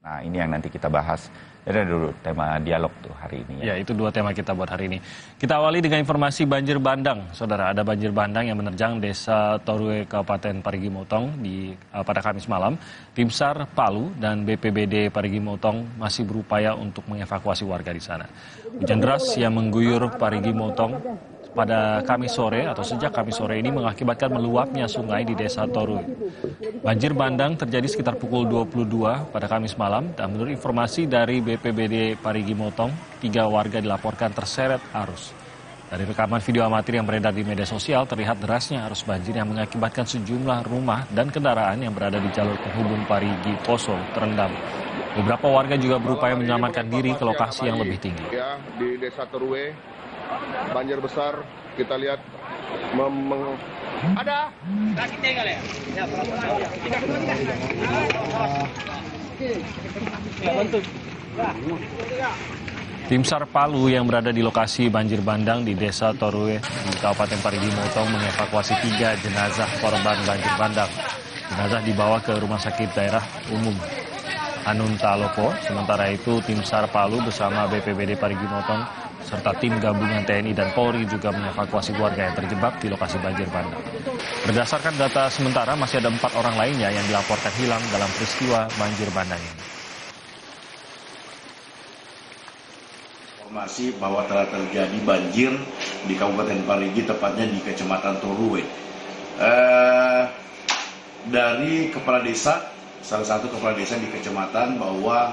Nah, ini yang nanti kita bahas. Jadi dulu tema dialog tuh hari ini. Ya, itu dua tema kita buat hari ini. Kita awali dengan informasi banjir bandang. Saudara, ada banjir bandang yang menerjang Desa Torue, Kabupaten Parigi Motong pada Kamis malam. Tim SAR Palu dan BPBD Parigi Motong masih berupaya untuk mengevakuasi warga di sana. Hujan deras yang mengguyur Parigi Motong pada Kamis sore atau sejak Kamis sore ini mengakibatkan meluapnya sungai di Desa Torue. Banjir bandang terjadi sekitar pukul 22 pada Kamis malam dan menurut informasi dari BPBD Parigi Motong, 3 warga dilaporkan terseret arus. Dari rekaman video amatir yang beredar di media sosial terlihat derasnya arus banjir yang mengakibatkan sejumlah rumah dan kendaraan yang berada di jalur penghubung Parigi Poso terendam. Beberapa warga juga berupaya menyelamatkan diri ke lokasi yang lebih tinggi. Ya, di Desa Torue, banjir besar, kita lihat ada. Tim SAR Palu yang berada di lokasi banjir bandang di Desa Torue di Kabupaten Parigi Motong mengevakuasi 3 jenazah korban banjir bandang. Jenazah dibawa ke Rumah Sakit Daerah Umum Anuntalopo. Sementara itu tim SAR Palu bersama BPBD Parigi Motong serta tim gabungan TNI dan Polri juga mengevakuasi warga yang terjebak di lokasi banjir bandang. Berdasarkan data sementara masih ada 4 orang lainnya yang dilaporkan hilang dalam peristiwa banjir bandang ini. Informasi bahwa telah terjadi banjir di Kabupaten Parigi, tepatnya di Kecamatan Torue. Dari kepala desa, salah satu kepala desa di kecamatan bahwa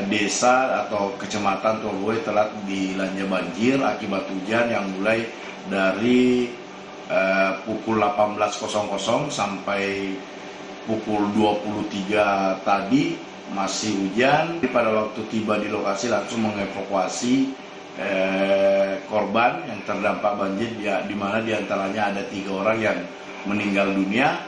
desa atau kecamatan Torue telah dilanda banjir akibat hujan yang mulai dari pukul 18.00 sampai pukul 23 tadi masih hujan. Pada waktu tiba di lokasi langsung mengevakuasi korban yang terdampak banjir, ya, di mana diantaranya ada 3 orang yang meninggal dunia.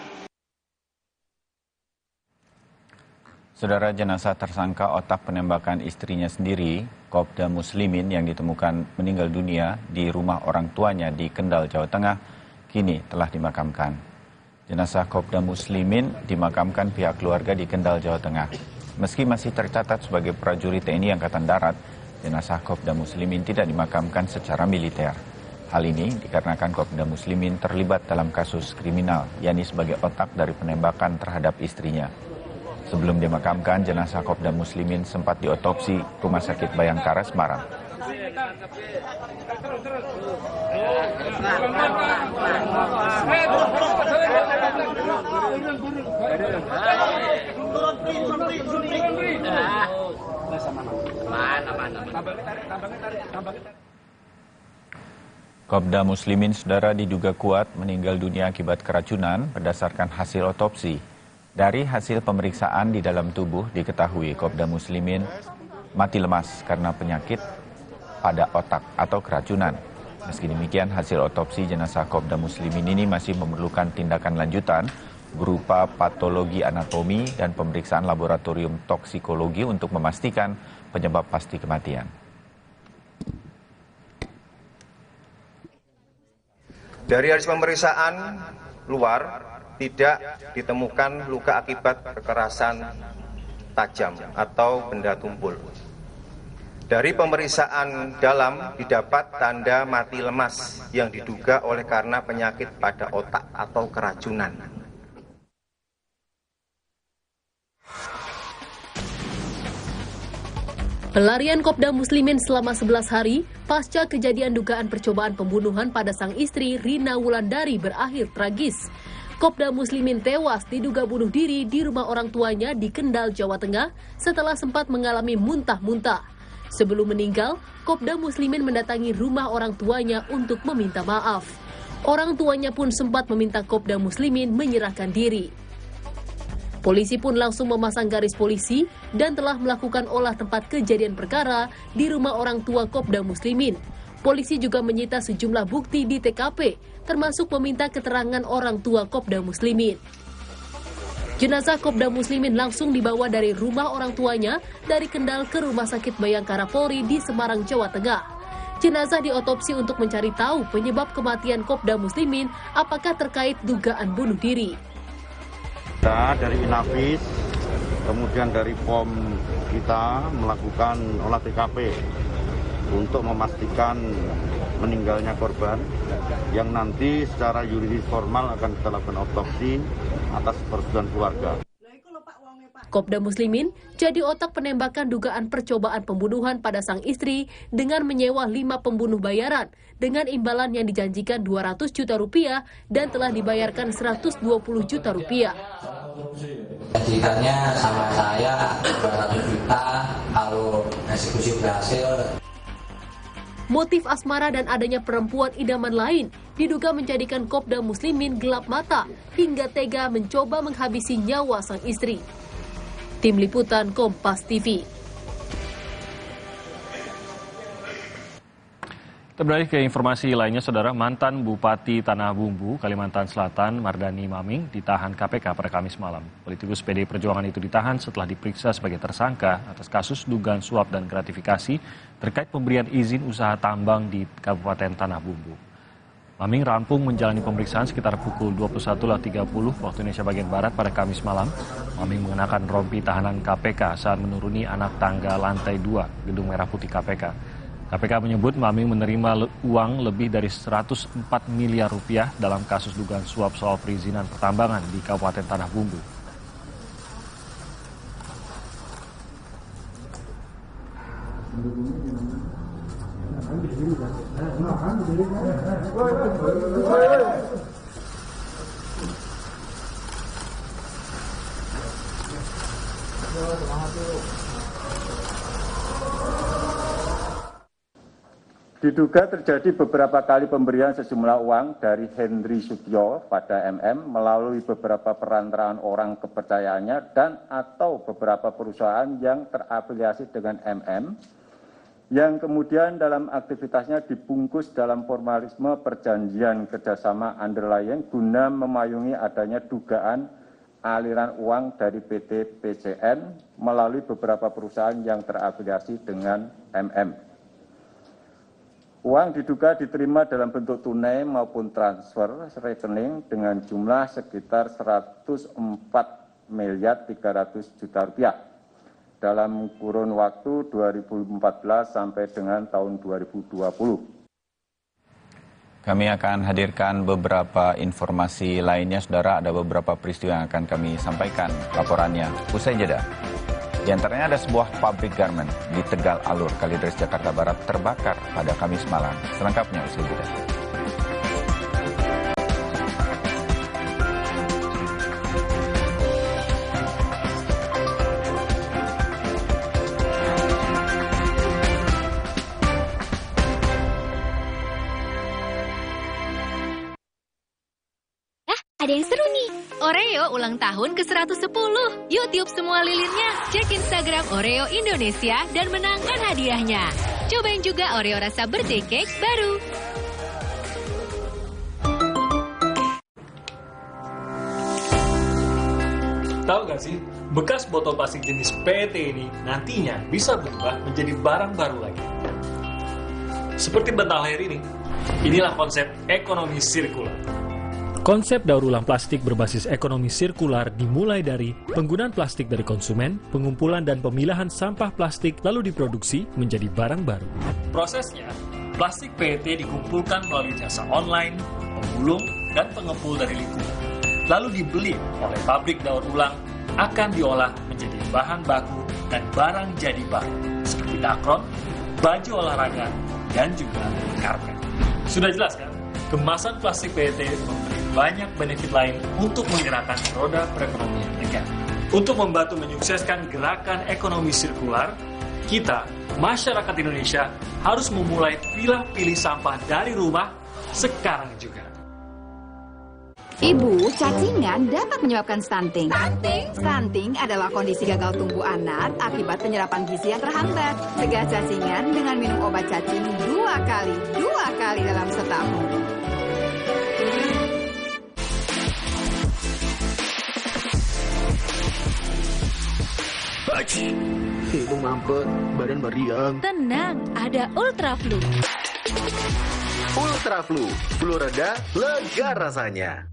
Saudara, jenazah tersangka otak penembakan istrinya sendiri, Kopda Muslimin, yang ditemukan meninggal dunia di rumah orang tuanya di Kendal, Jawa Tengah, kini telah dimakamkan. Jenazah Kopda Muslimin dimakamkan pihak keluarga di Kendal, Jawa Tengah. Meski masih tercatat sebagai prajurit TNI Angkatan Darat, jenazah Kopda Muslimin tidak dimakamkan secara militer. Hal ini dikarenakan Kopda Muslimin terlibat dalam kasus kriminal, yakni sebagai otak dari penembakan terhadap istrinya. Sebelum dimakamkan, jenazah Kopda Muslimin sempat diotopsi Rumah Sakit Bayangkara Semarang. Kopda Muslimin, saudara, diduga kuat meninggal dunia akibat keracunan berdasarkan hasil otopsi. Dari hasil pemeriksaan di dalam tubuh diketahui Kopda Muslimin mati lemas karena penyakit pada otak atau keracunan. Meski demikian, hasil otopsi jenazah Kopda Muslimin ini masih memerlukan tindakan lanjutan berupa patologi anatomi dan pemeriksaan laboratorium toksikologi untuk memastikan penyebab pasti kematian. Dari hasil pemeriksaan luar, tidak ditemukan luka akibat kekerasan tajam atau benda tumpul. Dari pemeriksaan dalam didapat tanda mati lemas yang diduga oleh karena penyakit pada otak atau keracunan. Pelarian Kopda Muslimin selama 11 hari pasca kejadian dugaan percobaan pembunuhan pada sang istri Rina Wulandari berakhir tragis. Kopda Muslimin tewas diduga bunuh diri di rumah orang tuanya di Kendal, Jawa Tengah setelah sempat mengalami muntah-muntah. Sebelum meninggal, Kopda Muslimin mendatangi rumah orang tuanya untuk meminta maaf. Orang tuanya pun sempat meminta Kopda Muslimin menyerahkan diri. Polisi pun langsung memasang garis polisi dan telah melakukan olah tempat kejadian perkara di rumah orang tua Kopda Muslimin. Polisi juga menyita sejumlah bukti di TKP, termasuk meminta keterangan orang tua Kopda Muslimin. Jenazah Kopda Muslimin langsung dibawa dari rumah orang tuanya dari Kendal ke Rumah Sakit Bayangkara Polri di Semarang, Jawa Tengah. Jenazah diotopsi untuk mencari tahu penyebab kematian Kopda Muslimin apakah terkait dugaan bunuh diri. Dari Inafis Kemudian dari POM kita melakukan olah TKP untuk memastikan meninggalnya korban yang nanti secara yuridis formal akan kita lakukan otopsi atas persetujuan keluarga. Kopda Muslimin jadi otak penembakan dugaan percobaan pembunuhan pada sang istri dengan menyewa 5 pembunuh bayaran dengan imbalan yang dijanjikan 200 juta rupiah dan telah dibayarkan 120 juta rupiah. Janjikannya sama saya 200 juta kalau eksekusi berhasil. Motif asmara dan adanya perempuan idaman lain diduga menjadikan Kopda Muslimin gelap mata hingga tega mencoba menghabisi nyawa sang istri. Tim Liputan Kompas TV. Kita beralih ke informasi lainnya, Saudara. Mantan Bupati Tanah Bumbu, Kalimantan Selatan, Mardani Maming, ditahan KPK pada Kamis malam. Politikus PDI Perjuangan itu ditahan setelah diperiksa sebagai tersangka atas kasus dugaan suap dan gratifikasi terkait pemberian izin usaha tambang di Kabupaten Tanah Bumbu. Maming rampung menjalani pemeriksaan sekitar pukul 21.30 waktu Indonesia bagian Barat pada Kamis malam. Maming mengenakan rompi tahanan KPK saat menuruni anak tangga lantai 2 Gedung Merah Putih KPK. KPK menyebut Maming menerima uang lebih dari 104 miliar rupiah dalam kasus dugaan suap soal perizinan pertambangan di Kabupaten Tanah Bumbu. Diduga terjadi beberapa kali pemberian sejumlah uang dari Henry Sutio pada MM melalui beberapa perantaraan orang kepercayaannya dan atau beberapa perusahaan yang terafiliasi dengan MM yang kemudian dalam aktivitasnya dibungkus dalam formalisme perjanjian kerjasama underlying guna memayungi adanya dugaan aliran uang dari PT PCN melalui beberapa perusahaan yang terafiliasi dengan MM. Uang diduga diterima dalam bentuk tunai maupun transfer rekening dengan jumlah sekitar 104 miliar 300 juta rupiah dalam kurun waktu 2014 sampai dengan tahun 2020. Kami akan hadirkan beberapa informasi lainnya, Saudara. Ada beberapa peristiwa yang akan kami sampaikan laporannya usai jeda. Di antaranya ada sebuah pabrik garmen di Tegal Alur, Kalideres, Jakarta Barat terbakar pada Kamis malam. Selengkapnya usai jeda. Ada yang seru nih. Oreo ulang tahun ke-110. Yuk tiup semua lilinnya. Cek Instagram Oreo Indonesia dan menangkan hadiahnya. Cobain juga Oreo rasa birthday cake baru. Tahu gak sih, bekas botol plastik jenis PET ini nantinya bisa berubah menjadi barang baru lagi. Seperti bental leher ini. Inilah konsep ekonomi sirkular. Konsep daur ulang plastik berbasis ekonomi sirkular dimulai dari penggunaan plastik dari konsumen, pengumpulan dan pemilahan sampah plastik lalu diproduksi menjadi barang baru. Prosesnya, plastik PET dikumpulkan melalui jasa online, pemulung, dan pengepul dari lingkungan. Lalu dibeli oleh pabrik daur ulang, akan diolah menjadi bahan baku dan barang jadi baru, seperti dakron, baju olahraga, dan juga karpet. Sudah jelas kan? Kemasan plastik PET memberi banyak benefit lain untuk menggerakkan roda perekonomian negara. Untuk membantu menyukseskan gerakan ekonomi sirkular, kita, masyarakat Indonesia, harus memulai pilih sampah dari rumah sekarang juga. Ibu, cacingan dapat menyebabkan stunting. Stunting adalah kondisi gagal tumbuh anak akibat penyerapan gizi yang terhambat. Cegah cacingan dengan minum obat cacing 2 kali dalam setahun. Ibu mampet, badan meriang. Tenang, ada Ultra Flu. Ultra Flu, flu reda, lega rasanya.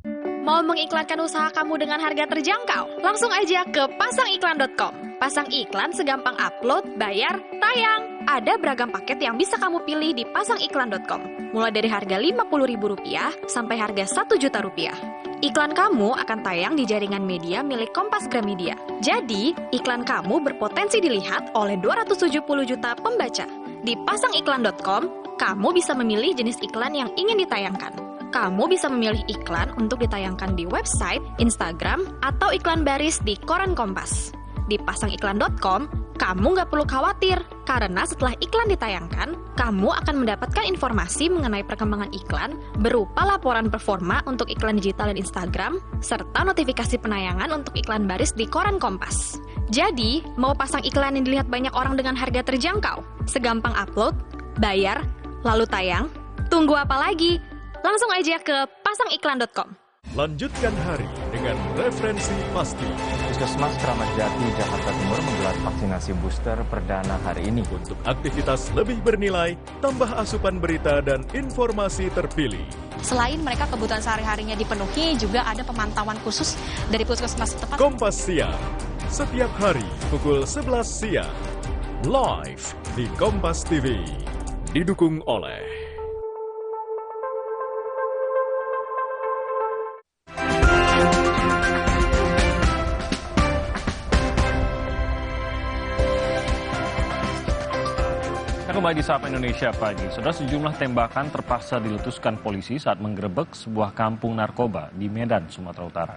Mau mengiklankan usaha kamu dengan harga terjangkau? Langsung aja ke pasangiklan.com. Pasang iklan segampang upload, bayar, tayang. Ada beragam paket yang bisa kamu pilih di pasangiklan.com. Mulai dari harga Rp50.000 sampai harga Rp1.000.000. Iklan kamu akan tayang di jaringan media milik Kompas Gramedia. Jadi, iklan kamu berpotensi dilihat oleh 270 juta pembaca. Di pasangiklan.com, kamu bisa memilih jenis iklan yang ingin ditayangkan. Kamu bisa memilih iklan untuk ditayangkan di website, Instagram, atau iklan baris di koran Kompas. Di pasangiklan.com, kamu nggak perlu khawatir, karena setelah iklan ditayangkan, kamu akan mendapatkan informasi mengenai perkembangan iklan berupa laporan performa untuk iklan digital dan Instagram, serta notifikasi penayangan untuk iklan baris di koran Kompas. Jadi, mau pasang iklan yang dilihat banyak orang dengan harga terjangkau? Segampang upload, bayar, lalu tayang? Tunggu apa lagi? Langsung aja ke pasangiklan.com. Lanjutkan hari dengan referensi pasti. Puskesmas Kramat Jati, Jakarta Timur menggelar vaksinasi booster perdana hari ini. Untuk aktivitas lebih bernilai, tambah asupan berita dan informasi terpilih. Selain mereka kebutuhan sehari-harinya dipenuhi, juga ada pemantauan khusus dari puskesmas setempat. Kompas Siang, setiap hari pukul 11 siang. Live di Kompas TV. Didukung oleh Kembali di Sapa Indonesia Pagi. Saudara, sejumlah tembakan terpaksa diletuskan polisi saat menggerebek sebuah kampung narkoba di Medan, Sumatera Utara.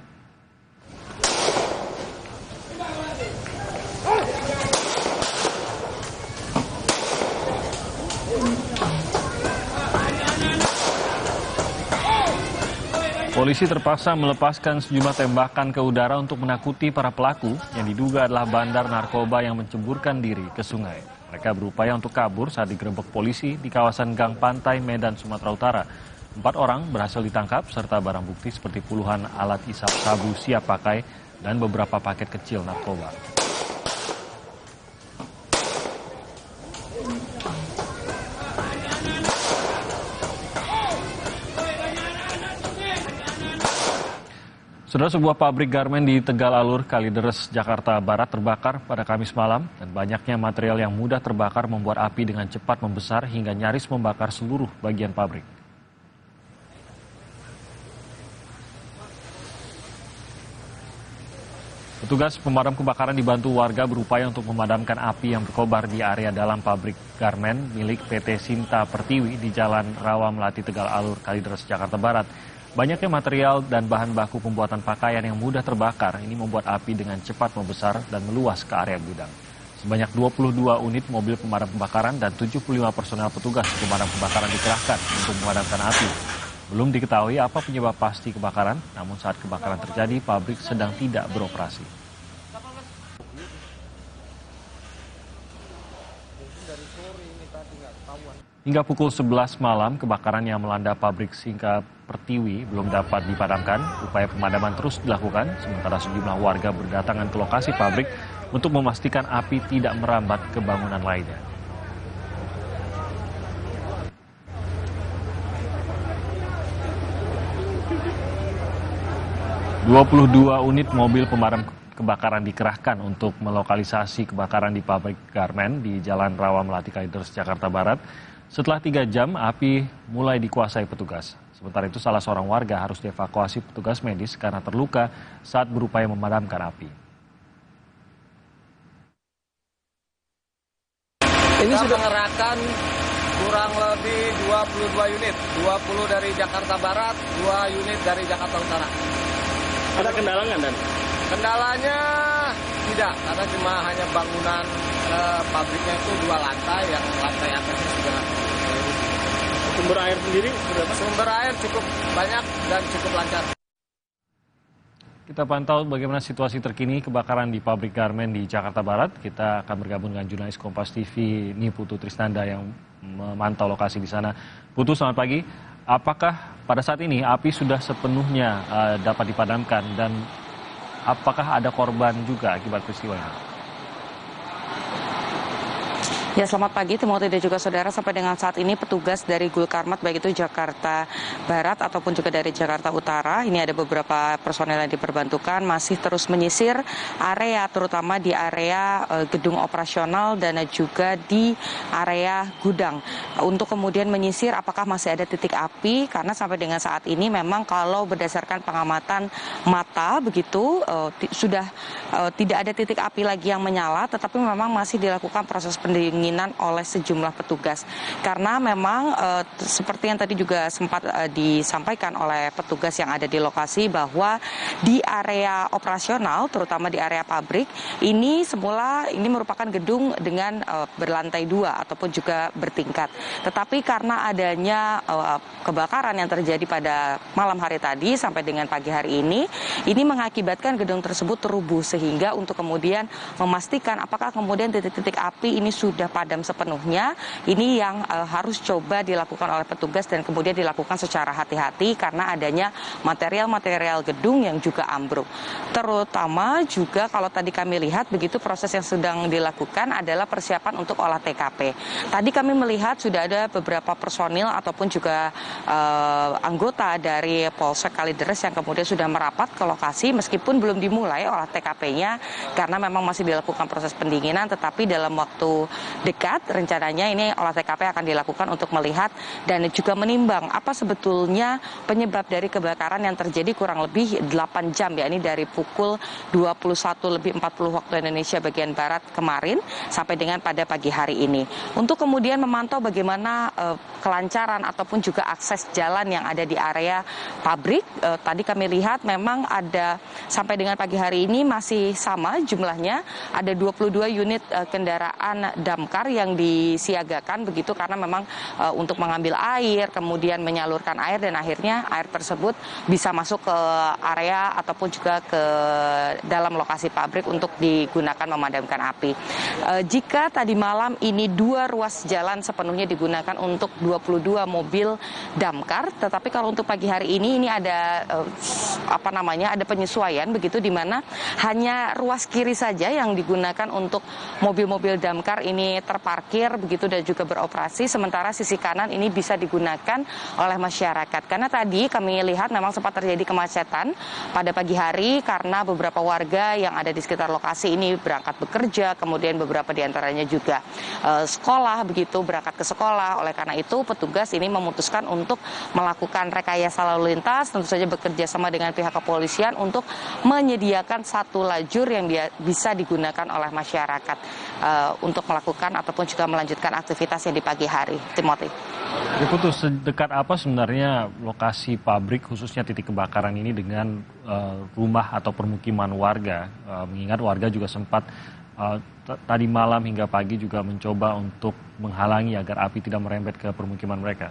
Polisi terpaksa melepaskan sejumlah tembakan ke udara untuk menakuti para pelaku yang diduga adalah bandar narkoba yang menceburkan diri ke sungai. Mereka berupaya untuk kabur saat digerebek polisi di kawasan Gang Pantai, Medan, Sumatera Utara. 4 orang berhasil ditangkap serta barang bukti seperti puluhan alat isap sabu siap pakai dan beberapa paket kecil narkoba. Saudara, sebuah pabrik garmen di Tegal Alur, Kalideres, Jakarta Barat terbakar pada Kamis malam dan banyaknya material yang mudah terbakar membuat api dengan cepat membesar hingga nyaris membakar seluruh bagian pabrik. Petugas pemadam kebakaran dibantu warga berupaya untuk memadamkan api yang berkobar di area dalam pabrik garmen milik PT Sinta Pertiwi di Jalan Rawa Melati, Tegal Alur, Kalideres, Jakarta Barat. Banyaknya material dan bahan baku pembuatan pakaian yang mudah terbakar ini membuat api dengan cepat membesar dan meluas ke area gudang. Sebanyak 22 unit mobil pemadam kebakaran dan 75 personel petugas pemadam kebakaran dikerahkan untuk memadamkan api. Belum diketahui apa penyebab pasti kebakaran, namun saat kebakaran terjadi, pabrik sedang tidak beroperasi. Hingga pukul 11 malam, kebakaran yang melanda pabrik Sinta Pertiwi belum dapat dipadamkan. Upaya pemadaman terus dilakukan, sementara sejumlah warga berdatangan ke lokasi pabrik untuk memastikan api tidak merambat ke bangunan lainnya. ...22 unit mobil pemadam kebakaran dikerahkan untuk melokalisasi kebakaran di pabrik garmen di Jalan Rawa Melati, Kalideres, Jakarta Barat. Setelah 3 jam, api mulai dikuasai petugas. Sementara itu, salah seorang warga harus dievakuasi petugas medis karena terluka saat berupaya memadamkan api. Ini sudah mengerahkan kurang lebih 22 unit, 20 dari Jakarta Barat, 2 unit dari Jakarta Utara. Ada kendala nggak, Dan? Kendalanya tidak, karena cuma hanya bangunan pabriknya itu 2 lantai, yang lantai atasnya sudah. Sumber air sendiri berapa? Sumber air cukup banyak dan cukup lancar. Kita pantau bagaimana situasi terkini kebakaran di pabrik garmen di Jakarta Barat. Kita akan bergabung dengan jurnalis Kompas TV Putu Trisnanda yang memantau lokasi di sana. Putu, selamat pagi. Apakah pada saat ini api sudah sepenuhnya dapat dipadamkan dan apakah ada korban juga akibat peristiwa ini? Ya, selamat pagi Timothy dan juga saudara. Sampai dengan saat ini petugas dari Gulkarmat baik itu Jakarta Barat ataupun juga dari Jakarta Utara, ini ada beberapa personel yang diperbantukan masih terus menyisir area terutama di area gedung operasional dan juga di area gudang untuk kemudian menyisir apakah masih ada titik api, karena sampai dengan saat ini memang kalau berdasarkan pengamatan mata begitu sudah tidak ada titik api lagi yang menyala, tetapi memang masih dilakukan proses pendinginan oleh sejumlah petugas, karena memang seperti yang tadi juga sempat disampaikan oleh petugas yang ada di lokasi bahwa di area operasional terutama di area pabrik ini semula ini merupakan gedung dengan berlantai 2 ataupun juga bertingkat, tetapi karena adanya kebakaran yang terjadi pada malam hari tadi sampai dengan pagi hari ini mengakibatkan gedung tersebut rubuh, sehingga untuk kemudian memastikan apakah kemudian titik-titik api ini sudah padam sepenuhnya, ini yang harus coba dilakukan oleh petugas dan kemudian dilakukan secara hati-hati karena adanya material-material gedung yang juga ambruk. Terutama juga kalau tadi kami lihat begitu proses yang sedang dilakukan adalah persiapan untuk olah TKP. Tadi kami melihat sudah ada beberapa personil ataupun juga anggota dari Polsek Kalideres yang kemudian sudah merapat ke lokasi meskipun belum dimulai olah TKP-nya karena memang masih dilakukan proses pendinginan, tetapi dalam waktu dekat rencananya ini olah TKP akan dilakukan untuk melihat dan juga menimbang apa sebetulnya penyebab dari kebakaran yang terjadi kurang lebih 8 jam, yakni dari pukul 21:40 waktu Indonesia bagian Barat kemarin sampai dengan pada pagi hari ini. Untuk kemudian memantau bagaimana kelancaran ataupun juga akses jalan yang ada di area pabrik, tadi kami lihat memang ada sampai dengan pagi hari ini masih sama jumlahnya, ada 22 unit kendaraan damkar yang disiagakan begitu karena memang untuk mengambil air, kemudian menyalurkan air dan akhirnya air tersebut bisa masuk ke area ataupun juga ke dalam lokasi pabrik untuk digunakan memadamkan api. Jika tadi malam ini 2 ruas jalan sepenuhnya digunakan untuk 22 mobil damkar, tetapi kalau untuk pagi hari ini ada ada penyesuaian begitu di mana hanya ruas kiri saja yang digunakan untuk mobil-mobil damkar ini terparkir begitu dan juga beroperasi, sementara sisi kanan ini bisa digunakan oleh masyarakat. Karena tadi kami lihat memang sempat terjadi kemacetan pada pagi hari karena beberapa warga yang ada di sekitar lokasi ini berangkat bekerja, kemudian beberapa diantaranya juga sekolah begitu, berangkat ke sekolah. Oleh karena itu petugas ini memutuskan untuk melakukan rekayasa lalu lintas, tentu saja bekerja sama dengan pihak kepolisian untuk menyediakan satu lajur yang bisa digunakan oleh masyarakat untuk melakukan ataupun juga melanjutkan aktivitasnya di pagi hari. Timothy. Putus, sedekat apa sebenarnya lokasi pabrik khususnya titik kebakaran ini dengan rumah atau permukiman warga? Mengingat warga juga sempat tadi malam hingga pagi juga mencoba untuk menghalangi agar api tidak merembet ke permukiman mereka.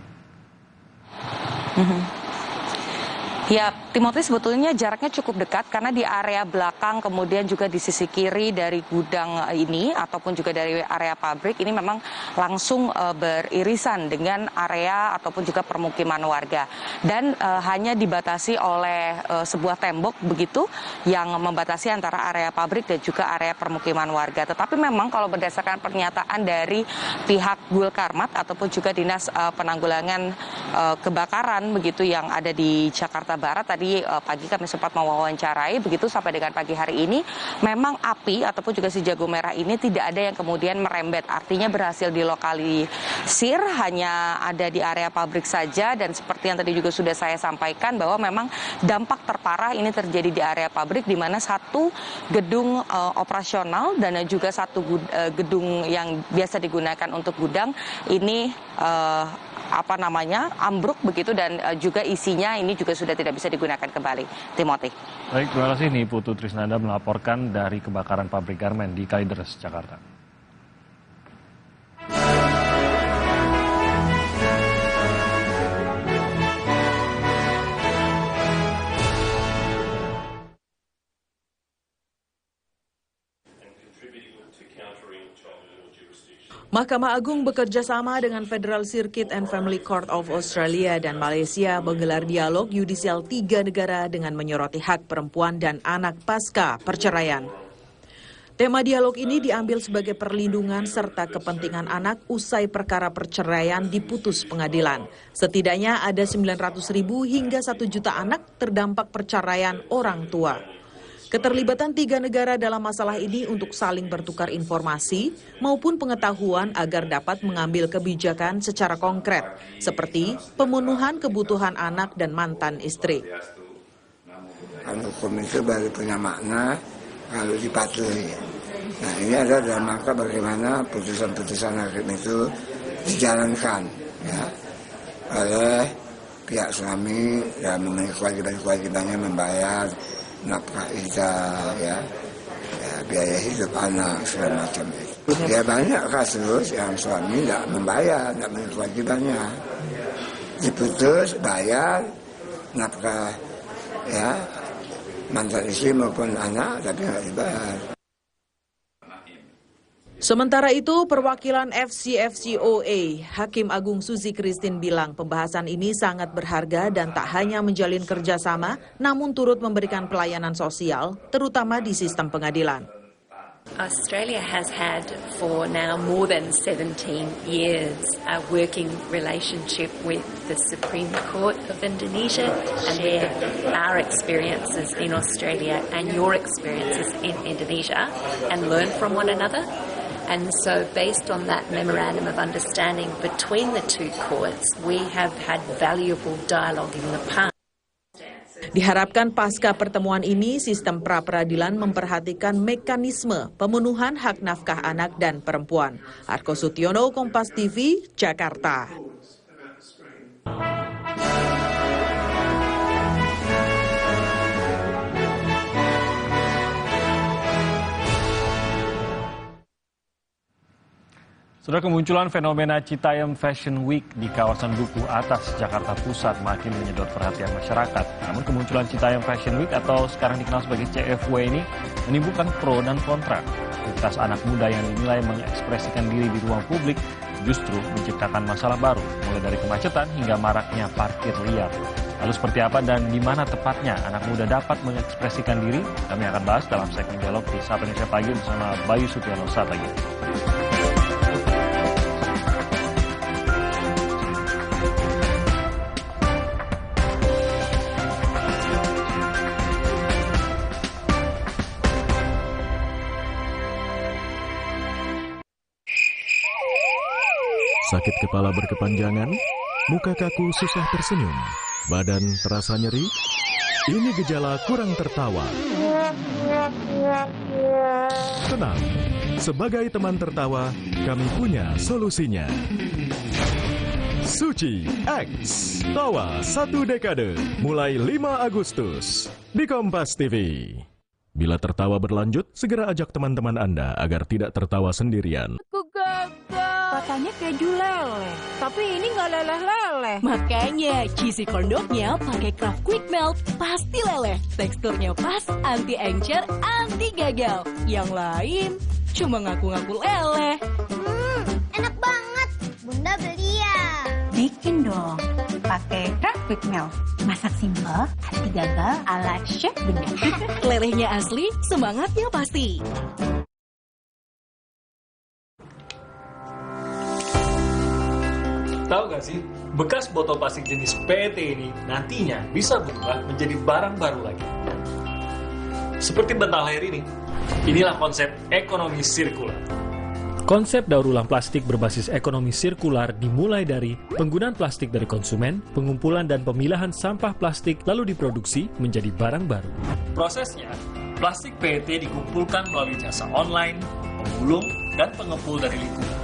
Ya, Timothy, sebetulnya jaraknya cukup dekat karena di area belakang kemudian juga di sisi kiri dari gudang ini ataupun juga dari area pabrik ini memang langsung beririsan dengan area ataupun juga permukiman warga dan hanya dibatasi oleh sebuah tembok begitu yang membatasi antara area pabrik dan juga area permukiman warga. Tetapi memang kalau berdasarkan pernyataan dari pihak Gulkarmat ataupun juga Dinas Penanggulangan Kebakaran begitu yang ada di Jakarta Barat, tadi pagi kami sempat mewawancarai begitu sampai dengan pagi hari ini memang api ataupun juga si jago merah ini tidak ada yang kemudian merembet, artinya berhasil dilokalisir, hanya ada di area pabrik saja. Dan seperti yang tadi juga sudah saya sampaikan bahwa memang dampak terparah ini terjadi di area pabrik di mana satu gedung operasional dan juga satu gedung yang biasa digunakan untuk gudang ini ambruk begitu dan juga isinya ini juga sudah tidak bisa digunakan kembali. Timothy. Baik, terima kasih nih Putu Trisnanda melaporkan dari kebakaran pabrik garmen di Kalideres, Jakarta. Mahkamah Agung bekerja sama dengan Federal Circuit and Family Court of Australia dan Malaysia menggelar dialog yudisial 3 negara dengan menyoroti hak perempuan dan anak pasca perceraian. Tema dialog ini diambil sebagai perlindungan serta kepentingan anak usai perkara perceraian diputus pengadilan. Setidaknya ada 900.000 hingga 1 juta anak terdampak perceraian orang tua. Keterlibatan 3 negara dalam masalah ini untuk saling bertukar informasi maupun pengetahuan agar dapat mengambil kebijakan secara konkret, seperti pemenuhan kebutuhan anak dan mantan istri. Hukum itu baru punya makna kalau dipatuhi. Nah, ini adalah dalam rangka bagaimana putusan-putusan hakim itu dijalankan ya, oleh pihak suami dalam memenuhi kewajiban-kewajibannya membayar nafkah ijazah, ya, biaya hidup anak segala macam itu. Ya banyak kasus yang suami tidak membayar, tidak memenuhi kewajibannya, diputus bayar nafkah ya mantan istri maupun anak tapi nggak dibayar. Sementara itu, perwakilan FCFCOA, Hakim Agung Suzy Christine bilang pembahasan ini sangat berharga dan tak hanya menjalin kerjasama, namun turut memberikan pelayanan sosial, terutama di sistem pengadilan. Australia has had for now more than 17 years a working relationship with the Supreme Court of Indonesia, and share our experiences in Australia and your experiences in Indonesia and learn from one another. And so based on that memorandum of understanding between the two courts, we have had valuable dialogue in the past. Diharapkan pasca pertemuan ini, sistem pra-peradilan memperhatikan mekanisme pemenuhan hak nafkah anak dan perempuan. Arko Sutiono, Kompas TV, Jakarta. Sudah kemunculan fenomena Citayam Fashion Week di kawasan Duku Atas, Jakarta Pusat makin menyedot perhatian masyarakat. Namun kemunculan Citayam Fashion Week atau sekarang dikenal sebagai CFW ini menimbulkan pro dan kontra. Aktivitas anak muda yang dinilai mengekspresikan diri di ruang publik justru menciptakan masalah baru, mulai dari kemacetan hingga maraknya parkir liar. Lalu seperti apa dan di mana tepatnya anak muda dapat mengekspresikan diri? Kami akan bahas dalam segmen dialog di Sapa Indonesia Pagi bersama Bayu Sutiano saat lagi. Sakit kepala berkepanjangan, muka kaku susah tersenyum, badan terasa nyeri, ini gejala kurang tertawa. Tenang, sebagai teman tertawa, kami punya solusinya. Suci X, tawa 1 dekade, mulai 5 Agustus, di Kompas TV. Bila tertawa berlanjut, segera ajak teman-teman Anda agar tidak tertawa sendirian. Katanya keju leleh, tapi ini nggak leleh-leleh. Makanya cheesy corn dog-nya pakai Kraft Quick Melt, pasti leleh. Teksturnya pas, anti encer, anti gagal. Yang lain cuma ngaku-ngaku leleh. Enak banget, Bunda beli ya. Bikin dong, pakai Kraft Quick Melt. Masak simpel, anti gagal, ala chef Bunda. Lelehnya asli, semangatnya pasti. Tahu gak sih, bekas botol plastik jenis PET ini nantinya bisa berubah menjadi barang baru lagi. Seperti bental air ini, inilah konsep ekonomi sirkular. Konsep daur ulang plastik berbasis ekonomi sirkular dimulai dari penggunaan plastik dari konsumen, pengumpulan dan pemilahan sampah plastik lalu diproduksi menjadi barang baru. Prosesnya, plastik PET dikumpulkan melalui jasa online, pemulung, dan pengepul dari lingkungan.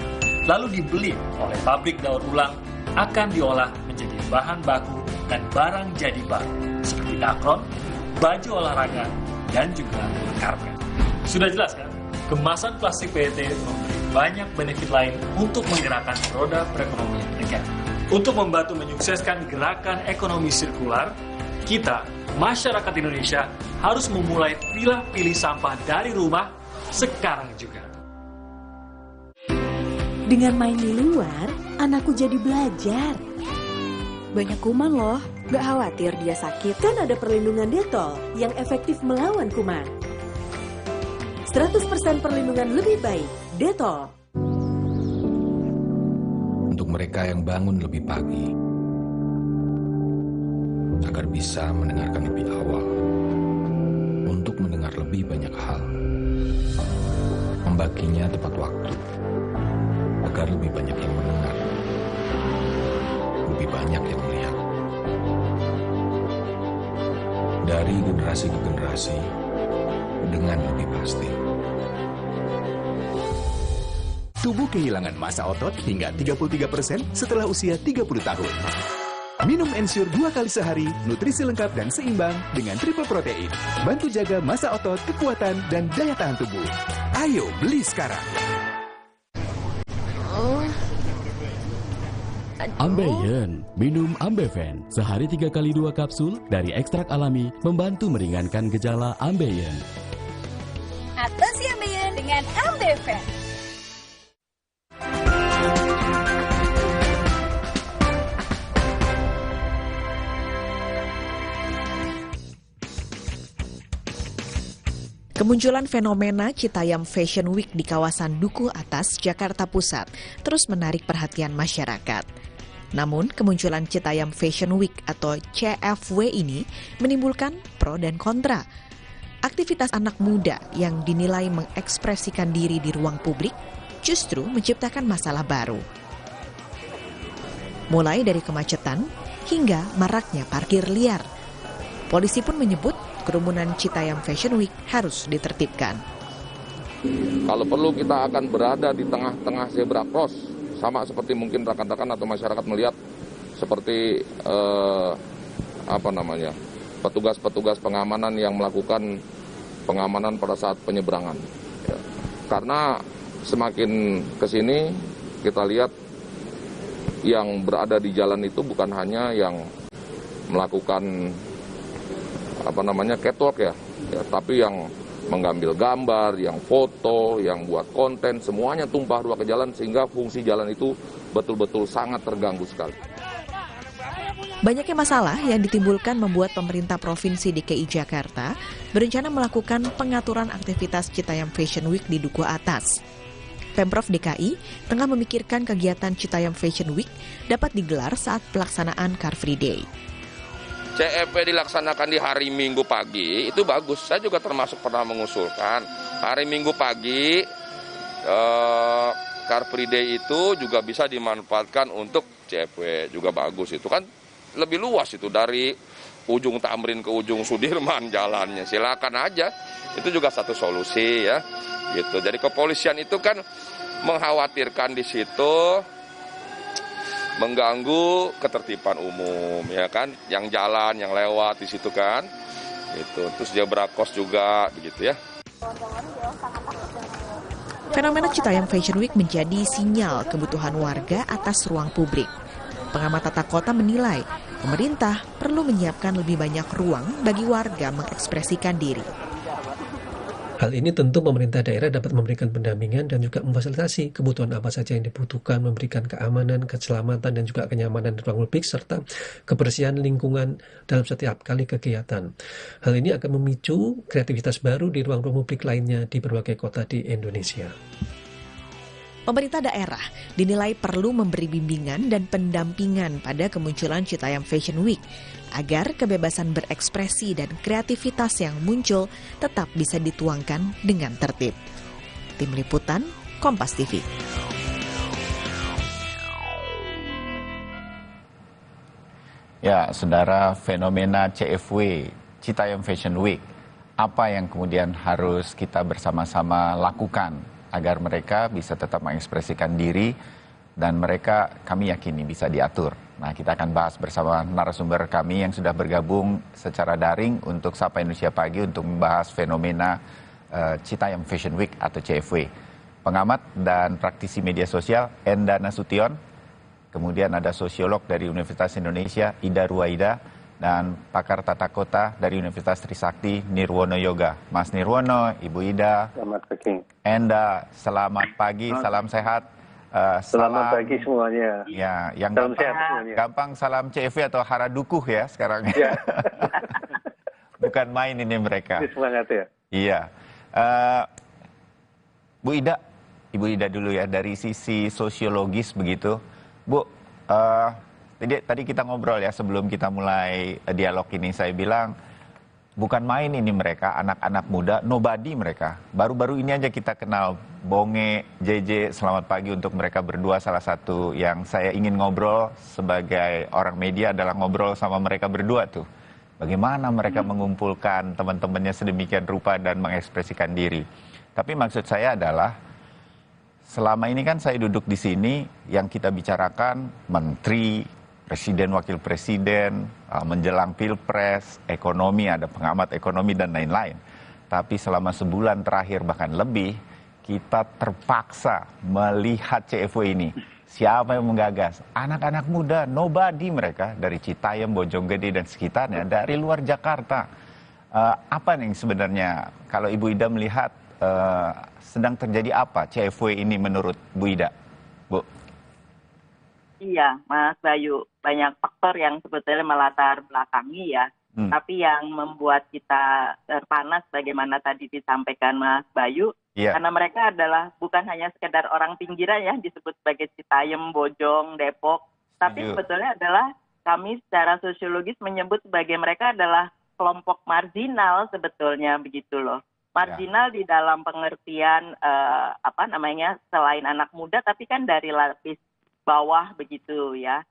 Lalu dibeli oleh pabrik daur ulang, akan diolah menjadi bahan baku dan barang jadi baru, seperti dakron, baju olahraga, dan juga karpet. Sudah jelas kan? Kemasan plastik PET memberi banyak benefit lain untuk menggerakkan roda perekonomian negara. Untuk membantu menyukseskan gerakan ekonomi sirkular, kita, masyarakat Indonesia, harus memulai pilih sampah dari rumah sekarang juga. Dengan main di luar, anakku jadi belajar. Banyak kuman loh, gak khawatir dia sakit. Kan ada perlindungan Detol yang efektif melawan kuman. 100% perlindungan lebih baik. Dettol. Untuk mereka yang bangun lebih pagi, agar bisa mendengarkan lebih awal, untuk mendengar lebih banyak hal, membaginya tepat waktu, agar lebih banyak yang mendengar, lebih banyak yang melihat. Dari generasi ke generasi, dengan lebih pasti. Tubuh kehilangan massa otot hingga 33% setelah usia 30 tahun. Minum Ensure 2 kali sehari, nutrisi lengkap dan seimbang dengan triple protein. Bantu jaga massa otot, kekuatan, dan daya tahan tubuh. Ayo beli sekarang. Ambeien, minum Ambeven. Sehari 3 kali 2 kapsul dari ekstrak alami membantu meringankan gejala Ambeien. Atasi Ambeien dengan Ambeven. Kemunculan fenomena Citayam Fashion Week di kawasan Dukuh Atas, Jakarta Pusat terus menarik perhatian masyarakat. Namun, kemunculan Citayam Fashion Week atau CFW ini menimbulkan pro dan kontra. Aktivitas anak muda yang dinilai mengekspresikan diri di ruang publik justru menciptakan masalah baru. Mulai dari kemacetan hingga maraknya parkir liar. Polisi pun menyebut kerumunan Citayam Fashion Week harus ditertibkan. Kalau perlu kita akan berada di tengah-tengah zebra cross, sama seperti mungkin rekan-rekan atau masyarakat melihat seperti petugas-petugas pengamanan yang melakukan pengamanan pada saat penyeberangan. Ya. Karena semakin ke sini kita lihat yang berada di jalan itu bukan hanya yang melakukan catwalk ya, tapi yang mengambil gambar, yang foto, yang buat konten, semuanya tumpah ruah ke jalan sehingga fungsi jalan itu betul-betul sangat terganggu sekali. Banyaknya masalah yang ditimbulkan membuat pemerintah Provinsi DKI Jakarta berencana melakukan pengaturan aktivitas Citayam Fashion Week di Dukuh Atas. Pemprov DKI tengah memikirkan kegiatan Citayam Fashion Week dapat digelar saat pelaksanaan Car Free Day. CFW dilaksanakan di hari Minggu pagi, itu bagus. Saya juga termasuk pernah mengusulkan. Hari Minggu pagi, Car Free Day itu juga bisa dimanfaatkan untuk CFW, juga bagus. Itu kan lebih luas itu, dari ujung Tamrin ke ujung Sudirman jalannya. Silakan aja, itu juga satu solusi ya. Gitu. Jadi kepolisian itu kan mengkhawatirkan di situ, mengganggu ketertiban umum, ya kan, yang jalan, yang lewat di situ kan, itu. Terus zebra cross juga, begitu ya. Fenomena Citayam Fashion Week menjadi sinyal kebutuhan warga atas ruang publik. Pengamat tata kota menilai pemerintah perlu menyiapkan lebih banyak ruang bagi warga mengekspresikan diri. Hal ini tentu pemerintah daerah dapat memberikan pendampingan dan juga memfasilitasi kebutuhan apa saja yang dibutuhkan, memberikan keamanan, keselamatan, dan juga kenyamanan di ruang publik, serta kebersihan lingkungan dalam setiap kali kegiatan. Hal ini akan memicu kreativitas baru di ruang publik lainnya di berbagai kota di Indonesia. Pemerintah daerah dinilai perlu memberi bimbingan dan pendampingan pada kemunculan Citayam Fashion Week agar kebebasan berekspresi dan kreativitas yang muncul tetap bisa dituangkan dengan tertib. Tim Liputan, Kompas TV. Ya, saudara, fenomena CFW, Citayam Fashion Week, apa yang kemudian harus kita bersama-sama lakukan agar mereka bisa tetap mengekspresikan diri dan mereka, kami yakini, bisa diatur. Nah, kita akan bahas bersama narasumber kami yang sudah bergabung secara daring untuk Sapa Indonesia Pagi untuk membahas fenomena Citayam Fashion Week atau CFW. Pengamat dan praktisi media sosial Enda Nasution, kemudian ada sosiolog dari Universitas Indonesia Ida Ruwaida, dan pakar tata kota dari Universitas Trisakti Nirwono Yoga. Mas Nirwono, Ibu Ida, selamat pagi. Enda, selamat pagi, salam sehat. Selamat pagi semuanya. Ya, yang salam sehat semuanya. Gampang salam CFW atau haradukuh ya sekarang. Ya. Bukan main ini mereka. Semangat ya. Iya. Bu Ida, Ibu Ida dulu ya, dari sisi sosiologis begitu. Bu, tadi kita ngobrol ya sebelum kita mulai dialog ini, saya bilang bukan main ini mereka, anak-anak muda, nobody mereka. Baru-baru ini aja kita kenal Bonge, JJ, selamat pagi untuk mereka berdua. Salah satu yang saya ingin ngobrol sebagai orang media adalah ngobrol sama mereka berdua tuh. Bagaimana mereka mengumpulkan teman-temannya sedemikian rupa dan mengekspresikan diri. Tapi maksud saya adalah, selama ini kan saya duduk di sini, yang kita bicarakan menteri, presiden, wakil presiden, menjelang pilpres, ekonomi, ada pengamat ekonomi dan lain-lain. Tapi selama sebulan terakhir bahkan lebih, kita terpaksa melihat CFW ini. Siapa yang menggagas? Anak-anak muda, nobody mereka, dari Citayam, Bojonggede dan sekitarnya, dari luar Jakarta. Apa nih sebenarnya, kalau Ibu Ida melihat sedang terjadi apa CFW ini menurut Bu Ida? Bu? Iya, Mas Bayu, banyak faktor yang sebetulnya melatar belakangi ya. Tapi yang membuat kita terpanas bagaimana tadi disampaikan Mas Bayu, karena mereka adalah bukan hanya sekedar orang pinggiran ya, disebut sebagai Citayam, Bojong, Depok, tapi sebetulnya adalah kami secara sosiologis menyebut sebagai mereka adalah kelompok marginal sebetulnya begitu loh. Marginal di dalam pengertian selain anak muda, tapi kan dari lapis bawah begitu ya.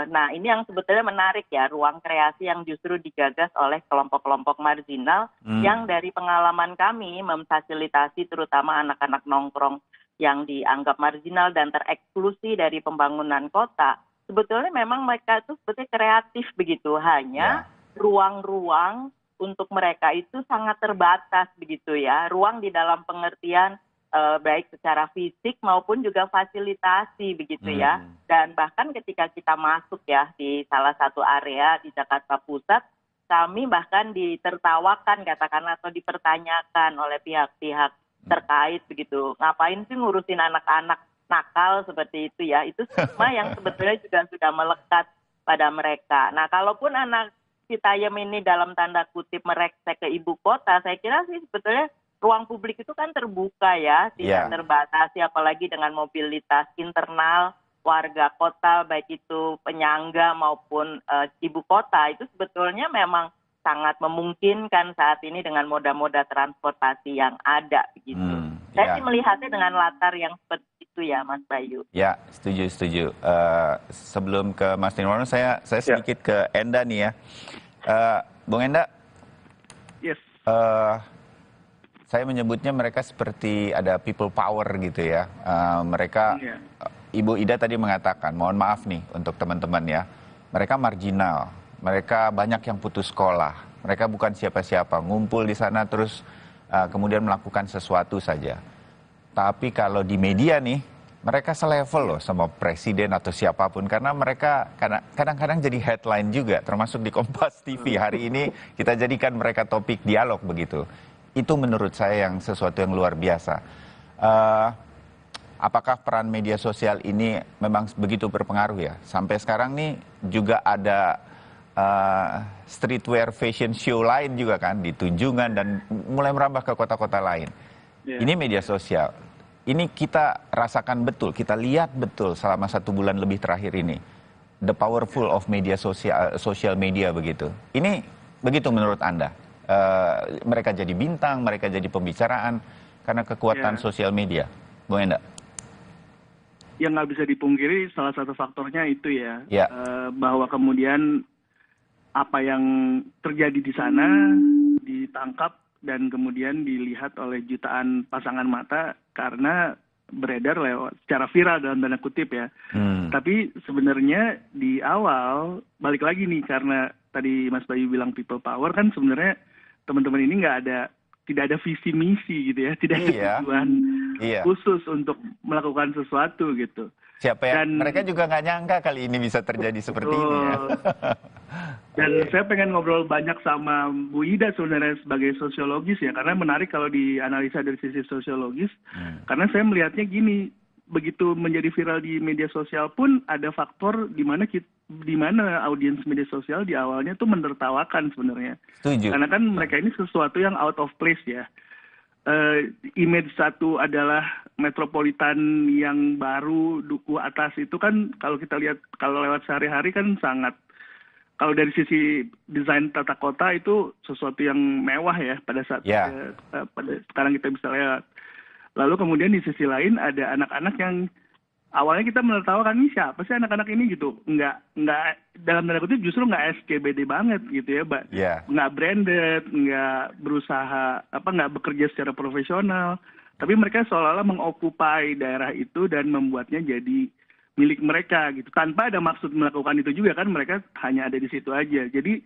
Nah ini yang sebetulnya menarik ya, ruang kreasi yang justru digagas oleh kelompok-kelompok marginal yang dari pengalaman kami memfasilitasi terutama anak-anak nongkrong yang dianggap marginal dan tereksklusi dari pembangunan kota. Sebetulnya memang mereka itu sebetulnya kreatif begitu, hanya ruang-ruang untuk mereka itu sangat terbatas begitu ya, ruang di dalam pengertian baik secara fisik maupun juga fasilitasi begitu ya. Dan bahkan ketika kita masuk ya di salah satu area di Jakarta Pusat, kami bahkan ditertawakan katakanlah atau dipertanyakan oleh pihak-pihak terkait begitu. Ngapain sih ngurusin anak-anak nakal seperti itu ya? Itu semua yang sebetulnya juga sudah melekat pada mereka. Nah, kalaupun anak Citayam ini dalam tanda kutip mereksek ke ibu kota, saya kira sih sebetulnya ruang publik itu kan terbuka ya, tidak terbatasi apalagi dengan mobilitas internal warga kota, baik itu penyangga maupun ibu kota, itu sebetulnya memang sangat memungkinkan saat ini dengan moda-moda transportasi yang ada begitu. Saya sih melihatnya dengan latar yang seperti itu ya Mas Bayu. Ya, setuju. Sebelum ke Mas Nirwono, saya sedikit ke Enda nih ya. Bung Enda. Yes. Saya menyebutnya mereka seperti ada people power gitu ya. Mereka, Ibu Ida tadi mengatakan, mohon maaf nih untuk teman-teman ya, mereka marginal, mereka banyak yang putus sekolah, mereka bukan siapa-siapa, ngumpul di sana terus kemudian melakukan sesuatu saja. Tapi kalau di media nih, mereka selevel loh sama presiden atau siapapun, karena mereka kadang-kadang jadi headline juga, termasuk di Kompas TV. Hari ini kita jadikan mereka topik dialog begitu. Itu menurut saya yang sesuatu yang luar biasa. Apakah peran media sosial ini memang begitu berpengaruh ya? Sampai sekarang nih juga ada streetwear fashion show lain juga kan, di Tunjungan dan mulai merambah ke kota-kota lain. Ini media sosial. Ini kita rasakan betul, kita lihat betul selama 1 bulan lebih terakhir ini. The powerful of media social media begitu. Ini begitu menurut Anda? Mereka jadi bintang, mereka jadi pembicaraan karena kekuatan sosial media. Bung Enda? Yang nggak bisa dipungkiri salah satu faktornya itu ya, bahwa kemudian apa yang terjadi di sana ditangkap dan kemudian dilihat oleh jutaan pasangan mata karena beredar lewat secara viral dalam tanda kutip ya. Tapi sebenarnya di awal balik lagi nih, karena tadi Mas Bayu bilang people power, kan sebenarnya teman-teman ini tidak ada visi misi gitu ya, tidak ada tujuan khusus untuk melakukan sesuatu gitu. Mereka juga nggak nyangka kali ini bisa terjadi seperti ini ya. Dan saya pengen ngobrol banyak sama Bu Ida sebenarnya sebagai sosiologis ya, karena menarik kalau dianalisa dari sisi sosiologis, karena saya melihatnya gini, begitu menjadi viral di media sosial pun ada faktor di mana audiens media sosial di awalnya tuh menertawakan sebenarnya. Setuju. Karena kan mereka ini sesuatu yang out of place ya. image satu adalah metropolitan yang baru, duku atas itu kan kalau kita lihat kalau lewat sehari-hari kan sangat, kalau dari sisi desain tata kota itu sesuatu yang mewah ya pada saat pada sekarang kita bisa lewat. Lalu kemudian di sisi lain ada anak-anak yang awalnya kita menertawakan, ini siapa sih anak-anak ini gitu, nggak dalam tanda kutip justru nggak SCBD banget gitu ya, Mbak. Nggak branded, nggak berusaha nggak bekerja secara profesional, tapi mereka seolah-olah mengokupai daerah itu dan membuatnya jadi milik mereka gitu, tanpa ada maksud melakukan itu juga kan, mereka hanya ada di situ aja. Jadi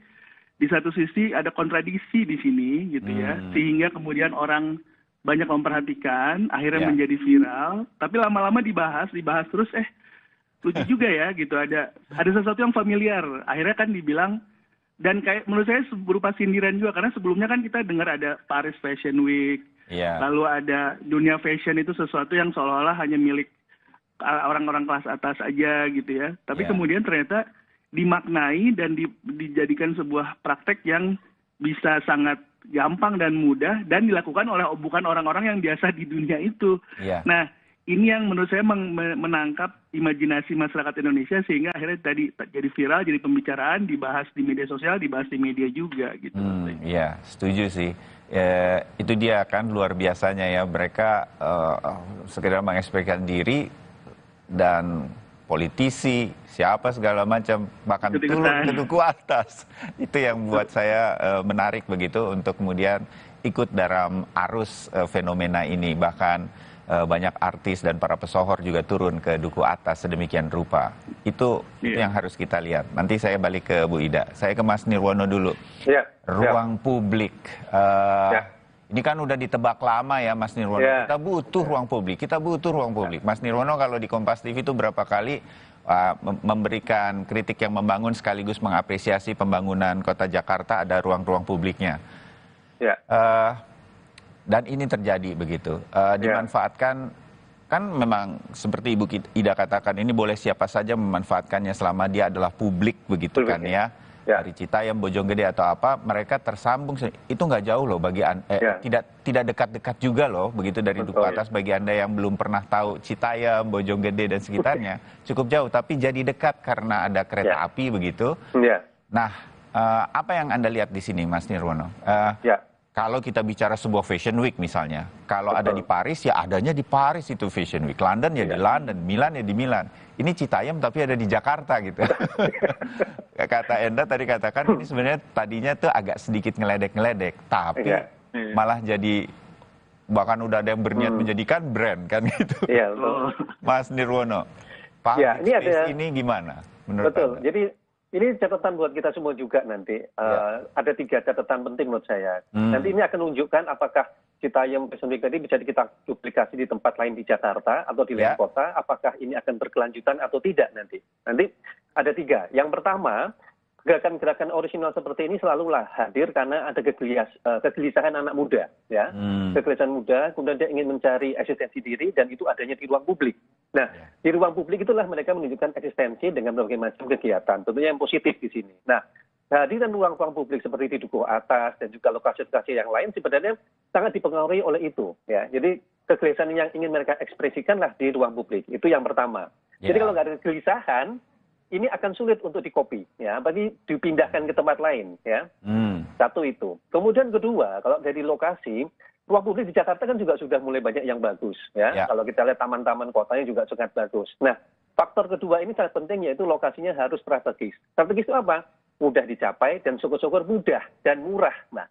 di satu sisi ada kontradiksi di sini gitu ya, sehingga kemudian orang banyak memperhatikan, akhirnya menjadi viral, tapi lama-lama dibahas terus, lucu juga ya gitu, ada sesuatu yang familiar, akhirnya kan dibilang, dan kayak menurut saya berupa sindiran juga, karena sebelumnya kan kita dengar ada Paris Fashion Week, lalu ada dunia fashion itu sesuatu yang seolah-olah hanya milik orang-orang kelas atas aja gitu ya, tapi kemudian ternyata dimaknai dan dijadikan sebuah praktek yang bisa sangat gampang dan mudah dan dilakukan oleh bukan orang-orang yang biasa di dunia itu. Nah, ini yang menurut saya menangkap imajinasi masyarakat Indonesia sehingga akhirnya tadi jadi viral, jadi pembicaraan, dibahas di media sosial, dibahas di media juga gitu. Iya, setuju sih. Itu dia kan luar biasanya ya, mereka sekedar mengekspresikan diri dan politisi, siapa segala macam, bahkan turun ke duku atas. Itu yang buat saya menarik begitu untuk kemudian ikut dalam arus fenomena ini. Bahkan banyak artis dan para pesohor juga turun ke duku atas sedemikian rupa. Itu yang harus kita lihat. Nanti saya balik ke Bu Ida. Saya ke Mas Nirwono dulu. Ruang publik. Ini kan udah ditebak lama ya Mas Nirwono, kita butuh ruang publik, Mas Nirwono kalau di Kompas TV itu berapa kali memberikan kritik yang membangun sekaligus mengapresiasi pembangunan kota Jakarta, ada ruang-ruang publiknya. Dan ini terjadi begitu, dimanfaatkan, kan memang seperti Ibu Ida katakan, ini boleh siapa saja memanfaatkannya selama dia adalah publik begitu kan ya. Dari Citayam, Bojonggede atau apa, mereka tersambung, itu nggak jauh loh bagi tidak dekat-dekat juga loh begitu dari duku atas. Bagi Anda yang belum pernah tahu Citayam, Bojonggede dan sekitarnya cukup jauh, tapi jadi dekat karena ada kereta api begitu. Nah, apa yang Anda lihat di sini Mas Nirwono? Kalau kita bicara sebuah Fashion Week misalnya, kalau ada di Paris ya adanya di Paris itu Fashion Week, London ya di London, Milan ya di Milan. Ini Citayam tapi ada di Jakarta gitu. Kata Enda tadi katakan ini sebenarnya tadinya tuh agak sedikit ngeledek-ngeledek, tapi malah jadi bahkan udah ada yang berniat menjadikan brand kan gitu. Mas Nirwono, public space ini gimana menurut Anda? Jadi ini catatan buat kita semua juga nanti. Ada 3 catatan penting menurut saya. Nanti ini akan menunjukkan apakah Citayam Fashion Week tadi bisa kita duplikasi di tempat lain di Jakarta atau di lain kota. Apakah ini akan berkelanjutan atau tidak nanti. Nanti ada 3. Yang pertama, gerakan-gerakan orisinal seperti ini selalulah hadir karena ada kegelisahan anak muda. Kegelisahan muda, kemudian dia ingin mencari eksistensi diri dan itu adanya di ruang publik. Nah, di ruang publik itulah mereka menunjukkan eksistensi dengan berbagai macam kegiatan, tentunya yang positif di sini. Nah, kehadiran ruang-ruang publik seperti di duku atas dan juga lokasi-lokasi yang lain sebenarnya sangat dipengaruhi oleh itu. Jadi kegelisahan yang ingin mereka ekspresikanlah di ruang publik, itu yang pertama. Jadi kalau nggak ada kegelisahan, ini akan sulit untuk dikopi, bagi dipindahkan ke tempat lain. Satu itu. Kemudian kedua, kalau dari lokasi, ruang publik di Jakarta kan juga sudah mulai banyak yang bagus. Kalau kita lihat taman-taman kotanya juga sangat bagus. Nah, faktor kedua ini sangat penting yaitu lokasinya harus strategis. Strategis itu apa? Mudah dicapai dan syukur-syukur mudah dan murah, Mbak.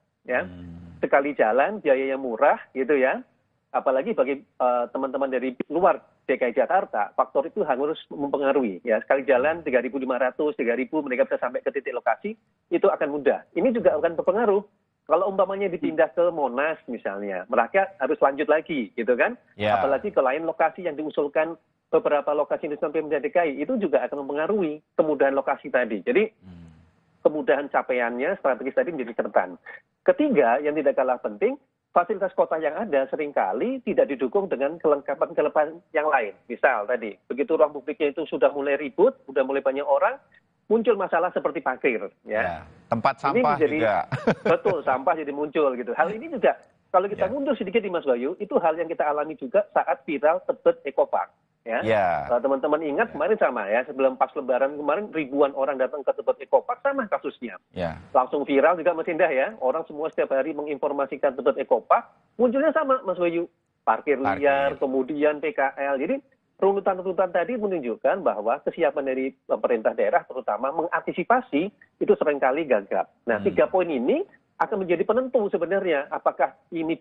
Sekali jalan, biayanya murah, gitu ya. Apalagi bagi teman-teman dari luar DKI Jakarta, faktor itu harus mempengaruhi. Sekali jalan 3.500, 3.000 mereka bisa sampai ke titik lokasi, itu akan mudah. Ini juga akan berpengaruh. Kalau umpamanya dipindah ke Monas misalnya, mereka harus lanjut lagi, gitu kan? Apalagi ke lain lokasi yang diusulkan beberapa lokasi di Pemda DKI, itu juga akan mempengaruhi kemudahan lokasi tadi. Jadi kemudahan capaiannya, strategis tadi menjadi catatan. Ketiga, yang tidak kalah penting, fasilitas kota yang ada seringkali tidak didukung dengan kelengkapan yang lain. Misal tadi, begitu ruang publiknya itu sudah mulai ribut, sudah mulai banyak orang, muncul masalah seperti parkir. Tempat sampah ini juga. Betul, sampah jadi muncul gitu. Hal ini juga Kalau kita mundur sedikit di Mas Bayu, itu hal yang kita alami juga saat viral Tebet Ecopark. Ya, teman-teman ingat kemarin sama ya, sebelum pas Lebaran kemarin ribuan orang datang ke Tebet Ecopark, sama kasusnya. Langsung viral juga Mas Indah ya, orang semua setiap hari menginformasikan Tebet Ecopark, munculnya sama Mas Bayu, parkir liar, kemudian PKL. Jadi runutan-runutan tadi menunjukkan bahwa kesiapan dari pemerintah daerah terutama mengantisipasi itu seringkali gagap. Nah, 3 poin ini akan menjadi penentu sebenarnya apakah ini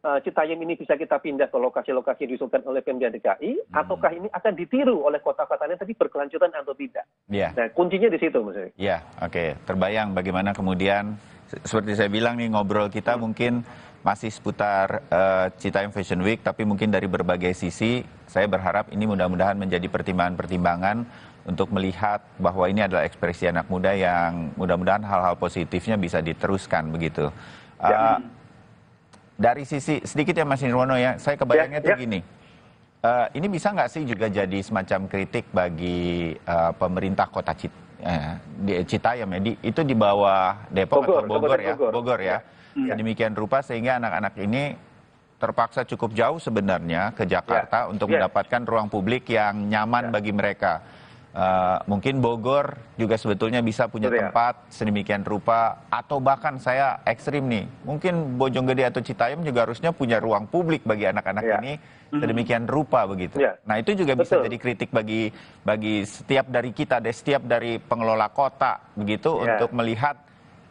Citayam ini bisa kita pindah ke lokasi-lokasi yang diusulkan oleh Pemda DKI, ataukah ini akan ditiru oleh kota-kotanya tapi berkelanjutan atau tidak. Nah, kuncinya di situ, Mas. Ya, oke. Terbayang bagaimana kemudian, seperti saya bilang nih, ngobrol kita mungkin masih seputar Citayam Fashion Week, tapi mungkin dari berbagai sisi, saya berharap ini mudah-mudahan menjadi pertimbangan-pertimbangan untuk melihat bahwa ini adalah ekspresi anak muda yang mudah-mudahan hal-hal positifnya bisa diteruskan begitu. Dari sisi sedikit ya Mas Nirwono ya, saya kebayangnya tuh gini, ini bisa nggak sih juga jadi semacam kritik bagi pemerintah kota Citayam ya, itu di bawah Depok atau Bogor ya. Demikian rupa sehingga anak-anak ini terpaksa cukup jauh sebenarnya ke Jakarta untuk mendapatkan ruang publik yang nyaman bagi mereka. Mungkin Bogor juga sebetulnya bisa punya tempat sedemikian rupa, atau bahkan saya ekstrim nih, mungkin Bojonggede atau Citayam juga harusnya punya ruang publik bagi anak-anak ini sedemikian rupa begitu. Nah, itu juga bisa jadi kritik bagi setiap dari kita, setiap dari pengelola kota begitu, untuk melihat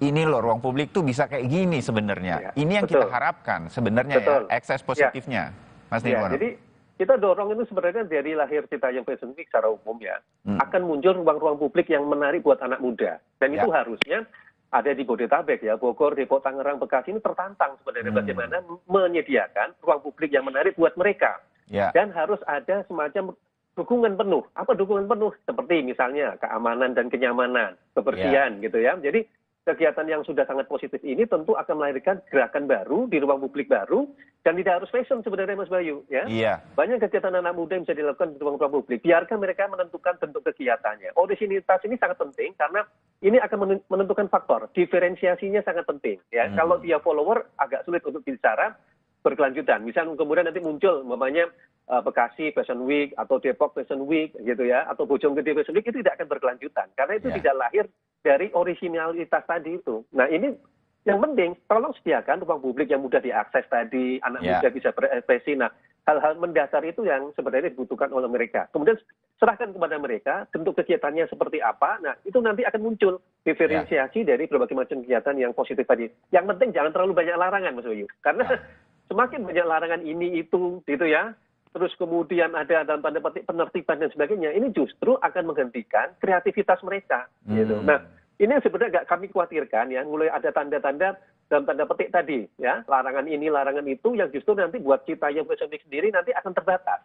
ini loh ruang publik tuh bisa kayak gini sebenarnya. Ini yang kita harapkan sebenarnya ya, ekses positifnya, Mas Nirwono. Jadi kita dorong itu sebenarnya dari lahir Citayam Fashion Week secara umum ya, akan muncul ruang-ruang publik yang menarik buat anak muda. Dan itu harusnya ada di Bodetabek ya, Bogor, Depok, Tangerang, Bekasi ini tertantang sebenarnya bagaimana menyediakan ruang publik yang menarik buat mereka. Dan harus ada semacam dukungan penuh. Apa dukungan penuh? Seperti misalnya keamanan dan kenyamanan, kebersihan gitu ya. Jadi kegiatan yang sudah sangat positif ini tentu akan melahirkan gerakan baru di ruang publik baru, dan tidak harus fashion sebenarnya Mas Bayu ya. Banyak kegiatan anak muda yang bisa dilakukan di ruang publik. Biarkan mereka menentukan bentuk kegiatannya. Originalitas ini sangat penting karena ini akan menentukan faktor. Diferensiasinya sangat penting ya. Kalau dia follower agak sulit untuk bicara berkelanjutan. Misal kemudian nanti muncul umpamanya Bekasi Fashion Week atau Depok Fashion Week gitu ya, atau Bojonggede Fashion Week, itu tidak akan berkelanjutan karena itu tidak lahir dari originalitas tadi itu. Nah, ini yang penting, tolong sediakan ruang publik yang mudah diakses tadi, anak muda bisa berekspresi. Nah, hal-hal mendasar itu yang sebenarnya dibutuhkan oleh mereka. Kemudian serahkan kepada mereka bentuk kegiatannya seperti apa. Nah, itu nanti akan muncul diferensiasi dari berbagai macam kegiatan yang positif tadi. Yang penting jangan terlalu banyak larangan, Mas Bayu. Karena semakin banyak larangan ini itu gitu ya, terus kemudian ada dalam tanda petik penertiban dan sebagainya, ini justru akan menghentikan kreativitas mereka. Gitu. Nah, ini yang sebenarnya agak kami khawatirkan ya, mulai ada tanda-tanda dalam tanda petik tadi ya, larangan ini, larangan itu, yang justru nanti buat Citayam Fashion Week sendiri nanti akan terbatas.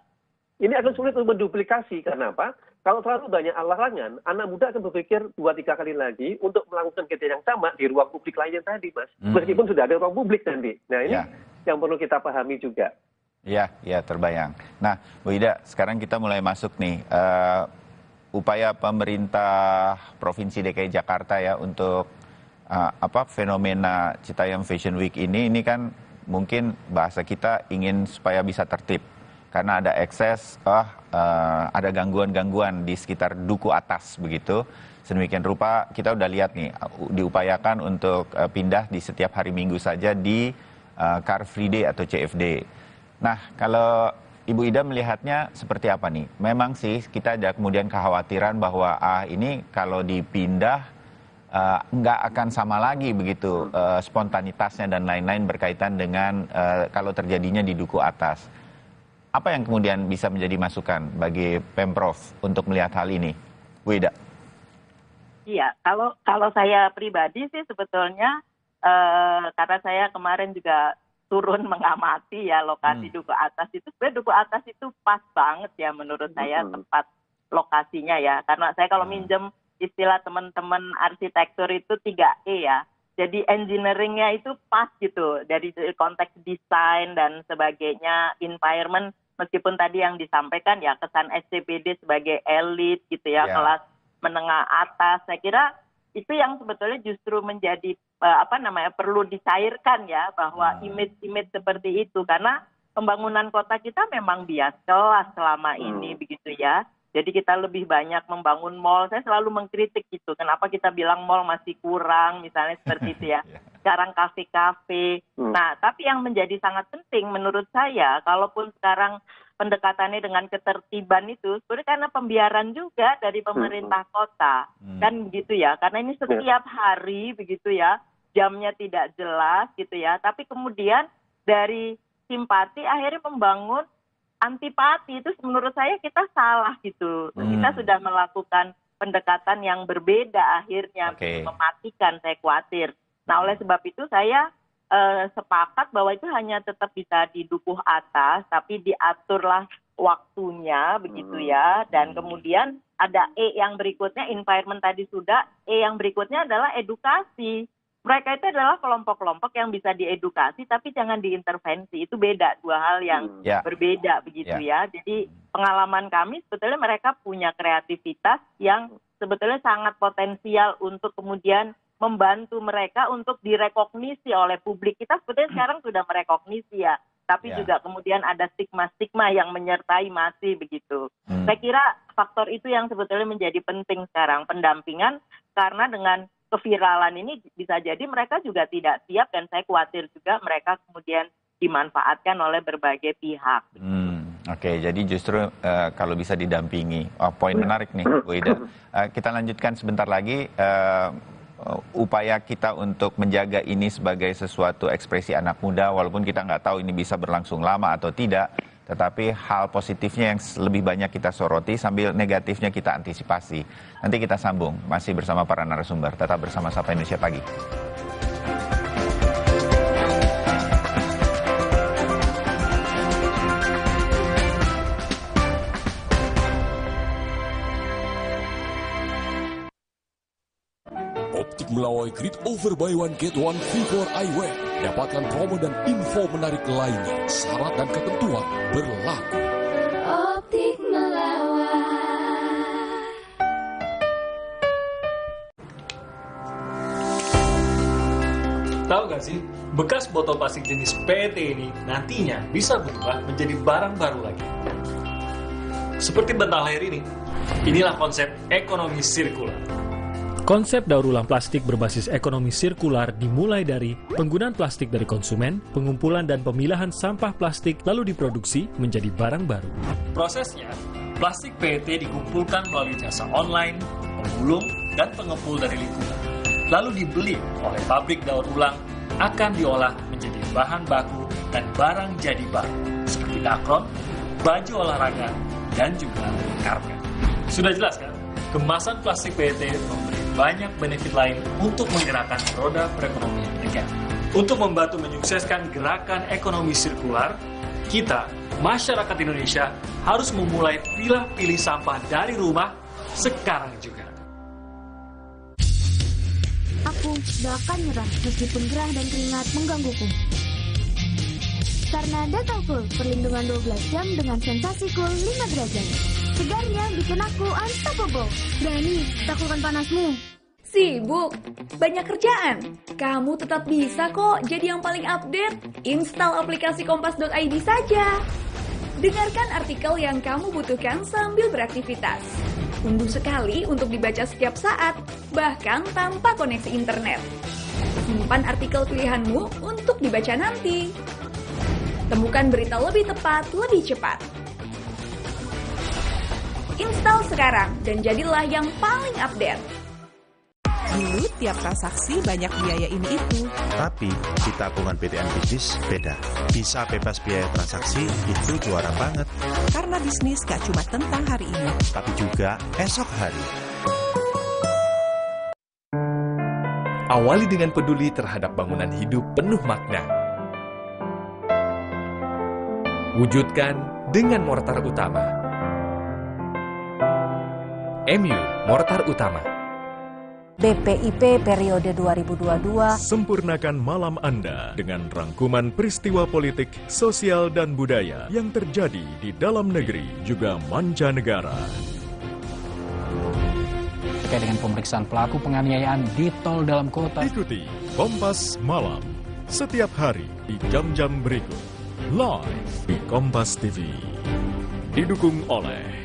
Ini akan sulit untuk menduplikasi. Kenapa? Kalau terlalu banyak larangan, anak muda akan berpikir 2-3 kali lagi untuk melakukan kegiatan yang sama di ruang publik lainnya tadi, Mas. Meskipun sudah ada ruang publik nanti. Nah, ini yang perlu kita pahami juga. Ya, terbayang. Nah, Bu Ida, sekarang kita mulai masuk nih upaya pemerintah Provinsi DKI Jakarta ya untuk fenomena Citayam Fashion Week ini kan mungkin bahasa kita ingin supaya bisa tertib karena ada ekses, ada gangguan-gangguan di sekitar Duku Atas begitu. Sedemikian rupa kita udah lihat nih diupayakan untuk pindah di setiap hari Minggu saja di Car Free Day atau CFD. Nah, kalau Ibu Ida melihatnya seperti apa nih? Memang sih kita ada kemudian kekhawatiran bahwa ini kalau dipindah nggak akan sama lagi begitu spontanitasnya dan lain-lain berkaitan dengan kalau terjadinya di Duku Atas. Apa yang kemudian bisa menjadi masukan bagi Pemprov untuk melihat hal ini, Bu Ida? Iya, kalau saya pribadi sih sebetulnya karena saya kemarin juga turun mengamati ya lokasi Duku Atas itu, sebenarnya Duku Atas itu pas banget ya menurut saya tempat lokasinya ya, karena saya kalau minjem istilah teman-teman arsitektur itu 3E ya, jadi engineeringnya itu pas gitu dari konteks desain dan sebagainya, environment, meskipun tadi yang disampaikan ya kesan SCBD sebagai elit gitu ya, kelas menengah atas, saya kira itu yang sebetulnya justru menjadi perlu dicairkan ya, bahwa image-image seperti itu, karena pembangunan kota kita memang bias kelas selama ini begitu ya. Jadi kita lebih banyak membangun mall. Saya selalu mengkritik gitu. Kenapa kita bilang mall masih kurang, misalnya seperti itu ya. Sekarang kafe-kafe. Nah, tapi yang menjadi sangat penting menurut saya, kalaupun sekarang pendekatannya dengan ketertiban itu, sebenarnya karena pembiaran juga dari pemerintah kota. Kan begitu ya. Karena ini setiap hari begitu ya, jamnya tidak jelas gitu ya. Tapi kemudian dari simpati akhirnya membangun antipati. Itu menurut saya kita salah gitu. Kita sudah melakukan pendekatan yang berbeda akhirnya, mematikan, saya khawatir. Nah, oleh sebab itu saya sepakat bahwa itu hanya tetap bisa di dukuh atas, tapi diaturlah waktunya begitu ya. Dan kemudian ada E yang berikutnya, environment tadi sudah, E yang berikutnya adalah edukasi. Mereka itu adalah kelompok-kelompok yang bisa diedukasi, tapi jangan diintervensi. Itu beda, dua hal yang berbeda begitu ya. Jadi pengalaman kami sebetulnya mereka punya kreativitas yang sebetulnya sangat potensial untuk kemudian membantu mereka untuk direkognisi oleh publik. Kita sebetulnya sekarang sudah merekognisi ya, tapi juga kemudian ada stigma-stigma yang menyertai masih begitu. Saya kira faktor itu yang sebetulnya menjadi penting sekarang, pendampingan, karena dengan keviralan ini bisa jadi mereka juga tidak siap, dan saya khawatir juga mereka kemudian dimanfaatkan oleh berbagai pihak. Oke, jadi justru kalau bisa didampingi. Poin menarik nih, Bu Ida. Kita lanjutkan sebentar lagi. Upaya kita untuk menjaga ini sebagai sesuatu ekspresi anak muda, walaupun kita nggak tahu ini bisa berlangsung lama atau tidak, tetapi hal positifnya yang lebih banyak kita soroti sambil negatifnya kita antisipasi. Nanti kita sambung, masih bersama para narasumber. Tetap bersama Sapa Indonesia Pagi. Optik Melawai Great Over Buy One Get One Vivo Eyewear. Dapatkan promo dan info menarik lainnya. Syarat dan ketentuan berlaku. Optik Melawai. Tahu gak sih, bekas botol plastik jenis PET ini nantinya bisa berubah menjadi barang baru lagi. Seperti bantal air ini. Inilah konsep ekonomi sirkular. Konsep daur ulang plastik berbasis ekonomi sirkular dimulai dari penggunaan plastik dari konsumen, pengumpulan dan pemilahan sampah plastik lalu diproduksi menjadi barang baru. Prosesnya, plastik PET dikumpulkan melalui jasa online, pemulung, dan pengepul dari lingkungan. Lalu dibeli oleh pabrik daur ulang, akan diolah menjadi bahan baku dan barang jadi baru, seperti dakron, baju olahraga, dan juga karpet. Sudah jelas kan? Kemasan plastik PET memberi banyak benefit lain untuk menggerakkan roda perekonomian negara. Untuk membantu menyukseskan gerakan ekonomi sirkular, kita, masyarakat Indonesia, harus memulai pilih sampah dari rumah sekarang juga. Aku gak akan nyerah meskipun gerah dan keringat menggangguku. Karena Dettol Cool, perlindungan 12 jam dengan sensasi cool 5 derajat. Segarnya bikin aku unstoppable. Berani taklukkan panasmu. Sibuk? Banyak kerjaan? Kamu tetap bisa kok jadi yang paling update. Install aplikasi kompas.id saja. Dengarkan artikel yang kamu butuhkan sambil beraktivitas. Unduh sekali untuk dibaca setiap saat, bahkan tanpa koneksi internet. Simpan artikel pilihanmu untuk dibaca nanti. Temukan berita lebih tepat, lebih cepat. Install sekarang dan jadilah yang paling update. Dulu tiap transaksi banyak biaya ini itu. Tapi di tabungan BTN Bisnis beda. Bisa bebas biaya transaksi itu juara banget. Karena bisnis gak cuma tentang hari ini, tapi juga esok hari. Awali dengan peduli terhadap bangunan hidup penuh makna. Wujudkan dengan mortar utama. MU Mortar Utama. BPIP periode 2022. Sempurnakan malam Anda dengan rangkuman peristiwa politik, sosial, dan budaya yang terjadi di dalam negeri juga mancanegara. terkait dengan pemeriksaan pelaku penganiayaan di tol dalam kota. Ikuti Kompas Malam setiap hari di jam-jam berikut. Live di Kompas TV. Didukung oleh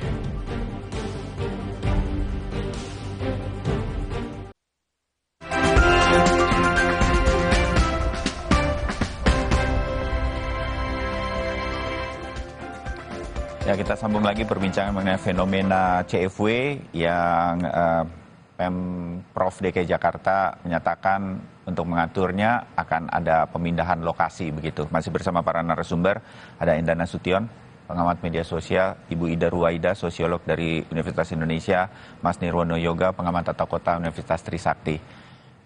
Ya, kita sambung lagi perbincangan mengenai fenomena CFW yang Pemprov DKI Jakarta menyatakan untuk mengaturnya akan ada pemindahan lokasi begitu. Masih bersama para narasumber, ada Enda Nasution, pengamat media sosial, Ibu Ida Ruwaida, sosiolog dari Universitas Indonesia, Mas Nirwono Yoga, pengamat tata kota Universitas Trisakti.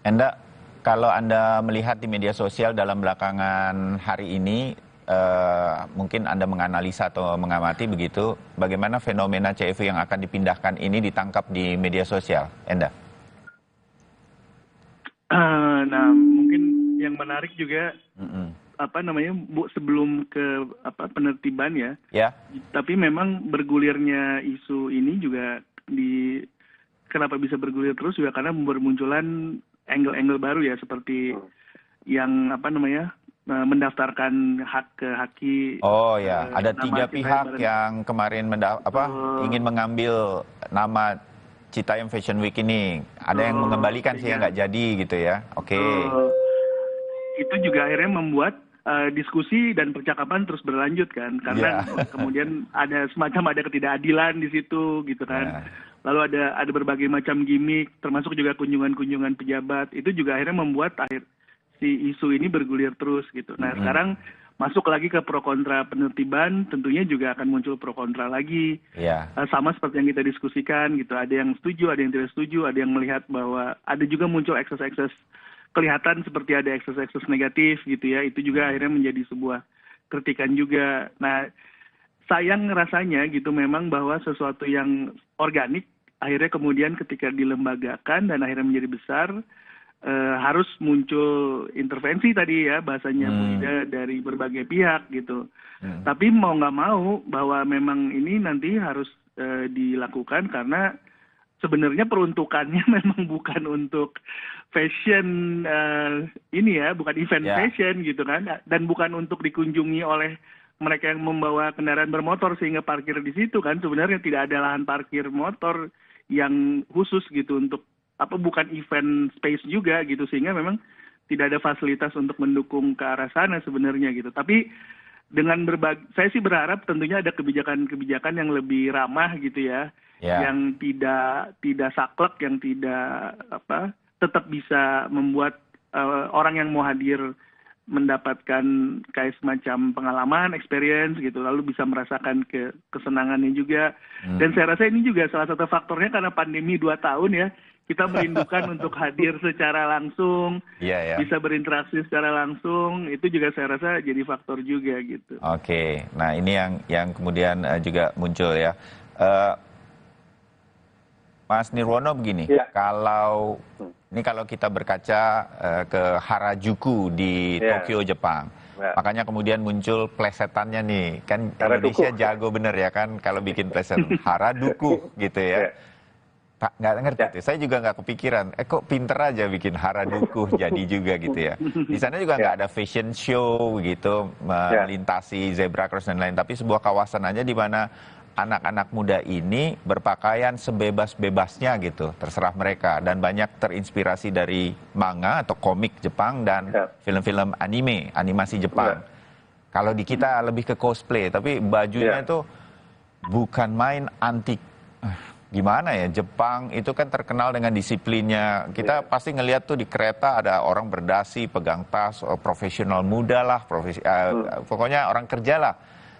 Enda, kalau Anda melihat di media sosial dalam belakangan hari ini, mungkin Anda menganalisa atau mengamati begitu, bagaimana fenomena CFW yang akan dipindahkan ini ditangkap di media sosial, Enda? Nah, mungkin yang menarik juga sebelum ke penertiban ya. Tapi memang bergulirnya isu ini juga kenapa bisa bergulir terus juga karena bermunculan angle-angle baru ya, seperti yang mendaftarkan hak ke haki. Oh ya, ada 3 pihak yang kemarin ingin mengambil nama Citayam Fashion Week ini. Ada yang mengembalikan sih yang nggak jadi gitu ya. Oke. Itu juga akhirnya membuat diskusi dan percakapan terus berlanjut kan, karena kemudian ada ketidakadilan di situ gitu kan. Lalu ada berbagai macam gimmick, termasuk juga kunjungan-kunjungan pejabat. Itu juga akhirnya membuat si isu ini bergulir terus gitu. Nah, sekarang masuk lagi ke pro kontra penertiban, tentunya juga akan muncul pro kontra lagi. Sama seperti yang kita diskusikan gitu. Ada yang setuju, ada yang tidak setuju, ada yang melihat bahwa ada juga muncul ekses-ekses, kelihatan seperti ada ekses-ekses negatif gitu ya. Itu juga akhirnya menjadi sebuah kritikan juga. Nah, sayang rasanya gitu memang bahwa sesuatu yang organik akhirnya kemudian ketika dilembagakan dan akhirnya menjadi besar, harus muncul intervensi tadi ya bahasanya Bu Ida dari berbagai pihak gitu. Tapi mau nggak mau bahwa memang ini nanti harus dilakukan karena sebenarnya peruntukannya memang bukan untuk fashion ini ya, bukan event fashion gitu kan, dan bukan untuk dikunjungi oleh mereka yang membawa kendaraan bermotor sehingga parkir di situ kan. Sebenarnya tidak ada lahan parkir motor yang khusus gitu untuk bukan event space juga gitu, sehingga memang tidak ada fasilitas untuk mendukung ke arah sana sebenarnya gitu. Tapi dengan saya sih berharap tentunya ada kebijakan-kebijakan yang lebih ramah gitu ya, yang tidak saklek, yang tidak tetap bisa membuat orang yang mau hadir mendapatkan kayak semacam pengalaman, experience gitu, lalu bisa merasakan kesenangannya juga. Dan saya rasa ini juga salah satu faktornya karena pandemi 2 tahun ya, kita merindukan untuk hadir secara langsung, bisa berinteraksi secara langsung, itu juga saya rasa jadi faktor juga gitu. Oke, nah ini yang kemudian juga muncul ya. Mas Nirwono begini, kalau kita berkaca ke Harajuku di Tokyo, Jepang, makanya kemudian muncul plesetannya nih, kan Indonesia jago bener ya kan kalau bikin pleset Harajuku gitu ya. Nggak ngerti tuh, saya juga nggak kepikiran, kok pinter aja bikin Harajuku jadi juga gitu ya. Di sana juga nggak ada fashion show gitu, melintasi zebra cross dan lain, tapi sebuah kawasan aja di mana anak-anak muda ini berpakaian sebebas-bebasnya gitu, terserah mereka, dan banyak terinspirasi dari manga atau komik Jepang dan film-film animasi Jepang. Kalau di kita lebih ke cosplay, tapi bajunya itu bukan main antik. Gimana ya, Jepang itu kan terkenal dengan disiplinnya. Kita pasti ngelihat tuh di kereta ada orang berdasi, pegang tas, profesional muda lah, pokoknya orang kerja lah,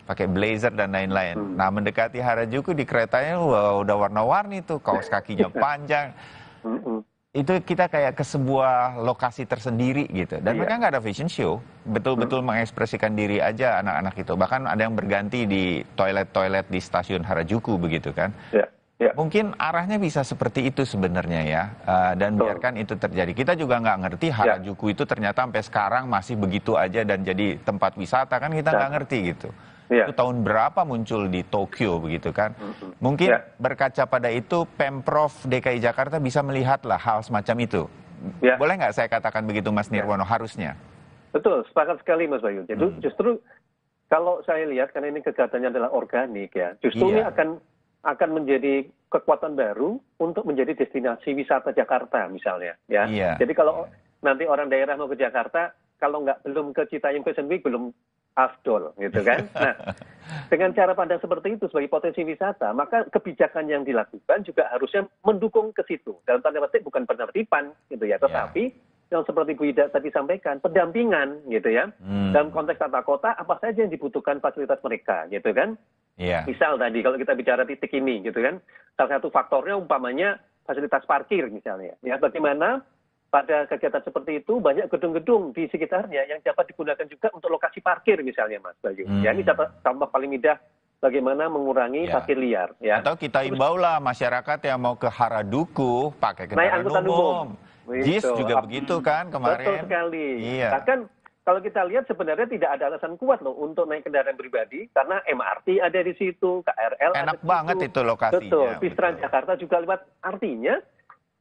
pakai blazer dan lain-lain. Nah, mendekati Harajuku di keretanya udah warna-warni tuh, kaos kakinya panjang. Itu kita kayak ke sebuah lokasi tersendiri gitu. Dan mereka nggak ada fashion show, betul-betul mengekspresikan diri aja anak-anak itu. Bahkan ada yang berganti di toilet-toilet di stasiun Harajuku begitu kan. Mungkin arahnya bisa seperti itu sebenarnya ya, dan biarkan itu terjadi. Kita juga nggak ngerti Harajuku itu ternyata sampai sekarang masih begitu aja dan jadi tempat wisata kan, kita nggak ngerti gitu. Itu tahun berapa muncul di Tokyo begitu kan. Mungkin berkaca pada itu Pemprov DKI Jakarta bisa melihatlah hal semacam itu. Boleh nggak saya katakan begitu Mas Nirwono, harusnya? Betul, sepakat sekali Mas Bayu. Jadi justru kalau saya lihat karena ini kegiatannya adalah organik ya, justru ini akan menjadi kekuatan baru untuk menjadi destinasi wisata Jakarta misalnya ya. Jadi kalau nanti orang daerah mau ke Jakarta, kalau belum ke Citayam Fashion Week belum afdol gitu kan. Nah, dengan cara pandang seperti itu sebagai potensi wisata, maka kebijakan yang dilakukan juga harusnya mendukung ke situ. Dalam tanda petik bukan penertiban gitu ya, tetapi yang seperti Bu Ida tadi sampaikan, pendampingan gitu ya. Dalam konteks tata kota, apa saja yang dibutuhkan fasilitas mereka gitu kan. Misal tadi kalau kita bicara titik ini gitu kan, salah satu faktornya umpamanya fasilitas parkir misalnya. Ya, bagaimana pada kegiatan seperti itu banyak gedung-gedung di sekitarnya yang dapat digunakan juga untuk lokasi parkir misalnya Mas Bayu. Ya, ini contoh paling mudah bagaimana mengurangi parkir liar. Ya. Atau kita imbaulah masyarakat yang mau ke Harajuku pakai kendaraan umum. JIS juga begitu kan kemarin. Betul sekali. Bahkan kalau kita lihat sebenarnya tidak ada alasan kuat loh untuk naik kendaraan pribadi karena MRT ada di situ, KRL enak banget itu lokasinya. Betul. Bis Transjakarta juga lewat. Artinya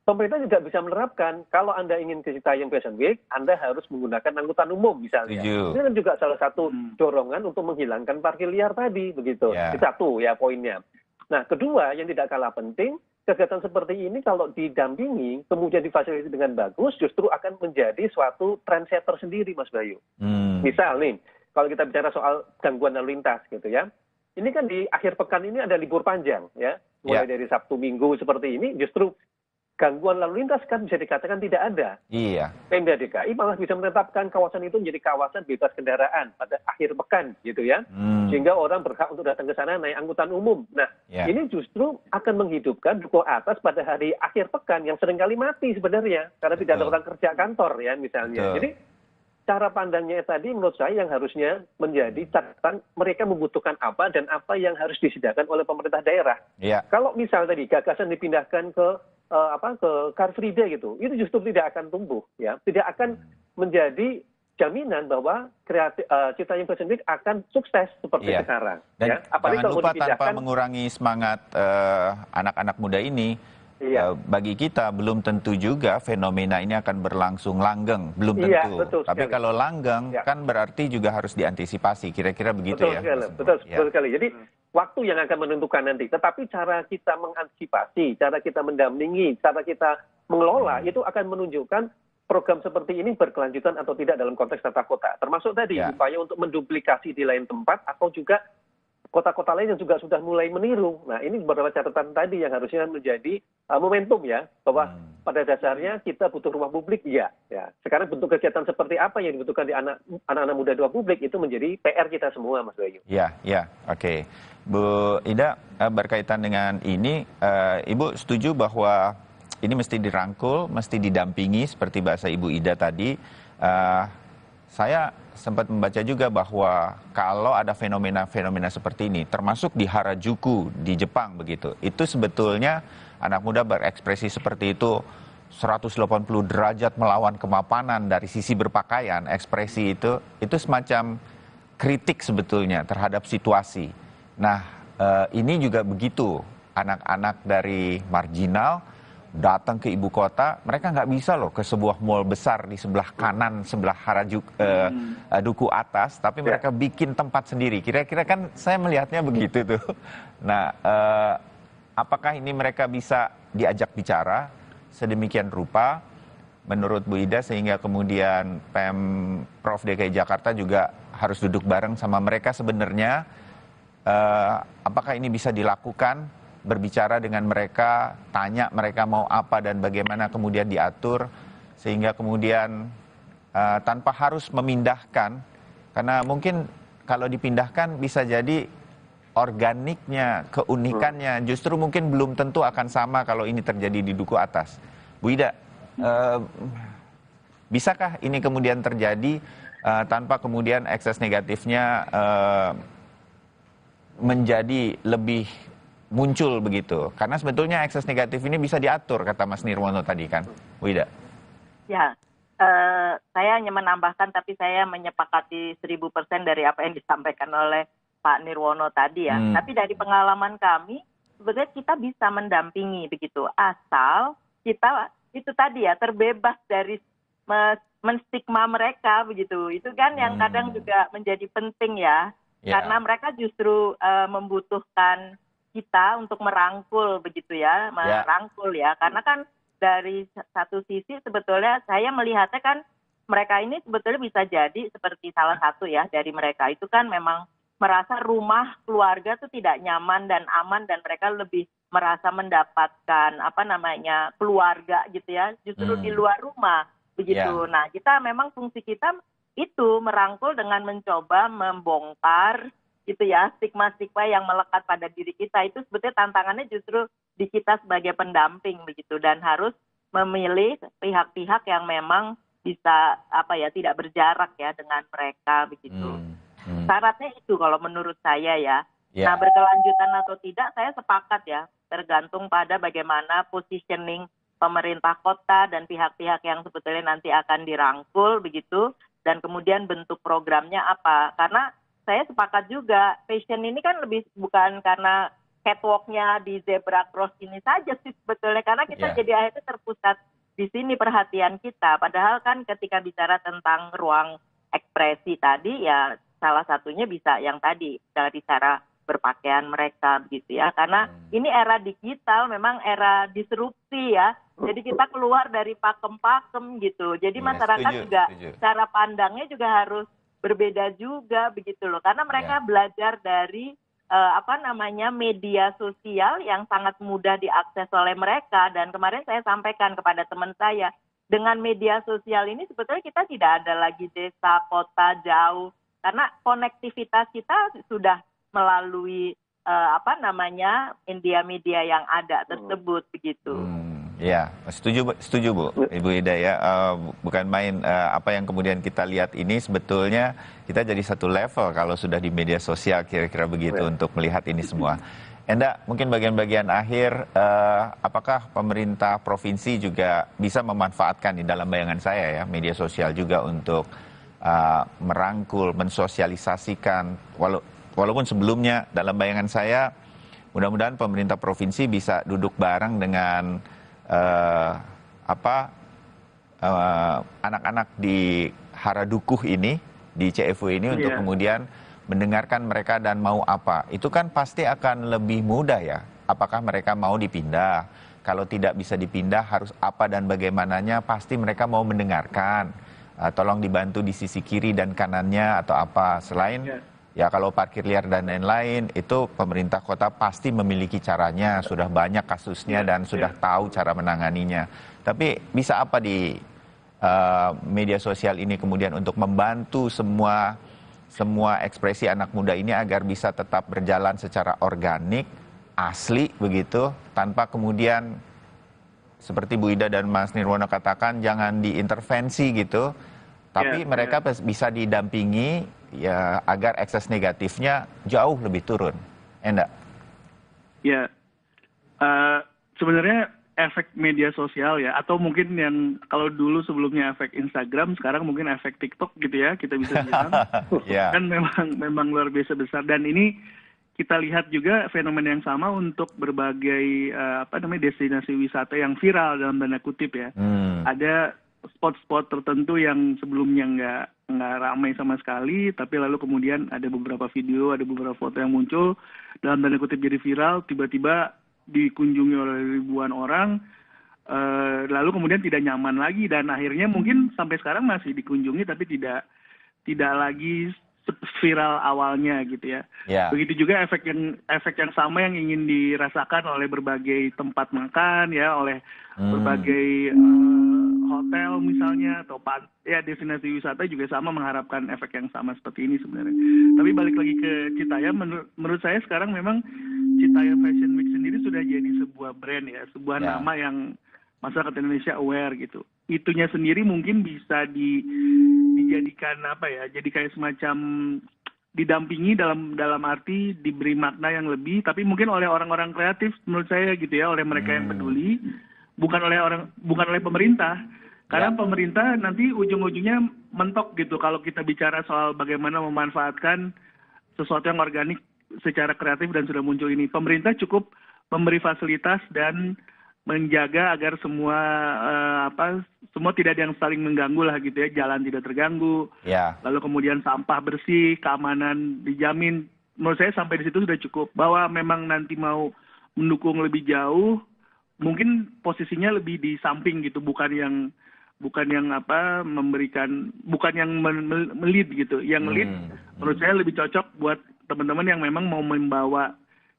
pemerintah juga bisa menerapkan kalau Anda ingin ke Citayam Fashion Week, Anda harus menggunakan angkutan umum misalnya. Ini kan juga salah satu dorongan untuk menghilangkan parkir liar tadi begitu. Itu satu ya poinnya. Nah, kedua yang tidak kalah penting, kegiatan seperti ini kalau didampingi, kemudian difasilitasi dengan bagus, justru akan menjadi suatu trendsetter sendiri, Mas Bayu. Misal nih, kalau kita bicara soal gangguan lalu lintas gitu ya, ini kan di akhir pekan ini ada libur panjang ya, mulai dari Sabtu Minggu seperti ini, justru gangguan lalu lintas kan bisa dikatakan tidak ada. Pemda DKI malah bisa menetapkan kawasan itu menjadi kawasan bebas kendaraan pada akhir pekan gitu ya. Sehingga orang berhak untuk datang ke sana naik angkutan umum. Nah, ini justru akan menghidupkan duku atas pada hari akhir pekan yang seringkali mati sebenarnya karena tidak ada orang kerja kantor ya misalnya. Jadi cara pandangnya tadi menurut saya yang harusnya menjadi catatan mereka membutuhkan apa dan apa yang harus disediakan oleh pemerintah daerah. Kalau misal tadi gagasan dipindahkan ke ke Car Free Day gitu, itu justru tidak akan tumbuh ya, tidak akan menjadi jaminan bahwa Citayam Fashion Week akan sukses seperti sekarang. Dan jangan lupa tanpa mengurangi semangat anak-anak muda ini, bagi kita belum tentu juga fenomena ini akan berlangsung langgeng, belum tentu. Tapi kalau langgeng kan berarti juga harus diantisipasi, kira-kira begitu ya. Betul sekali. Jadi waktu yang akan menentukan nanti. Tetapi cara kita mengantisipasi, cara kita mendampingi, cara kita mengelola itu akan menunjukkan program seperti ini berkelanjutan atau tidak dalam konteks tata kota. Termasuk tadi upaya untuk menduplikasi di lain tempat atau juga kota-kota lain yang juga sudah mulai meniru. Nah, ini beberapa catatan tadi yang harusnya menjadi momentum ya, bahwa pada dasarnya kita butuh ruang publik, ya. Sekarang bentuk kegiatan seperti apa yang dibutuhkan di anak-anak muda ruang publik itu menjadi PR kita semua, Mas Bayu. Oke. Bu Ida, berkaitan dengan ini, Ibu setuju bahwa ini mesti dirangkul, mesti didampingi seperti bahasa Ibu Ida tadi. Saya sempat membaca juga bahwa kalau ada fenomena-fenomena seperti ini, termasuk di Harajuku di Jepang begitu, itu sebetulnya anak muda berekspresi seperti itu 180 derajat melawan kemapanan dari sisi berpakaian, ekspresi itu semacam kritik sebetulnya terhadap situasi. Nah, ini juga begitu, anak-anak dari marginal datang ke ibu kota, mereka nggak bisa loh ke sebuah mall besar di sebelah kanan, sebelah Duku Atas, tapi mereka bikin tempat sendiri. Kira-kira kan saya melihatnya begitu tuh. Nah, apakah ini mereka bisa diajak bicara sedemikian rupa menurut Bu Ida sehingga kemudian Pemprov DKI Jakarta juga harus duduk bareng sama mereka sebenarnya, apakah ini bisa dilakukan? Berbicara dengan mereka, tanya mereka mau apa dan bagaimana kemudian diatur sehingga kemudian tanpa harus memindahkan, karena mungkin kalau dipindahkan bisa jadi organiknya, keunikannya justru mungkin belum tentu akan sama kalau ini terjadi di Duku Atas. Bu Ida, bisakah ini kemudian terjadi tanpa kemudian ekses negatifnya menjadi lebih muncul begitu? Karena sebetulnya ekses negatif ini bisa diatur, kata Mas Nirwono tadi kan, Bu Ida? Ya, saya hanya menambahkan, tapi saya menyepakati 1000% dari apa yang disampaikan oleh Pak Nirwono tadi ya. Tapi dari pengalaman kami, sebetulnya kita bisa mendampingi begitu, asal kita itu tadi ya terbebas dari menstigma mereka begitu. Itu kan yang kadang juga menjadi penting ya, karena mereka justru membutuhkan kita untuk merangkul begitu ya, merangkul ya. Karena kan dari satu sisi sebetulnya saya melihatnya kan mereka ini sebetulnya bisa jadi seperti salah satu ya dari mereka itu kan memang merasa rumah keluarga tuh tidak nyaman dan aman dan mereka lebih merasa mendapatkan keluarga gitu ya justru di luar rumah begitu. Nah, kita memang fungsi kita itu merangkul dengan mencoba membongkar gitu ya stigma-stigma yang melekat pada diri kita. Itu sebetulnya tantangannya justru di kita sebagai pendamping begitu dan harus memilih pihak-pihak yang memang bisa tidak berjarak ya dengan mereka begitu. Syaratnya itu kalau menurut saya ya. Nah, berkelanjutan atau tidak saya sepakat ya, tergantung pada bagaimana positioning pemerintah kota dan pihak-pihak yang sebetulnya nanti akan dirangkul begitu dan kemudian bentuk programnya apa. Karena saya sepakat juga fashion ini kan lebih bukan karena catwalk-nya di zebra cross ini saja sih sebetulnya, karena kita jadi akhirnya terpusat di sini perhatian kita. Padahal kan ketika bicara tentang ruang ekspresi tadi ya salah satunya bisa yang tadi dari cara berpakaian mereka begitu ya. Karena ini era digital, memang era disrupsi ya. Jadi kita keluar dari pakem-pakem gitu. Jadi masyarakat juga cara pandangnya juga harus berbeda juga begitu loh. Karena mereka belajar dari media sosial yang sangat mudah diakses oleh mereka. Dan kemarin saya sampaikan kepada teman saya, dengan media sosial ini sebetulnya kita tidak ada lagi desa, kota, jauh. Karena konektivitas kita sudah melalui media yang ada tersebut begitu. Ya, setuju Bu, Ibu Ida ya. Bukan main apa yang kemudian kita lihat ini sebetulnya kita jadi satu level kalau sudah di media sosial kira-kira begitu untuk melihat ini semua. Enda, mungkin bagian-bagian akhir, apakah pemerintah provinsi juga bisa memanfaatkan di dalam bayangan saya ya media sosial juga untuk merangkul, mensosialisasikan, walaupun sebelumnya dalam bayangan saya mudah-mudahan pemerintah provinsi bisa duduk bareng dengan anak-anak di Haradukuh ini, di CFW ini untuk kemudian mendengarkan mereka dan mau apa. Itu kan pasti akan lebih mudah ya. Apakah mereka mau dipindah? Kalau tidak bisa dipindah harus apa dan bagaimananya, pasti mereka mau mendengarkan. Tolong dibantu di sisi kiri dan kanannya atau apa. Selain ya kalau parkir liar dan lain-lain, itu pemerintah kota pasti memiliki caranya, sudah banyak kasusnya dan sudah tahu cara menanganinya. Tapi bisa apa di media sosial ini kemudian untuk membantu semua ekspresi anak muda ini agar bisa tetap berjalan secara organik, asli begitu, tanpa kemudian seperti Bu Ida dan Mas Nirwono katakan jangan diintervensi gitu, tapi mereka bisa didampingi ya agar ekses negatifnya jauh lebih turun. Enda? Ya, sebenarnya efek media sosial ya, atau mungkin yang kalau dulu sebelumnya efek Instagram, sekarang mungkin efek TikTok gitu ya, kita bisa bilang. Kan memang luar biasa besar, dan ini kita lihat juga fenomena yang sama untuk berbagai destinasi wisata yang viral dalam tanda kutip ya. Ada spot-spot tertentu yang sebelumnya nggak ramai sama sekali, tapi lalu kemudian ada beberapa video, ada beberapa foto yang muncul dalam tanda kutip jadi viral, tiba-tiba dikunjungi oleh ribuan orang, lalu kemudian tidak nyaman lagi, dan akhirnya mungkin sampai sekarang masih dikunjungi tapi tidak lagi viral awalnya gitu ya. Begitu juga efek yang sama yang ingin dirasakan oleh berbagai tempat makan ya, oleh berbagai hotel misalnya atau destinasi wisata juga sama mengharapkan efek yang sama seperti ini sebenarnya. Tapi balik lagi ke Citayam, menurut saya sekarang memang Citayam Fashion Week sendiri sudah jadi sebuah brand ya, sebuah nama yang masyarakat Indonesia aware gitu. Itunya sendiri mungkin bisa dijadikan jadi kayak semacam didampingi dalam arti diberi makna yang lebih, tapi mungkin oleh orang-orang kreatif menurut saya gitu ya, oleh mereka yang peduli, bukan oleh pemerintah. Karena pemerintah nanti ujung-ujungnya mentok gitu kalau kita bicara soal bagaimana memanfaatkan sesuatu yang organik secara kreatif dan sudah muncul ini. Pemerintah cukup memberi fasilitas dan menjaga agar semua semua tidak ada yang saling mengganggu lah gitu ya, jalan tidak terganggu, lalu kemudian sampah bersih, keamanan dijamin. Menurut saya sampai di situ sudah cukup. Bahwa memang nanti mau mendukung lebih jauh, mungkin posisinya lebih di samping gitu, bukan yang memberikan, bukan yang melid gitu. Yang lead menurut saya lebih cocok buat teman-teman yang memang mau membawa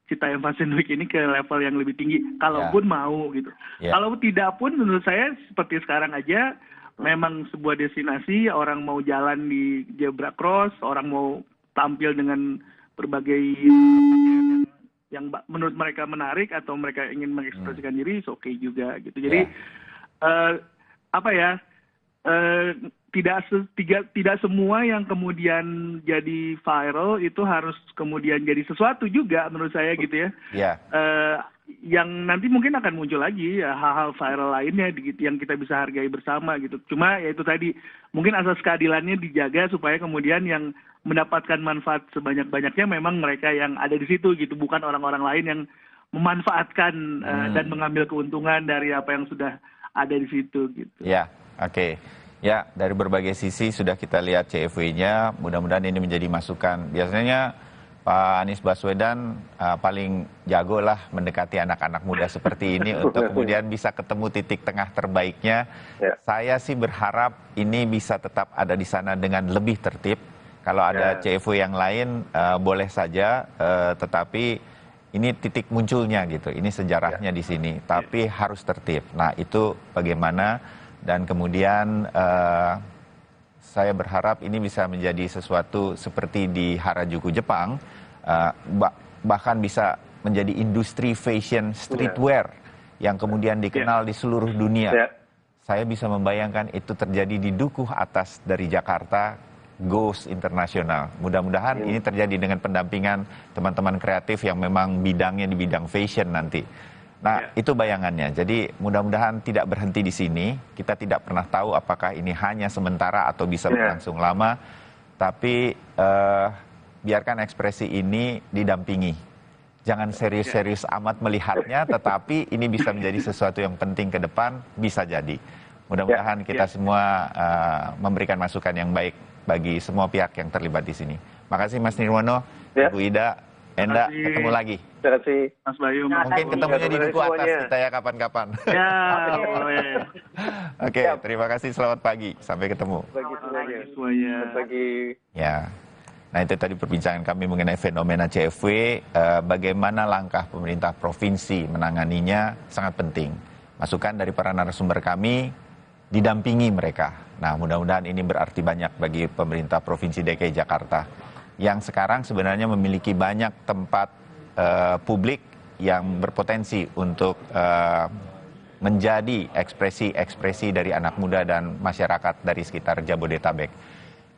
Citayam Fashion Week ini ke level yang lebih tinggi, kalaupun mau gitu. Kalau tidak pun menurut saya seperti sekarang aja, memang sebuah destinasi, orang mau jalan di zebra cross, orang mau tampil dengan berbagai yang menurut mereka menarik atau mereka ingin mengekspresikan diri, oke juga gitu. Jadi tidak semua yang kemudian jadi viral itu harus kemudian jadi sesuatu juga menurut saya gitu ya. Yang nanti mungkin akan muncul lagi ya, hal-hal viral lainnya yang kita bisa hargai bersama gitu. Cuma ya itu tadi, mungkin asas keadilannya dijaga supaya kemudian yang mendapatkan manfaat sebanyak-banyaknya memang mereka yang ada di situ gitu, bukan orang-orang lain yang memanfaatkan dan mengambil keuntungan dari apa yang sudah ada di situ gitu. Oke. Ya, dari berbagai sisi sudah kita lihat CFW-nya, mudah-mudahan ini menjadi masukan. Biasanya Pak Anies Baswedan paling jago lah mendekati anak-anak muda seperti ini untuk kemudian bisa ketemu titik tengah terbaiknya. Saya sih berharap ini bisa tetap ada di sana dengan lebih tertib. Kalau ada CFW yang lain boleh saja, tetapi ini titik munculnya gitu, ini sejarahnya di sini, tapi harus tertib. Nah itu bagaimana? Dan kemudian saya berharap ini bisa menjadi sesuatu seperti di Harajuku, Jepang, bahkan bisa menjadi industri fashion streetwear yang kemudian dikenal di seluruh dunia. Saya bisa membayangkan itu terjadi di dukuh atas dari Jakarta, goes internasional. Mudah-mudahan ini terjadi dengan pendampingan teman-teman kreatif yang memang bidangnya di bidang fashion nanti. Nah, itu bayangannya. Jadi mudah-mudahan tidak berhenti di sini. Kita tidak pernah tahu apakah ini hanya sementara atau bisa berlangsung lama. Tapi biarkan ekspresi ini didampingi. Jangan serius-serius amat melihatnya, tetapi ini bisa menjadi sesuatu yang penting ke depan, bisa jadi. Mudah-mudahan kita semua memberikan masukan yang baik bagi semua pihak yang terlibat di sini. Makasih Mas Nirwono, Bu Ida, Enda, ketemu lagi. Terima kasih Mas Bayu. Mungkin ketemunya di duku atas kita ya kapan-kapan. Oke, terima kasih, selamat pagi. Sampai ketemu. Selamat pagi. Ya. Nah itu tadi perbincangan kami mengenai fenomena CFW, bagaimana langkah pemerintah provinsi menanganinya sangat penting. Masukan dari para narasumber kami, didampingi mereka. Nah mudah-mudahan ini berarti banyak bagi pemerintah Provinsi DKI Jakarta, yang sekarang sebenarnya memiliki banyak tempat publik yang berpotensi untuk menjadi ekspresi-ekspresi dari anak muda dan masyarakat dari sekitar Jabodetabek.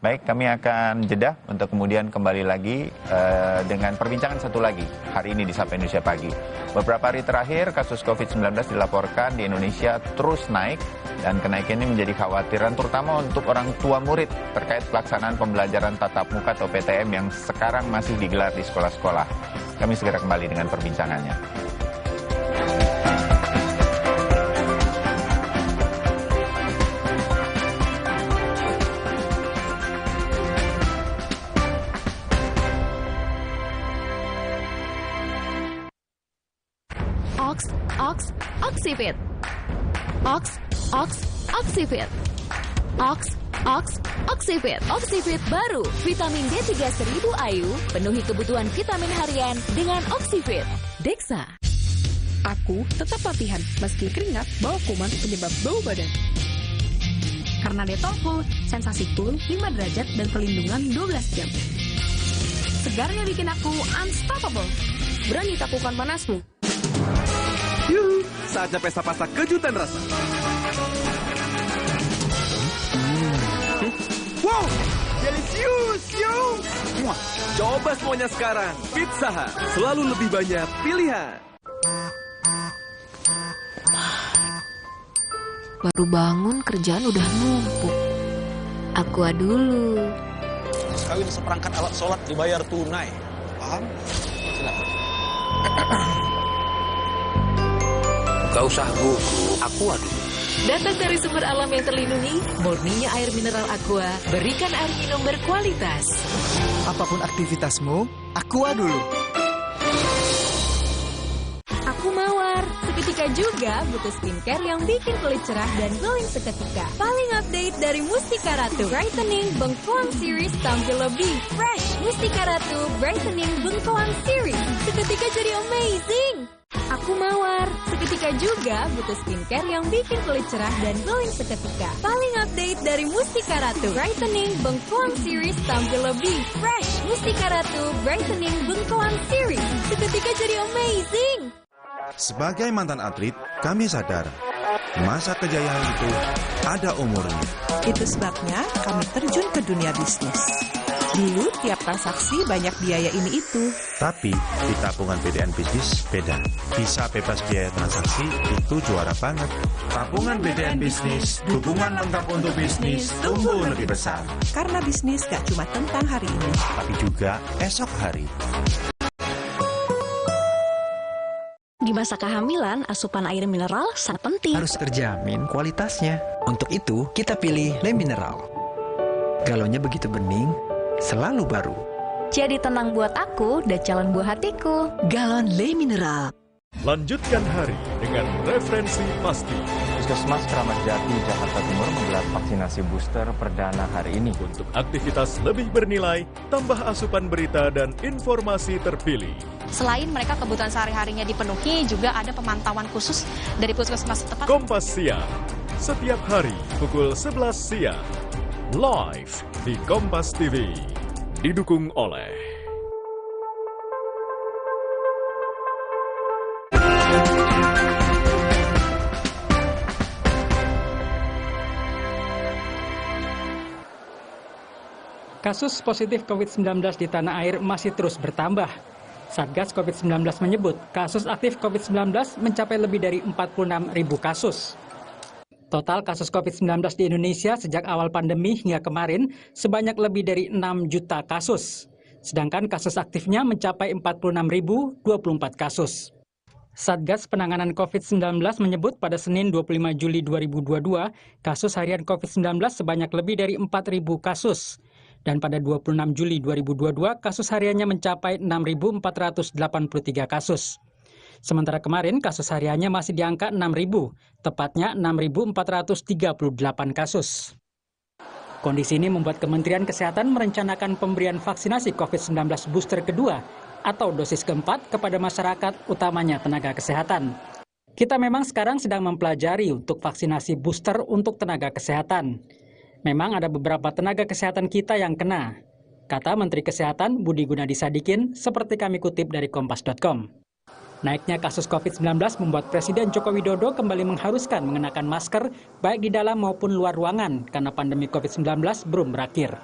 Baik, kami akan jeda untuk kemudian kembali lagi dengan perbincangan satu lagi hari ini di Sapa Indonesia Pagi. Beberapa hari terakhir kasus COVID-19 dilaporkan di Indonesia terus naik dan kenaikan ini menjadi khawatiran terutama untuk orang tua murid terkait pelaksanaan pembelajaran tatap muka atau PTM yang sekarang masih digelar di sekolah-sekolah. Kami segera kembali dengan perbincangannya. Oxyfit. Oxyfit. Oxyfit. Oxyfit baru, vitamin D3 1000 IU, penuhi kebutuhan vitamin harian dengan Oxyfit. Dexa. Aku tetap latihan, meski keringat bawa kuman penyebab bau badan. Karena Detol Cool, sensasi cool 5 derajat dan perlindungan 12 jam. Segarnya bikin aku unstoppable. Berani takutkan panasmu. Yuhu, saatnya pesta-pasta kejutan rasa. Wow, delicious, yo! Wah, coba semuanya sekarang. Pizza Hut, selalu lebih banyak pilihan. Baru bangun kerjaan udah numpuk. Aqua dulu. kawin seperangkat alat sholat dibayar tunai. Paham? Silakan. Gak usah gugup, Aqua dulu. Datang dari sumber alam yang terlindungi, murninya air mineral Aqua, berikan air minum berkualitas. Apapun aktivitasmu, Aqua dulu. Aku mawar, seketika juga butuh skincare yang bikin kulit cerah dan glowing seketika. Paling update dari Mustika Ratu, Brightening Bengkoang Series tampil lebih fresh. Mustika Ratu Brightening Bengkoang Series, seketika jadi amazing. Aku mawar, seketika juga butuh skincare yang bikin kulit cerah dan glowing seketika. Paling update dari Mustika Ratu, Brightening Bengkoang Series tampil lebih fresh. Mustika Ratu Brightening Bengkoang Series, seketika jadi amazing. Sebagai mantan atlet, kami sadar masa kejayaan itu ada umurnya. Itu sebabnya kami terjun ke dunia bisnis. Dulu tiap transaksi banyak biaya ini itu. Tapi di tabungan BDN Bisnis beda. Bisa bebas biaya transaksi itu juara banget. Tabungan BDN Bisnis, dukungan lengkap untuk bisnis tumbuh lebih besar. Karena bisnis gak cuma tentang hari ini, tapi juga esok hari. Di masa kehamilan, asupan air mineral sangat penting. Harus terjamin kualitasnya. Untuk itu, kita pilih Le Mineral. Galonnya begitu bening, selalu baru. Jadi tenang buat aku dan calon buah hatiku. Galon Le Mineral. Lanjutkan hari dengan referensi pasti. Puskesmas Kramat Jati, Jakarta Timur menggelar vaksinasi booster perdana hari ini. Untuk aktivitas lebih bernilai, tambah asupan berita dan informasi terpilih. Selain mereka kebutuhan sehari-harinya dipenuhi, juga ada pemantauan khusus dari puskesmas setempat. Kompas Siang, setiap hari pukul 11 siang. Live di Kompas TV. Didukung oleh Kasus positif COVID-19 di tanah air masih terus bertambah. Satgas COVID-19 menyebut kasus aktif COVID-19 mencapai lebih dari 46.000 kasus. Total kasus COVID-19 di Indonesia sejak awal pandemi hingga kemarin sebanyak lebih dari 6 juta kasus. Sedangkan kasus aktifnya mencapai 46.024 kasus. Satgas Penanganan COVID-19 menyebut pada Senin 25 Juli 2022, kasus harian COVID-19 sebanyak lebih dari 4.000 kasus. Dan pada 26 Juli 2022, kasus hariannya mencapai 6.483 kasus. Sementara kemarin, kasus hariannya masih di angka 6.000, tepatnya 6.438 kasus. Kondisi ini membuat Kementerian Kesehatan merencanakan pemberian vaksinasi COVID-19 booster kedua atau dosis keempat kepada masyarakat, utamanya tenaga kesehatan. Kita memang sekarang sedang mempelajari untuk vaksinasi booster untuk tenaga kesehatan. Memang ada beberapa tenaga kesehatan kita yang kena, kata Menteri Kesehatan Budi Gunadi Sadikin seperti kami kutip dari Kompas.com. Naiknya kasus COVID-19 membuat Presiden Joko Widodo kembali mengharuskan mengenakan masker baik di dalam maupun luar ruangan karena pandemi COVID-19 belum berakhir.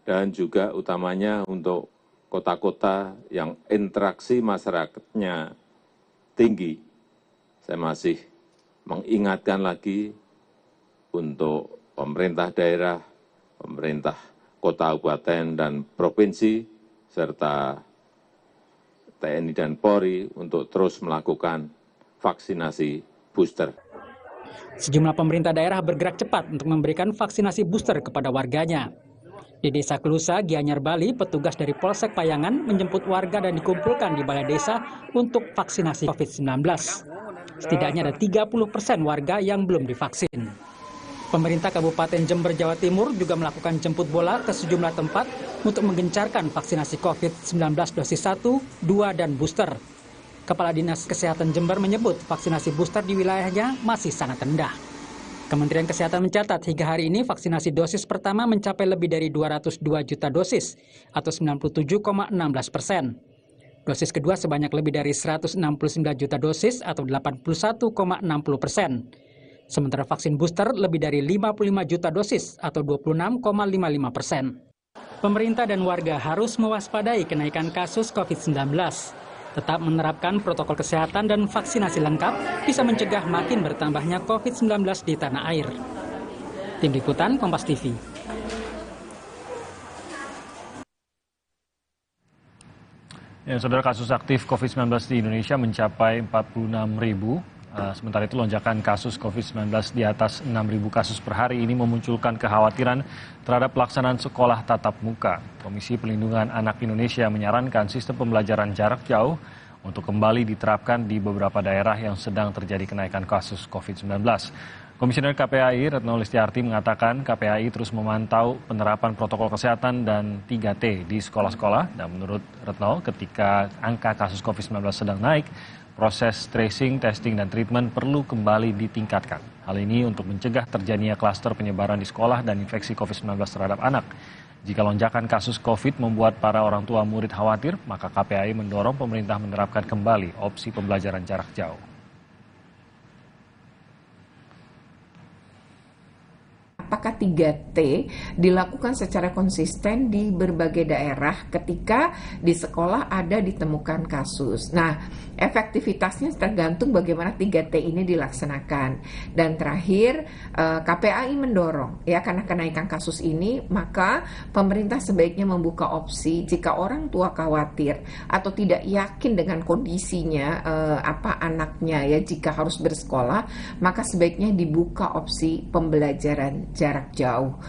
Dan juga utamanya untuk kota-kota yang interaksi masyarakatnya tinggi. Saya masih mengingatkan lagi untuk pemerintah daerah, pemerintah kota, kabupaten, dan provinsi, serta TNI dan Polri untuk terus melakukan vaksinasi booster. Sejumlah pemerintah daerah bergerak cepat untuk memberikan vaksinasi booster kepada warganya. Di Desa Kelusa, Gianyar, Bali, petugas dari Polsek Payangan menjemput warga dan dikumpulkan di balai desa untuk vaksinasi COVID-19. Setidaknya ada 30% warga yang belum divaksin. Pemerintah Kabupaten Jember, Jawa Timur juga melakukan jemput bola ke sejumlah tempat untuk menggencarkan vaksinasi COVID-19 dosis 1, 2, dan booster. Kepala Dinas Kesehatan Jember menyebut vaksinasi booster di wilayahnya masih sangat rendah. Kementerian Kesehatan mencatat hingga hari ini vaksinasi dosis pertama mencapai lebih dari 202 juta dosis atau 97,16%. Dosis kedua sebanyak lebih dari 169 juta dosis atau 81,60%. Sementara vaksin booster lebih dari 55 juta dosis atau 26,55%. Pemerintah dan warga harus mewaspadai kenaikan kasus COVID-19. Tetap menerapkan protokol kesehatan dan vaksinasi lengkap bisa mencegah makin bertambahnya COVID-19 di tanah air. Tim Liputan Kompas TV. Ya, saudara, kasus aktif COVID-19 di Indonesia mencapai 46.000. Sementara itu lonjakan kasus COVID-19 di atas 6.000 kasus per hari ini memunculkan kekhawatiran terhadap pelaksanaan sekolah tatap muka. Komisi Perlindungan Anak Indonesia menyarankan sistem pembelajaran jarak jauh untuk kembali diterapkan di beberapa daerah yang sedang terjadi kenaikan kasus COVID-19. Komisioner KPAI Retno Listiarti mengatakan KPAI terus memantau penerapan protokol kesehatan dan 3T di sekolah-sekolah. Dan menurut Retno, ketika angka kasus COVID-19 sedang naik, proses tracing, testing, dan treatment perlu kembali ditingkatkan. Hal ini untuk mencegah terjadinya klaster penyebaran di sekolah dan infeksi COVID-19 terhadap anak. Jika lonjakan kasus COVID membuat para orang tua murid khawatir, maka KPAI mendorong pemerintah menerapkan kembali opsi pembelajaran jarak jauh. Apakah 3T dilakukan secara konsisten di berbagai daerah ketika di sekolah ada ditemukan kasus. Nah, efektivitasnya tergantung bagaimana 3T ini dilaksanakan. Dan terakhir, KPAI mendorong ya, karena kenaikan kasus ini, maka pemerintah sebaiknya membuka opsi jika orang tua khawatir atau tidak yakin dengan kondisinya anaknya ya jika harus bersekolah, maka sebaiknya dibuka opsi pembelajaran jarak jauh.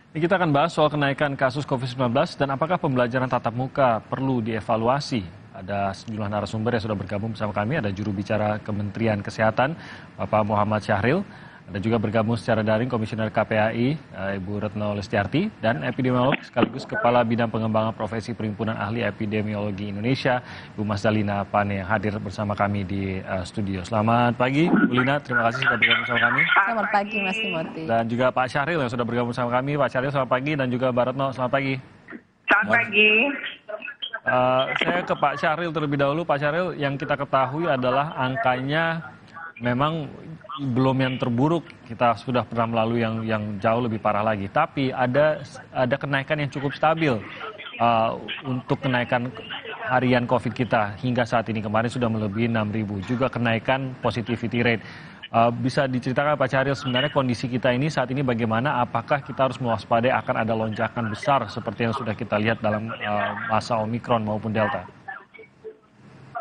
Ini kita akan bahas soal kenaikan kasus COVID-19 dan apakah pembelajaran tatap muka perlu dievaluasi. Ada sejumlah narasumber yang sudah bergabung bersama kami. Ada juru bicara Kementerian Kesehatan, Bapak Muhammad Syahril. Ada juga bergabung secara daring Komisioner KPAI, Ibu Retno Listiarti, dan epidemiolog sekaligus Kepala Bidang Pengembangan Profesi Perhimpunan Ahli Epidemiologi Indonesia, Ibu Mas Dalina Pane, yang hadir bersama kami di studio. Selamat pagi, Bu Lina. Terima kasih sudah bergabung bersama kami. Selamat pagi, Mas Timothy. Dan juga Pak Syahril yang sudah bergabung bersama kami. Pak Syahril, selamat pagi. Dan juga Mbak Retno, selamat pagi. Selamat pagi. Saya ke Pak Syahril terlebih dahulu. Pak Syahril, yang kita ketahui adalah angkanya memang belum yang terburuk, kita sudah pernah melalui yang jauh lebih parah lagi. Tapi ada kenaikan yang cukup stabil untuk kenaikan harian COVID kita hingga saat ini. Kemarin sudah melebihi 6.000. Juga kenaikan positivity rate. Bisa diceritakan Pak Syahril, sebenarnya kondisi kita ini saat ini bagaimana? Apakah kita harus mewaspadai akan ada lonjakan besar seperti yang sudah kita lihat dalam masa Omikron maupun Delta?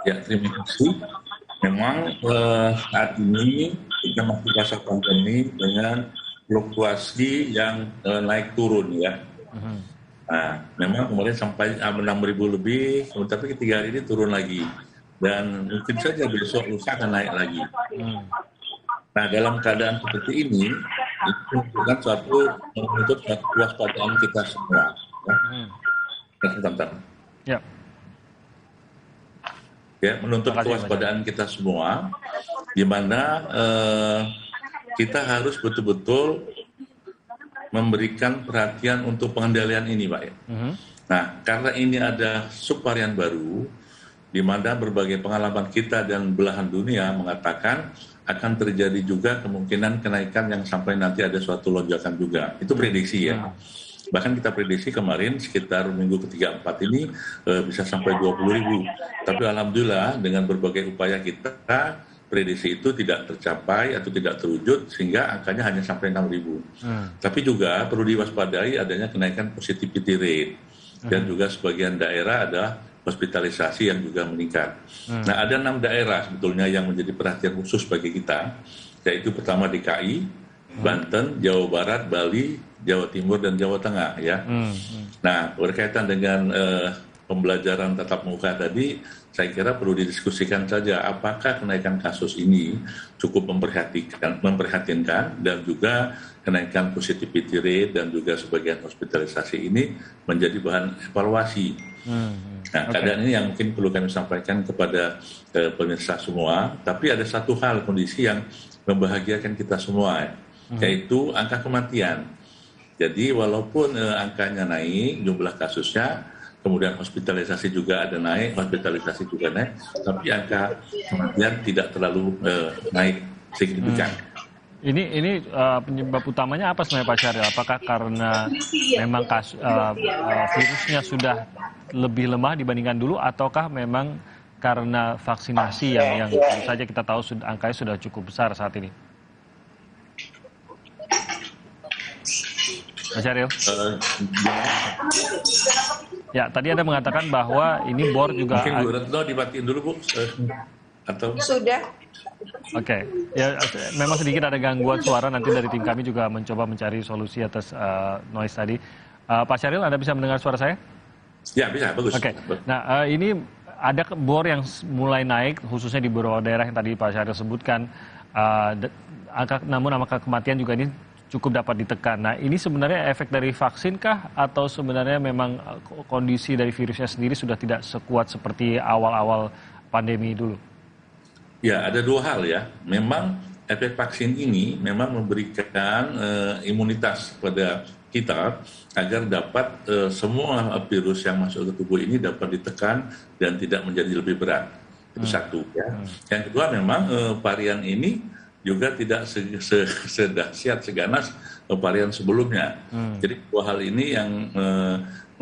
Ya, terima kasih. Memang saat ini kita masih masa pandemi dengan fluktuasi yang naik turun ya. Nah, memang kemarin sampai 6.000 lebih, tapi 3 hari ini turun lagi. Dan mungkin saja besok lusa akan naik lagi. Nah, dalam keadaan seperti ini, itu menunjukkan menuntut suatu kewaspadaan kita semua. Ya. Ya, menuntut kewaspadaan kita semua, di mana kita harus betul-betul memberikan perhatian untuk pengendalian ini, Pak. Ya. Nah, karena ini ada subvarian baru, di mana berbagai pengalaman kita dan belahan dunia mengatakan akan terjadi juga kemungkinan kenaikan yang sampai nanti ada suatu lonjakan juga. Itu prediksi ya. Bahkan kita prediksi kemarin sekitar minggu ke-3-4 ini bisa sampai 20.000. Tapi alhamdulillah dengan berbagai upaya kita, prediksi itu tidak tercapai atau tidak terwujud sehingga angkanya hanya sampai 6.000. Tapi juga perlu diwaspadai adanya kenaikan positivity rate. Dan juga sebagian daerah ada hospitalisasi yang juga meningkat. Nah, ada 6 daerah sebetulnya yang menjadi perhatian khusus bagi kita, yaitu pertama DKI, Banten, Jawa Barat, Bali, Jawa Timur, dan Jawa Tengah ya. Nah, berkaitan dengan pembelajaran tatap muka tadi, saya kira perlu didiskusikan saja apakah kenaikan kasus ini cukup memprihatinkan dan juga kenaikan positivity rate dan juga sebagian hospitalisasi ini menjadi bahan evaluasi. Nah, keadaan ini yang mungkin perlu kami sampaikan kepada pemirsa semua, tapi ada satu hal kondisi yang membahagiakan kita semua, yaitu angka kematian. Jadi walaupun angkanya naik, jumlah kasusnya, kemudian hospitalisasi juga ada naik, tapi angka kematian tidak terlalu naik signifikan. Ini penyebab utamanya apa sebenarnya Pak Syahril? Apakah karena memang virusnya sudah lebih lemah dibandingkan dulu, ataukah memang karena vaksinasi yang tentu saja kita tahu angkanya sudah cukup besar saat ini? Pak Syahril? Ya, tadi Anda mengatakan bahwa ini bor juga... Mungkin Bu Retno dimatiin dulu, Bu. Atau... Sudah. Oke, ya memang sedikit ada gangguan suara, nanti dari tim kami juga mencoba mencari solusi atas noise tadi. Pak Syahril, Anda bisa mendengar suara saya? Ya, bisa, bagus. Oke, nah ini ada bor yang mulai naik, khususnya di beberapa daerah yang tadi Pak Syahril sebutkan. Namun angka kematian juga ini cukup dapat ditekan. Nah, ini sebenarnya efek dari vaksin kah? Atau sebenarnya memang kondisi dari virusnya sendiri sudah tidak sekuat seperti awal-awal pandemi dulu? Ya, ada dua hal ya. Memang efek vaksin ini memang memberikan imunitas pada kita agar dapat semua virus yang masuk ke tubuh ini dapat ditekan dan tidak menjadi lebih berat. Itu satu ya. Yang kedua memang varian ini juga tidak sedahsyat seganas varian sebelumnya. Jadi dua hal ini yang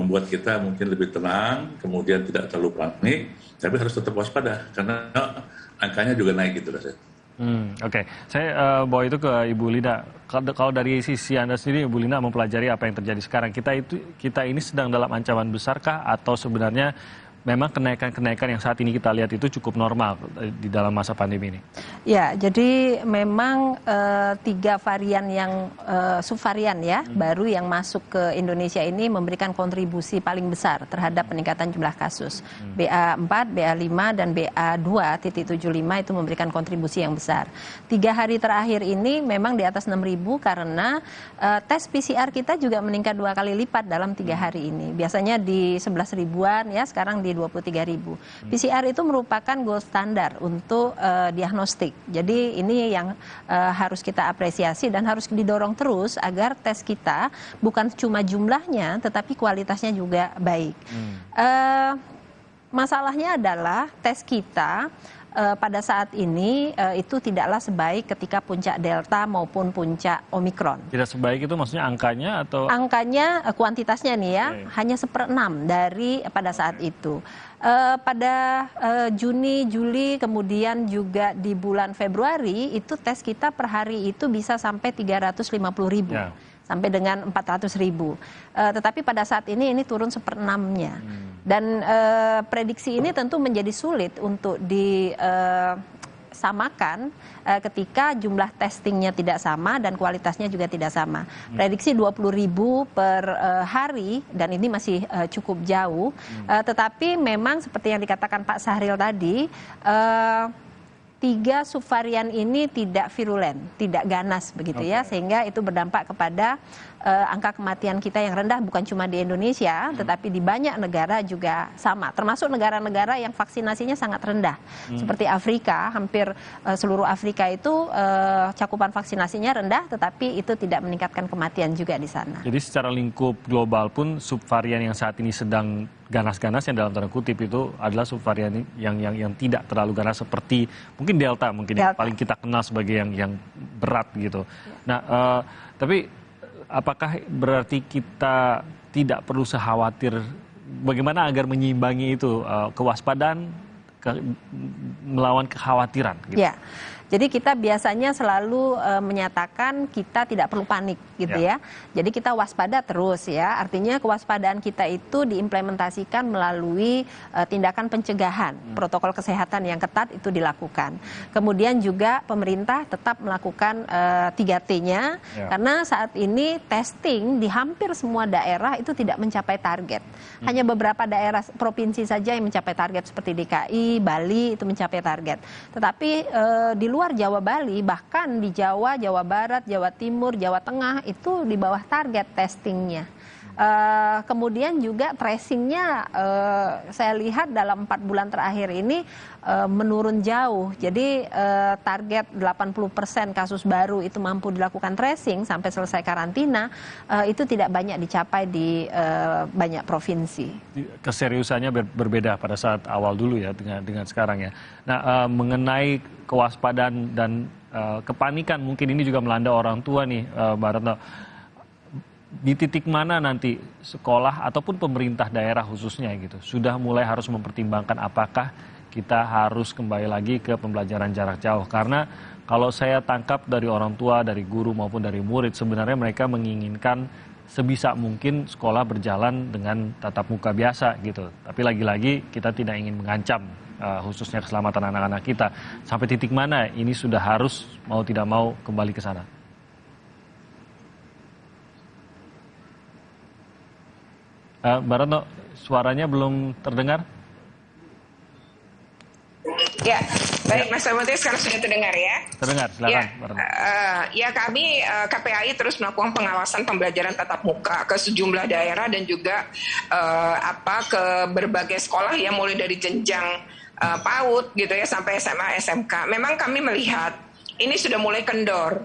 membuat kita mungkin lebih tenang, kemudian tidak terlalu panik, tapi harus tetap waspada karena angkanya juga naik gitu rasanya. Oke. Saya bawa itu ke Ibu Lina. Kalau dari sisi Anda sendiri, Ibu Lina mempelajari apa yang terjadi sekarang, kita ini sedang dalam ancaman besarkah atau sebenarnya memang kenaikan-kenaikan yang saat ini kita lihat itu cukup normal di dalam masa pandemi ini? Ya, jadi memang 3 varian yang subvarian ya, baru yang masuk ke Indonesia ini memberikan kontribusi paling besar terhadap peningkatan jumlah kasus. BA4, BA5, dan BA2.75 itu memberikan kontribusi yang besar. 3 hari terakhir ini memang di atas 6.000 karena tes PCR kita juga meningkat 2 kali lipat dalam 3 hari ini. Biasanya di 11 ribuan ya, sekarang di 23.000. PCR itu merupakan gold standar untuk diagnostik. Jadi ini yang harus kita apresiasi dan harus didorong terus agar tes kita bukan cuma jumlahnya tetapi kualitasnya juga baik. Masalahnya adalah tes kita pada saat ini itu tidaklah sebaik ketika puncak Delta maupun puncak Omikron. Tidak sebaik itu maksudnya angkanya atau? Angkanya, kuantitasnya nih ya, hanya 1/6 dari pada saat itu. Pada Juni, Juli, kemudian juga di bulan Februari itu tes kita per hari itu bisa sampai 350.000. Ya. Sampai dengan 400.000. Tetapi pada saat ini turun 1/6-nya. Dan prediksi ini tentu menjadi sulit untuk disamakan ketika jumlah testingnya tidak sama dan kualitasnya juga tidak sama. Prediksi 20.000 per hari dan ini masih cukup jauh. Tetapi memang seperti yang dikatakan Pak Syahril tadi, 3 subvarian ini tidak virulen, tidak ganas begitu ya, sehingga itu berdampak kepada angka kematian kita yang rendah bukan cuma di Indonesia, tetapi di banyak negara juga sama, termasuk negara-negara yang vaksinasinya sangat rendah, seperti Afrika, hampir seluruh Afrika itu cakupan vaksinasinya rendah, tetapi itu tidak meningkatkan kematian juga di sana. Jadi secara lingkup global pun subvarian yang saat ini sedang ganas-ganas yang dalam tanda kutip itu adalah subvarian yang tidak terlalu ganas seperti mungkin Delta yang paling kita kenal sebagai yang berat gitu. Nah, tapi apakah berarti kita tidak perlu khawatir bagaimana agar menyimbangi itu kewaspadaan melawan kekhawatiran? Gitu? Ya. Jadi kita biasanya selalu menyatakan kita tidak perlu panik gitu ya. Jadi kita waspada terus ya. Artinya kewaspadaan kita itu diimplementasikan melalui tindakan pencegahan. Protokol kesehatan yang ketat itu dilakukan. Kemudian juga pemerintah tetap melakukan 3T-nya karena saat ini testing di hampir semua daerah itu tidak mencapai target. Hanya beberapa daerah provinsi saja yang mencapai target seperti DKI, Bali itu mencapai target. Tetapi di luar Jawa Bali, bahkan di Jawa, Jawa Barat, Jawa Timur, Jawa Tengah itu di bawah target testingnya. Kemudian juga tracingnya saya lihat dalam 4 bulan terakhir ini menurun jauh. Jadi target 80% kasus baru itu mampu dilakukan tracing sampai selesai karantina itu tidak banyak dicapai di banyak provinsi. Keseriusannya berbeda pada saat awal dulu ya dengan sekarang ya. Nah, mengenai kewaspadaan dan kepanikan mungkin ini juga melanda orang tua nih, Mbak Retno. Di titik mana nanti sekolah ataupun pemerintah daerah khususnya gitu sudah mulai harus mempertimbangkan apakah kita harus kembali lagi ke pembelajaran jarak jauh, karena kalau saya tangkap dari orang tua, dari guru maupun dari murid sebenarnya mereka menginginkan sebisa mungkin sekolah berjalan dengan tatap muka biasa gitu. Tapi lagi-lagi kita tidak ingin mengancam khususnya keselamatan anak-anak kita. Sampai titik mana ini sudah harus mau tidak mau kembali ke sana. Mbak Retno, suaranya belum terdengar? Ya, baik Mas Amati, sekarang sudah terdengar ya? Terdengar, silakan. Ya, kami KPAI terus melakukan pengawasan pembelajaran tatap muka ke sejumlah daerah dan juga ke berbagai sekolah ya, mulai dari jenjang PAUD gitu ya sampai SMA, SMK. Memang kami melihat ini sudah mulai kendor.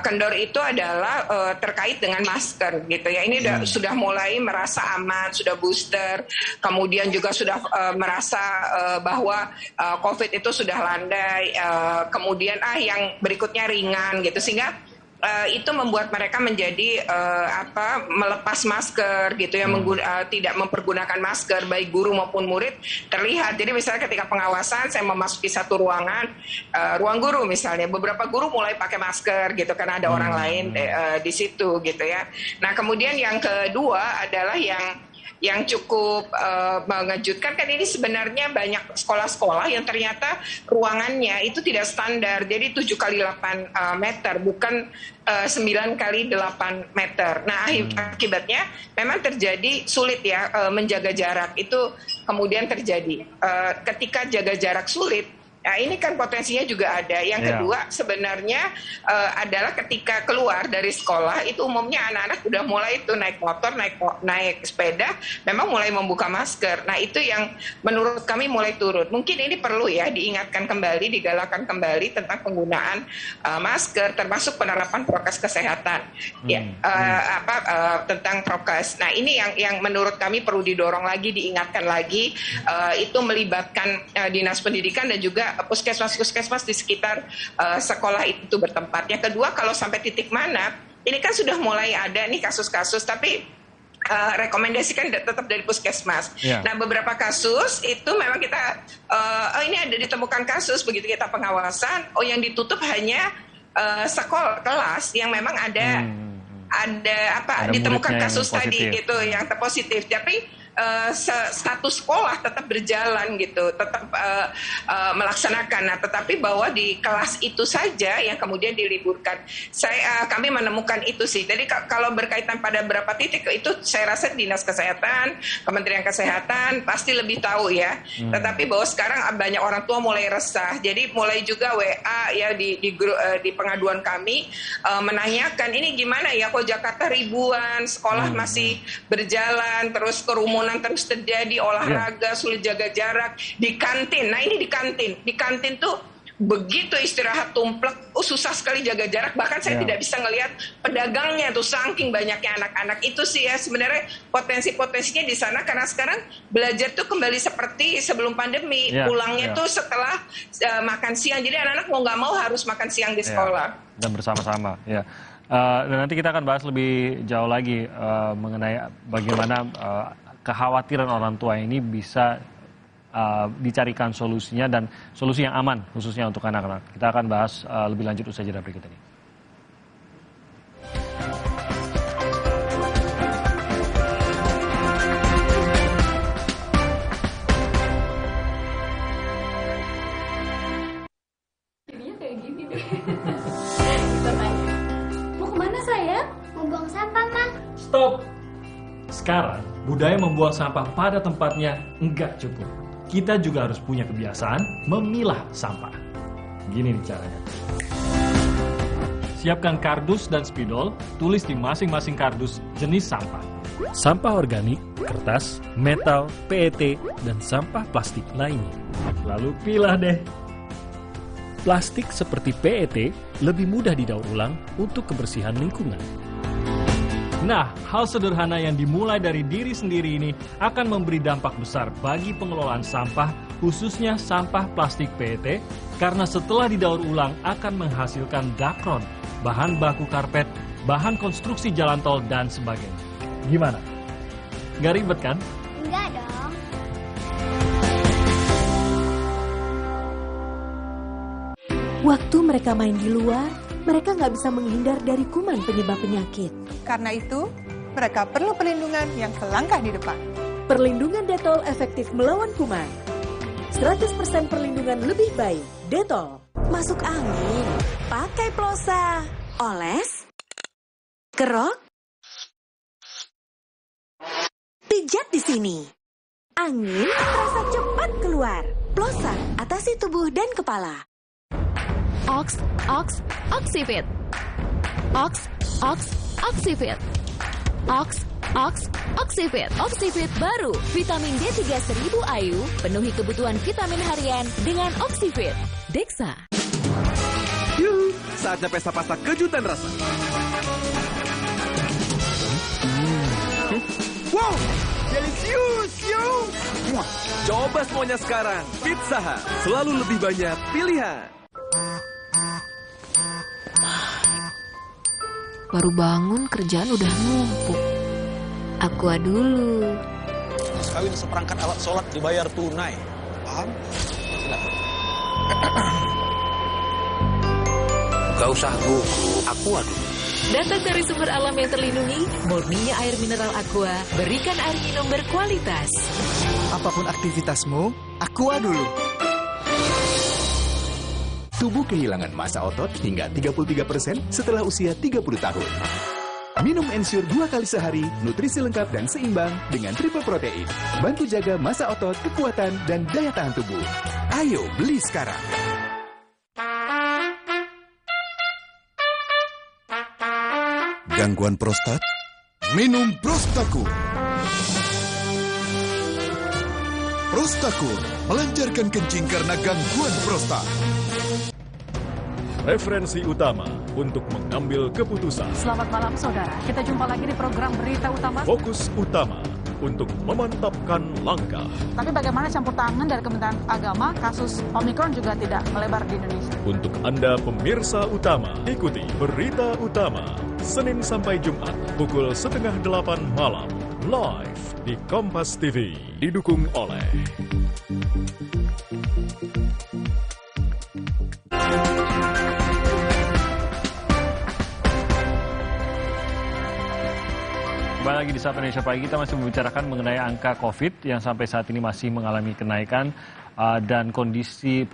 Kendor itu adalah terkait dengan masker gitu ya. Ini sudah mulai merasa aman, sudah booster, kemudian juga sudah merasa bahwa COVID itu sudah landai, kemudian yang berikutnya ringan gitu, sehingga itu membuat mereka menjadi melepas masker gitu ya, tidak mempergunakan masker baik guru maupun murid terlihat. Jadi misalnya ketika pengawasan saya memasuki satu ruangan, ruang guru misalnya, beberapa guru mulai pakai masker gitu karena ada orang lain di situ gitu ya. Nah kemudian yang kedua adalah yang cukup mengejutkan, kan ini sebenarnya banyak sekolah-sekolah yang ternyata ruangannya itu tidak standar, jadi 7x8 meter, bukan 9x8 meter. Nah akibatnya memang terjadi sulit ya menjaga jarak, itu kemudian terjadi. Ketika jaga jarak sulit, nah ini kan potensinya juga ada. Yang kedua sebenarnya adalah ketika keluar dari sekolah itu umumnya anak-anak udah mulai itu naik motor, naik sepeda, memang mulai membuka masker. Nah itu yang menurut kami mulai turun. Mungkin ini perlu ya diingatkan kembali, digalakan kembali tentang penggunaan masker, termasuk penerapan prokes kesehatan, tentang prokes. Nah ini yang menurut kami perlu didorong lagi, diingatkan lagi, itu melibatkan dinas pendidikan dan juga puskesmas di sekitar sekolah itu bertempat. Yang kedua, kalau sampai titik mana, ini kan sudah mulai ada nih kasus-kasus, tapi rekomendasikan tetap dari puskesmas. Nah beberapa kasus itu memang kita, ini ada ditemukan kasus, begitu kita pengawasan, yang ditutup hanya sekolah kelas yang memang ada ditemukan kasus tadi gitu yang positif, tapi status sekolah tetap berjalan gitu, tetap melaksanakan. Nah, tetapi bahwa di kelas itu saja yang kemudian diliburkan. Kami menemukan itu sih. Jadi kalau berkaitan pada berapa titik itu, saya rasa Dinas Kesehatan, Kementerian Kesehatan pasti lebih tahu ya. Tetapi bahwa sekarang banyak orang tua mulai resah. Jadi mulai juga WA ya di pengaduan kami menanyakan ini gimana ya, kok Jakarta ribuan sekolah masih berjalan, terus kerumunan terus terjadi, olahraga, sulit jaga jarak di kantin. Nah ini di kantin tuh begitu istirahat tumplek, susah sekali jaga jarak. Bahkan saya tidak bisa ngelihat pedagangnya tuh, saking banyaknya anak-anak. Itu sih ya sebenarnya potensinya di sana, karena sekarang belajar tuh kembali seperti sebelum pandemi. Pulangnya tuh setelah makan siang. Jadi anak-anak mau nggak mau harus makan siang di sekolah. Dan bersama-sama ya. Dan nanti kita akan bahas lebih jauh lagi mengenai bagaimana kekhawatiran orang tua ini bisa dicarikan solusinya dan solusi yang aman khususnya untuk anak-anak. Kita akan bahas lebih lanjut usai jeda berikut ini. Jadinya kayak gini deh. Mau kemana sayang? Mau buang sampah, Ma. Stop! Sekarang, budaya membuang sampah pada tempatnya enggak cukup. Kita juga harus punya kebiasaan memilah sampah. Gini nih caranya. Siapkan kardus dan spidol, tulis di masing-masing kardus jenis sampah. Sampah organik, kertas, metal, PET, dan sampah plastik lainnya. Lalu pilah deh. Plastik seperti PET lebih mudah didaur ulang untuk kebersihan lingkungan. Nah, hal sederhana yang dimulai dari diri sendiri ini akan memberi dampak besar bagi pengelolaan sampah, khususnya sampah plastik PET, karena setelah didaur ulang akan menghasilkan dakron, bahan baku karpet, bahan konstruksi jalan tol, dan sebagainya. Gimana? Gak ribet kan? Enggak dong. Waktu mereka main di luar, mereka nggak bisa menghindar dari kuman penyebab penyakit. Karena itu, mereka perlu perlindungan yang selangkah di depan. Perlindungan Dettol efektif melawan kuman. 100% perlindungan lebih baik. Dettol. Masuk angin, pakai plosa, oles, kerok, pijat di sini. Angin terasa cepat keluar. Plosa, atasi tubuh dan kepala. Oxifit. Oxifit. Oxifit. Oxifit baru, vitamin D3 1000 IU, penuhi kebutuhan vitamin harian dengan Oxifit. Dexa. Yuhu, saatnya pesta pasta kejutan rasa. Wow, delicious, yo! Coba semuanya sekarang. Pizza Hut, selalu lebih banyak pilihan. Baru bangun kerjaan udah numpuk. Aqua dulu. Mas kawin seperangkat alat sholat dibayar tunai. Paham? Silakan. Gak usah gugup, Aqua dulu. Datang dari sumber alam yang terlindungi, murninya air mineral Aqua, berikan air minum berkualitas. Apapun aktivitasmu, Aqua dulu. Tubuh kehilangan massa otot hingga 33% setelah usia 30 tahun. Minum Ensure 2 kali sehari, nutrisi lengkap dan seimbang dengan triple protein. Bantu jaga massa otot, kekuatan, dan daya tahan tubuh. Ayo beli sekarang. Gangguan prostat? Minum Prostakur. Prostakur melancarkan kencing karena gangguan prostat. Referensi utama untuk mengambil keputusan. Selamat malam saudara, kita jumpa lagi di program Berita Utama. Fokus utama untuk memantapkan langkah. Tapi bagaimana campur tangan dari Kementerian Agama, kasus Omikron juga tidak melebar di Indonesia. Untuk Anda pemirsa utama, ikuti Berita Utama Senin sampai Jumat pukul 7:30 malam live di Kompas TV, didukung oleh Kembali lagi di Sapa Indonesia Pagi, kita masih membicarakan mengenai angka COVID yang sampai saat ini masih mengalami kenaikan dan kondisi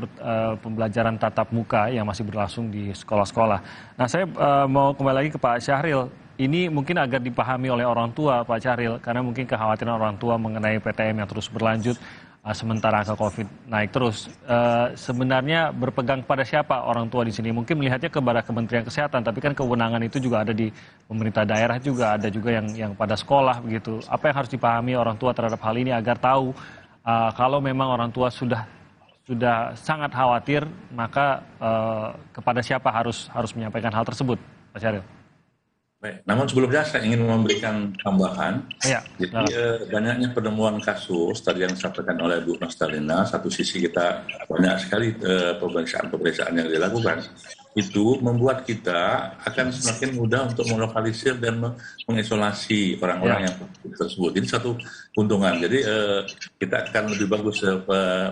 pembelajaran tatap muka yang masih berlangsung di sekolah-sekolah. Nah, saya mau kembali lagi ke Pak Syahril. Ini mungkin agar dipahami oleh orang tua, Pak Syahril, karena mungkin kekhawatiran orang tua mengenai PTM yang terus berlanjut sementara angka COVID naik terus. Sebenarnya berpegang pada siapa orang tua di sini? Mungkin melihatnya kepada Kementerian Kesehatan, tapi kan kewenangan itu juga ada di pemerintah daerah juga, ada juga yang pada sekolah begitu. Apa yang harus dipahami orang tua terhadap hal ini agar tahu kalau memang orang tua sudah sangat khawatir, maka kepada siapa harus menyampaikan hal tersebut, Pak Syahril? Baik, namun sebelumnya saya ingin memberikan tambahan. Ya, jadi banyaknya penemuan kasus tadi yang disampaikan oleh Bu Nostalina, satu sisi kita banyak sekali pemeriksaan yang dilakukan, itu membuat kita akan semakin mudah untuk melokalisir dan mengisolasi orang-orang yang tersebut. Ini satu keuntungan. Jadi kita akan lebih bagus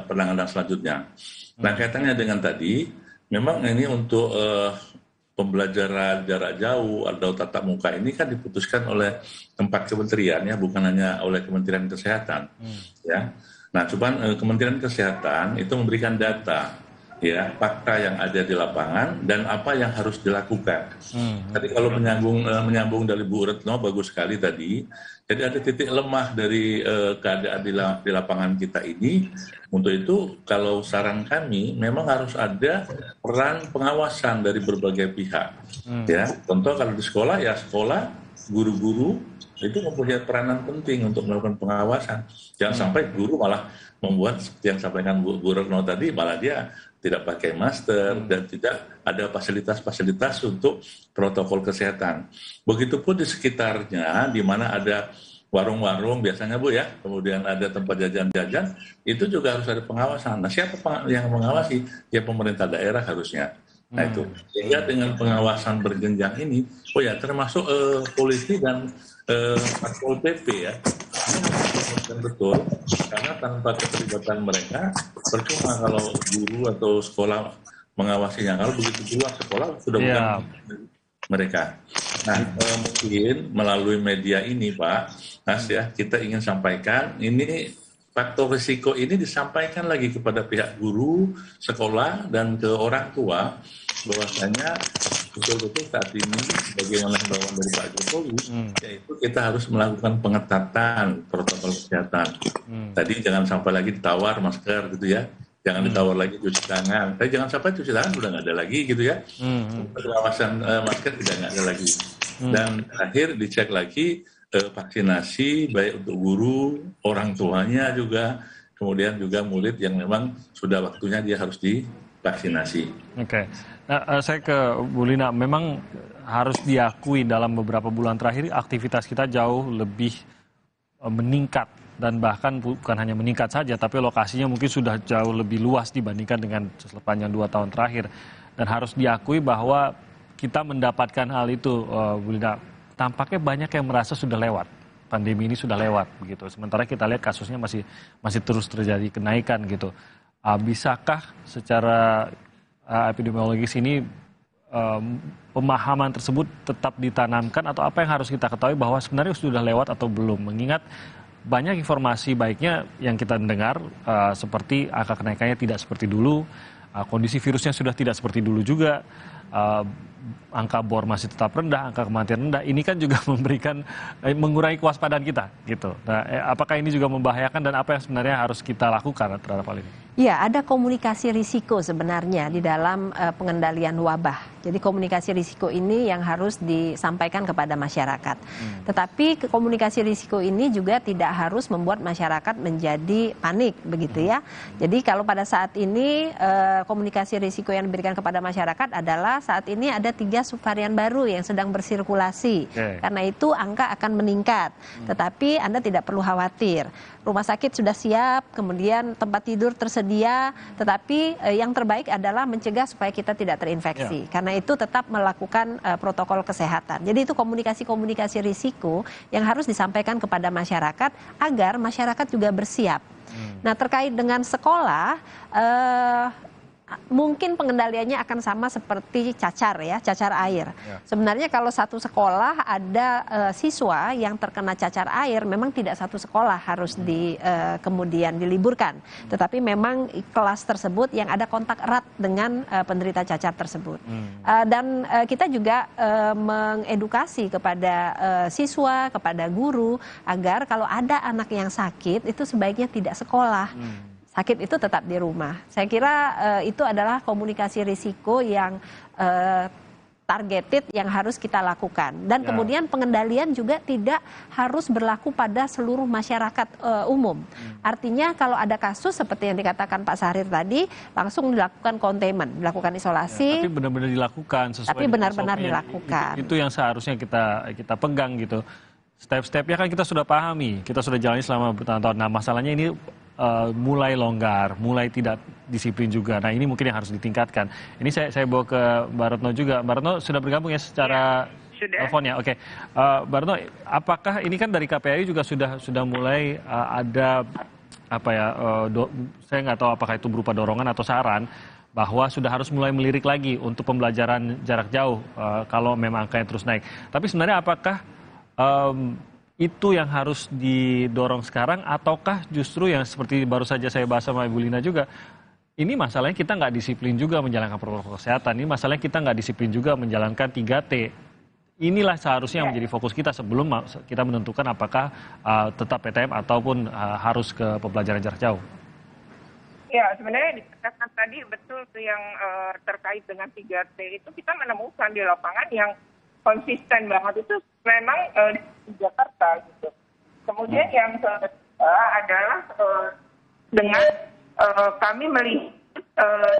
penanganan selanjutnya. Nah, kaitannya dengan tadi, memang ini untuk pembelajaran jarak jauh atau tatap muka ini kan diputuskan oleh tempat kementerian ya, bukan hanya oleh Kementerian Kesehatan. Ya. Nah, cuman Kementerian Kesehatan itu memberikan data ya, fakta yang ada di lapangan dan apa yang harus dilakukan. Tadi kalau menyambung dari Bu Retno bagus sekali tadi. Jadi ada titik lemah dari keadaan di lapangan kita ini. Untuk itu kalau saran kami memang harus ada peran pengawasan dari berbagai pihak. Ya, contoh kalau di sekolah ya sekolah, guru-guru itu mempunyai peranan penting untuk melakukan pengawasan. Jangan sampai guru malah membuat seperti yang sampaikan Bu Retno tadi, malah dia tidak pakai masker dan tidak ada fasilitas-fasilitas untuk protokol kesehatan. Begitupun di sekitarnya, di mana ada warung-warung biasanya Bu ya, kemudian ada tempat jajan-jajan, itu juga harus ada pengawasan. Nah, siapa yang mengawasi? Ya pemerintah daerah harusnya. Nah itu, sehingga dengan pengawasan berjenjang ini, oh ya termasuk polisi dan Satpol PP ya, ini betul, karena tanpa keterlibatan mereka, percuma kalau guru atau sekolah mengawasinya. Kalau begitu keluar sekolah sudah bukan mereka. Nah, mungkin melalui media ini, Pak Nas ya, kita ingin sampaikan ini faktor risiko ini disampaikan lagi kepada pihak guru, sekolah, dan ke orang tua bahwasanya betul-betul saat ini bagaimana himbauan dari Pak Jokowi, yaitu kita harus melakukan pengetatan protokol kesehatan. Tadi jangan sampai lagi ditawar masker gitu ya. Jangan ditawar lagi cuci tangan. Tapi jangan sampai cuci tangan udah nggak ada lagi gitu ya. Pengawasan masker tidak ada lagi. Dan terakhir dicek lagi vaksinasi baik untuk guru, orang tuanya juga, kemudian juga murid yang memang sudah waktunya dia harus divaksinasi. Oke. Nah, saya ke Bu Lina, memang harus diakui dalam beberapa bulan terakhir aktivitas kita jauh lebih meningkat. Dan bahkan bukan hanya meningkat saja, tapi lokasinya mungkin sudah jauh lebih luas dibandingkan dengan sepanjang 2 tahun terakhir. Dan harus diakui bahwa kita mendapatkan hal itu, Bu Lina, tampaknya banyak yang merasa sudah lewat. Pandemi ini sudah lewat, begitu. Sementara kita lihat kasusnya masih terus terjadi kenaikan, gitu. Bisakah secara epidemiologis ini pemahaman tersebut tetap ditanamkan, atau apa yang harus kita ketahui bahwa sebenarnya sudah lewat atau belum? Mengingat banyak informasi baiknya yang kita dengar, seperti angka kenaikannya tidak seperti dulu, kondisi virusnya sudah tidak seperti dulu juga, angka bor masih tetap rendah, angka kematian rendah. Ini kan juga mengurangi kewaspadaan kita, gitu. Nah, apakah ini juga membahayakan, dan apa yang sebenarnya harus kita lakukan terhadap hal ini? Ya, ada komunikasi risiko sebenarnya di dalam pengendalian wabah. Jadi komunikasi risiko ini yang harus disampaikan kepada masyarakat. Tetapi komunikasi risiko ini juga tidak harus membuat masyarakat menjadi panik, begitu ya. Jadi kalau pada saat ini komunikasi risiko yang diberikan kepada masyarakat adalah saat ini ada 3 subvarian baru yang sedang bersirkulasi. Karena itu angka akan meningkat. Tetapi Anda tidak perlu khawatir. Rumah sakit sudah siap, kemudian tempat tidur tersedia, tetapi yang terbaik adalah mencegah supaya kita tidak terinfeksi. Karena itu tetap melakukan protokol kesehatan. Jadi itu komunikasi risiko yang harus disampaikan kepada masyarakat agar masyarakat juga bersiap. Nah, terkait dengan sekolah, mungkin pengendaliannya akan sama seperti cacar air. Sebenarnya kalau satu sekolah ada siswa yang terkena cacar air, memang tidak satu sekolah harus kemudian diliburkan. Tetapi memang kelas tersebut yang ada kontak erat dengan penderita cacar tersebut. Dan kita juga mengedukasi kepada siswa, kepada guru, agar kalau ada anak yang sakit itu sebaiknya tidak sekolah. Sakit itu tetap di rumah. Saya kira itu adalah komunikasi risiko yang targeted yang harus kita lakukan. Dan kemudian pengendalian juga tidak harus berlaku pada seluruh masyarakat umum. Artinya kalau ada kasus seperti yang dikatakan Pak Syahrir tadi, langsung dilakukan containment, dilakukan isolasi. Tapi benar-benar dilakukan sesuai. Tapi benar-benar dilakukan. Itu yang seharusnya kita pegang gitu. Step-stepnya kan kita sudah pahami, kita sudah jalani selama bertahun-tahun. Nah, masalahnya ini mulai longgar, mulai tidak disiplin juga. Nah, ini mungkin yang harus ditingkatkan. Ini saya bawa ke Mbak Retno juga. Mbak Retno sudah bergabung ya secara telepon ya? Oke. Mbak Retno, apakah ini kan dari KPAI juga sudah mulai ada saya nggak tahu apakah itu berupa dorongan atau saran bahwa sudah harus mulai melirik lagi untuk pembelajaran jarak jauh kalau memang angkanya terus naik. Tapi sebenarnya apakah itu yang harus didorong sekarang, ataukah justru yang seperti baru saja saya bahas sama Ibu Lina juga, ini masalahnya kita nggak disiplin juga menjalankan protokol kesehatan, ini masalahnya kita nggak disiplin juga menjalankan 3T. Inilah seharusnya yang menjadi fokus kita sebelum kita menentukan apakah tetap PTM ataupun harus ke pembelajaran jarak jauh. Ya, sebenarnya dikatakan tadi betul tuh yang terkait dengan 3T itu kita menemukan di lapangan yang konsisten banget itu memang di Jakarta gitu. Kemudian yang kedua adalah dengan kami melihat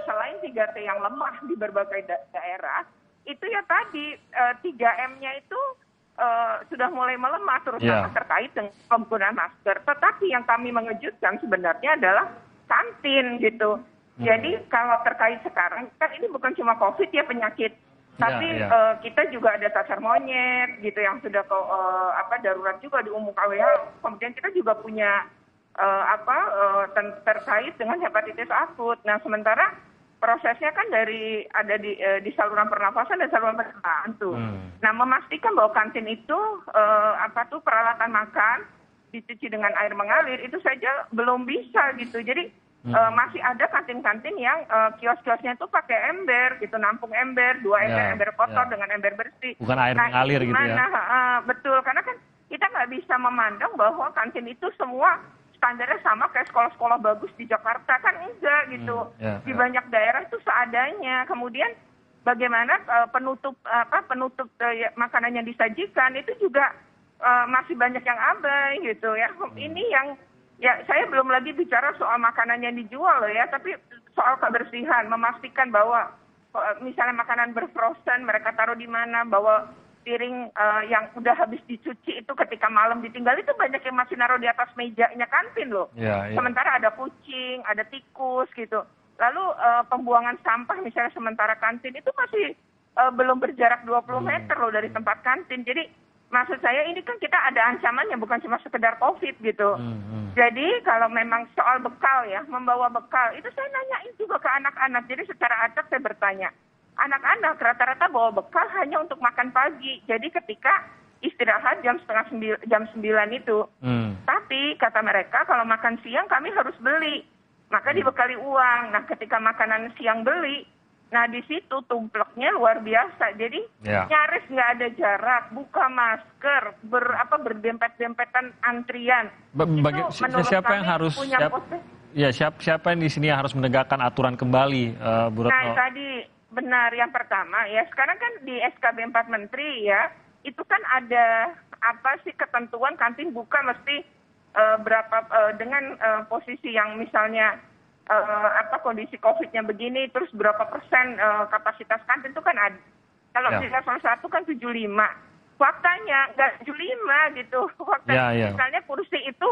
selain 3T yang lemah di berbagai daerah, itu ya tadi 3M-nya itu sudah mulai melemah, terutama terkait dengan penggunaan masker. Tetapi yang kami mengejutkan sebenarnya adalah kantin gitu. Jadi kalau terkait sekarang kan ini bukan cuma COVID ya penyakit. Tapi kita juga ada cacar monyet gitu yang sudah darurat juga di umum WHO. Kemudian kita juga punya terkait dengan hepatitis akut. Nah, sementara prosesnya kan ada di saluran pernafasan dan saluran pencernaan tuh. Nah, memastikan bahwa kantin itu peralatan makan dicuci dengan air mengalir itu saja belum bisa gitu. Jadi masih ada kantin-kantin yang kios-kiosnya itu pakai ember gitu, nampung ember, 2 ember kotor dengan ember bersih. Bukan air mengalir gitu ya. Betul, karena kan kita nggak bisa memandang bahwa kantin itu semua standarnya sama kayak sekolah-sekolah bagus di Jakarta, kan enggak gitu. Di banyak daerah itu seadanya. Kemudian bagaimana penutup makanan yang disajikan itu juga masih banyak yang abai gitu ya. Ini yang saya belum lagi bicara soal makanan yang dijual loh ya, tapi soal kebersihan, memastikan bahwa misalnya makanan berfrozen mereka taruh di mana, bahwa piring yang udah habis dicuci itu ketika malam ditinggal itu banyak yang masih naruh di atas mejanya kantin loh. Sementara ada kucing, ada tikus gitu. Lalu pembuangan sampah misalnya sementara kantin itu masih belum berjarak 20 meter loh dari tempat kantin. Jadi maksud saya ini kan kita ada ancamannya, bukan cuma sekedar COVID gitu. Jadi kalau memang soal bekal ya, membawa bekal, itu saya nanyain juga ke anak-anak. Jadi secara acak saya bertanya, anak-anak rata-rata bawa bekal hanya untuk makan pagi. Jadi ketika istirahat jam 9 itu. Tapi kata mereka kalau makan siang kami harus beli. Maka dibekali uang. Nah ketika makanan siang beli, nah di situ tumpleknya luar biasa. Jadi nyaris nggak ada jarak, buka masker, berdempet-dempetan antrian. Siapa yang harus siapa yang di sini harus menegakkan aturan kembali, Bu Retno? Nah tadi benar, yang pertama ya sekarang kan di SKB 4 Menteri ya itu kan ada ketentuan kantin buka mesti dengan posisi yang misalnya kondisi COVID-nya begini, terus berapa persen kapasitas kantin itu kan ada. Kalau di level 1 kan 75. Faktanya nggak 75 gitu. Faktanya misalnya kursi itu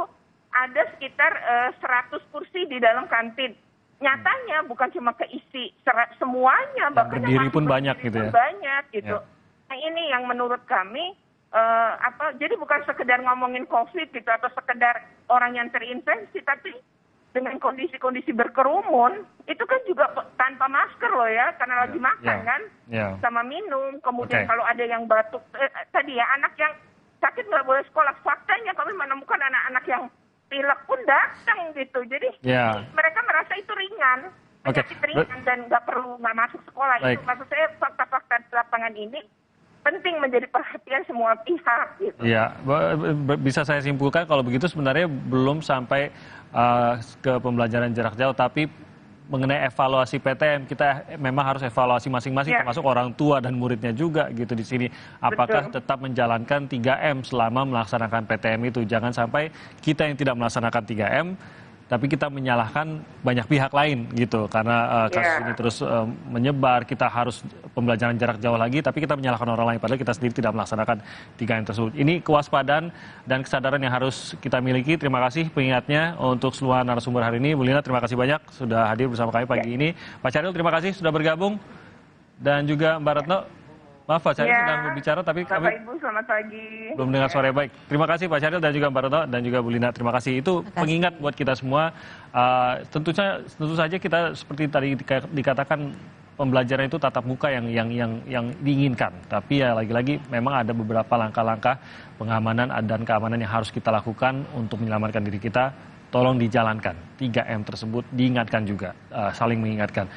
ada sekitar 100 kursi di dalam kantin. Nyatanya bukan cuma keisi semuanya, bahkan berdiri pun banyak gitu ya. Banyak gitu. Nah ini yang menurut kami jadi bukan sekedar ngomongin COVID gitu atau sekedar orang yang terinfeksi, tapi dengan kondisi-kondisi berkerumun itu kan juga tanpa masker loh ya, karena lagi makan kan sama minum. Kemudian kalau ada yang batuk tadi ya, anak yang sakit nggak boleh sekolah. Faktanya kami menemukan anak-anak yang pilek pun datang gitu. Jadi mereka merasa itu ringan, penyakit ringan dan nggak masuk sekolah. Itu maksud saya fakta-fakta di lapangan ini penting menjadi perhatian semua pihak gitu. Ya, bisa saya simpulkan kalau begitu sebenarnya belum sampai ke pembelajaran jarak jauh, tapi mengenai evaluasi PTM kita memang harus evaluasi masing-masing, termasuk orang tua dan muridnya juga gitu di sini. Apakah tetap menjalankan 3M selama melaksanakan PTM itu? Jangan sampai kita yang tidak melaksanakan 3M tapi kita menyalahkan banyak pihak lain gitu, karena kasus ini terus menyebar. Kita harus pembelajaran jarak jauh lagi, tapi kita menyalahkan orang lain, padahal kita sendiri tidak melaksanakan 3M tersebut. Ini kewaspadaan dan kesadaran yang harus kita miliki. Terima kasih pengingatnya untuk seluruh narasumber hari ini. Bu Lina, terima kasih banyak sudah hadir bersama kami pagi ini. Pak Syahril, terima kasih sudah bergabung. Dan juga Mbak Retno. Maaf Pak Syahril sedang berbicara, tapi kami Ibu, selamat pagi. Belum dengar suara baik. Terima kasih Pak Syahril dan juga Mbak Retno dan juga Bu Lina. Terima kasih. Itu pengingat buat kita semua. Tentu saja kita seperti tadi dikatakan pembelajaran itu tatap muka yang diinginkan. Tapi ya lagi-lagi memang ada beberapa langkah-langkah pengamanan dan keamanan yang harus kita lakukan untuk menyelamatkan diri kita. Tolong dijalankan. 3M tersebut diingatkan juga, saling mengingatkan.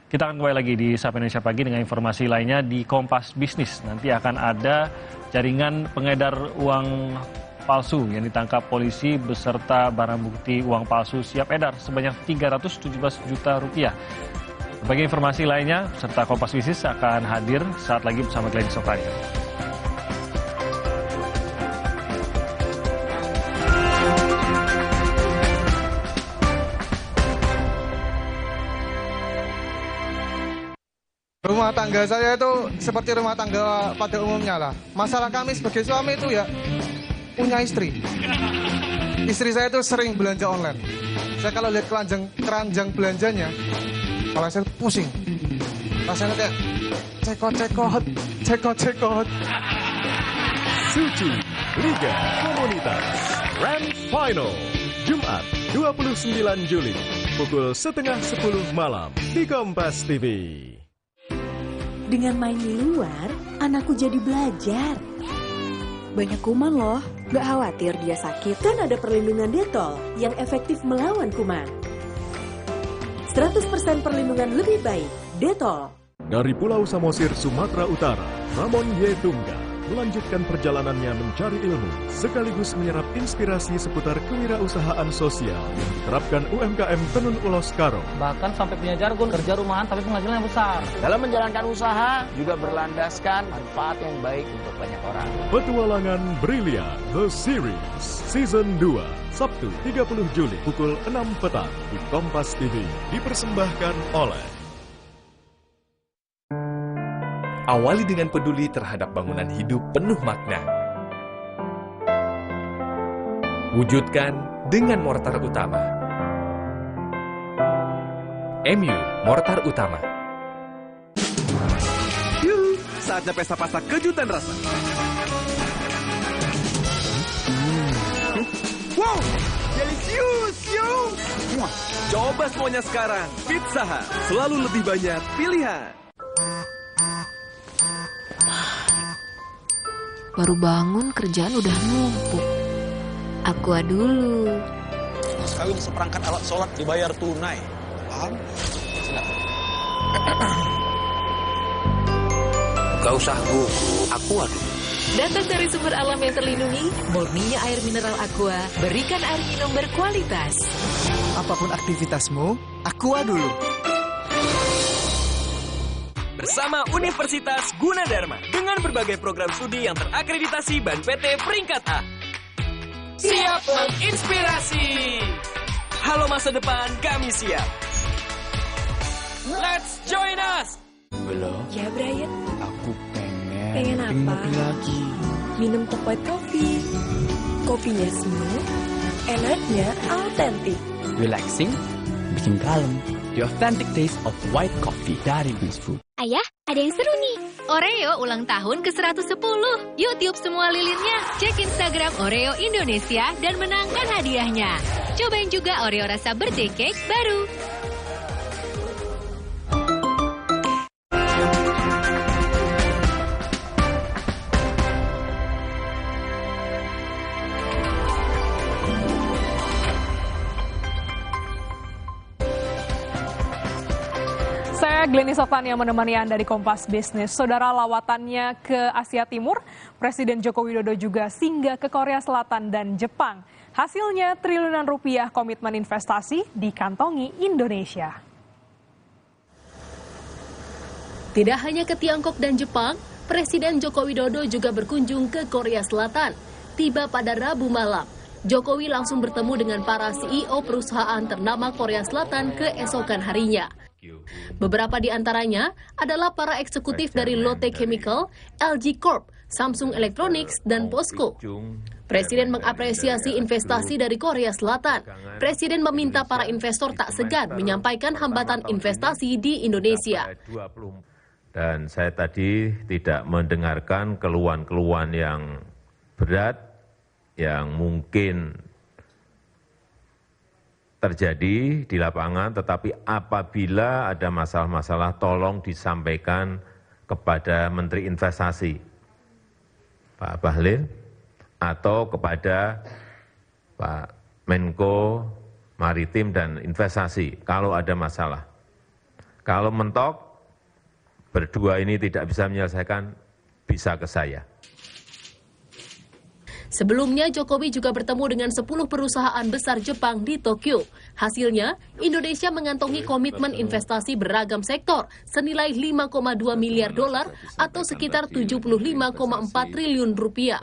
Kita akan kembali lagi di Sapa Indonesia Pagi dengan informasi lainnya di Kompas Bisnis. Nanti akan ada jaringan pengedar uang palsu yang ditangkap polisi beserta barang bukti uang palsu siap edar sebanyak 317 juta rupiah. Bagi informasi lainnya, serta Kompas Bisnis akan hadir saat lagi bersama Glenn Sofrania. Rumah tangga saya itu seperti rumah tangga pada umumnya lah. Masalah kami sebagai suami itu ya punya istri. Istri saya itu sering belanja online. Saya kalau lihat keranjang belanjanya, kalau saya pusing. Rasanya kayak cekot. Suci Liga Komunitas Grand Final Jumat 29 Juli pukul 9:30 malam di Kompas TV. Dengan main di luar, anakku jadi belajar. Banyak kuman loh, gak khawatir dia sakit. Kan ada perlindungan Detol yang efektif melawan kuman. 100% perlindungan lebih baik, Detol. Dari Pulau Samosir, Sumatera Utara, Ramon Y. Tungga melanjutkan perjalanannya mencari ilmu, sekaligus menyerap inspirasi seputar kewirausahaan sosial yang diterapkan UMKM Tenun Ulos Karo. Bahkan sampai punya jargon, kerja rumahan tapi penghasilannya besar. Dalam menjalankan usaha juga berlandaskan manfaat yang baik untuk banyak orang. Petualangan Brilian The Series Season 2, Sabtu 30 Juli pukul 6 petang di Kompas TV, dipersembahkan oleh Awali dengan peduli terhadap bangunan hidup penuh makna. Wujudkan dengan mortar utama. MU Mortar Utama. Yuh, saatnya pesta pasak kejutan rasa. Wow, delicious, yo! Coba semuanya sekarang. Pizza Hut, selalu lebih banyak pilihan. Baru bangun kerjaan udah numpuk. Aqua dulu. Mas kawin seperangkat alat sholat dibayar tunai. Paham? Silakan. Gak usah gugup, Aqua dulu. Datang dari sumber alam yang terlindungi, murninya air mineral Aqua, berikan air minum berkualitas. Apapun aktivitasmu, Aqua dulu. Bersama Universitas Gunadarma dengan berbagai program studi yang terakreditasi BAN PT peringkat A. Siap menginspirasi. Halo masa depan, kami siap. Let's join us. Belum. Ya Brian. Aku Pengen apa? Lagi. Minum top white coffee. Kopinya smooth, enaknya autentik. Relaxing, bikin kalem. The authentic taste of white coffee dari Wings Food. Ayah, ada yang seru nih. Oreo ulang tahun ke-110. Yuk tiup semua lilinnya. Cek Instagram Oreo Indonesia dan menangkan hadiahnya. Cobain juga Oreo rasa birthday cake baru. Saya Glenny Softan yang menemani Anda di Kompas Bisnis. Saudara, lawatannya ke Asia Timur, Presiden Joko Widodo juga singgah ke Korea Selatan dan Jepang. Hasilnya triliunan rupiah komitmen investasi dikantongi Indonesia. Tidak hanya ke Tiongkok dan Jepang, Presiden Joko Widodo juga berkunjung ke Korea Selatan. Tiba pada Rabu malam, Jokowi langsung bertemu dengan para CEO perusahaan ternama Korea Selatan keesokan harinya. Beberapa di antaranya adalah para eksekutif dari Lotte Chemical, LG Corp, Samsung Electronics, dan POSCO. Presiden mengapresiasi investasi dari Korea Selatan. Presiden meminta para investor tak segan menyampaikan hambatan investasi di Indonesia. Dan saya tadi tidak mendengarkan keluhan-keluhan yang berat, yang mungkin terjadi di lapangan, tetapi apabila ada masalah-masalah tolong disampaikan kepada Menteri Investasi, Pak Bahlil, atau kepada Pak Menko Maritim dan Investasi kalau ada masalah. Kalau mentok, berdua ini tidak bisa menyelesaikan, bisa ke saya. Sebelumnya, Jokowi juga bertemu dengan 10 perusahaan besar Jepang di Tokyo. Hasilnya, Indonesia mengantongi komitmen investasi beragam sektor senilai 5,2 miliar dolar atau sekitar 75,4 triliun rupiah.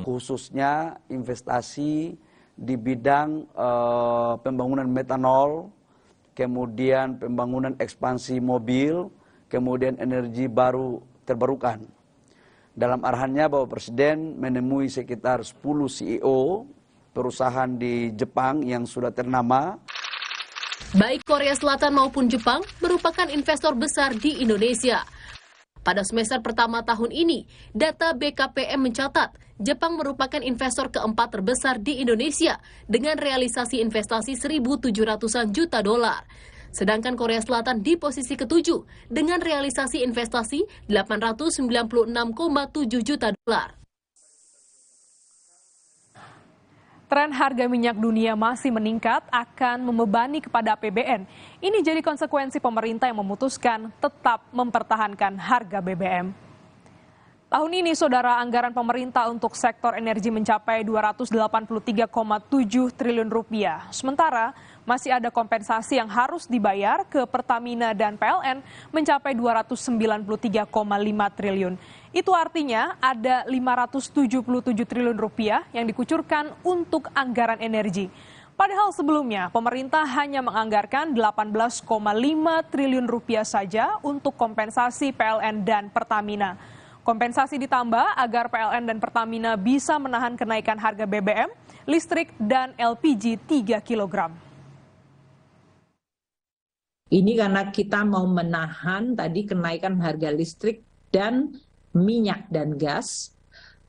Khususnya investasi di bidang pembangunan metanol, kemudian pembangunan ekspansi mobil, kemudian energi baru terbarukan. Dalam arahannya, Bapak Presiden menemui sekitar 10 CEO perusahaan di Jepang yang sudah ternama. Baik Korea Selatan maupun Jepang merupakan investor besar di Indonesia. Pada semester pertama tahun ini, data BKPM mencatat Jepang merupakan investor keempat terbesar di Indonesia dengan realisasi investasi 1.700-an juta dolar. Sedangkan Korea Selatan di posisi ke-7 dengan realisasi investasi 896,7 juta dolar. Tren harga minyak dunia masih meningkat akan membebani kepada APBN. Ini jadi konsekuensi pemerintah yang memutuskan tetap mempertahankan harga BBM. Tahun ini, saudara, anggaran pemerintah untuk sektor energi mencapai 283,7 triliun rupiah. Sementara, masih ada kompensasi yang harus dibayar ke Pertamina dan PLN mencapai 293,5 triliun. Itu artinya ada 577 triliun rupiah yang dikucurkan untuk anggaran energi. Padahal sebelumnya pemerintah hanya menganggarkan 18,5 triliun rupiah saja untuk kompensasi PLN dan Pertamina. Kompensasi ditambah agar PLN dan Pertamina bisa menahan kenaikan harga BBM, listrik, dan LPG 3 kg. Ini karena kita mau menahan tadi kenaikan harga listrik dan minyak dan gas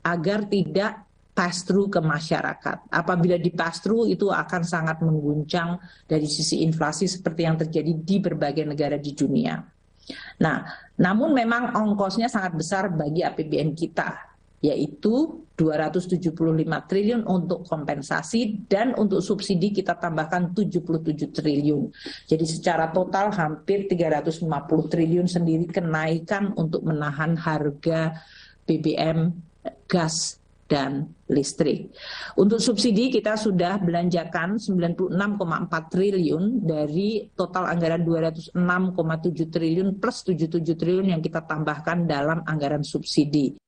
agar tidak pass-through ke masyarakat. Apabila di pass-through itu akan sangat mengguncang dari sisi inflasi seperti yang terjadi di berbagai negara di dunia. Nah, namun memang ongkosnya sangat besar bagi APBN kita, yaitu 275 triliun untuk kompensasi dan untuk subsidi kita tambahkan 77 triliun. Jadi secara total hampir 350 triliun sendiri kenaikan untuk menahan harga BBM, gas, dan listrik. Untuk subsidi kita sudah belanjakan 96,4 triliun dari total anggaran 206,7 triliun plus 77 triliun yang kita tambahkan dalam anggaran subsidi.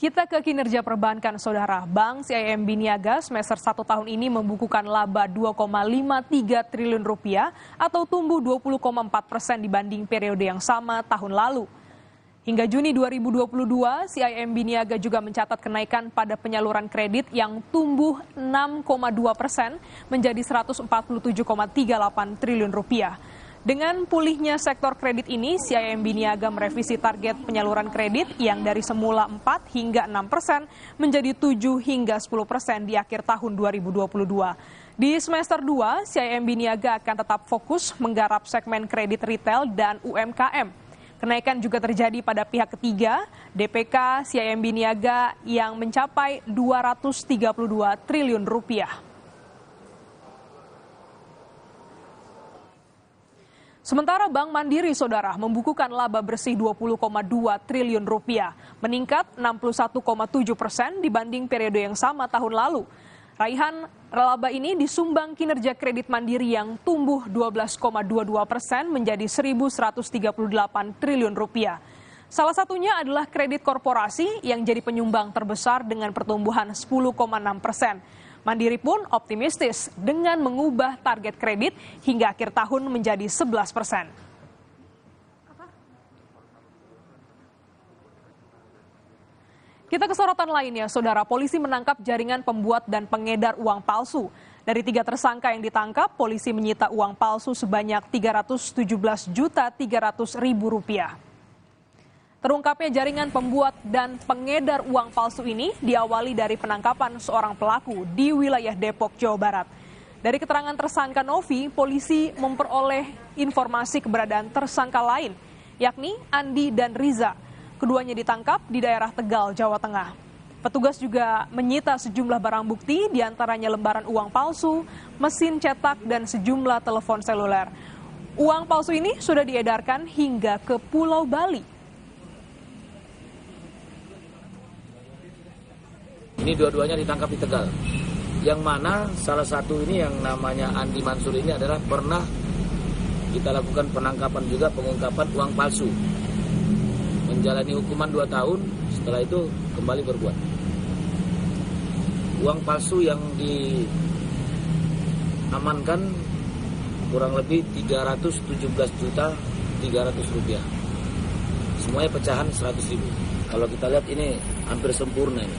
Kita ke kinerja perbankan, saudara. Bank CIMB Niaga semester 1 tahun ini membukukan laba 2,53 triliun rupiah atau tumbuh 20,4% dibanding periode yang sama tahun lalu. Hingga Juni 2022, CIMB Niaga juga mencatat kenaikan pada penyaluran kredit yang tumbuh 6,2% menjadi 147,38 triliun rupiah. Dengan pulihnya sektor kredit ini, CIMB Niaga merevisi target penyaluran kredit yang dari semula 4 hingga 6% menjadi 7 hingga 10% di akhir tahun 2022. Di semester 2, CIMB Niaga akan tetap fokus menggarap segmen kredit retail dan UMKM. Kenaikan juga terjadi pada pihak ketiga, DPK CIMB Niaga yang mencapai 232 triliun rupiah. Sementara Bank Mandiri, saudara, membukukan laba bersih 20,2 triliun rupiah, meningkat 61,7% dibanding periode yang sama tahun lalu. Raihan laba ini disumbang kinerja kredit Mandiri yang tumbuh 12,22% menjadi 1.138 triliun rupiah. Salah satunya adalah kredit korporasi yang jadi penyumbang terbesar dengan pertumbuhan 10,6%. Mandiri pun optimistis dengan mengubah target kredit hingga akhir tahun menjadi 11%. Kita ke sorotan lainnya, saudara. Polisi menangkap jaringan pembuat dan pengedar uang palsu. Dari 3 tersangka yang ditangkap, polisi menyita uang palsu sebanyak Rp317.300.000. Terungkapnya jaringan pembuat dan pengedar uang palsu ini diawali dari penangkapan seorang pelaku di wilayah Depok, Jawa Barat. Dari keterangan tersangka Novi, polisi memperoleh informasi keberadaan tersangka lain, yakni Andi dan Riza. Keduanya ditangkap di daerah Tegal, Jawa Tengah. Petugas juga menyita sejumlah barang bukti, diantaranya lembaran uang palsu, mesin cetak, dan sejumlah telepon seluler. Uang palsu ini sudah diedarkan hingga ke Pulau Bali. Ini dua-duanya ditangkap di Tegal. Yang mana salah satu ini yang namanya Andi Mansur ini adalah pernah kita lakukan penangkapan juga pengungkapan uang palsu. Menjalani hukuman 2 tahun, setelah itu kembali berbuat. Uang palsu yang diamankan kurang lebih Rp317.300.000. Semuanya pecahan 100.000. Kalau kita lihat ini hampir sempurna ini.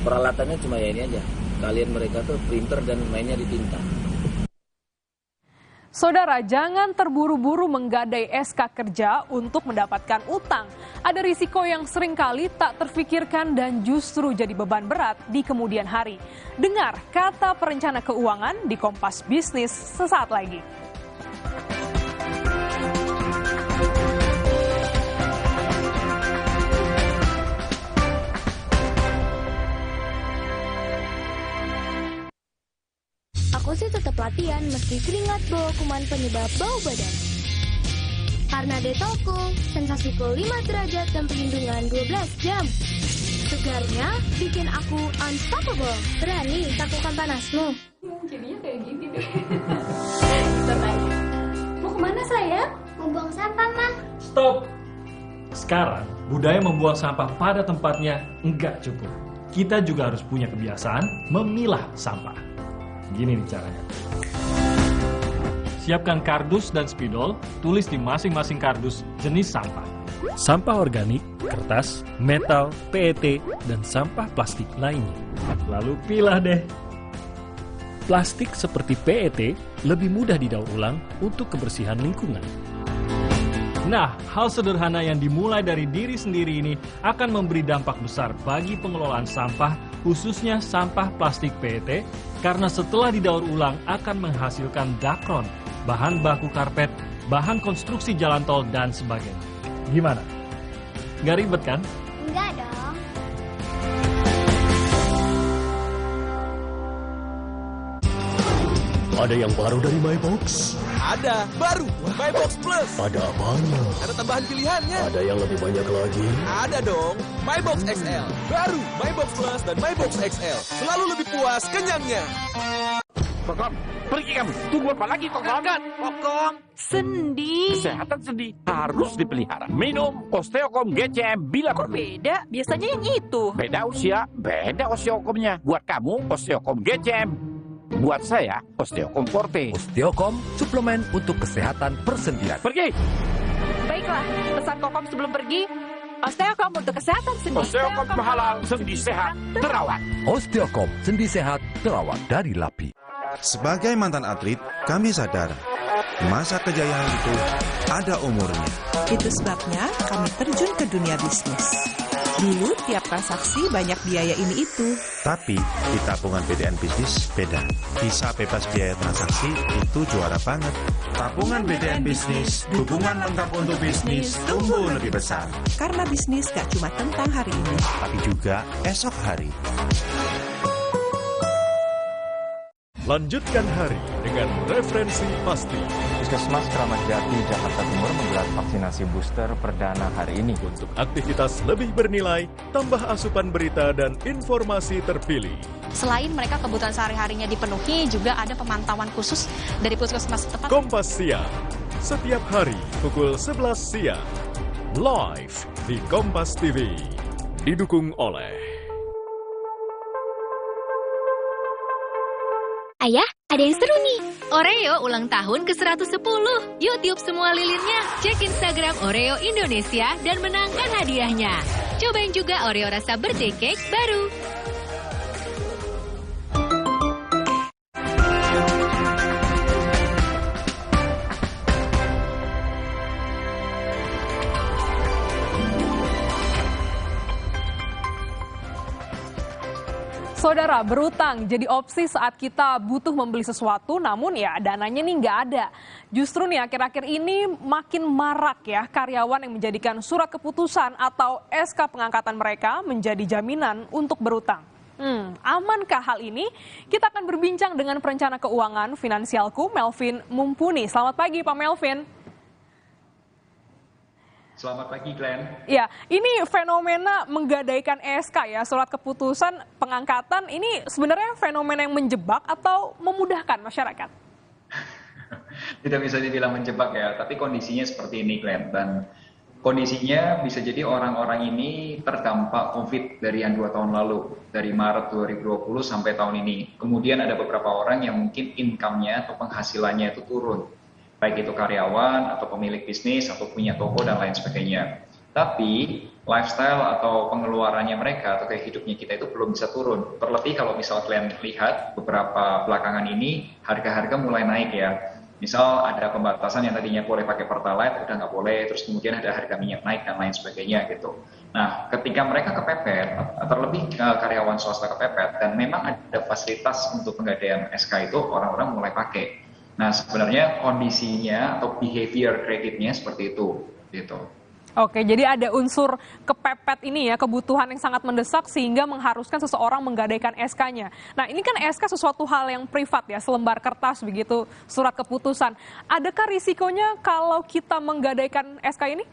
Peralatannya cuma ya ini aja. Kalian mereka tuh printer dan mainnya di tinta. Saudara, jangan terburu-buru menggadai SK kerja untuk mendapatkan utang. Ada risiko yang seringkali tak terfikirkan dan justru jadi beban berat di kemudian hari. Dengar kata perencana keuangan di Kompas Bisnis sesaat lagi. Aku sih tetap latihan meski keringat bawa kuman penyebab bau badan. Karena Detolcool, sensasi cool 5 derajat dan perlindungan 12 jam. Segarnya bikin aku unstoppable. Berani takutkan panasmu. Jadinya kayak gini deh. Mau kemana sayang? Mau buang sampah, Ma. Stop! Sekarang, budaya membuang sampah pada tempatnya enggak cukup. Kita juga harus punya kebiasaan memilah sampah. Gini nih caranya. Siapkan kardus dan spidol, tulis di masing-masing kardus jenis sampah. Sampah organik, kertas, metal, PET, dan sampah plastik lainnya. Lalu pilah deh. Plastik seperti PET lebih mudah didaur ulang untuk kebersihan lingkungan. Nah, hal sederhana yang dimulai dari diri sendiri ini akan memberi dampak besar bagi pengelolaan sampah, khususnya sampah plastik PET, karena setelah didaur ulang akan menghasilkan dakron, bahan baku karpet, bahan konstruksi jalan tol, dan sebagainya. Gimana? Nggak ribet kan? Enggak dong. Ada yang baru dari MyBox? Ada, baru, MyBox Plus. Ada apanya? Ada tambahan pilihannya. Ada yang lebih banyak lagi? Ada dong, MyBox XL. Baru, MyBox Plus dan MyBox XL. Selalu lebih puas kenyangnya. Kokom, pergi kamu. Tunggu apa lagi, Kokom? Kokom. Sendi. Kesehatan sendi harus dipelihara. Minum Osteocom GCM bila perlu. Beda, biasanya yang itu. Beda usia, beda Osteocomnya. Buat kamu, Osteocom GCM. Buat saya, Osteocom Forte. Osteocom, suplemen untuk kesehatan persendian. Pergi! Baiklah, pesan Kokom sebelum pergi. Osteocom untuk kesehatan sendi. Osteocom halal, sendi sehat, terawat. Osteocom, sendi sehat, terawat dari LAPI. Sebagai mantan atlet, kami sadar masa kejayaan itu ada umurnya. Itu sebabnya kami terjun ke dunia bisnis. Dulu tiap transaksi banyak biaya ini itu. Tapi di tabungan BDN Bisnis beda. Bisa bebas biaya transaksi itu juara banget. Tabungan BDN Bisnis, dukungan lengkap untuk bisnis tumbuh lebih besar. Karena bisnis gak cuma tentang hari ini, tapi juga esok hari. Lanjutkan hari dengan referensi pasti. Puskesmas Kramat Jati, Jakarta Timur menggelar vaksinasi booster perdana hari ini. Untuk aktivitas lebih bernilai, tambah asupan berita dan informasi terpilih. Selain mereka kebutuhan sehari-harinya dipenuhi, juga ada pemantauan khusus dari puskesmas setempat. Kompas Siang, setiap hari pukul 11 siang. Live di Kompas TV. Didukung oleh Ayah, ada yang seru nih. Oreo ulang tahun ke-110. Yuk tiup semua lilinnya. Cek Instagram Oreo Indonesia dan menangkan hadiahnya. Cobain juga Oreo rasa birthday cake baru. Saudara, berutang jadi opsi saat kita butuh membeli sesuatu, namun ya dananya nih nggak ada. Justru nih akhir-akhir ini makin marak ya karyawan yang menjadikan surat keputusan atau SK pengangkatan mereka menjadi jaminan untuk berutang. Amankah hal ini? Kita akan berbincang dengan perencana keuangan Finansialku, Melvin Mumpuni. Selamat pagi Pak Melvin. Selamat pagi, Glenn. Ya, ini fenomena menggadaikan SK ya, surat keputusan pengangkatan, ini sebenarnya fenomena yang menjebak atau memudahkan masyarakat? Tidak bisa dibilang menjebak ya, tapi kondisinya seperti ini, Glenn. Dan kondisinya bisa jadi orang-orang ini terdampak COVID dari yang 2 tahun lalu, dari Maret 2020 sampai tahun ini. Kemudian ada beberapa orang yang mungkin income-nya atau penghasilannya itu turun. Baik itu karyawan atau pemilik bisnis atau punya toko dan lain sebagainya. Tapi lifestyle atau pengeluarannya mereka atau kayak hidupnya kita itu belum bisa turun. Terlebih kalau misal kalian lihat beberapa belakangan ini harga-harga mulai naik ya. Misal ada pembatasan yang tadinya boleh pakai Pertalite, udah nggak boleh, terus kemudian ada harga minyak naik dan lain sebagainya gitu. Nah, ketika mereka kepepet, terlebih karyawan swasta kepepet, dan memang ada fasilitas untuk penggadaian SK itu, orang-orang mulai pakai. Nah, sebenarnya kondisinya atau behavior kreditnya seperti itu gitu. Oke, jadi ada unsur kepepet ini ya, kebutuhan yang sangat mendesak sehingga mengharuskan seseorang menggadaikan SK-nya. Nah, ini kan SK sesuatu hal yang privat ya, selembar kertas begitu, surat keputusan. Adakah risikonya kalau kita menggadaikan SK ini?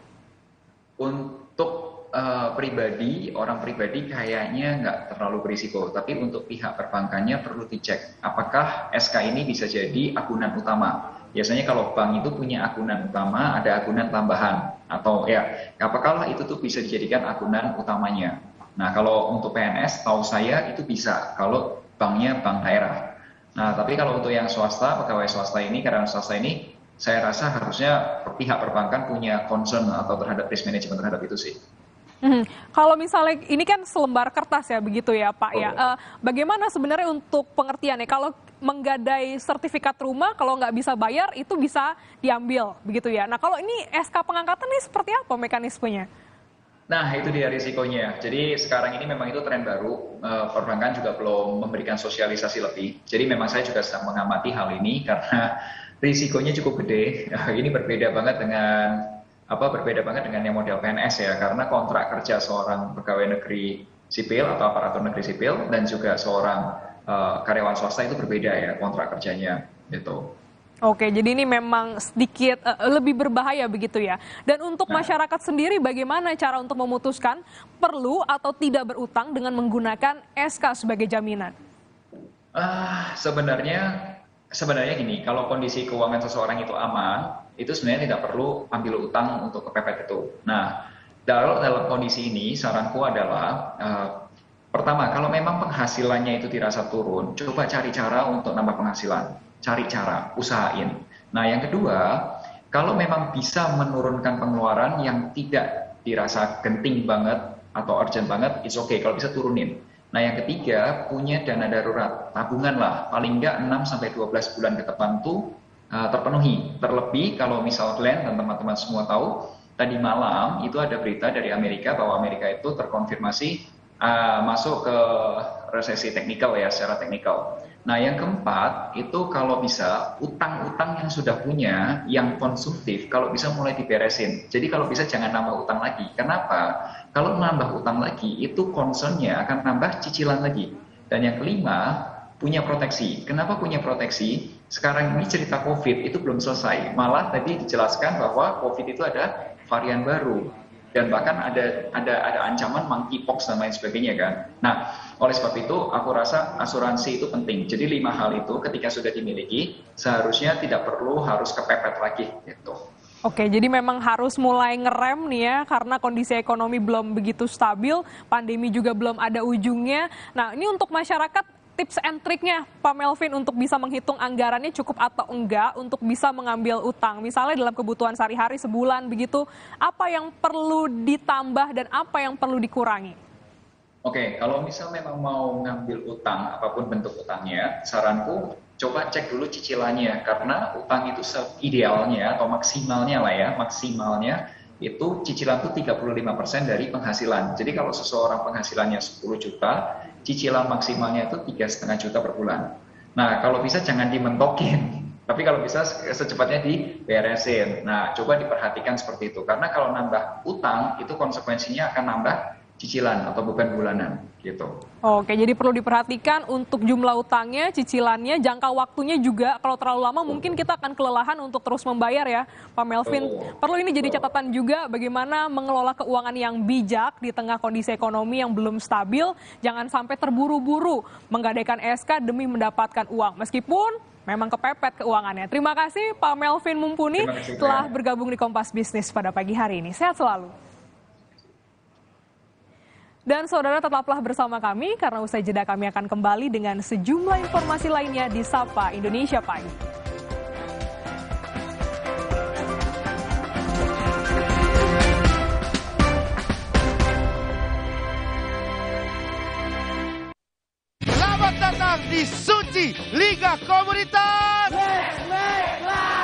Untuk orang pribadi kayaknya nggak terlalu berisiko, tapi untuk pihak perbankannya perlu dicek apakah SK ini bisa jadi agunan utama. Biasanya kalau bank itu punya agunan utama, ada agunan tambahan, atau ya apakah itu tuh bisa dijadikan agunan utamanya. Nah, kalau untuk PNS, tahu saya itu bisa kalau banknya bank daerah. Nah, tapi kalau untuk yang swasta, pegawai swasta ini, karyawan swasta ini, saya rasa harusnya pihak perbankan punya concern atau terhadap risk management terhadap itu sih. Kalau misalnya ini kan selembar kertas ya begitu ya Pak ya. Bagaimana sebenarnya untuk pengertiannya? Kalau menggadai sertifikat rumah, kalau nggak bisa bayar itu bisa diambil begitu ya. Nah kalau ini SK pengangkatan ini seperti apa mekanismenya? Nah itu dia risikonya. Jadi sekarang ini memang itu tren baru. Perbankan juga belum memberikan sosialisasi lebih. Jadi memang saya juga sedang mengamati hal ini karena risikonya cukup gede. Ini berbeda banget dengan yang model PNS ya, karena kontrak kerja seorang pegawai negeri sipil atau aparatur negeri sipil dan juga seorang karyawan swasta itu berbeda ya kontrak kerjanya gitu. Oke, jadi ini memang sedikit lebih berbahaya begitu ya. Dan untuk masyarakat sendiri bagaimana cara untuk memutuskan perlu atau tidak berutang dengan menggunakan SK sebagai jaminan? Sebenarnya gini, kalau kondisi keuangan seseorang itu aman, itu sebenarnya tidak perlu ambil utang untuk kepepet itu. Nah, dalam kondisi ini saranku adalah pertama, kalau memang penghasilannya itu dirasa turun, coba cari cara untuk nambah penghasilan. Cari cara, usahain. Nah, yang kedua, kalau memang bisa menurunkan pengeluaran yang tidak dirasa genting banget atau urgent banget, it's okay, kalau bisa turunin. Nah, yang ketiga, punya dana darurat, tabungan lah, paling nggak 6-12 bulan ke depan tuh terpenuhi. Terlebih kalau misal Glenn dan teman-teman semua tahu, tadi malam itu ada berita dari Amerika bahwa Amerika itu terkonfirmasi masuk ke resesi teknikal ya, secara teknikal. Nah, yang keempat itu kalau bisa utang-utang yang sudah punya, yang konsumtif, kalau bisa mulai diberesin. Jadi kalau bisa jangan nambah utang lagi. Kenapa? Kalau nambah utang lagi itu concernnya akan nambah cicilan lagi. Dan yang kelima, punya proteksi. Kenapa punya proteksi? Sekarang ini cerita COVID itu belum selesai. Malah tadi dijelaskan bahwa COVID itu ada varian baru. Dan bahkan ada ancaman monkeypox dan lain sebagainya kan. Nah, oleh sebab itu aku rasa asuransi itu penting. Jadi 5 hal itu ketika sudah dimiliki, seharusnya tidak perlu harus kepepet lagi gitu. Oke, jadi memang harus mulai ngerem nih ya, karena kondisi ekonomi belum begitu stabil, pandemi juga belum ada ujungnya. Nah, ini untuk masyarakat, tips and triknya Pak Melvin untuk bisa menghitung anggarannya cukup atau enggak untuk bisa mengambil utang. Misalnya dalam kebutuhan sehari-hari sebulan begitu, apa yang perlu ditambah dan apa yang perlu dikurangi? Oke, kalau misal memang mau ngambil utang, apapun bentuk utangnya, saranku coba cek dulu cicilannya. Karena utang itu idealnya atau maksimalnya lah ya, maksimalnya itu cicilan itu 35% dari penghasilan. Jadi kalau seseorang penghasilannya 10 juta, cicilan maksimalnya itu 3,5 juta per bulan. Nah, kalau bisa jangan dimentokin, tapi kalau bisa secepatnya diberesin. Nah, coba diperhatikan seperti itu. Karena kalau nambah utang, itu konsekuensinya akan nambah cicilan atau beban bulanan gitu. Oke, jadi perlu diperhatikan untuk jumlah utangnya, cicilannya, jangka waktunya juga. Kalau terlalu lama mungkin kita akan kelelahan untuk terus membayar ya, Pak Melvin. Perlu ini jadi catatan juga bagaimana mengelola keuangan yang bijak di tengah kondisi ekonomi yang belum stabil. Jangan sampai terburu-buru menggadaikan SK demi mendapatkan uang. Meskipun memang kepepet keuangannya. Terima kasih Pak Melvin Mumpuni telah bergabung di Kompas Bisnis pada pagi hari ini. Sehat selalu. Dan saudara tetaplah bersama kami karena usai jeda kami akan kembali dengan sejumlah informasi lainnya di Sapa Indonesia Pagi. Selamat datang di Suci Liga Komunitas. Let's make life.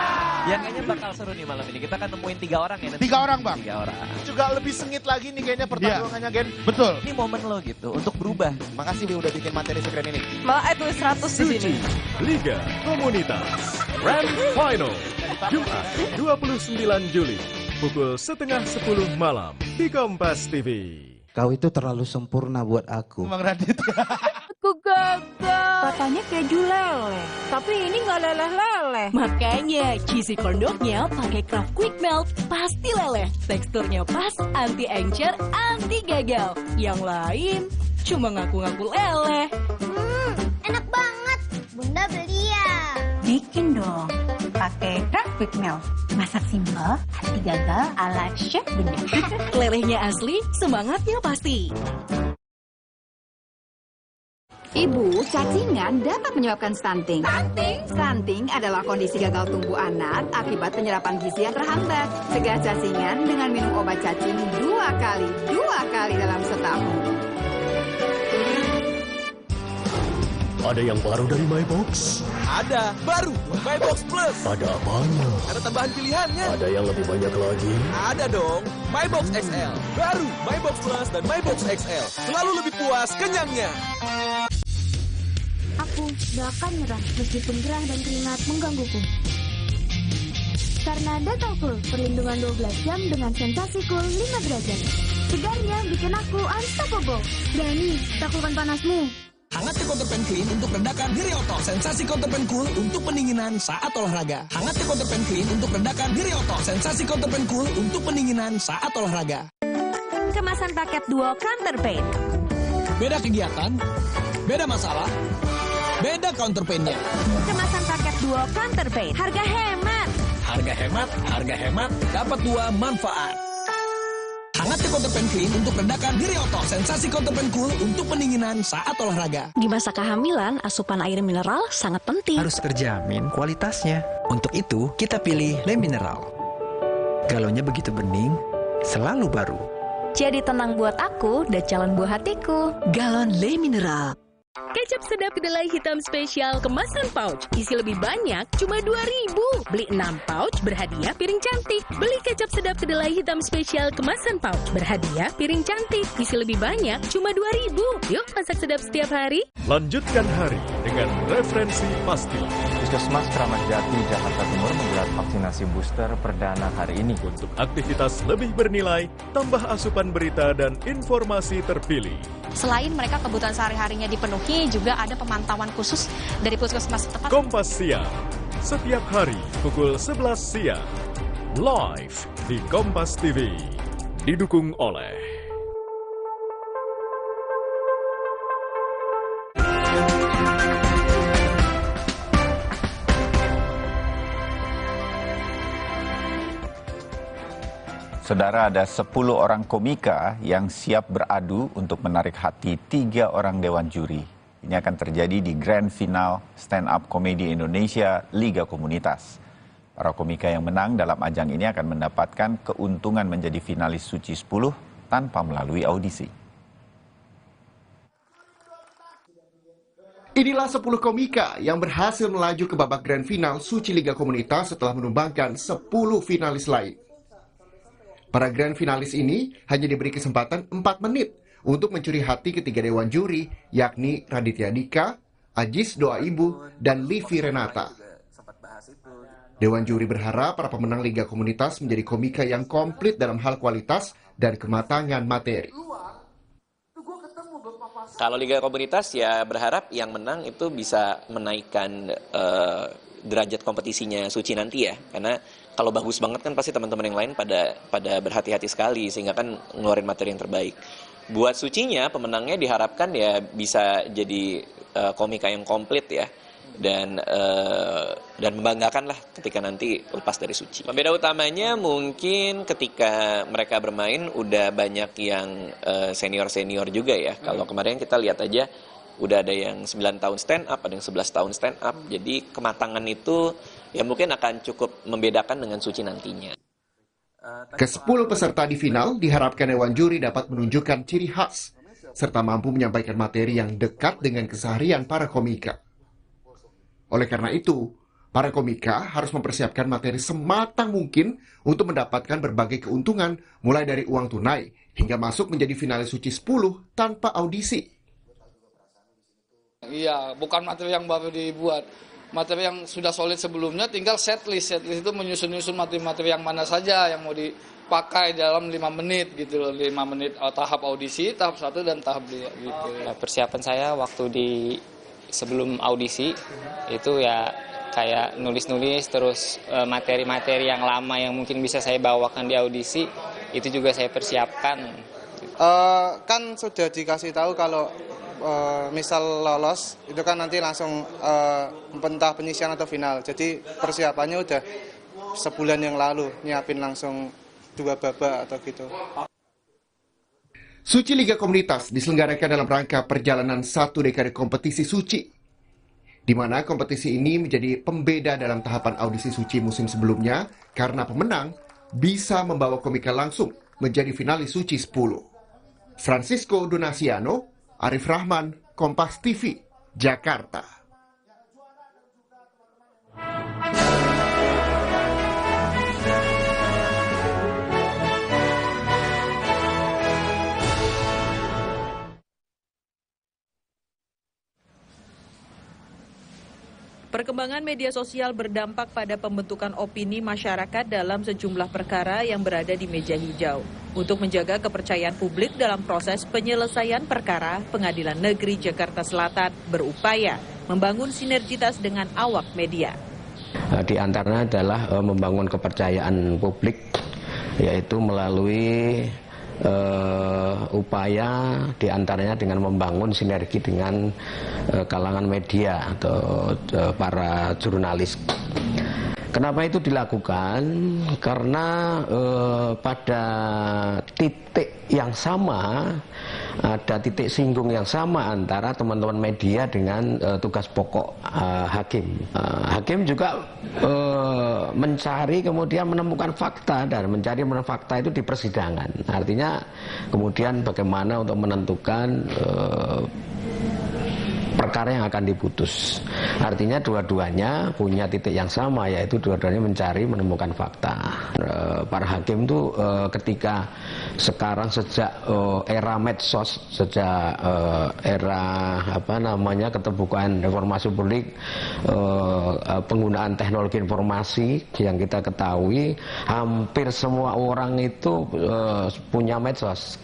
bakal seru nih malam ini. Kita akan nemuin 3 orang ya. 3 orang, Bang. 3 orang. Juga lebih sengit lagi nih kayaknya pertarungannya, Gen. Betul. Ini momen lo gitu untuk berubah. Makasih Wi udah bikin materi sekeren ini. Malah tulis 100 di sini. Liga Komunitas Grand Final Jumat 29 Juli pukul 9:30 malam di Kompas TV. Kau itu terlalu sempurna buat aku. Bang Radit. Aku gagal. Katanya keju leleh, tapi ini nggak leleh-leleh. Makanya cheesy corn dog-nya pakai Kraft Quick Melt, pasti leleh. Teksturnya pas, anti encer, anti gagal. Yang lain cuma ngaku-ngaku leleh. Enak banget. Bunda beli ya. Bikin dong, pakai Kraft Quick Melt. Masak simpel, anti gagal ala Chef Bunda. Lelehnya asli, semangatnya pasti. Ibu, cacingan dapat menyebabkan stunting. Stunting adalah kondisi gagal tumbuh anak akibat penyerapan gizi yang terhambat. Cegah cacingan dengan minum obat cacing 2 kali dalam setahun. Ada yang baru dari MyBox? Ada, baru MyBox Plus. Ada apanya? Ada tambahan pilihannya. Ada yang lebih banyak lagi? Ada dong, MyBox XL. Baru MyBox Plus dan MyBox XL. Selalu lebih puas kenyangnya. Aku gak akan nyerah meskipun gerah dan keringat menggangguku. Karena Detol Cool, perlindungan 12 jam dengan sensasi cool 5 derajat. Segarnya bikin aku unstoppable. Berani, taklukkan panasmu. Hangat Counterpan Clean untuk redakan nyeri otot. Sensasi Counterpan Cool untuk pendinginan saat olahraga. Hangat Counterpan Clean untuk redakan nyeri otot. Sensasi Counterpan Cool untuk pendinginan saat olahraga. Kemasan paket duo Counterpain. Beda kegiatan, beda masalah, beda counterpain-nya. Kemasan paket duo Counterpain. Harga hemat. Harga hemat, dapat 2 manfaat. Hangat Counterpan Clean untuk redakan nyeri otot. Sensasi Counterpan Cool untuk pendinginan saat olahraga. Di masa kehamilan, asupan air mineral sangat penting. Harus terjamin kualitasnya. Untuk itu, kita pilih Le Mineral. Galonnya begitu bening, selalu baru. Jadi tenang buat aku dan calon buah hatiku. Galon Le Mineral. Kecap sedap kedelai hitam spesial kemasan pouch. Isi lebih banyak, cuma 2.000. Beli 6 pouch, berhadiah piring cantik. Beli kecap sedap kedelai hitam spesial kemasan pouch. Berhadiah piring cantik. Isi lebih banyak, cuma 2.000. Yuk masak sedap setiap hari. Lanjutkan hari dengan referensi pasti. Puskesmas Kramat Jati, Jakarta Timur menggelar vaksinasi booster perdana hari ini. Untuk aktivitas lebih bernilai, tambah asupan berita dan informasi terpilih. Selain mereka kebutuhan sehari-harinya dipenuhi, juga ada pemantauan khusus dari puskesmas setempat. Kompas Siang, setiap hari pukul 11 siang. Live di Kompas TV. Didukung oleh Saudara, ada 10 orang komika yang siap beradu untuk menarik hati 3 orang dewan juri. Ini akan terjadi di Grand Final Stand Up Comedy Indonesia Liga Komunitas. Para komika yang menang dalam ajang ini akan mendapatkan keuntungan menjadi finalis Suci 10 tanpa melalui audisi. Inilah 10 komika yang berhasil melaju ke babak Grand Final Suci Liga Komunitas setelah menumbangkan 10 finalis lain. Para grand finalis ini hanya diberi kesempatan 4 menit untuk mencuri hati ketiga dewan juri, yakni Raditya Dika, Ajis Doa Ibu, dan Livi Renata. Dewan juri berharap para pemenang Liga Komunitas menjadi komika yang komplit dalam hal kualitas dan kematangan materi. Kalau Liga Komunitas ya berharap yang menang itu bisa menaikkan derajat kompetisinya Suci nanti ya, karena kalau bagus banget kan pasti teman-teman yang lain pada berhati-hati sekali sehingga kan ngeluarin materi yang terbaik. Buat Sucinya pemenangnya diharapkan ya bisa jadi komika yang komplit ya dan membanggakan lah ketika nanti lepas dari Suci. Pembeda utamanya mungkin ketika mereka bermain udah banyak yang senior-senior juga ya. Kalau kemarin kita lihat aja udah ada yang 9 tahun stand up, ada yang 11 tahun stand up. Jadi kematangan itu ya mungkin akan cukup membedakan dengan Suci nantinya. Ke-10 peserta di final diharapkan dewan juri dapat menunjukkan ciri khas, serta mampu menyampaikan materi yang dekat dengan keseharian para komika. Oleh karena itu, Para komika harus mempersiapkan materi sematang mungkin untuk mendapatkan berbagai keuntungan, mulai dari uang tunai hingga masuk menjadi finalis suci 10 tanpa audisi. Iya, bukan materi yang baru dibuat. Materi yang sudah solid sebelumnya, tinggal setlist. Setlist itu menyusun-nyusun materi-materi yang mana saja yang mau dipakai dalam 5 menit gitu loh. 5 menit tahap audisi, tahap 1 dan tahap 2 gitu. Persiapan saya waktu sebelum audisi itu ya kayak nulis-nulis, terus materi-materi yang lama yang mungkin bisa saya bawakan di audisi itu juga saya persiapkan. Kan sudah dikasih tahu kalau misal lolos itu kan nanti langsung entah penyisian atau final. Jadi persiapannya udah sebulan yang lalu nyiapin langsung 2 babak atau gitu. Suci Liga Komunitas diselenggarakan dalam rangka perjalanan 1 dekade kompetisi suci, di mana kompetisi ini menjadi pembeda dalam tahapan audisi suci musim sebelumnya karena pemenang bisa membawa komika langsung menjadi finalis suci 10. Francisco Donasiano, Arif Rahman, Kompas TV, Jakarta. Perkembangan media sosial berdampak pada pembentukan opini masyarakat dalam sejumlah perkara yang berada di meja hijau. Untuk menjaga kepercayaan publik dalam proses penyelesaian perkara, Pengadilan Negeri Jakarta Selatan berupaya membangun sinergitas dengan awak media. Di antaranya adalah membangun kepercayaan publik, yaitu melalui upaya diantaranya dengan membangun sinergi dengan kalangan media atau para jurnalis. Kenapa itu dilakukan? Karena pada titik yang sama, ada titik singgung yang sama antara teman-teman media dengan tugas pokok hakim. Hakim juga mencari kemudian menemukan fakta, dan mencari fakta itu di persidangan. Artinya kemudian bagaimana untuk menentukan perkara yang akan diputus. Artinya dua-duanya punya titik yang sama, yaitu dua-duanya mencari menemukan fakta. Para hakim itu ketika sekarang sejak era medsos, sejak era keterbukaan informasi publik, penggunaan teknologi informasi yang kita ketahui, hampir semua orang itu punya medsos.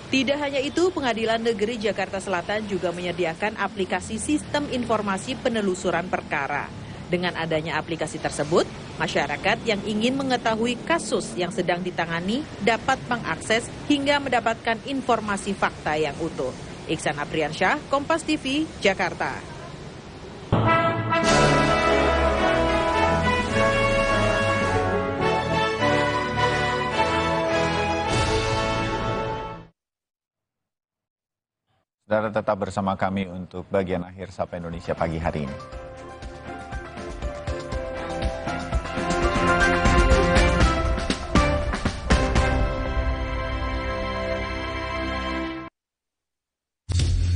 Tidak hanya itu, Pengadilan Negeri Jakarta Selatan juga menyediakan aplikasi sistem informasi penelusuran perkara. Dengan adanya aplikasi tersebut, masyarakat yang ingin mengetahui kasus yang sedang ditangani dapat mengakses hingga mendapatkan informasi fakta yang utuh. Iksan Apriansyah, Kompas TV, Jakarta. Saudara tetap bersama kami untuk bagian akhir Sapa Indonesia pagi hari ini.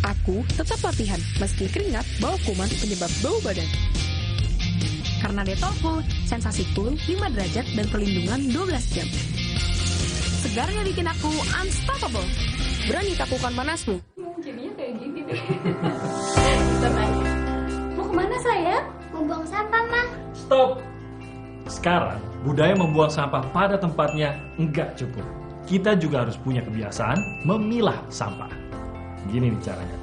Aku tetap latihan, meski keringat bawa kuman penyebab bau badan. Karena Dettol Cool, sensasi cool 5 derajat dan perlindungan 12 jam. Segarnya bikin aku unstoppable. Berani takutkan panasmu. Jadinya kayak gini deh. Mau kemana sayang? Mau buang sampah, Ma. Stop! Sekarang, budaya membuang sampah pada tempatnya enggak cukup. Kita juga harus punya kebiasaan memilah sampah. Gini nih caranya.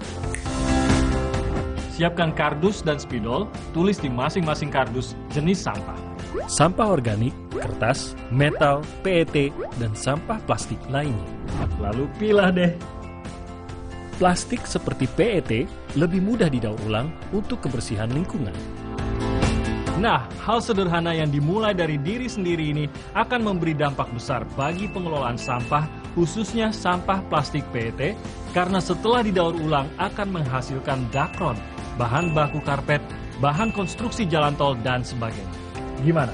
Siapkan kardus dan spidol, tulis di masing-masing kardus jenis sampah. Sampah organik, kertas, metal, PET, dan sampah plastik lainnya. Lalu pilah deh. Plastik seperti PET lebih mudah didaur ulang untuk kebersihan lingkungan. Nah, hal sederhana yang dimulai dari diri sendiri ini akan memberi dampak besar bagi pengelolaan sampah, khususnya sampah plastik PET, karena setelah didaur ulang akan menghasilkan dakron, bahan baku karpet, bahan konstruksi jalan tol, dan sebagainya. Gimana?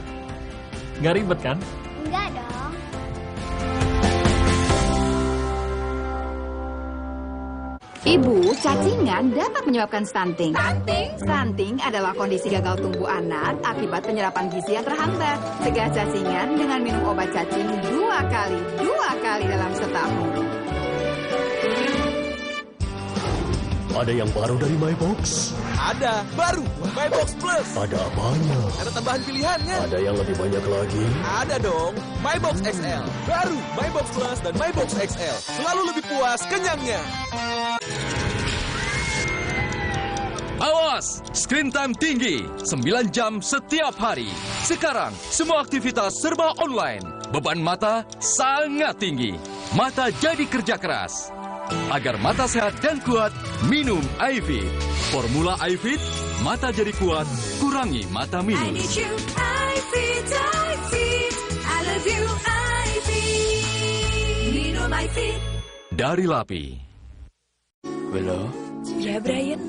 Nggak ribet kan? Enggak dong. Ibu, cacingan dapat menyebabkan stunting. Stunting adalah kondisi gagal tumbuh anak akibat penyerapan gizi yang terhambat. Cegah cacingan dengan minum obat cacing 2 kali dalam setahun. Ada yang baru dari MyBox? Ada, baru, MyBox Plus. Ada apanya? Ada tambahan pilihannya. Ada yang lebih banyak lagi? Ada dong, MyBox XL. Baru, MyBox Plus dan MyBox XL. Selalu lebih puas kenyangnya. Awas, screen time tinggi, 9 jam setiap hari. Sekarang, semua aktivitas serba online. Beban mata sangat tinggi. Mata jadi kerja keras. Agar mata sehat dan kuat, minum iFit. Formula iFit, mata jadi kuat, kurangi mata minus. Minum iFit. Dari Lapi. Halo? Ya, Brian.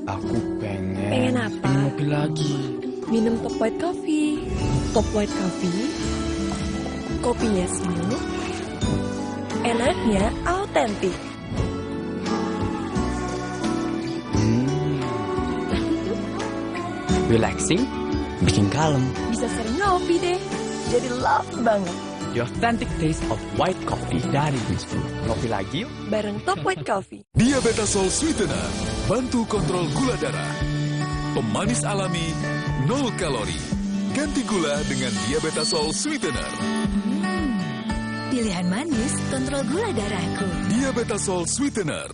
Aku pengen... Pengen apa? Minum kopi lagi. Minum Top White Coffee. Top White Coffee. Kopinya smooth. Enaknya autentik. Relaxing, bikin kalem. Bisa sering ngopi deh. Jadi love banget. The authentic taste of white coffee dari Whisper. Kopi lagi yuk? Bareng Top White Coffee. Diabetasol Sweetener, bantu kontrol gula darah. Pemanis alami, 0 kalori. Ganti gula dengan Diabetasol Sweetener. Pilihan manis, kontrol gula darahku. Diabetasol Sweetener.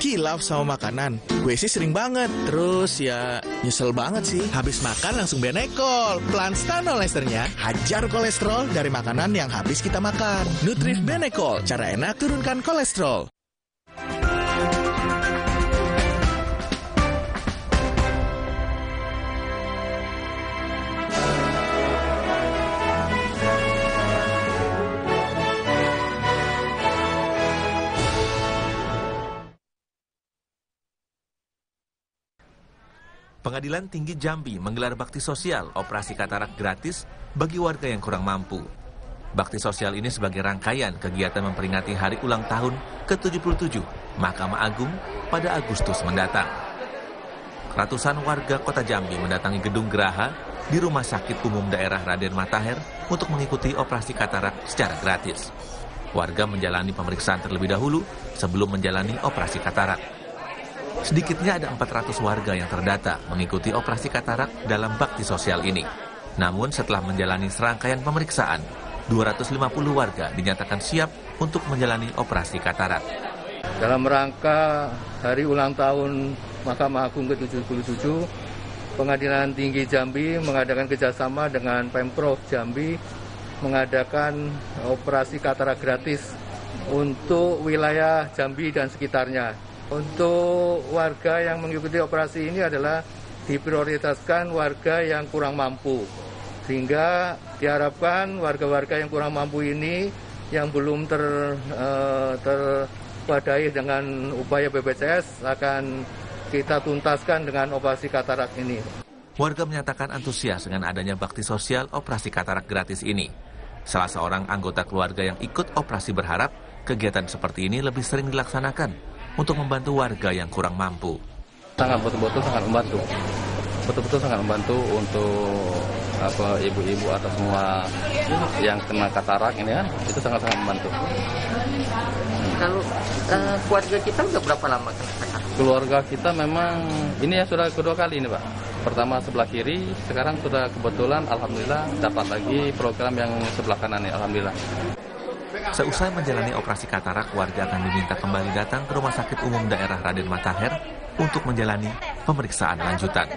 Kilaf sama makanan. Gue sih sering banget. Terus ya nyesel banget sih. Habis makan langsung Benekol. Plan Stanol Esternya hajar kolesterol dari makanan yang habis kita makan. Nutrif Benekol. Cara enak turunkan kolesterol. Pengadilan Tinggi Jambi menggelar bakti sosial operasi katarak gratis bagi warga yang kurang mampu. Bakti sosial ini sebagai rangkaian kegiatan memperingati hari ulang tahun ke-77 Mahkamah Agung pada Agustus mendatang. Ratusan warga kota Jambi mendatangi gedung Geraha di Rumah Sakit Umum Daerah Raden Matahir untuk mengikuti operasi katarak secara gratis. Warga menjalani pemeriksaan terlebih dahulu sebelum menjalani operasi katarak. Sedikitnya ada 400 warga yang terdata mengikuti operasi katarak dalam bakti sosial ini. Namun setelah menjalani serangkaian pemeriksaan, 250 warga dinyatakan siap untuk menjalani operasi katarak. Dalam rangka hari ulang tahun Mahkamah Agung ke-77, Pengadilan Tinggi Jambi mengadakan kerjasama dengan Pemprov Jambi mengadakan operasi katarak gratis untuk wilayah Jambi dan sekitarnya. Untuk warga yang mengikuti operasi ini adalah diprioritaskan warga yang kurang mampu. Sehingga diharapkan warga-warga yang kurang mampu ini yang belum terwadahi dengan upaya BPJS akan kita tuntaskan dengan operasi katarak ini. Warga menyatakan antusias dengan adanya bakti sosial operasi katarak gratis ini. Salah seorang anggota keluarga yang ikut operasi berharap kegiatan seperti ini lebih sering dilaksanakan untuk membantu warga yang kurang mampu. Sangat betul-betul sangat membantu. Betul-betul sangat membantu untuk ibu-ibu atau semua yang kena katarak ini ya, itu sangat-sangat membantu. Kalau keluarga kita udah berapa lama kena katarak? Keluarga kita memang ini ya sudah kedua kali ini Pak. Pertama sebelah kiri, sekarang sudah kebetulan alhamdulillah dapat lagi program yang sebelah kanan ya, alhamdulillah. Seusai menjalani operasi katarak, warga akan diminta kembali datang ke Rumah Sakit Umum Daerah Raden Matahir untuk menjalani pemeriksaan lanjutan.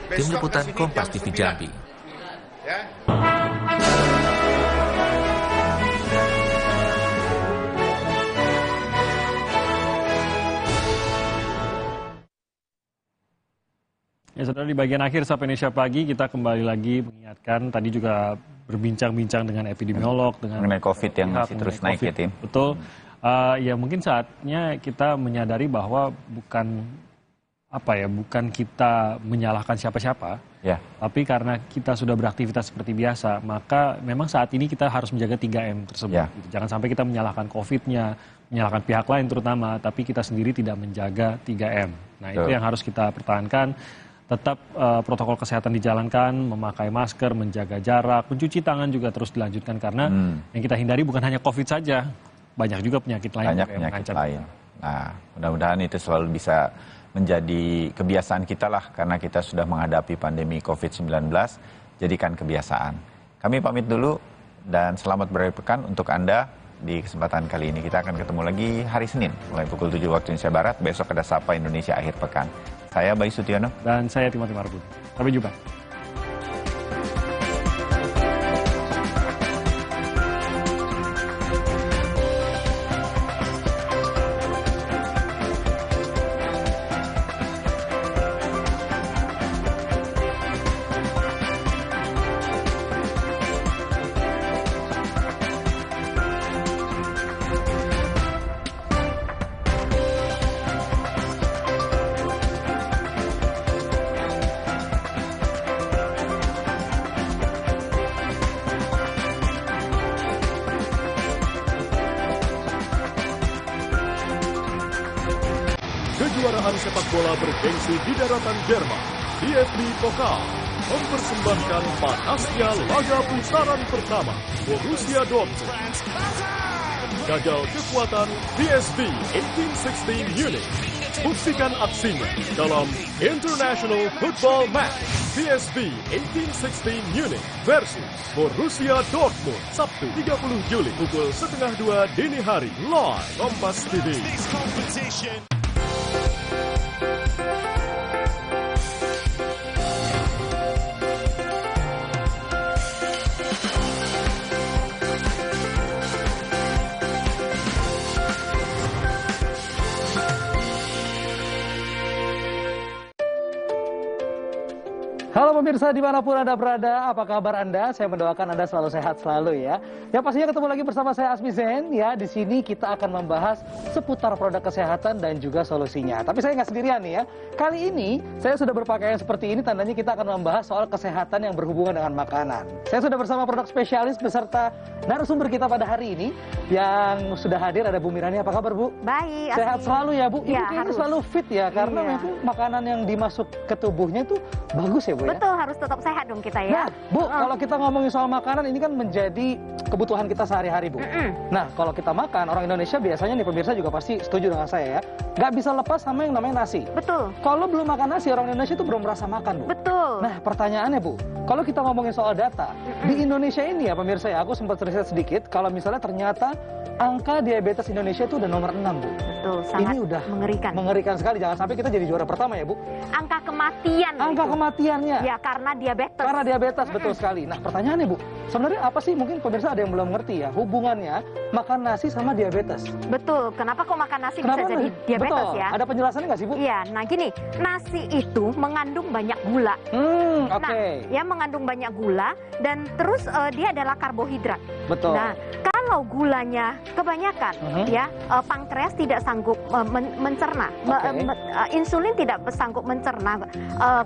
Tim Liputan Kompas TV Jambi. Ya, saudara, di bagian akhir Sapa Indonesia Pagi kita kembali lagi mengingatkan, tadi juga berbincang-bincang dengan epidemiolog, dengan mengenai COVID yang masih terus naik ya, Tim. Betul. Ya mungkin saatnya kita menyadari bahwa bukan bukan kita menyalahkan siapa-siapa, tapi karena kita sudah beraktivitas seperti biasa, maka memang saat ini kita harus menjaga 3M tersebut. Gitu. Jangan sampai kita menyalahkan COVID-nya, menyalahkan pihak lain terutama, tapi kita sendiri tidak menjaga 3M. Nah, itu yang harus kita pertahankan. Tetap protokol kesehatan dijalankan, memakai masker, menjaga jarak, mencuci tangan juga terus dilanjutkan karena yang kita hindari bukan hanya COVID saja, banyak juga penyakit lain yang mengancam. Nah, mudah-mudahan itu selalu bisa menjadi kebiasaan kita lah, karena kita sudah menghadapi pandemi COVID-19, jadikan kebiasaan. Kami pamit dulu dan selamat berakhir pekan untuk Anda di kesempatan kali ini. Kita akan ketemu lagi hari Senin, mulai pukul 7 waktu Indonesia Barat. Besok ada Sapa Indonesia akhir pekan. Saya Bayu Sutiono. Dan saya Timothy Marbun. Sampai jumpa. Kejuaraan sepak bola bergengsi di daratan Jerman, DFB Pokal, mempersembahkan panasnya laga putaran pertama Borussia Dortmund. Gagal kekuatan DSV 1816 Munich. Buktikan aksinya dalam International Football Match DSV 1816 Munich versus Borussia Dortmund, Sabtu 30 Juli pukul 1:30 dini hari, live Kompas TV. Halo pemirsa dimanapun Anda berada, apa kabar Anda? Saya mendoakan Anda selalu sehat selalu ya. Ya pastinya ketemu lagi bersama saya Asmi Zen ya. Di sini kita akan membahas seputar produk kesehatan dan juga solusinya. Tapi saya nggak sendirian nih ya. Kali ini saya sudah berpakaian seperti ini, tandanya kita akan membahas soal kesehatan yang berhubungan dengan makanan. Saya sudah bersama produk spesialis beserta narasumber kita pada hari ini yang sudah hadir. Ada Bu Mirani, apa kabar Bu? Baik. Sehat selalu ya Bu. Ibu Ya, kayaknya harus. selalu fit ya, karena memang makanan yang dimasuk ke tubuhnya itu bagus ya Bu ya. Betul, harus tetap sehat dong kita ya. Nah, Bu, kalau kita ngomongin soal makanan, ini kan menjadi kebutuhan kita sehari-hari, Bu. Nah, kalau kita makan, orang Indonesia biasanya nih pemirsa juga pasti setuju dengan saya ya, nggak bisa lepas sama yang namanya nasi. Betul. Kalau belum makan nasi, orang Indonesia itu belum merasa makan, Bu. Betul. Nah, pertanyaannya, Bu, kalau kita ngomongin soal data, di Indonesia ini ya pemirsa ya, aku sempat riset sedikit, kalau misalnya ternyata angka diabetes Indonesia itu udah nomor 6, Bu. Betul, sangat ini udah mengerikan. Mengerikan sekali, jangan sampai kita jadi juara pertama ya, Bu. Angka kematian. Angka kematiannya. Ya, karena diabetes. Karena diabetes, betul sekali. Nah, pertanyaannya Bu, sebenarnya apa sih, mungkin pemirsa ada yang belum ngerti ya, hubungannya makan nasi sama diabetes? Betul, kenapa kok makan nasi Kenapa bisa jadi diabetes betul. ya? Ada penjelasannya nggak sih Bu? Iya, nah gini, nasi itu mengandung banyak gula. Oke. Nah, ya mengandung banyak gula dan terus dia adalah karbohidrat. Betul. Nah, kalau gulanya kebanyakan, ya pankreas tidak sanggup mencerna, insulin tidak sanggup mencerna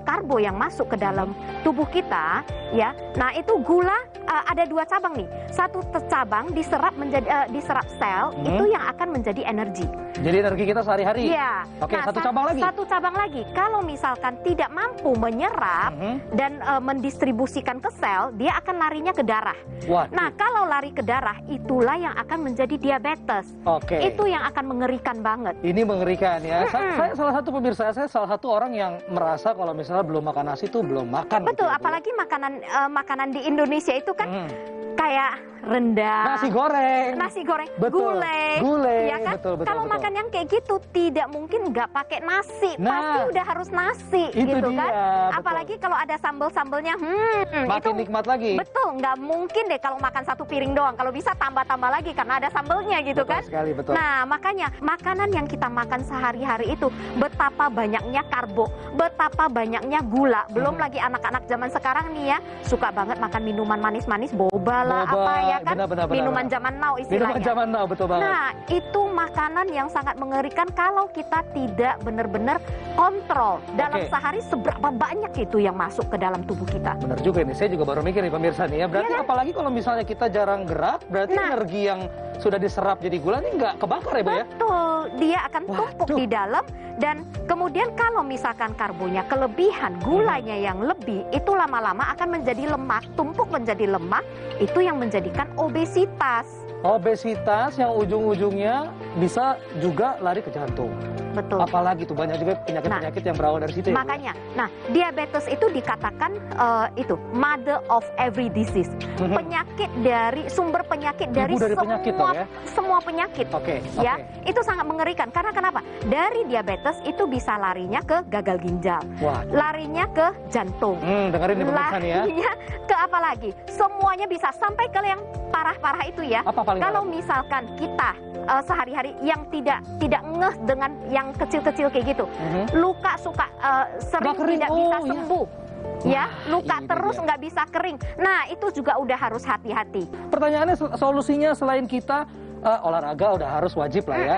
karbo yang masuk ke dalam tubuh kita, ya. Nah itu gula ada dua cabang nih, satu cabang diserap menjadi diserap sel itu yang akan menjadi energi. Jadi energi kita sehari-hari. Iya. Oke, nah, satu cabang lagi. Satu cabang lagi. Kalau misalkan tidak mampu menyerap dan mendistribusikan ke sel, dia akan larinya ke darah. Waduh. Nah, kalau lari ke darah, itulah yang akan menjadi diabetes. Oke. Itu yang akan mengerikan banget. Ini mengerikan ya. Saya salah satu pemirsa, saya salah satu orang yang merasa kalau misalnya belum makan nasi itu belum makan. Betul, gitu ya, Bu. apalagi makanan di Indonesia itu kan kayak rendang, nasi goreng, gulai, ya kan? betul, Kalau makan yang kayak gitu tidak mungkin nggak pakai nasi, Nah, pasti udah harus nasi, itu gitu dia, kan? betul. Apalagi kalau ada sambel-sambelnya, Makin nikmat lagi. Betul, nggak mungkin deh kalau makan satu piring doang. Kalau bisa tambah-tambah lagi karena ada sambelnya gitu kan. Sekali, betul. Nah, makanya makanan yang kita makan sehari-hari itu betapa banyaknya karbo, betapa banyaknya gula. Belum lagi anak-anak zaman sekarang nih ya, suka banget makan minuman manis-manis, boba lah, apa ya kan? Benar. Minuman zaman now istilahnya. Minuman zaman now, betul banget. Nah, itu makanan yang sangat mengerikan kalau kita tidak benar-benar kontrol dalam sehari seberapa banyak itu yang masuk ke dalam tubuh kita. Benar juga nih, saya juga baru mikir nih pemirsa nih ya. Berarti apalagi kalau misalnya kita jarang gerak, berarti energi yang sudah diserap jadi gula ini nggak kebakar ya Bu ya? Betul, dia akan tumpuk di dalam dan kemudian kalau misalkan karbonya kelebihan, gulanya yang lebih, itu lama-lama akan menjadi lemak, tumpuk menjadi lemak, itu yang menjadikan obesitas. Obesitas yang ujung-ujungnya bisa juga lari ke jantung. Betul. Apalagi tuh banyak juga penyakit-penyakit yang berawal dari situ ya. Makanya, nah diabetes itu dikatakan itu mother of every disease. Penyakit dari sumber penyakit dari semua penyakit. Ya, itu sangat mengerikan. Karena kenapa? Dari diabetes itu bisa larinya ke gagal ginjal, larinya ke jantung, dengerin nih pemirsa nih ya. Larinya ke apa lagi? Semuanya bisa sampai ke yang parah-parah itu ya. Kalau misalkan kita sehari-hari yang tidak ngeh dengan yang kecil-kecil kayak gitu, luka suka sering tidak bisa sembuh. Ya, luka terus nggak bisa kering. Nah, itu juga udah harus hati-hati. Pertanyaannya solusinya selain kita olahraga udah harus wajib lah ya.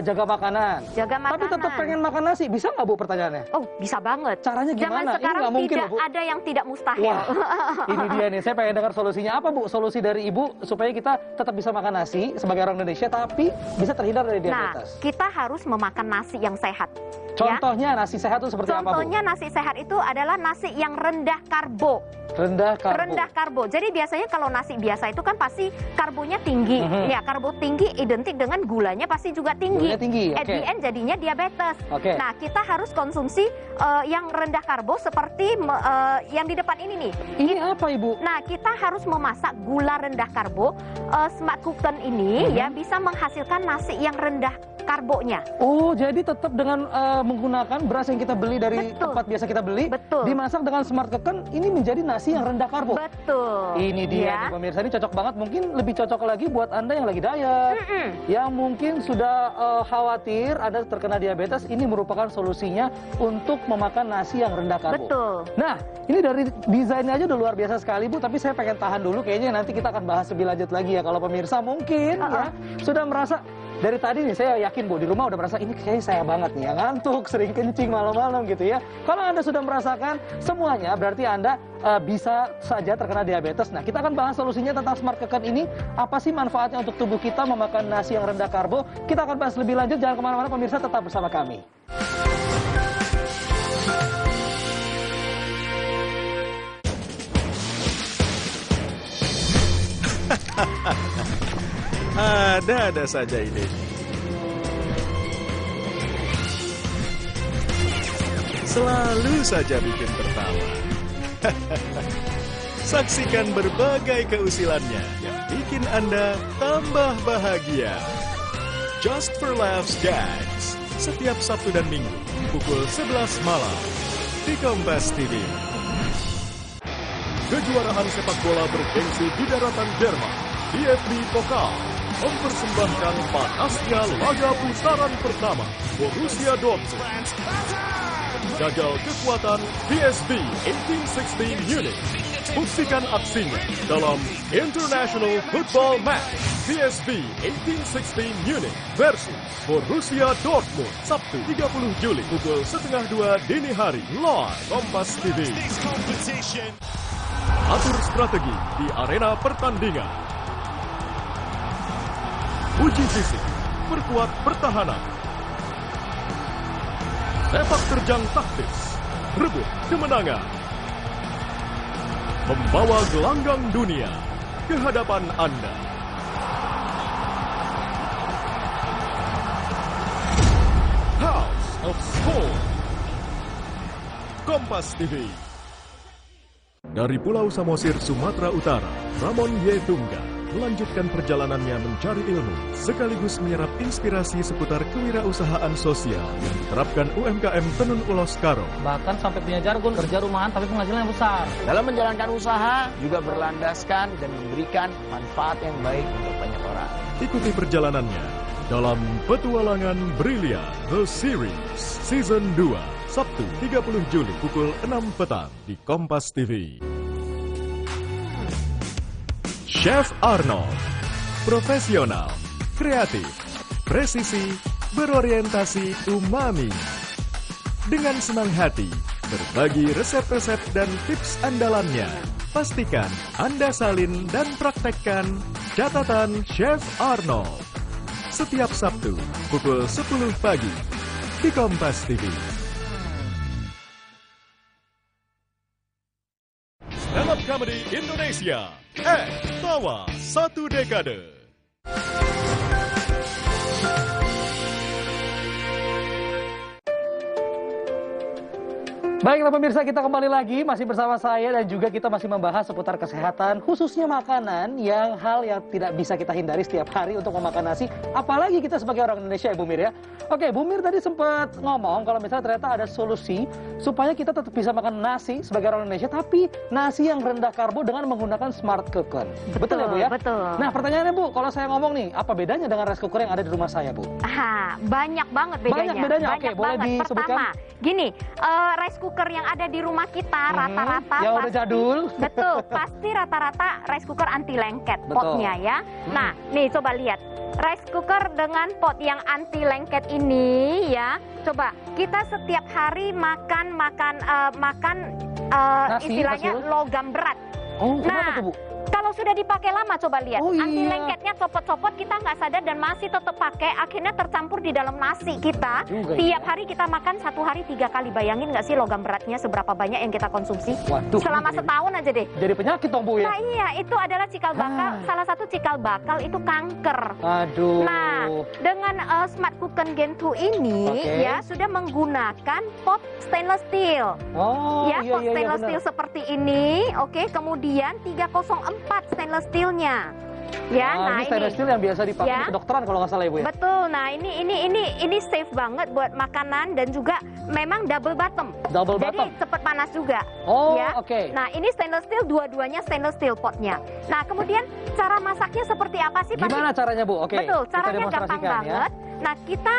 Jaga makanan. Tapi tetap pengen makan nasi, bisa nggak Bu pertanyaannya? Oh, bisa banget. Caranya gimana? Zaman sekarang ini mungkin, tidak Bu. ada yang tidak mustahil. Wah, ini dia nih, saya pengen dengar solusinya apa Bu? Solusi dari Ibu supaya kita tetap bisa makan nasi sebagai orang Indonesia tapi bisa terhindar dari diabetes. Nah, kita harus memakan nasi yang sehat. Contohnya nasi sehat itu seperti apa Bu? Contohnya nasi sehat itu adalah nasi yang rendah karbo. Rendah karbo. Rendah karbo. Jadi biasanya kalau nasi biasa itu kan pasti karbonya tinggi. Ya, karbo tinggi identik dengan gulanya pasti juga tinggi. Gulanya tinggi. At the end jadinya diabetes. Nah, kita harus konsumsi yang rendah karbo seperti yang di depan ini nih. Ini apa Ibu? Nah, kita harus memasak gula rendah karbo. Smart Cooken ini ya bisa menghasilkan nasi yang rendah karbonya. Oh, jadi tetap dengan menggunakan beras yang kita beli dari tempat biasa kita beli, dimasak dengan Smart Cooken, ini menjadi nasi yang rendah karbo. Betul. Ini dia nih pemirsa, ini cocok banget. Mungkin lebih cocok lagi buat Anda yang lagi diet, yang mungkin sudah khawatir Anda terkena diabetes, ini merupakan solusinya untuk memakan nasi yang rendah karbo. Betul. Nah, ini dari desainnya aja udah luar biasa sekali Bu, tapi saya pengen tahan dulu, kayaknya nanti kita akan bahas lebih lanjut lagi ya. Kalau pemirsa mungkin ya sudah merasa dari tadi nih, saya yakin Bu, di rumah udah merasa ini kayaknya saya banget nih, yang ngantuk, sering kencing malam-malam gitu ya. Kalau Anda sudah merasakan semuanya, berarti Anda bisa saja terkena diabetes. Nah, kita akan bahas solusinya tentang Smart Cooken ini. Apa sih manfaatnya untuk tubuh kita memakan nasi yang rendah karbo? Kita akan bahas lebih lanjut, jangan kemana-mana pemirsa, tetap bersama kami. Ada-ada saja ide. Selalu saja bikin tertawa. Saksikan berbagai keusilannya yang bikin Anda tambah bahagia. Just for Laughs Gags, setiap Sabtu dan Minggu, pukul 11 malam, di Kompas TV. Kejuaraan sepak bola bergengsi di daratan Jerman, DFB Pokal, mempersembahkan panasnya laga putaran pertama Borussia Dortmund. Gagal kekuatan PSV 1816 Munich. Buktikan aksinya dalam International Football Match PSV 1816 Munich versus Borussia Dortmund, Sabtu 30 Juli pukul 1:30 dini hari, live Kompas TV. Atur strategi di arena pertandingan. Uji fisik, perkuat pertahanan. Sepak terjang taktis, rebut kemenangan. Membawa gelanggang dunia ke hadapan Anda. House of Sport. Kompas TV. Dari Pulau Samosir, Sumatera Utara, Ramon Y. Tunggal, melanjutkan perjalanannya mencari ilmu, sekaligus menyerap inspirasi seputar kewirausahaan sosial yang diterapkan UMKM Tenun Ulos Karo. Bahkan sampai punya jargon kerja rumahan tapi penghasilannya besar. Dalam menjalankan usaha juga berlandaskan dan memberikan manfaat yang baik untuk banyak orang. Ikuti perjalanannya dalam Petualangan Brilian The Series Season 2, Sabtu 30 Juli pukul 6 petang di Kompas TV. Chef Arnold, profesional, kreatif, presisi, berorientasi umami. Dengan senang hati, berbagi resep-resep dan tips andalannya. Pastikan Anda salin dan praktekkan catatan Chef Arnold. Setiap Sabtu, pukul 10 pagi, di Kompas TV. Stand Up Comedy Indonesia, Tawa 1 Dekade. Baiklah pemirsa, kita kembali lagi masih bersama saya dan juga kita masih membahas seputar kesehatan, khususnya makanan yang hal yang tidak bisa kita hindari setiap hari untuk memakan nasi, apalagi kita sebagai orang Indonesia ya Bu Mir ya. Oke, Bu Mir tadi sempat ngomong kalau misalnya ternyata ada solusi supaya kita tetap bisa makan nasi sebagai orang Indonesia, tapi nasi yang rendah karbo dengan menggunakan smart cooker. Betul ya Bu ya? Betul. Nah pertanyaannya Bu, kalau saya ngomong nih, apa bedanya dengan rice cooker yang ada di rumah saya Bu? Banyak banget bedanya. Banyak bedanya, oke, boleh disebutkan? Pertama, gini, rice cooker yang ada di rumah kita rata-rata yang udah jadul. Betul, pasti rata-rata rice cooker anti lengket potnya ya. Nah, nih coba lihat. Rice cooker dengan pot yang anti lengket ini ya. Coba kita setiap hari makan nasi, istilahnya hasil? logam berat. Oh, nah, tuh, Bu? kalau sudah dipakai lama, coba lihat. Oh, iya. Anti lengketnya copot-copot, kita nggak sadar dan masih tetap pakai. Akhirnya tercampur di dalam nasi kita. Juga, Tiap ya. hari kita makan 1 hari 3 kali. Bayangin nggak sih logam beratnya seberapa banyak yang kita konsumsi? Waduh, selama setahun aja deh. Jadi penyakit dong Bu ya? Nah iya, itu adalah cikal bakal. Salah satu cikal bakal itu kanker. Aduh. Nah, dengan Smart Cooker Gen 2 ini ya sudah menggunakan pot stainless steel. Oh, ya, iya, pot iya, stainless benar. steel seperti ini. Oke, kemudian 304 stainless steelnya. Ya, nah ini stainless steel yang biasa dipakai di kedokteran kalau nggak salah Ibu ya? Betul. Nah, ini safe banget buat makanan dan juga memang double bottom. Double Jadi bottom. cepat panas juga. Oh, ya. oke. Nah, ini stainless steel, dua-duanya stainless steel potnya. Nah, kemudian cara masaknya seperti apa sih? Gimana caranya Bu? Oke. Betul, kita caranya gampang demonstrasikan, banget. Nah, kita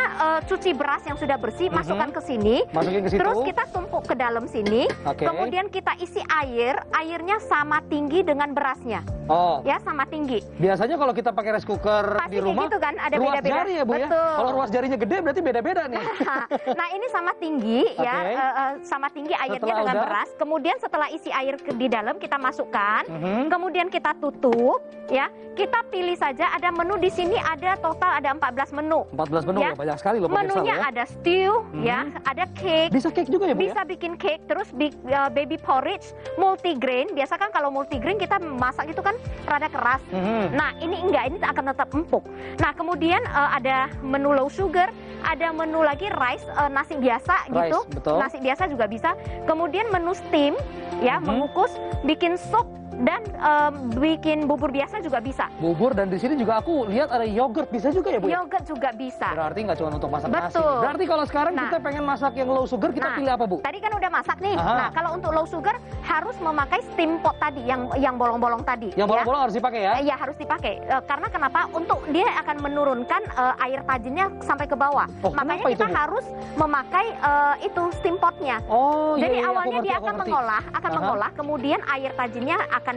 cuci beras yang sudah bersih, masukkan ke sini. Masukin ke situ. Terus kita tumpuk ke dalam sini. Oke. Kemudian kita isi air, airnya sama tinggi dengan berasnya. Oh. Ya, sama tinggi. Biasanya kalau kita pakai rice cooker Pasti di rumah, gitu kan, ada ruas beda-beda. jari ya Bu ya? Betul. Kalau ruas jarinya gede berarti beda-beda nih. Nah, ini sama tinggi ya, sama tinggi airnya Setelah dengan udah? beras. Kemudian setelah isi air di dalam kita masukkan, kemudian kita tutup ya. Kita pilih saja, ada menu di sini, ada total ada 14 menu. 14 menu ya, banyak sekali loh pemirsa Menunya ya. ada stew ya, ada cake. Bisa cake juga ya Bu Bisa bikin cake, terus baby porridge, multigrain. Biasa kan kalau multigrain kita masak itu kan rada keras. Nah, ini enggak, ini akan tetap empuk. Nah, kemudian ada menu low sugar, ada menu lagi rice, nasi biasa Rice, gitu. betul. Nasi biasa juga bisa. Kemudian menu steam ya, mengukus, bikin sup dan bikin bubur biasa juga bisa. Bubur, dan di sini juga aku lihat ada yogurt, bisa juga ya Bu? Yogurt juga bisa. Berarti nggak cuma untuk masak nasi. Betul. Berarti kalau sekarang Nah. kita pengen masak yang low sugar, kita pilih apa Bu? Tadi kan udah masak nih. Aha. Nah, kalau untuk low sugar harus memakai steam pot tadi yang bolong-bolong tadi. Yang bolong-bolong harus dipakai ya? Iya, harus dipakai. Karena kenapa? Untuk dia akan menurunkan air tajinnya sampai ke bawah. Oh, Makanya kenapa itu, kita Bu? harus memakai itu steam potnya. Oh, iya, Jadi iya, aku awalnya ngerti, dia aku akan ngerti. mengolah, kemudian air tajinnya akan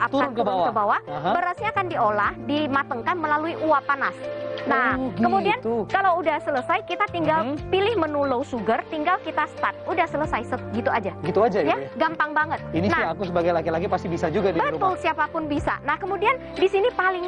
Turun ke bawah. Aha. Berasnya akan diolah, dimatangkan melalui uap panas. Nah, Oh, kemudian gitu. kalau udah selesai, kita tinggal pilih menu low sugar, tinggal kita start. Udah selesai, gitu aja. Gitu aja Ya, ya? gampang banget. Ini sih aku sebagai laki-laki pasti bisa juga di Betul, rumah. siapapun bisa. Nah, kemudian di sini paling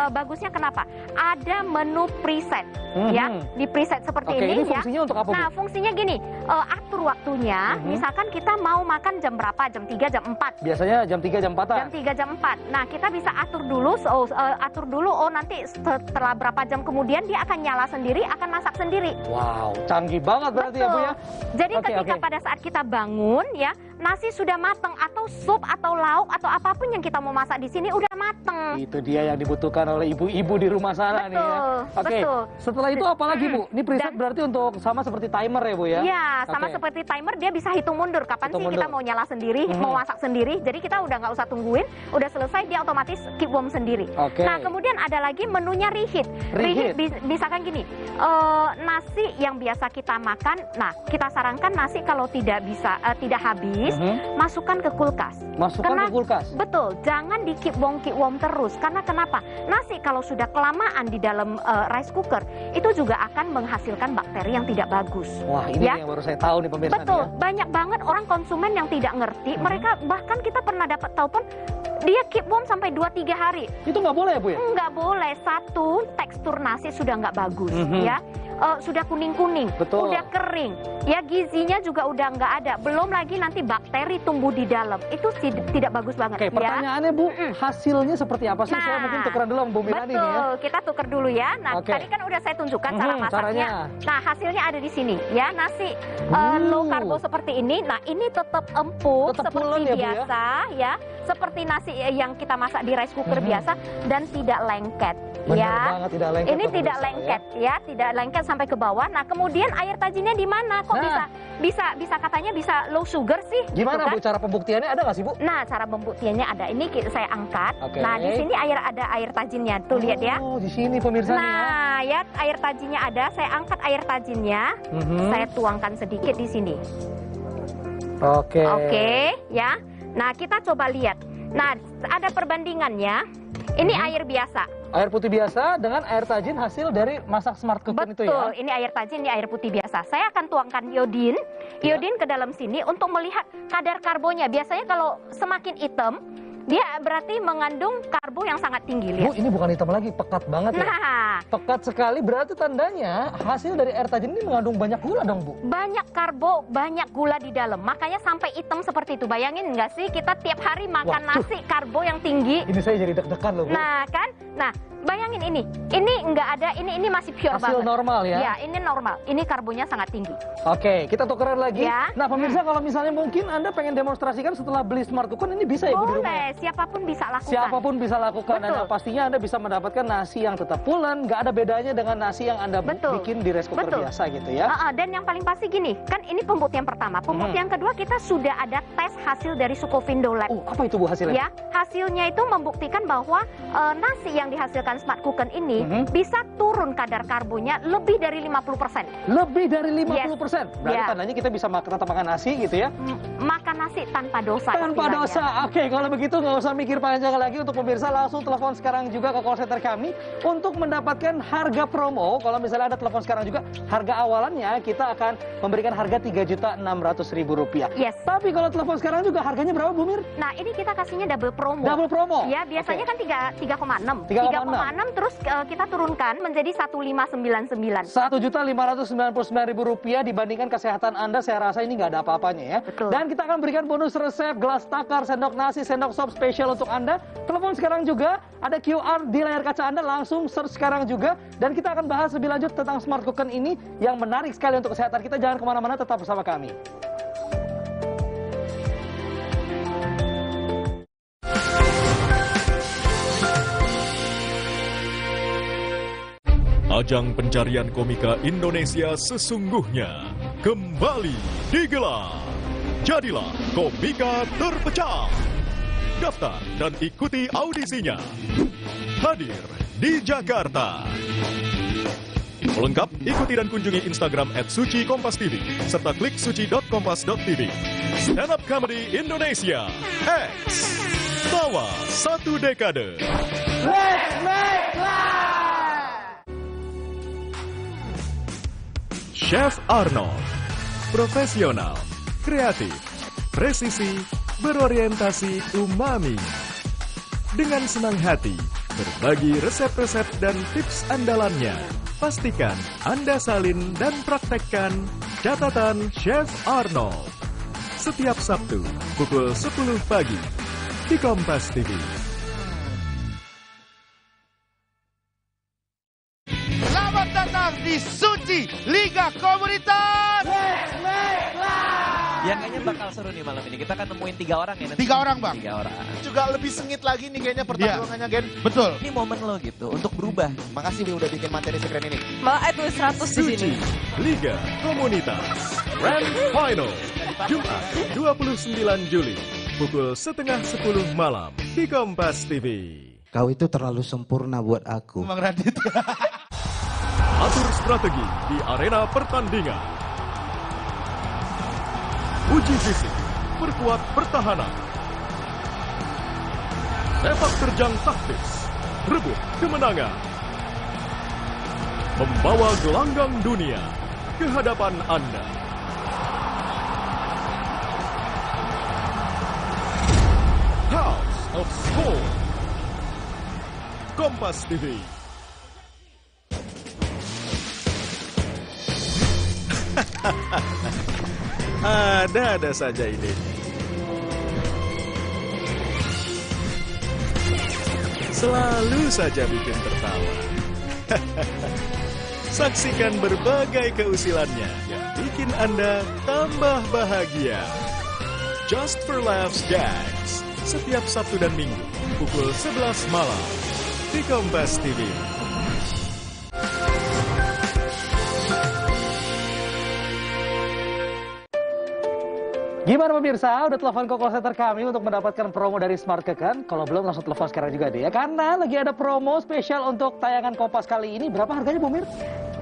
bagusnya kenapa? Ada menu preset, ya, di preset seperti Oke, ini ini fungsinya ya. untuk apa, Bu? Nah, fungsinya gini, atur waktunya. Misalkan kita mau makan jam berapa? Jam 3, jam 4. Biasanya jam 3, jam 4-an. Jam 3, jam 4. Nah, kita bisa atur dulu, nanti setelah berapa jam kemudian dia akan nyala sendiri, akan masak sendiri. Wow, canggih banget berarti ya Bu ya? Jadi Oke, ketika oke. pada saat kita bangun ya, nasi sudah mateng atau sup atau lauk atau apapun yang kita mau masak di sini udah mateng. Itu dia yang dibutuhkan oleh ibu-ibu di rumah sana nih ya. Oke, setelah itu apa lagi Bu? Ini preset berarti untuk sama seperti timer ya Bu ya? Iya, sama seperti timer dia bisa hitung mundur. Kapan sih kita mau nyala sendiri, mau masak sendiri. Jadi kita udah nggak usah tungguin, udah selesai dia otomatis keep warm sendiri. Nah kemudian ada lagi menunya reheat. Reheat misalkan gini, nasi yang biasa kita makan, nah kita sarankan nasi kalau tidak bisa tidak habis, masukkan ke kulkas. Masukkan ke kulkas? Betul, jangan di keep warm terus. Karena kenapa? Nasi kalau sudah kelamaan di dalam rice cooker, itu juga akan menghasilkan bakteri yang tidak bagus. Wah, ini yang baru saya tahu nih pemirsa. Betul, banyak banget orang konsumen yang tidak ngerti. Mereka bahkan kita pernah dapat telepon, dia keep warm sampai 2-3 hari. Itu nggak boleh ya Bu ya? Nggak boleh. Satu, tekstur nasi sudah nggak bagus ya. Sudah kuning-kuning, udah kering, ya gizinya juga udah nggak ada. Belum lagi nanti bakteri tumbuh di dalam, itu tidak bagus banget. Oke, pertanyaannya Bu, hasilnya seperti apa sih? Saya mungkin tukeran dulu sama Bu Mirani nih ya. Betul, kita tuker dulu ya. Nah, tadi kan udah saya tunjukkan cara masaknya. Nah, hasilnya ada di sini ya. Nasi low karbo seperti ini. Nah, ini tetap empuk seperti biasa ya. Seperti nasi yang kita masak di rice cooker biasa dan tidak lengket. Benar ya, banget, tidak lengket. Ini tidak lengket ya, tidak lengket sampai ke bawah. Nah, kemudian air tajinnya di mana? Kok bisa katanya bisa low sugar sih? Gimana Bu cara pembuktiannya, ada nggak sih Bu? Nah, cara pembuktiannya ada. Ini saya angkat. Nah, di sini ada air tajinnya. Tuh lihat ya. Oh, di sini pemirsa. Nah, ya air tajinnya ada. Saya angkat air tajinnya. Saya tuangkan sedikit di sini. Oke, ya. Nah, kita coba lihat. Nah, ada perbandingannya. Ini air biasa. Air putih biasa dengan air tajin hasil dari masak smart cooking itu ya? Betul, ini air tajin, ini air putih biasa. Saya akan tuangkan iodin ke dalam sini untuk melihat kadar karbonya. Biasanya kalau semakin hitam, dia berarti mengandung karbo yang sangat tinggi. Lihat. Bu, ini bukan hitam lagi, pekat banget ya? Pekat sekali, berarti tandanya hasil dari air tajin ini mengandung banyak gula dong Bu? Banyak karbo, banyak gula di dalam. Makanya sampai hitam seperti itu. Bayangin nggak sih, kita tiap hari makan nasi karbo yang tinggi. Ini saya jadi deg-degan loh Bu. Nah kan, bayangin ini nggak ada, ini masih pure banget. Hasil normal ya? Ya, ini normal. Ini karbonya sangat tinggi. Oke, kita tukeran lagi. Ya. Nah pemirsa, kalau misalnya mungkin Anda pengen demonstrasikan setelah beli smart cooker, ini bisa ya Bu di rumah? Boleh, siapapun bisa lakukan. Siapapun bisa lakukan. Dan pastinya Anda bisa mendapatkan nasi yang tetap pulen, nggak ada bedanya dengan nasi yang Anda bikin di rice cooker biasa gitu ya. Dan yang paling pasti gini, kan ini pembuktian pertama. Pembuktian kedua, kita sudah ada tes hasil dari Sukovindo Lab. Apa itu Bu hasilnya? Ya, hasilnya itu membuktikan bahwa nasi yang dihasilkan smart cooker ini bisa turun kadar karbonya lebih dari 50%. Lebih dari 50%? Berarti tandanya kita bisa tetap makan nasi gitu ya? Makan nasi tanpa dosa. Tanpa dosa. Oke, kalau begitu nggak usah mikir panjang lagi. Untuk pemirsa, langsung telepon sekarang juga ke call center kami untuk mendapatkan harga promo. Kalau misalnya ada telepon sekarang juga, harga awalannya kita akan memberikan harga Rp3.600.000. Yes. Tapi kalau telepon sekarang juga harganya berapa Bu Mir? Nah, ini kita kasihnya double promo. Double promo? Ya, biasanya kan 3,6. 3,6 terus kita turunkan menjadi 1.599. Rp1.599.000 dibandingkan kesehatan Anda, saya rasa ini nggak ada apa-apanya ya. Betul. Dan kita akan berikan bonus resep, gelas takar, sendok nasi, sendok sop spesial untuk Anda. Telepon sekarang juga, ada QR di layar kaca Anda, langsung search sekarang juga. Dan kita akan bahas lebih lanjut tentang smart cooker ini yang menarik sekali untuk kesehatan kita. Jangan kemana-mana, tetap bersama kami. Ajang pencarian komika Indonesia sesungguhnya kembali digelar. Jadilah komika terpecah. Daftar dan ikuti audisinya. Hadir di Jakarta. Pelengkap, ikuti dan kunjungi Instagram @sucikompas.tv serta klik suci.kompas.tv. Stand Up Comedy Indonesia X. Tawa 1 dekade. Let's make life! Chef Arnold, profesional, kreatif, presisi, berorientasi umami. Dengan senang hati, berbagi resep-resep dan tips andalannya. Pastikan Anda salin dan praktekkan catatan Chef Arnold. Setiap Sabtu, pukul 10 pagi, di Kompas TV. Selamat datang di Suci Liga Komunitas. Yang kayaknya bakal seru nih malam ini. Kita akan nemuin 3 orang ya nanti. 3 orang, Bang. 3 orang. Juga lebih sengit lagi nih kayaknya pertarungannya, Gen. Betul. Ini momen lo gitu untuk berubah. Makasih Bi udah bikin materi sekeren ini. Malah tulis 100 di sini. Liga Komunitas Grand Final Jumat 29 Juli pukul 9:30 malam di Kompas TV. Kau itu terlalu sempurna buat aku. Bang Radit. Atur strategi di arena pertandingan. Uji fisik, perkuat pertahanan. Sepak terjang taktis, rebut kemenangan. Membawa gelanggang dunia ke hadapan Anda. House of Sport. Kompas TV. Ada saja ide. Selalu saja bikin tertawa. Saksikan berbagai keusilannya yang bikin Anda tambah bahagia. Just for Laughs Gags, setiap Sabtu dan Minggu, pukul 11 malam, di Kompas TV. Gimana pemirsa, udah telepon ke call center kami untuk mendapatkan promo dari Smart Keken? Kalau belum langsung telepon sekarang juga deh ya, karena lagi ada promo spesial untuk tayangan Kompas kali ini. Berapa harganya Bu Mir?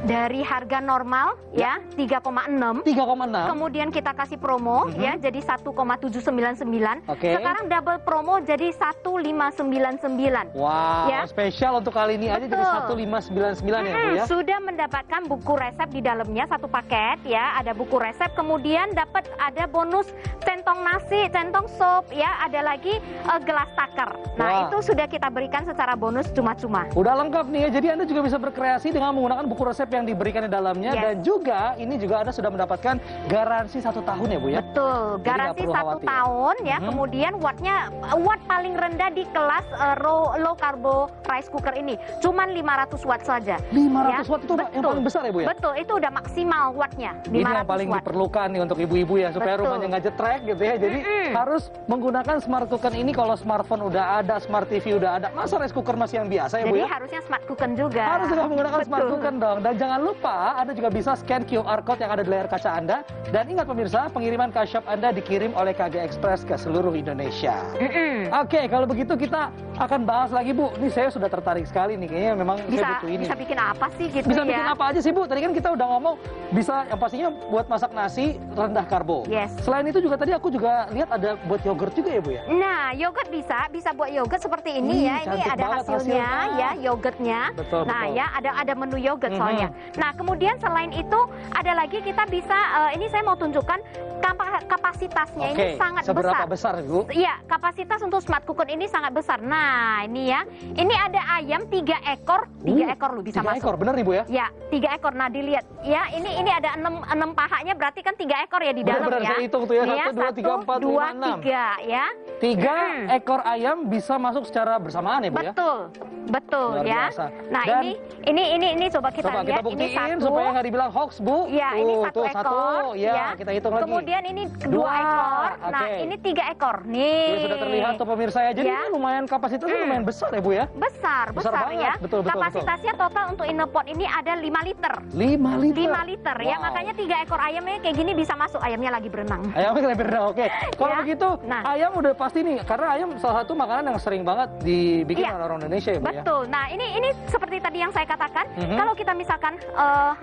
Dari harga normal ya 3,6. 3,6. Kemudian kita kasih promo ya jadi 1,799. Oke. Sekarang double promo jadi 1,599. Wow, ya. Spesial untuk kali ini aja jadi 1,599 ya Bu ya. Sudah mendapatkan buku resep di dalamnya satu paket ya, ada buku resep, kemudian dapat ada bonus centong nasi, centong sop ya, ada lagi gelas taker. Nah, itu sudah kita berikan secara bonus cuma-cuma. Udah lengkap nih ya, jadi Anda juga bisa berkreasi dengan menggunakan buku resep yang diberikan di dalamnya. Dan juga ini juga Anda sudah mendapatkan garansi 1 tahun ya Bu ya. Betul, garansi 1 tahun ya. Kemudian watt paling rendah di kelas low carbo rice cooker ini cuman 500 watt saja. 500 watt itu yang paling besar ya Bu ya? Betul, itu udah maksimal wattnya 500 ini yang paling watt. Diperlukan nih untuk ibu-ibu ya, supaya rumahnya nggak jetrek gitu ya. Jadi harus menggunakan smart cooker ini. Kalau smartphone udah ada, smart TV udah ada, masa rice cooker masih yang biasa ya Bu Jadi ya? harusnya smart cooker juga. Harus juga menggunakan smart cooker dong. Dan jangan lupa Anda juga bisa scan QR code yang ada di layar kaca Anda. Dan ingat pemirsa, pengiriman ke shop Anda dikirim oleh KG Express ke seluruh Indonesia. Oke, kalau begitu kita akan bahas lagi Bu. Ini saya sudah tertarik sekali nih, kayaknya memang saya butuh ini. Bisa bikin apa sih gitu bisa ya? Bikin apa aja sih Bu? Tadi kan kita udah ngomong bisa yang pastinya buat masak nasi rendah karbo. Yes. Selain itu juga tadi aku juga lihat ada buat yogurt juga ya Bu ya? Nah, yogurt bisa buat yogurt seperti ini ya. Ini ada hasilnya ya, yogurtnya. Betul, nah betul. Ya, ada menu yogurt soalnya. Nah, kemudian selain itu ada lagi kita bisa ini saya mau tunjukkan kapasitasnya. Ini sangat seberapa besar Bu? Iya, kapasitas untuk smart cooker ini sangat besar. Nah, ini ya. Ini ada ayam 3 ekor, 3 ekor lu bisa 3 masuk. ekor, bener nih Bu ya? Ya, 3 ekor. Nah, dilihat ya. Ini ada 6 pahanya, berarti kan 3 ekor ya di dalam bener, ya. Saya hitung tuh ya. 1, 2, 3, 4, 5, 6. 3 ya. 3 ekor ayam bisa masuk secara bersamaan ya Bu ya? Betul Luar ya. biasa. Nah, Dan ini coba kita lihat. Kita buktiin ini 1 supaya nggak dibilang hoax Bu. Ya, ini 1 tuh, ekor. Ya, kita hitung lagi. Kemudian ini 2 ekor. Nah, ini 3 ekor. Nih. Ya, sudah terlihat tuh pemirsa ya. Jadi ini lumayan kapasitasnya lumayan besar ya Bu ya? Besar banget. ya. Betul. Kapasitasnya total untuk inner pot ini ada 5 liter. 5 liter? 5 liter ya. Makanya 3 ekor ayamnya kayak gini bisa masuk. Ayamnya lagi berenang. Ayamnya lagi berenang, oke. Kalau begitu, ayam udah pasti nih. Karena ayam salah satu makanan yang sering banget dibikin oleh orang Indonesia ya Bu ya? Betul. Nah, ini seperti tadi yang saya katakan. Kalau kita misalkan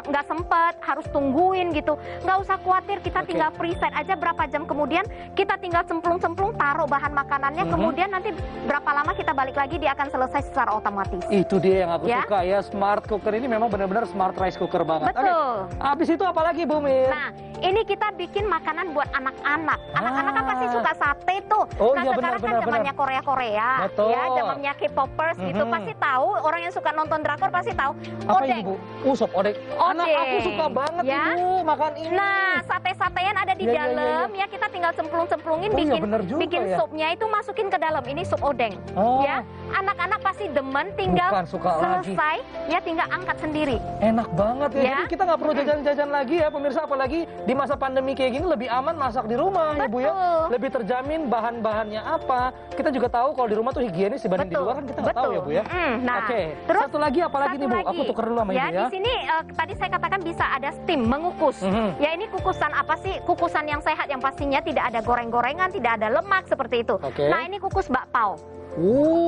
nggak sempet, harus tungguin gitu. Nggak usah khawatir, kita tinggal preset aja berapa jam kemudian. Kita tinggal cemplung-cemplung, taruh bahan makanannya. Kemudian nanti berapa lama kita balik lagi, dia akan selesai secara otomatis. Itu dia yang aku suka ya, smart cooker ini memang benar-benar smart rice cooker banget. Betul. Habis itu apa lagi Bu Mir? Nah, ini kita bikin makanan buat anak-anak. Anak-anak kan pasti suka sate tuh. Oh, nah, iya, sekarang kan zamannya Korea-Korea. Ya, zamannya K-popers gitu. Pasti tahu, orang yang suka nonton drakor pasti tahu. Apa ini Bu? Sop odeng. Anak aku suka banget ya. Ibu makan ini. Nah, sate-satean ada di dalam ya. Kita tinggal cemplung-cemplungin bikin supnya supnya itu masukin ke dalam. Ini sup odeng. Ya, anak-anak pasti demen, tinggal selesai, ya tinggal angkat sendiri. Enak banget ya. Jadi kita nggak perlu jajan-jajan lagi ya pemirsa, apalagi di masa pandemi kayak gini lebih aman masak di rumah ya Bu ya. Lebih terjamin bahan-bahannya apa. Kita juga tahu kalau di rumah tuh higienis dibanding di luar kan kita nggak tahu ya Bu ya. Nah, Oke, terus satu lagi apalagi nih Bu? Aku tuker dulu sama Ibu ya. Di sini tadi saya katakan bisa ada steam, mengukus. Ya ini kukusan apa sih? Kukusan yang sehat yang pastinya tidak ada goreng-gorengan, tidak ada lemak seperti itu. Nah ini kukus bakpao.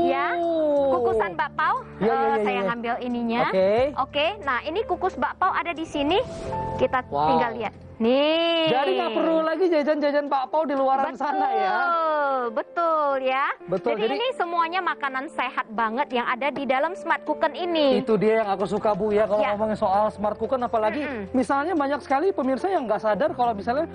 Ya, kukusan bakpao. Saya ngambil ininya. Oke, nah ini kukus bakpao ada di sini. Kita tinggal lihat. Nih. Jadi nggak perlu lagi jajan-jajan bakpao di luaran sana ya. Betul ya. Jadi ini semuanya makanan sehat banget yang ada di dalam Smart Cooken ini. Itu dia yang aku suka Bu ya kalau ngomongin soal Smart Cooken, apalagi misalnya banyak sekali pemirsa yang nggak sadar kalau misalnya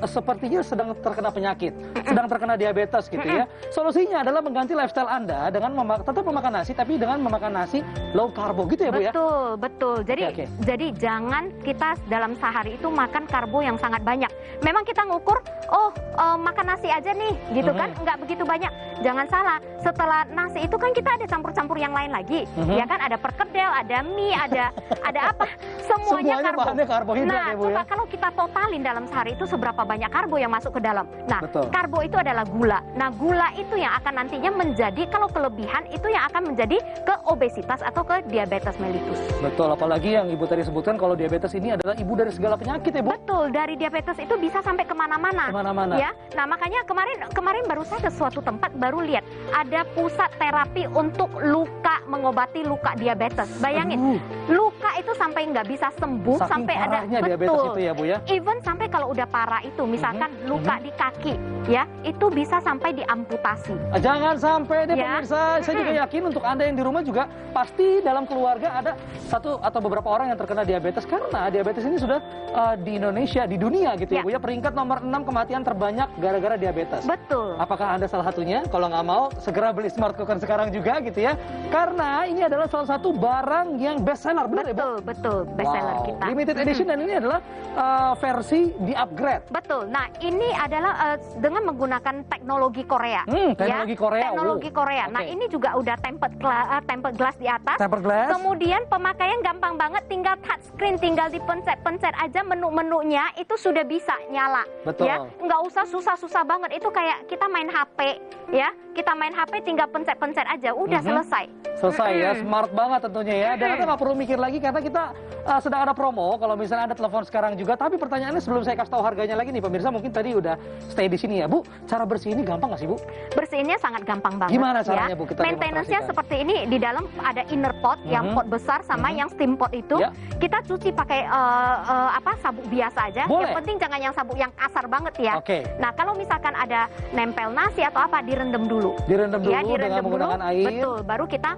sepertinya sedang terkena penyakit, sedang terkena diabetes gitu ya. Solusinya adalah mengganti lifestyle Anda dengan tetap memakan nasi tapi dengan memakan nasi low karbo gitu ya Bu ya. Betul. Jadi jangan kita dalam sehari itu makan karbo yang sangat banyak. Memang kita ngukur, makan nasi aja nih, gitu kan? Nggak begitu banyak. Jangan salah, setelah nasi itu kan kita ada campur-campur yang lain lagi, ya kan? Ada perkedel, ada mie, ada apa? Semuanya karbo. Nah, coba kalau kita totalin dalam sehari itu seberapa banyak karbo yang masuk ke dalam. Nah, karbo itu adalah gula. Nah, gula itu yang akan nantinya menjadi, kalau kelebihan itu yang akan menjadi ke obesitas atau ke diabetes mellitus. Betul, apalagi yang Ibu tadi sebutkan kalau diabetes ini adalah ibu dari segala penyakit ya Bu. Betul, dari diabetes itu bisa sampai kemana-mana. Ya, nah makanya kemarin baru saya ke suatu tempat baru lihat ada pusat terapi untuk luka, mengobati luka diabetes. Bayangin, luka itu sampai nggak bisa sembuh, sampai ada itu ya Bu ya. Even sampai kalau udah parah itu, misalkan luka di kaki, ya itu bisa sampai diamputasi. Jangan sampai deh pemirsa. Saya juga yakin untuk Anda yang di rumah juga pasti dalam keluarga ada satu atau beberapa orang yang terkena diabetes, karena diabetes ini sudah di Indonesia, di dunia gitu ya Bu ya, peringkat nomor 6 kematian terbanyak gara-gara diabetes. Betul. Apakah Anda salah satunya? Kalau nggak mau, segera beli Smart Cooken sekarang juga gitu ya. Karena ini adalah salah satu barang yang best seller, benar ya Bu? Betul, best seller kita. Limited edition dan ini adalah versi di upgrade. Betul. Nah, ini adalah dengan menggunakan teknologi Korea. Teknologi Korea. Teknologi Korea. Nah, ini juga udah tempered glass di atas. Tempered glass. Kemudian pemakaian gampang banget, tinggal touchscreen, tinggal dipencet-pencet aja menu-menunya itu sudah bisa nyala. Betul. Ya, nggak usah susah-susah banget. Itu kayak kita main HP, ya. Kita main HP tinggal pencet-pencet aja, udah selesai. Selesai ya, smart banget tentunya ya. Dan Anda nggak perlu mikir lagi karena kita sedang ada promo. Kalau misalnya Anda telepon sekarang juga. Tapi pertanyaannya sebelum saya kasih tahu harganya lagi nih pemirsa, mungkin tadi udah stay di sini ya Bu. Cara bersih ini gampang nggak sih Bu? Bersihinnya sangat gampang banget. Gimana caranya Bu? Kita maintenance-nya seperti ini. Di dalam ada inner pot, yang pot besar sama yang steam pot itu. Kita cuci pakai sabuk biasa aja. Yang penting jangan yang sabuk yang kasar banget ya. Nah kalau misalkan ada nempel nasi atau apa, direndam dulu. Direndam dulu dengan menggunakan air. Betul, baru kita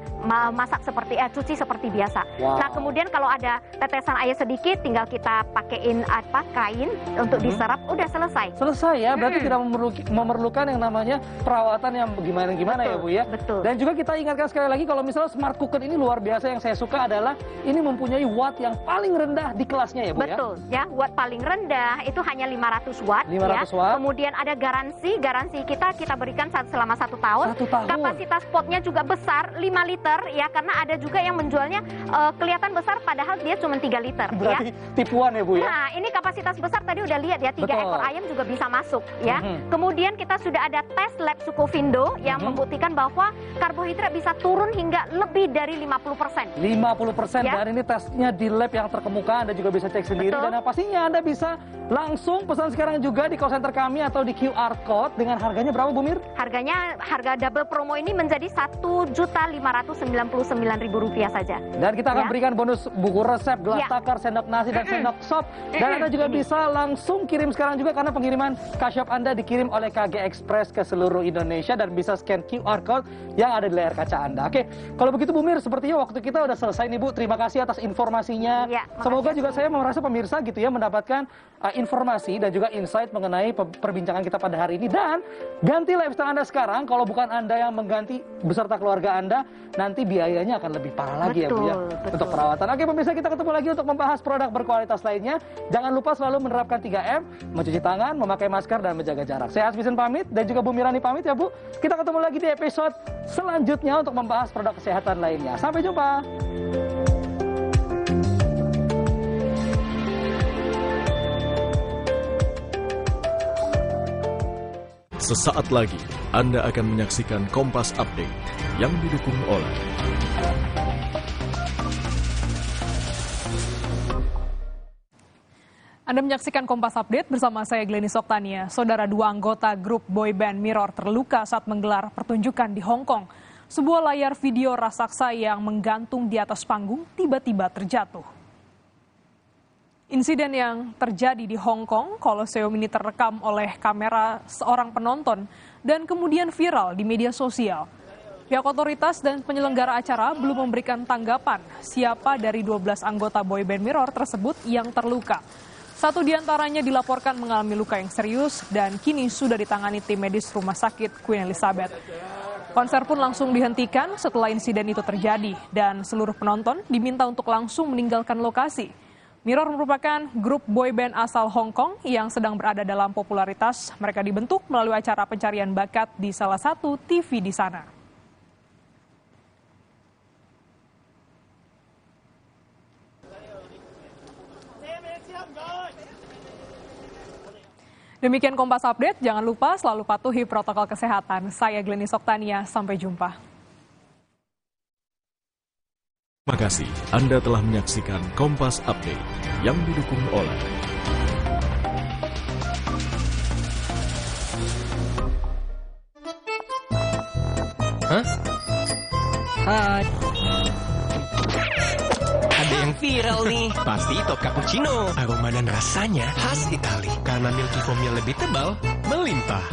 masak seperti cuci seperti biasa. Nah kemudian kalau ada tetesan air sedikit, tinggal kita pakein kain untuk diserap, udah selesai. Selesai ya, berarti tidak memerlukan yang namanya perawatan yang gimana-gimana ya Bu ya. Betul. Dan juga kita ingatkan sekali lagi kalau misalnya Smart Cooken ini luar biasa, yang saya suka adalah ini mempunyai watt yang paling rendah di kelasnya ya Bu ya. Betul ya, watt paling rendah itu hanya 500 watt. 500 watt. Kemudian ada garansi kita berikan selama 1 tahun. Kapasitas potnya juga besar, 5 liter ya, karena ada juga yang menjualnya kelihatan besar padahal dia cuma 3 liter. Berarti tipuan ya Bu ya. Nah ini kapasitas besar tadi udah lihat ya, 3 ekor ayam juga bisa masuk ya. Kemudian kita sudah ada tes lab Sukovindo yang membuktikan bahwa karbohidrat bisa turun hingga lebih dari 50%. 50% ya? Dan ini tesnya di lab yang terkemuka, Anda juga bisa cek sendiri. Dan yang pastinya Anda bisa langsung pesan sekarang juga di call center kami atau di QR Code. Dengan harganya berapa Bu Mir? Harga double promo ini menjadi Rp1.599.000 saja. Dan kita akan berikan bonus buku resep, gelas takar, sendok nasi, dan sendok sop. Dan Anda juga bisa langsung kirim sekarang juga karena pengiriman cash shop Anda dikirim oleh KG Express ke seluruh Indonesia dan bisa scan QR Code yang ada di layar kaca Anda. Oke, kalau begitu Bu Mir, sepertinya waktu kita udah selesai nih Bu. Terima kasih atas informasinya. Semoga juga saya merasa pemirsa gitu ya mendapatkan informasi dan juga insight mengenai perbincangan kita pada hari ini. Dan ganti lifestyle Anda sekarang, kalau bukan Anda yang mengganti beserta keluarga Anda, nanti biayanya akan lebih parah lagi ya Bu ya untuk perawatan. Oke pemirsa, kita ketemu lagi untuk membahas produk berkualitas lainnya. Jangan lupa selalu menerapkan 3M, mencuci tangan, memakai masker, dan menjaga jarak. Saya Asmisen pamit, dan juga Bu Mirani pamit ya Bu. Kita ketemu lagi di episode selanjutnya untuk membahas produk kesehatan lainnya. Sampai jumpa. Sesaat lagi, Anda akan menyaksikan Kompas Update yang didukung oleh Anda menyaksikan Kompas Update bersama saya Gleni Soktania. Saudara, 2 anggota grup boyband Mirror terluka saat menggelar pertunjukan di Hong Kong. Sebuah layar video raksasa yang menggantung di atas panggung tiba-tiba terjatuh. Insiden yang terjadi di Hong Kong, Colosseum ini terekam oleh kamera seorang penonton dan kemudian viral di media sosial. Pihak otoritas dan penyelenggara acara belum memberikan tanggapan siapa dari 12 anggota boyband Mirror tersebut yang terluka. 1 diantaranya dilaporkan mengalami luka yang serius dan kini sudah ditangani tim medis Rumah Sakit Queen Elizabeth. Konser pun langsung dihentikan setelah insiden itu terjadi dan seluruh penonton diminta untuk langsung meninggalkan lokasi. Mirror merupakan grup boyband asal Hong Kong yang sedang berada dalam popularitas. Mereka dibentuk melalui acara pencarian bakat di salah satu TV di sana. Demikian Kompas Update, jangan lupa selalu patuhi protokol kesehatan. Saya Gleni Soktania, sampai jumpa. Terima kasih Anda telah menyaksikan Kompas Update yang didukung oleh Hai. Ada yang viral nih. Pasti top cappuccino. Aroma dan rasanya khas Itali. Karena milky foamnya lebih tebal, melimpah.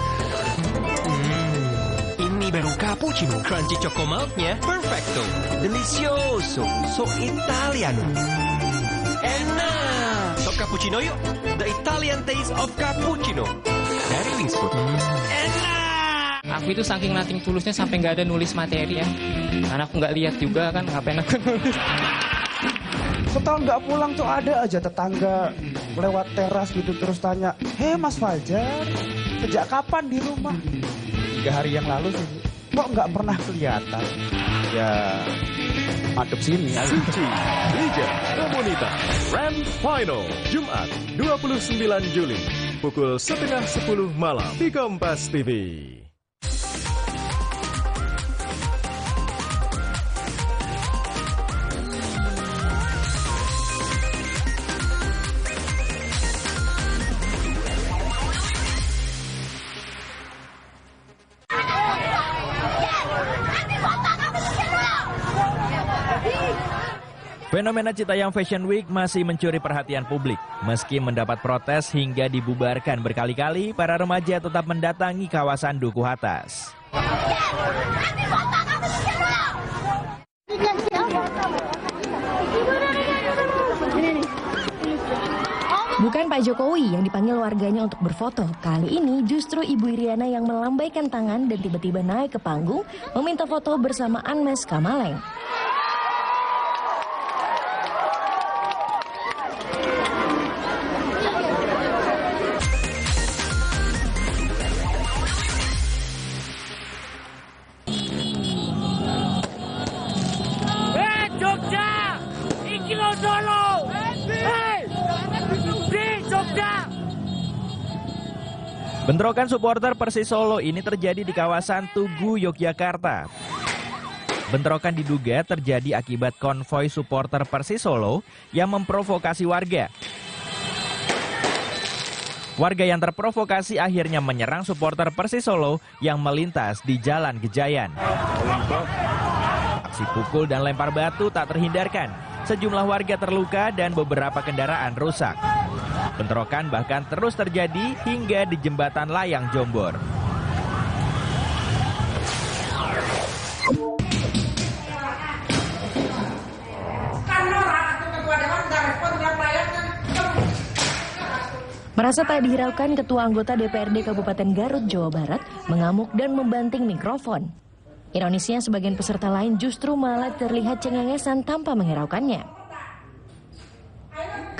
Ini baru cappuccino. Crunchy choco milknya perfecto. Delicioso. So Italiano. Enak. Top cappuccino yuk. The Italian taste of cappuccino. Dari Wingsfood. Enak. Aku itu saking nating tulusnya sampai nggak ada nulis materi ya. Karena aku nggak lihat juga kan, ngapain aku nulis. Setahun nggak pulang tuh ada aja tetangga lewat teras gitu terus tanya, "Hei Mas Fajar, sejak kapan di rumah?" 3 hari yang lalu sih, kok nggak pernah kelihatan. Ya, madep sini. Suci Liga Komunitas Grand Final Jumat 29 Juli pukul 9:30 malam di Kompas TV. Fenomena Citayam Fashion Week masih mencuri perhatian publik. Meski mendapat protes hingga dibubarkan berkali-kali, para remaja tetap mendatangi kawasan Duku Atas. Bukan Pak Jokowi yang dipanggil warganya untuk berfoto. Kali ini justru Ibu Iriana yang melambaikan tangan dan tiba-tiba naik ke panggung meminta foto bersama Anmes Kamaleng. Bentrokan supporter Persis Solo ini terjadi di kawasan Tugu, Yogyakarta. Bentrokan diduga terjadi akibat konvoi supporter Persis Solo yang memprovokasi warga. Warga yang terprovokasi akhirnya menyerang supporter Persis Solo yang melintas di Jalan Gejayan. Aksi pukul dan lempar batu tak terhindarkan. Sejumlah warga terluka dan beberapa kendaraan rusak. Bentrokan bahkan terus terjadi hingga di Jembatan Layang Jombor. Merasa tak dihiraukan, Ketua anggota DPRD Kabupaten Garut, Jawa Barat mengamuk dan membanting mikrofon. Ironisnya, sebagian peserta lain justru malah terlihat cengengesan tanpa menghiraukannya.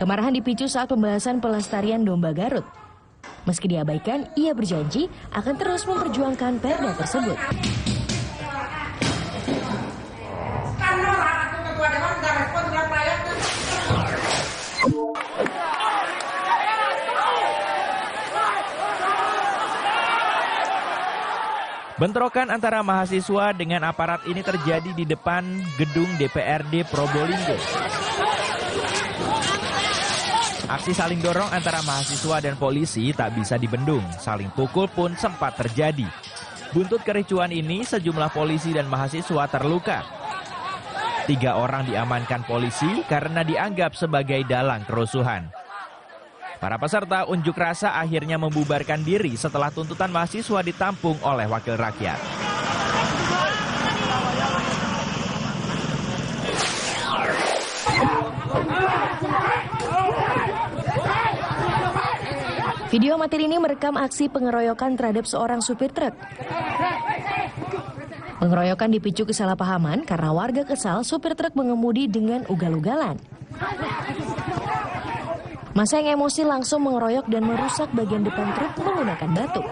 Kemarahan dipicu saat pembahasan pelestarian domba Garut. Meski diabaikan, ia berjanji akan terus memperjuangkan perda tersebut. Bentrokan antara mahasiswa dengan aparat ini terjadi di depan gedung DPRD Probolinggo. Aksi saling dorong antara mahasiswa dan polisi tak bisa dibendung, saling pukul pun sempat terjadi. Buntut kericuan ini, sejumlah polisi dan mahasiswa terluka. 3 orang diamankan polisi karena dianggap sebagai dalang kerusuhan. Para peserta unjuk rasa akhirnya membubarkan diri setelah tuntutan mahasiswa ditampung oleh wakil rakyat. Video amatir ini merekam aksi pengeroyokan terhadap seorang supir truk. Pengeroyokan dipicu kesalahpahaman karena warga kesal supir truk mengemudi dengan ugal-ugalan. Masa yang emosi langsung mengeroyok dan merusak bagian depan truk menggunakan batu.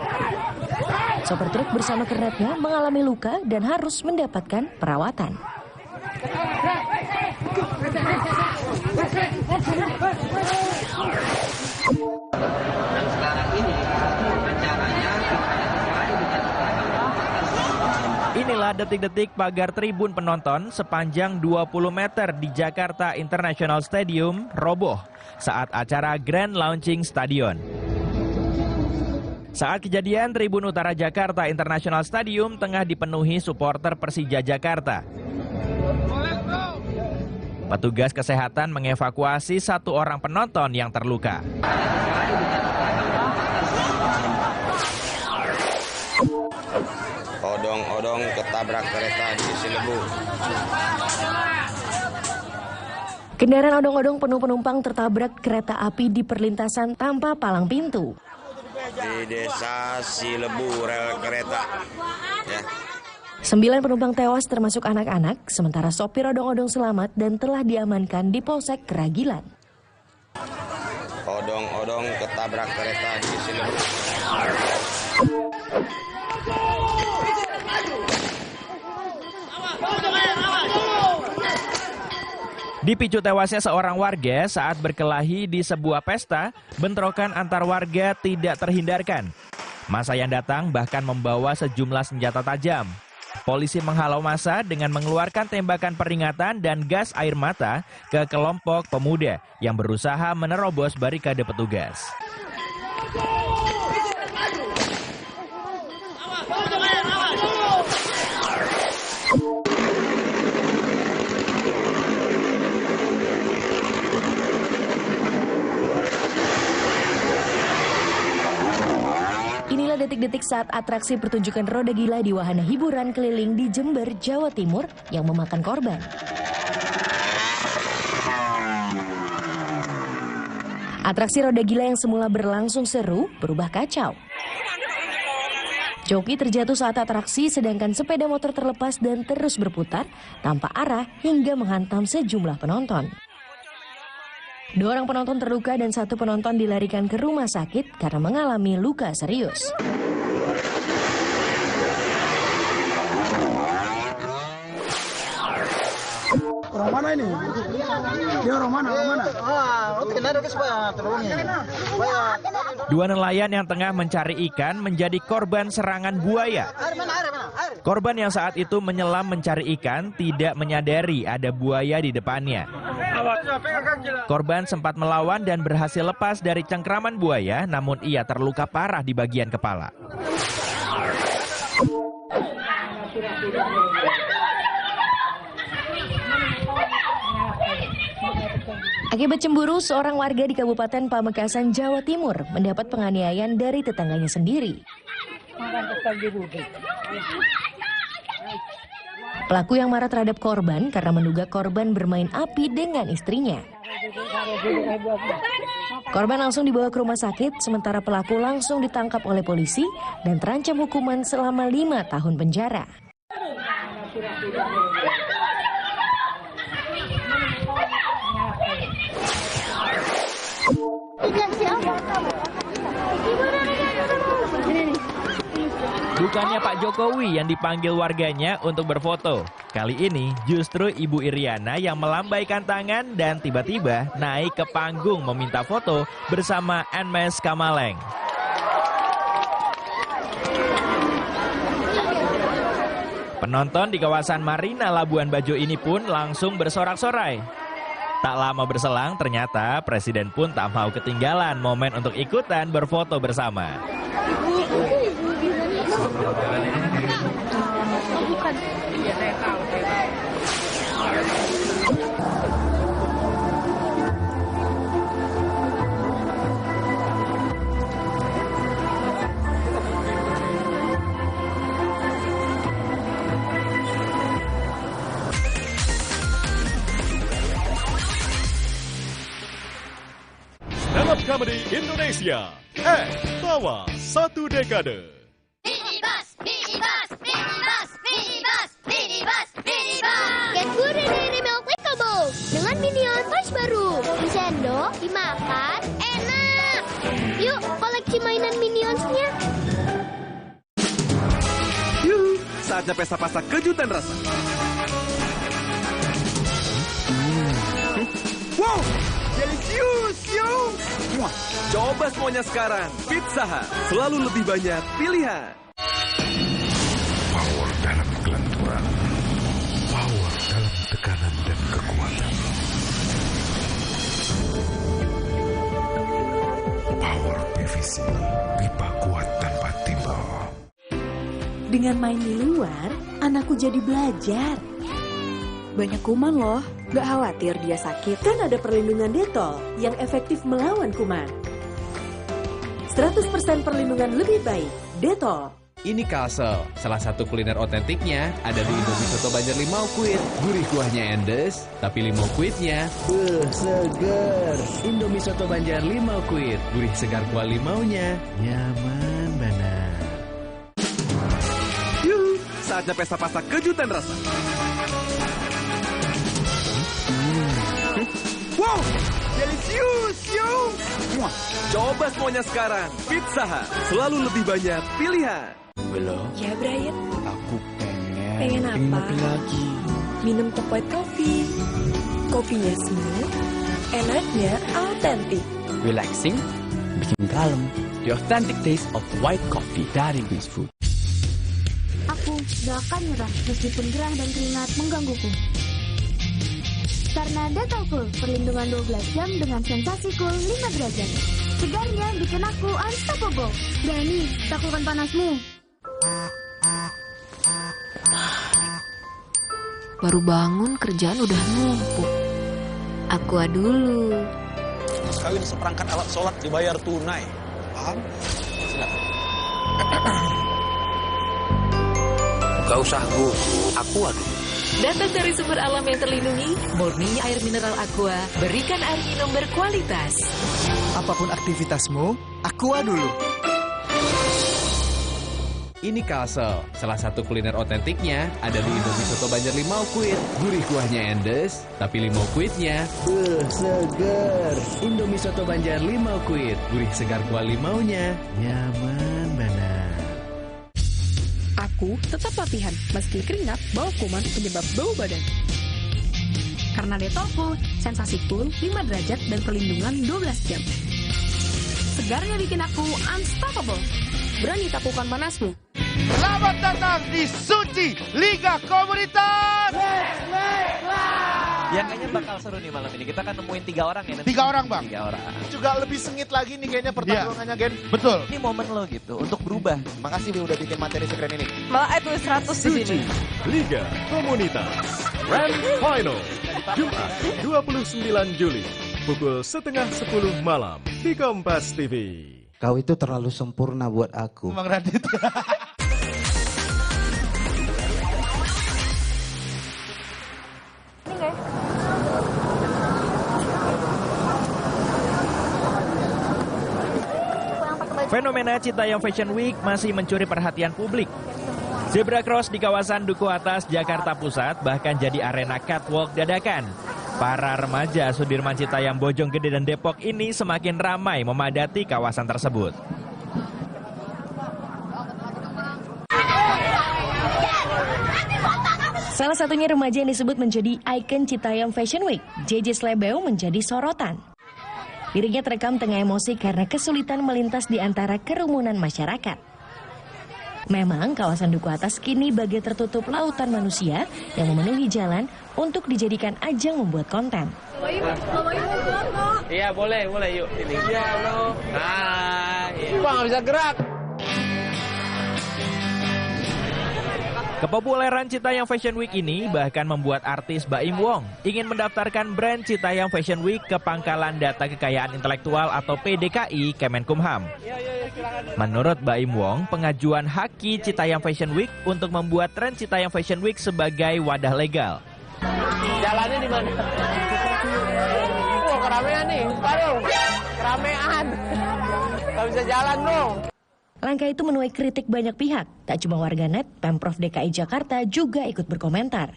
Sopir truk bersama kernetnya mengalami luka dan harus mendapatkan perawatan. Inilah detik-detik pagar tribun penonton sepanjang 20 meter di Jakarta International Stadium roboh saat acara Grand Launching Stadion. Saat kejadian, Tribun Utara Jakarta International Stadium tengah dipenuhi supporter Persija Jakarta. Petugas kesehatan mengevakuasi 1 orang penonton yang terluka. Odong-odong ketabrak kereta di Cilebu. Kendaraan odong-odong penuh penumpang tertabrak kereta api di perlintasan tanpa palang pintu. Di desa Cilebu rel kereta. Ya. 9 penumpang tewas termasuk anak-anak, sementara sopir odong-odong selamat dan telah diamankan di Polsek Keragilan. Odong-odong ketabrak kereta di Cilebu. Dipicu tewasnya seorang warga saat berkelahi di sebuah pesta, bentrokan antar warga tidak terhindarkan. Massa yang datang bahkan membawa sejumlah senjata tajam. Polisi menghalau massa dengan mengeluarkan tembakan peringatan dan gas air mata ke kelompok pemuda yang berusaha menerobos barikade petugas. Inilah detik-detik saat atraksi pertunjukan roda gila di wahana hiburan keliling di Jember, Jawa Timur yang memakan korban. Atraksi roda gila yang semula berlangsung seru berubah kacau. Joki terjatuh saat atraksi sedangkan sepeda motor terlepas dan terus berputar tanpa arah hingga menghantam sejumlah penonton. 2 orang penonton terluka dan 1 penonton dilarikan ke rumah sakit karena mengalami luka serius. Orang mana ini? Dia orang mana? Dua nelayan yang tengah mencari ikan menjadi korban serangan buaya. Korban yang saat itu menyelam mencari ikan tidak menyadari ada buaya di depannya. Korban sempat melawan dan berhasil lepas dari cengkraman buaya, namun ia terluka parah di bagian kepala. Akibat cemburu, seorang warga di Kabupaten Pamekasan, Jawa Timur mendapat penganiayaan dari tetangganya sendiri. Pelaku yang marah terhadap korban karena menduga korban bermain api dengan istrinya. Korban langsung dibawa ke rumah sakit, sementara pelaku langsung ditangkap oleh polisi dan terancam hukuman selama 5 tahun penjara. Bukannya Pak Jokowi yang dipanggil warganya untuk berfoto. Kali ini justru Ibu Iriana yang melambaikan tangan dan tiba-tiba naik ke panggung meminta foto bersama Anmes Kamaleng. Penonton di kawasan Marina Labuan Bajo ini pun langsung bersorak-sorai. Tak lama berselang ternyata Presiden pun tak mau ketinggalan momen untuk ikutan berfoto bersama. Stand-up Comedy Indonesia. Tawa Satu Dekade. Get Good Dairy Milk Clickable dengan Minion Toys baru. Sendok, dimakan, enak. Yuk, koleksi mainan Minions-nya. Yuh, saatnya pesta-pesta kejutan rasa. Wow, delicious, yo. Coba semuanya sekarang. Pizza Hut, selalu lebih banyak pilihan. Power dalam kelenturan. Power dalam tekanan dan kekuatan. Power PVC, pipa kuat tanpa timbal. Dengan main di luar, anakku jadi belajar. Banyak kuman loh, gak khawatir dia sakit. Kan ada perlindungan Dettol yang efektif melawan kuman. 100% perlindungan lebih baik, Dettol. Ini Kalsel, salah satu kuliner otentiknya ada di Indomie Soto Banjar Limau Kuit. Gurih kuahnya endes, tapi limau kuitnya segar. Indomie Soto Banjar Limau Kuit, gurih segar kuah limaunya, nyaman banget. Yuh, saatnya pesta-pesta kejutan rasa. Wow, delicious, yo. Coba semuanya sekarang. Pizza Hut, selalu lebih banyak pilihan. Belum. Ya, Brian. Aku pengen. Pengen apa? Lagi. Minum Top White Coffee. Kopinya smooth, enaknya autentik. Relaxing, bikin kalem. The authentic taste of white coffee dari Wings Food. Aku gak akan nyerah meskipun gerah dan keringat menggangguku. Karena Dettol Cool, perlindungan 12 jam dengan sensasi cool 5 derajat. Segarnya bikin aku unstoppable. Berani taklukkan panasmu. Baru bangun kerjaan udah numpuk. Aqua dulu. Sekali seperangkat alat sholat dibayar tunai. Paham? Silakan. Gak usah gugup, Aqua dulu. Datang dari sumber alam yang terlindungi, murni air mineral Aqua, berikan air minum berkualitas. Apapun aktivitasmu, Aqua dulu. Ini Kalsel, salah satu kuliner otentiknya ada di Indomie Soto Banjar Limau Kuit. Gurih kuahnya endes, tapi limau kuitnya segar. Indomie Soto Banjar Limau Kuit, gurih segar kuah limaunya, nyaman banget. Aku tetap latihan, meski keringat, bau kuman penyebab bau badan. Karena Dettol Cool, sensasi cool 5 derajat dan perlindungan 12 jam. Segarnya bikin aku unstoppable. Berani taklukkan panasmu. Selamat datang di Suci Liga Komunitas. Ya kayaknya bakal seru nih malam ini. Kita akan nemuin 3 orang ya nanti. 3 orang, Bang. 3 orang. Juga lebih sengit lagi nih kayaknya pertarungannya, Gen. Betul. Ini momen lo gitu untuk berubah. Makasih Bi udah bikin materi sekeren ini. Malah itu 100 di sini. Liga Komunitas Grand Final Jumat 29 Juli pukul 9:30 malam di Kompas TV. Kau itu terlalu sempurna buat aku. Bang Radit. Fenomena Citayam Fashion Week masih mencuri perhatian publik. Zebra Cross di kawasan Duku Atas, Jakarta Pusat bahkan jadi arena catwalk dadakan. Para remaja Sudirman Citayam, Bojonggede, dan Depok ini semakin ramai memadati kawasan tersebut. Salah satunya remaja yang disebut menjadi ikon Citayam Fashion Week, JJ Slebeo, menjadi sorotan. Dirinya terekam tengah emosi karena kesulitan melintas di antara kerumunan masyarakat. Memang kawasan Duku Atas kini bagai tertutup lautan manusia yang memenuhi jalan untuk dijadikan ajang membuat konten. Iya boleh yuk. Iya lo. Bang nggak bisa gerak. Kepopuleran Citayam Fashion Week ini bahkan membuat artis Baim Wong ingin mendaftarkan brand Citayam Fashion Week ke Pangkalan Data Kekayaan Intelektual atau PDKI Kemenkumham. Menurut Baim Wong, pengajuan haki Citayam Fashion Week untuk membuat tren Citayam Fashion Week sebagai wadah legal. Jalannya di mana? Oh, keramaian nih. Aduh, keramaian. Gak bisa jalan dong. Langkah itu menuai kritik banyak pihak. Tak cuma warganet, Pemprov DKI Jakarta juga ikut berkomentar.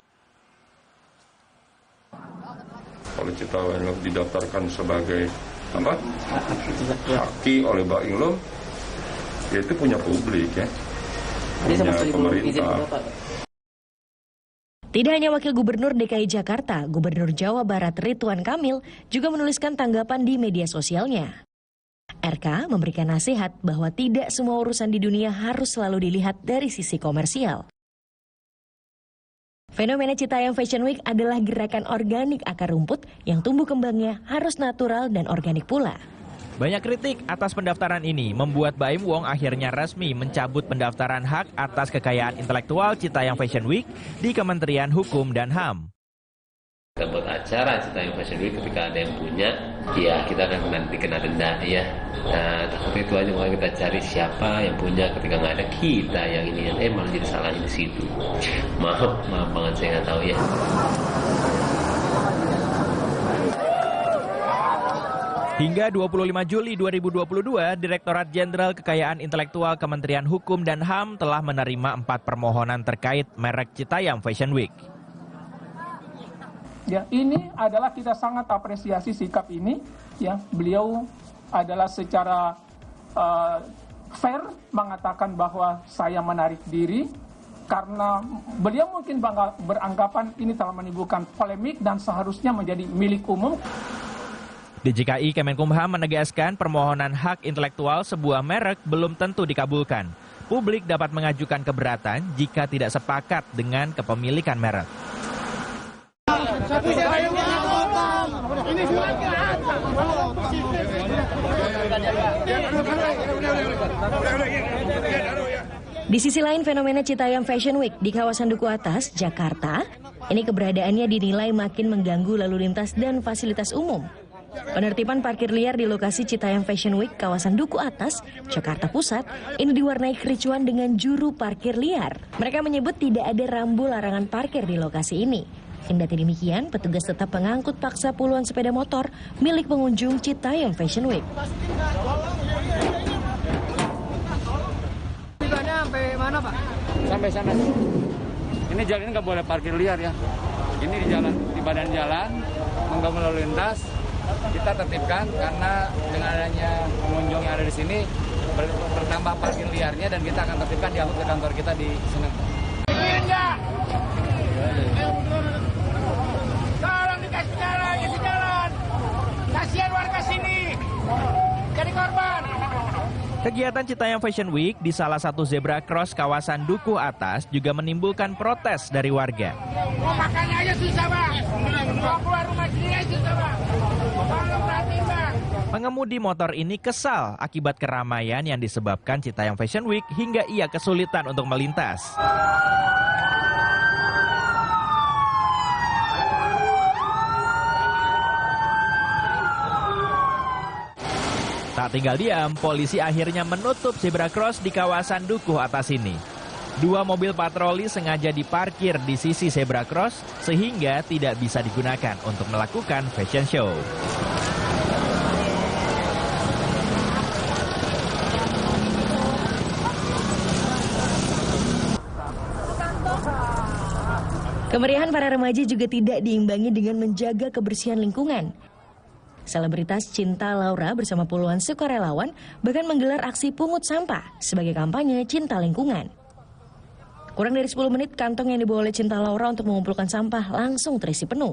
Kalau Citayam didaftarkan sebagai apa? Haki oleh Bainglo, ya itu punya publik ya. Punya pemerintah. Tidak hanya Wakil Gubernur DKI Jakarta, Gubernur Jawa Barat Ridwan Kamil juga menuliskan tanggapan di media sosialnya. RK memberikan nasihat bahwa tidak semua urusan di dunia harus selalu dilihat dari sisi komersial. Fenomena Citayam Fashion Week adalah gerakan organik akar rumput yang tumbuh kembangnya harus natural dan organik pula. Banyak kritik atas pendaftaran ini membuat Baim Wong akhirnya resmi mencabut pendaftaran hak atas kekayaan intelektual Citayam Fashion Week di Kementerian Hukum dan HAM. Kita buat acara Citayam Fashion Week, ketika ada yang punya, ya kita akan nanti kena denda ya. Nah, takut itu aja, makanya kita cari siapa yang punya, ketika nggak ada kita yang ini malah jadi salahnya di situ. Maaf banget saya nggak tahu ya. Hingga 25 Juli 2022, Direktorat Jenderal Kekayaan Intelektual Kementerian Hukum dan HAM telah menerima 4 permohonan terkait merek Citayam Fashion Week. Ya, ini adalah kita sangat apresiasi sikap ini. Ya, beliau adalah secara fair mengatakan bahwa saya menarik diri karena beliau mungkin beranggapan ini telah menimbulkan polemik dan seharusnya menjadi milik umum. DJKI Kemenkumham menegaskan permohonan hak intelektual sebuah merek belum tentu dikabulkan. Publik dapat mengajukan keberatan jika tidak sepakat dengan kepemilikan merek. Di sisi lain, fenomena Citayam Fashion Week di kawasan Duku Atas, Jakarta, ini keberadaannya dinilai makin mengganggu lalu lintas dan fasilitas umum. Penertiban parkir liar di lokasi Citayam Fashion Week kawasan Duku Atas, Jakarta Pusat, ini diwarnai kericuan dengan juru parkir liar. Mereka menyebut tidak ada rambu larangan parkir di lokasi ini. Kendati demikian, petugas tetap mengangkut paksa puluhan sepeda motor milik pengunjung Citayam Fashion Week. Sampai mana, Pak? Sampai sana. Ini jalan ini nggak boleh parkir liar ya. Ini di jalan, di badan jalan, mengganggu lalu lintas. Kita tertibkan karena dengan adanya pengunjung yang ada di sini bertambah parkir liarnya, dan kita akan tertibkan diangkut ke kantor kita di Senen. Tolong dikasih jalan. Kasihan warga sini. Jadi korban. Kegiatan Citayam Fashion Week di salah satu zebra cross kawasan Duku Atas juga menimbulkan protes dari warga. Mau makannya aja susah, Bang. Mau keluar rumah sini aja susah, Bang. Tolong perhatiin, Bang. Pengemudi motor ini kesal akibat keramaian yang disebabkan Citayam Fashion Week hingga ia kesulitan untuk melintas. Tak tinggal diam, polisi akhirnya menutup zebra cross di kawasan Duku Atas ini. 2 mobil patroli sengaja diparkir di sisi zebra cross sehingga tidak bisa digunakan untuk melakukan fashion show. Kemeriahan para remaja juga tidak diimbangi dengan menjaga kebersihan lingkungan. Selebritas Cinta Laura bersama puluhan sukarelawan bahkan menggelar aksi pungut sampah sebagai kampanye cinta lingkungan. Kurang dari 10 menit, kantong yang dibawa oleh Cinta Laura untuk mengumpulkan sampah langsung terisi penuh.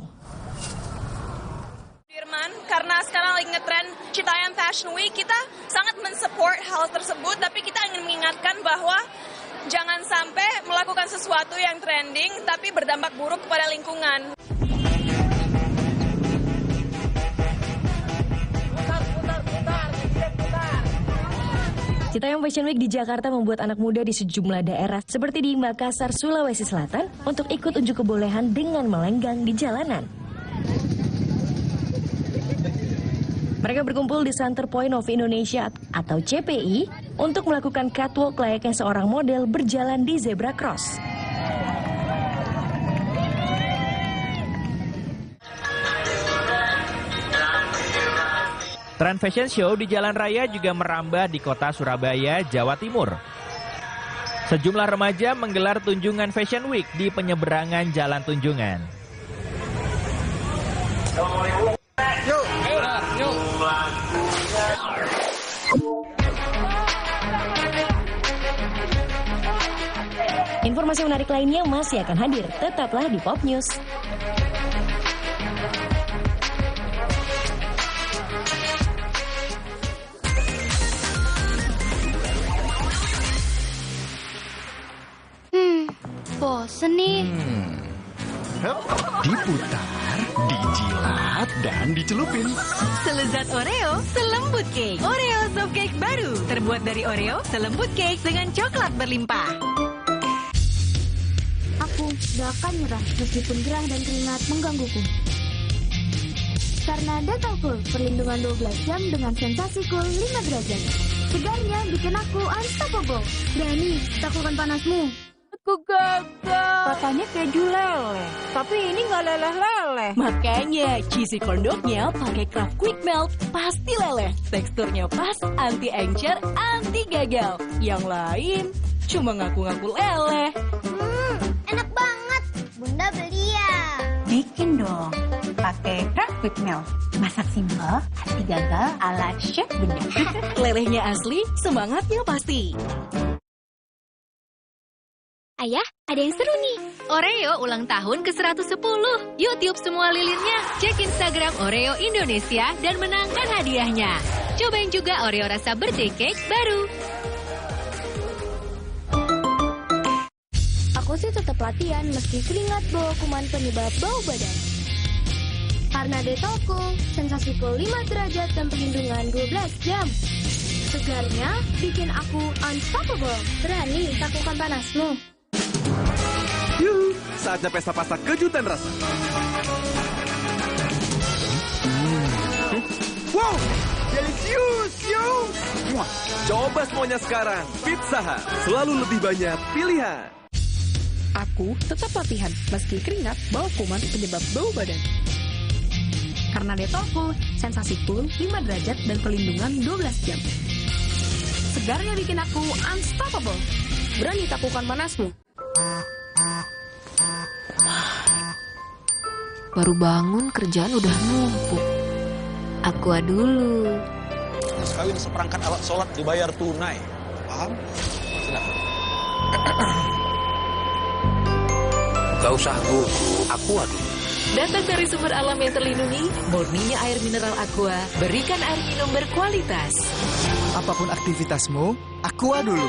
Karena sekarang lagi ngetren Citayam Fashion Week, kita sangat mensupport hal tersebut, tapi kita ingin mengingatkan bahwa jangan sampai melakukan sesuatu yang trending tapi berdampak buruk kepada lingkungan. Citayam Fashion Week di Jakarta membuat anak muda di sejumlah daerah seperti di Makassar, Sulawesi Selatan untuk ikut unjuk kebolehan dengan melenggang di jalanan. Mereka berkumpul di Center Point of Indonesia atau CPI untuk melakukan catwalk layaknya seorang model berjalan di zebra cross. Tren fashion show di jalan raya juga merambah di kota Surabaya, Jawa Timur. Sejumlah remaja menggelar Tunjungan Fashion Week di penyeberangan Jalan Tunjungan. Informasi menarik lainnya masih akan hadir. Tetaplah di Pop News. Bosen nih. Diputar, dijilat, dan dicelupin. Selezat Oreo, selembut cake. Oreo Soft Cake baru, terbuat dari Oreo, selembut cake dengan coklat berlimpah. Aku gak akan nyerah meskipun gerah dan keringat menggangguku. Karena Dettol Cool, perlindungan 12 jam dengan sensasi cool 5 derajat. Segarnya bikin aku unstoppable. Berani, taklukkan panasmu. Aku gagal. Katanya keju leleh, tapi ini nggak leleh-leleh. Makanya cheesy corn dog-nya pakai Kraft Quick Melt, pasti leleh. Teksturnya pas, anti encer, anti gagal. Yang lain cuma ngaku-ngaku leleh. Enak banget. Bunda beli ya. Bikin dong, pakai Kraft Quick Melt. Masak simpel, anti gagal ala Chef Bunda. Lelehnya asli, semangatnya pasti. Ayah, ada yang seru nih. Oreo ulang tahun ke-110. Yuk tiup semua lilinnya. Cek Instagram Oreo Indonesia dan menangkan hadiahnya. Cobain juga Oreo rasa birthday cake baru. Aku sih tetap latihan meski keringat bawa kuman penyebab bau badan. Karena Dettol Cool, sensasi cool 5 derajat dan perlindungan 12 jam. Segarnya bikin aku unstoppable. Berani taklukkan panasmu. Yuhu, saatnya pesta pasta kejutan rasa. Wow, delicious, yo! Coba semuanya sekarang. Pizza Hut, selalu lebih banyak pilihan. Aku tetap latihan meski keringat bawa kuman penyebab bau badan. Karena Dettol Cool, sensasi cool 5 derajat dan perlindungan 12 jam. Segarnya bikin aku unstoppable. Berani taklukkan panasmu. Baru bangun kerjaan udah numpuk. Aqua dulu. Mas kawin seperangkat alat sholat dibayar tunai. Paham? Silakan. Gak usah gugup, Aqua dulu. Datang dari sumber alam yang terlindungi, murninya air mineral Aqua, berikan air minum berkualitas. Apapun aktivitasmu, Aqua dulu.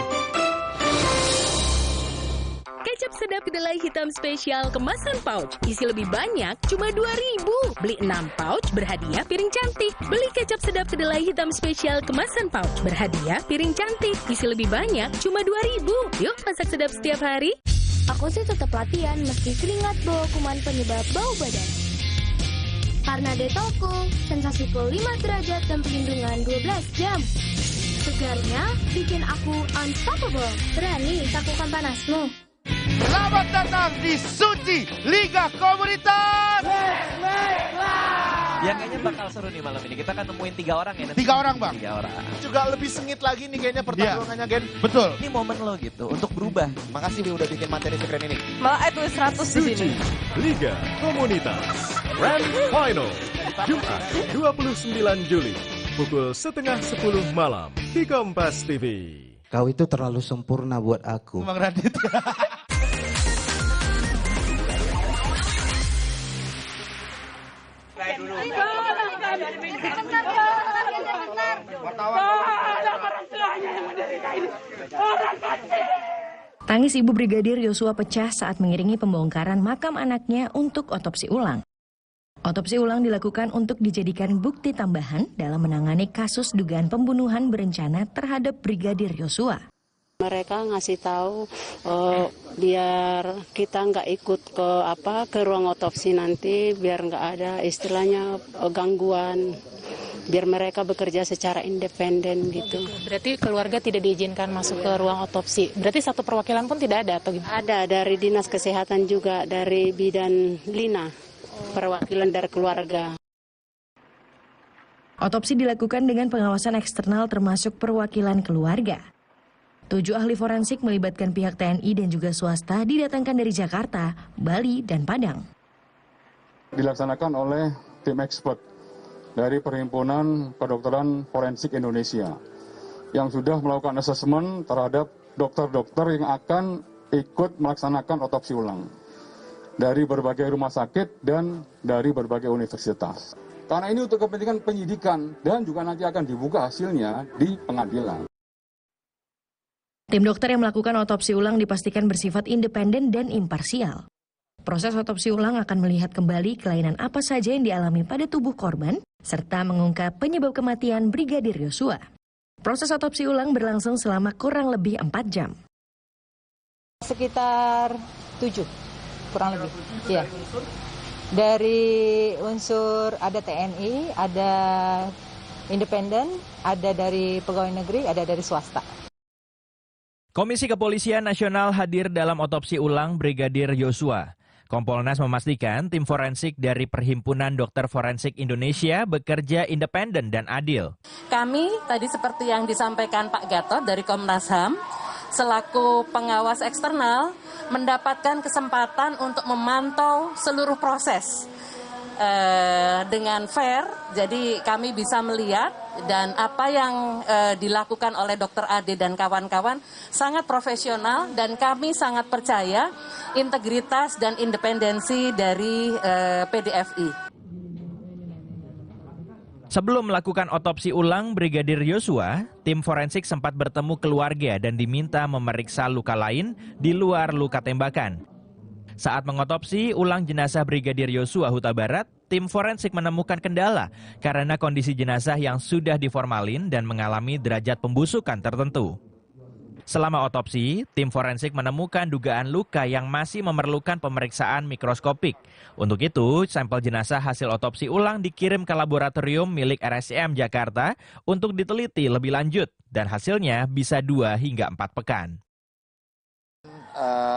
Kecap sedap kedelai hitam spesial kemasan pouch. Isi lebih banyak, cuma 2.000. Beli 6 pouch, berhadiah piring cantik. Beli kecap sedap kedelai hitam spesial kemasan pouch. Berhadiah piring cantik. Isi lebih banyak, cuma 2.000. Yuk, masak sedap setiap hari. Aku sih tetap latihan meski keringat bawa kuman penyebab bau badan. Karena Dettol Cool, sensasi cool 5 derajat dan perlindungan 12 jam. Segarnya bikin aku unstoppable. Berani taklukkan panasmu. Selamat datang di Suci Liga Komunitas. Ya kayaknya bakal seru nih malam ini. Kita akan nemuin 3 orang ya. 3 orang, Bang. 3 orang. Juga lebih sengit lagi nih kayaknya pertarungannya, Gen. Betul. Ini momen lo gitu untuk berubah. Makasih Bi udah bikin materi sekeren ini. Malah itu 100 di sini. Liga Komunitas Grand Final Jumat 29 Juli pukul 9:30 malam di Kompas TV. Kau itu terlalu sempurna buat aku. Bang Radit. Tangis Ibu Brigadir Yosua pecah saat mengiringi pembongkaran makam anaknya untuk otopsi ulang. Otopsi ulang dilakukan untuk dijadikan bukti tambahan dalam menangani kasus dugaan pembunuhan berencana terhadap Brigadir Yosua. Mereka ngasih tahu biar kita nggak ikut ke ruang otopsi nanti, biar nggak ada istilahnya gangguan, biar mereka bekerja secara independen gitu. Berarti keluarga tidak diizinkan masuk ke ruang otopsi. Berarti satu perwakilan pun tidak ada atau gimana? Ada dari Dinas Kesehatan juga, dari Bidan Lina, perwakilan dari keluarga. Otopsi dilakukan dengan pengawasan eksternal termasuk perwakilan keluarga. 7 ahli forensik melibatkan pihak TNI dan juga swasta didatangkan dari Jakarta, Bali, dan Padang. Dilaksanakan oleh tim expert dari Perhimpunan Kedokteran Forensik Indonesia yang sudah melakukan asesmen terhadap dokter-dokter yang akan ikut melaksanakan otopsi ulang dari berbagai rumah sakit dan dari berbagai universitas. Karena ini untuk kepentingan penyidikan dan juga nanti akan dibuka hasilnya di pengadilan. Tim dokter yang melakukan otopsi ulang dipastikan bersifat independen dan imparsial. Proses otopsi ulang akan melihat kembali kelainan apa saja yang dialami pada tubuh korban, serta mengungkap penyebab kematian Brigadir Yosua. Proses otopsi ulang berlangsung selama kurang lebih 4 jam. Sekitar 7, kurang lebih. Ya. Dari unsur ada TNI, ada independen, ada dari pegawai negeri, ada dari swasta. Komisi Kepolisian Nasional hadir dalam otopsi ulang Brigadir Yosua. Kompolnas memastikan tim forensik dari Perhimpunan Dokter Forensik Indonesia bekerja independen dan adil. Kami tadi seperti yang disampaikan Pak Gatot dari Komnas HAM, selaku pengawas eksternal mendapatkan kesempatan untuk memantau seluruh proses dengan fair, jadi kami bisa melihat dan apa yang dilakukan oleh Dr. Ade dan kawan-kawan sangat profesional dan kami sangat percaya integritas dan independensi dari PDFI. Sebelum melakukan otopsi ulang Brigadir Yosua, tim forensik sempat bertemu keluarga dan diminta memeriksa luka lain di luar luka tembakan. Saat mengotopsi ulang jenazah Brigadir Yosua Huta Barat, tim forensik menemukan kendala karena kondisi jenazah yang sudah diformalin dan mengalami derajat pembusukan tertentu. Selama otopsi, tim forensik menemukan dugaan luka yang masih memerlukan pemeriksaan mikroskopik. Untuk itu, sampel jenazah hasil otopsi ulang dikirim ke laboratorium milik RSCM Jakarta untuk diteliti lebih lanjut dan hasilnya bisa 2 hingga 4 pekan.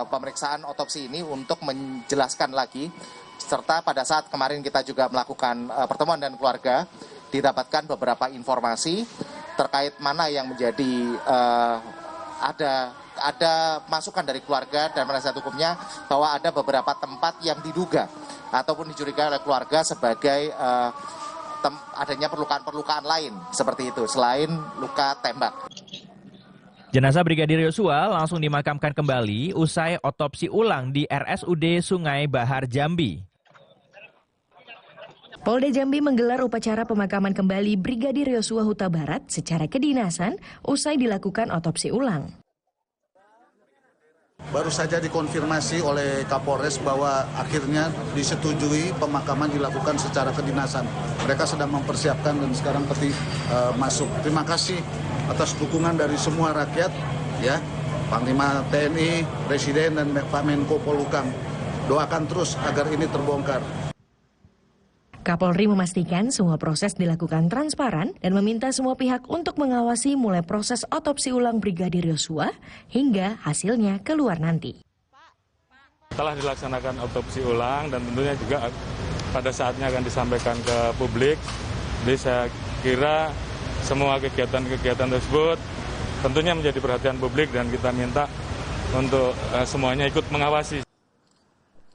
Pemeriksaan otopsi ini untuk menjelaskan lagi, serta pada saat kemarin kita juga melakukan pertemuan dan keluarga, didapatkan beberapa informasi terkait mana yang menjadi ada masukan dari keluarga dan penasihat hukumnya bahwa ada beberapa tempat yang diduga ataupun dicurigai oleh keluarga sebagai adanya perlukaan-perlukaan lain seperti itu selain luka tembak. Jenazah Brigadir Yosua langsung dimakamkan kembali usai otopsi ulang di RSUD Sungai Bahar Jambi. Polda Jambi menggelar upacara pemakaman kembali Brigadir Yosua Huta Barat secara kedinasan usai dilakukan otopsi ulang. Baru saja dikonfirmasi oleh Kapolres bahwa akhirnya disetujui pemakaman dilakukan secara kedinasan. Mereka sedang mempersiapkan dan sekarang masuk. Terima kasih atas dukungan dari semua rakyat, ya, Panglima TNI, Presiden dan Pak Menko Polhukam. Doakan terus agar ini terbongkar. Kapolri memastikan semua proses dilakukan transparan dan meminta semua pihak untuk mengawasi mulai proses otopsi ulang Brigadir Yosua hingga hasilnya keluar nanti. Setelah dilaksanakan otopsi ulang dan tentunya juga pada saatnya akan disampaikan ke publik. Jadi saya kira semua kegiatan-kegiatan tersebut tentunya menjadi perhatian publik dan kita minta untuk semuanya ikut mengawasi.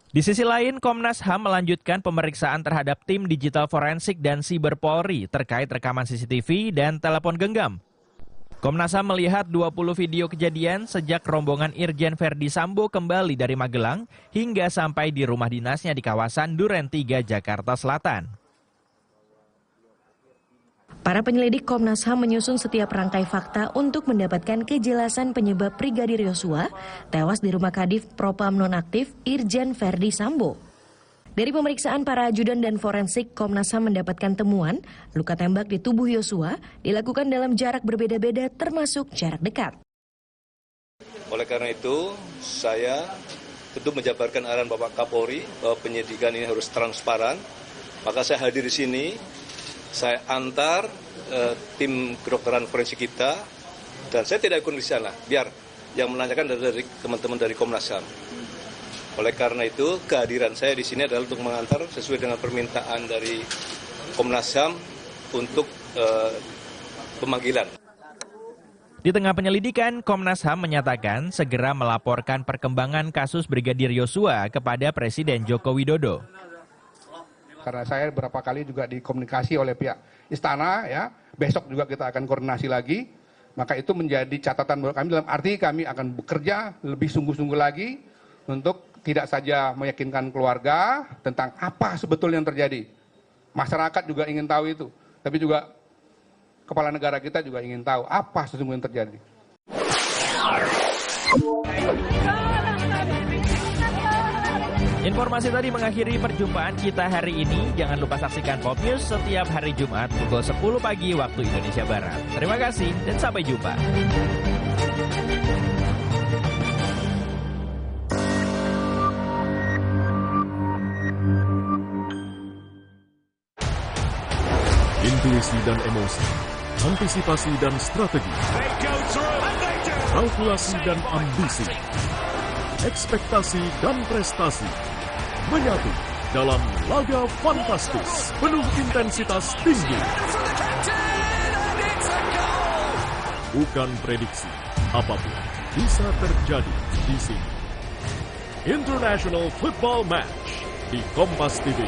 Di sisi lain, Komnas HAM melanjutkan pemeriksaan terhadap tim digital forensik dan siber Polri terkait rekaman CCTV dan telepon genggam. Komnas HAM melihat 20 video kejadian sejak rombongan Irjen Verdi Sambo kembali dari Magelang hingga sampai di rumah dinasnya di kawasan Duren 3, Jakarta Selatan. Para penyelidik Komnas HAM menyusun setiap rangkai fakta untuk mendapatkan kejelasan penyebab Brigadir Yosua tewas di rumah Kadif Propam nonaktif Irjen Verdi Sambo. Dari pemeriksaan para ajudan dan forensik, Komnas HAM mendapatkan temuan luka tembak di tubuh Yosua dilakukan dalam jarak berbeda-beda termasuk jarak dekat. Oleh karena itu, saya tentu menjabarkan arahan Bapak Kapolri bahwa penyidikan ini harus transparan. Maka saya hadir di sini. Saya antar tim kedokteran forensik kita dan saya tidak ikut di sana, biar yang menanyakan dari teman-teman dari Komnas HAM. Oleh karena itu, kehadiran saya di sini adalah untuk mengantar sesuai dengan permintaan dari Komnas HAM untuk pemanggilan. Di tengah penyelidikan, Komnas HAM menyatakan segera melaporkan perkembangan kasus Brigadir Yosua kepada Presiden Joko Widodo. Karena saya beberapa kali juga dikomunikasi oleh pihak istana, ya, besok juga kita akan koordinasi lagi, maka itu menjadi catatan buat kami, dalam arti kami akan bekerja lebih sungguh-sungguh lagi untuk tidak saja meyakinkan keluarga tentang apa sebetulnya yang terjadi. Masyarakat juga ingin tahu itu, tapi juga kepala negara kita juga ingin tahu apa sesungguhnya yang terjadi. Informasi tadi mengakhiri perjumpaan kita hari ini. Jangan lupa saksikan Pop News setiap hari Jumat pukul 10 pagi waktu Indonesia Barat. Terima kasih dan sampai jumpa. Intuisi dan emosi, antisipasi dan strategi, kalkulasi dan ambisi, ekspektasi dan prestasi menyatu dalam laga fantastis penuh intensitas tinggi. Bukan prediksi, apapun bisa terjadi di sini. International Football Match di Kompas TV.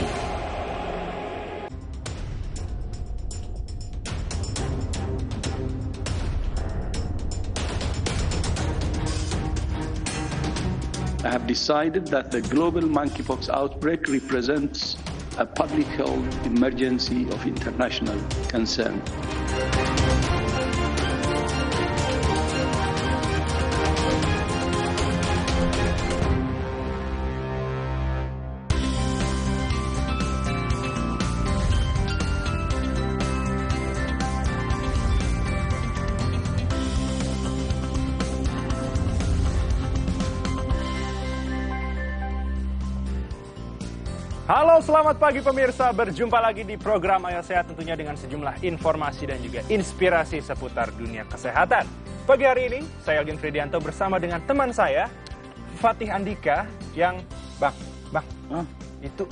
I have decided that the global monkeypox outbreak represents a public health emergency of international concern. Halo, selamat pagi pemirsa. Berjumpa lagi di program Ayo Sehat, tentunya dengan sejumlah informasi dan juga inspirasi seputar dunia kesehatan. Pagi hari ini, saya Elgin Fridianto bersama dengan teman saya, Fatih Andika, yang... Bang, itu...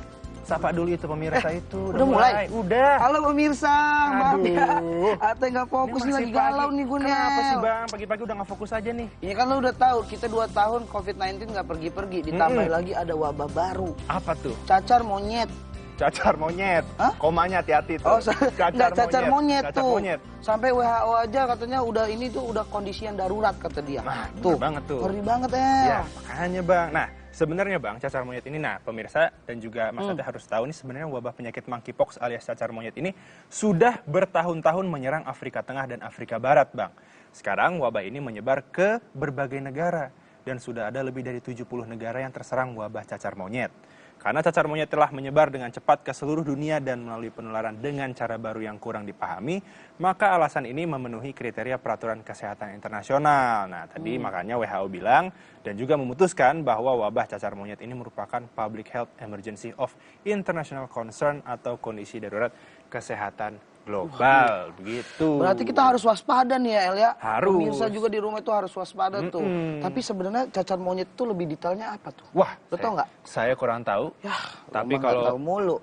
Sapa dulu itu pemirsa itu. Udah mulai? Udah. Halo pemirsa, maaf ya. Atau nggak fokus nih, lagi galau nih gue nih. Kenapa sih bang? Pagi-pagi udah nggak fokus aja nih. Iya kan lo udah tahu, kita 2 tahun COVID-19 nggak pergi-pergi. Ditambah lagi ada wabah baru. Apa tuh? Cacar monyet. Cacar monyet. Hah? Komanya hati-hati tuh. Oh, cacar monyet cacar tuh. Monyet. Sampai WHO aja katanya udah ini tuh udah kondisi yang darurat kata dia. Nah, tuh. banget tuh. Ngeri banget ya. Makanya bang. Nah, sebenarnya bang, cacar monyet ini, nah pemirsa dan juga Mas Ate harus tahu nih, sebenarnya wabah penyakit monkeypox alias cacar monyet ini sudah bertahun-tahun menyerang Afrika Tengah dan Afrika Barat bang. Sekarang wabah ini menyebar ke berbagai negara dan sudah ada lebih dari 70 negara yang terserang wabah cacar monyet. Karena cacar monyet telah menyebar dengan cepat ke seluruh dunia dan melalui penularan dengan cara baru yang kurang dipahami, maka alasan ini memenuhi kriteria peraturan kesehatan internasional. Nah, tadi makanya WHO bilang dan juga memutuskan bahwa wabah cacar monyet ini merupakan public health emergency of international concern atau kondisi darurat kesehatan global, begitu. Berarti kita harus waspada nih ya El ya. Harus. Pemirsa juga di rumah itu harus waspada tuh. Tapi sebenarnya cacar monyet itu lebih detailnya apa tuh? Wah, lo tau nggak? Saya kurang tahu. Ya, tapi kalau kalau tahu mulu.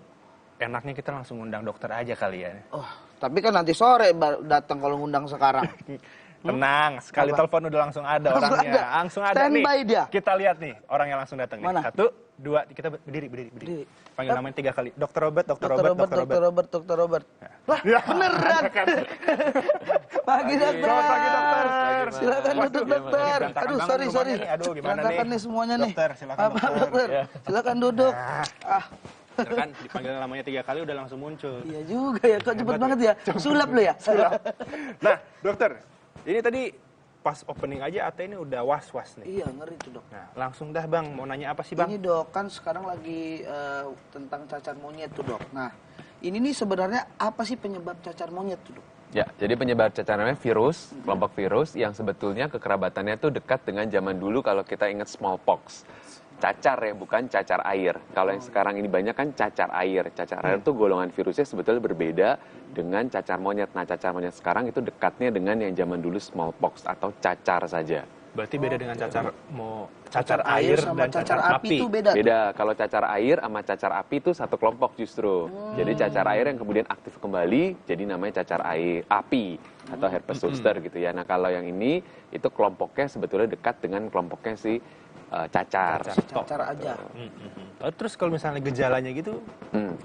enaknya kita langsung undang dokter aja kali ya. Oh, tapi kan nanti sore datang kalau ngundang sekarang. Tenang, sekali telepon udah langsung ada orangnya. Langsung ada nih. Standby dia. Kita lihat nih orang yang langsung datang nih. Mana? 1, 2, kita berdiri. Panggil namanya 3 kali. Dr. Robert. Lah, beneran. Pagi dokter. Silakan duduk dokter. Aduh, sorry. Aduh, gimana nih? Berantakan nih semuanya nih. Dokter, silakan dokter. Silakan duduk. Kan dipanggil namanya 3 kali udah langsung muncul. Iya juga ya, kok cepet banget ya. Sulap lo ya. Nah, dokter, ini tadi pas opening aja AT ini udah was-was nih. Iya, ngeri tuh dok. Nah, langsung dah bang, mau nanya apa sih bang? Ini dok, kan sekarang lagi tentang cacar monyet tuh dok. Nah, ini nih sebenarnya apa sih penyebab cacar monyet tuh dok? Ya, jadi penyebab cacar monyet virus, kelompok virus yang sebetulnya kekerabatannya tuh dekat dengan zaman dulu kalau kita ingat smallpox. Cacar ya, bukan cacar air. Kalau yang sekarang ini banyak kan cacar air. Cacar air itu golongan virusnya sebetulnya berbeda dengan cacar monyet. Nah, cacar monyet sekarang itu dekatnya dengan yang zaman dulu smallpox atau cacar saja. Berarti beda dengan cacar air dan cacar api itu beda. Beda. Kalau cacar air sama cacar api itu satu kelompok justru. Jadi cacar air yang kemudian aktif kembali jadi namanya cacar air api atau herpes zoster gitu ya. Nah, kalau yang ini itu kelompoknya sebetulnya dekat dengan kelompoknya si cacar aja. Terus kalau misalnya gejalanya gitu,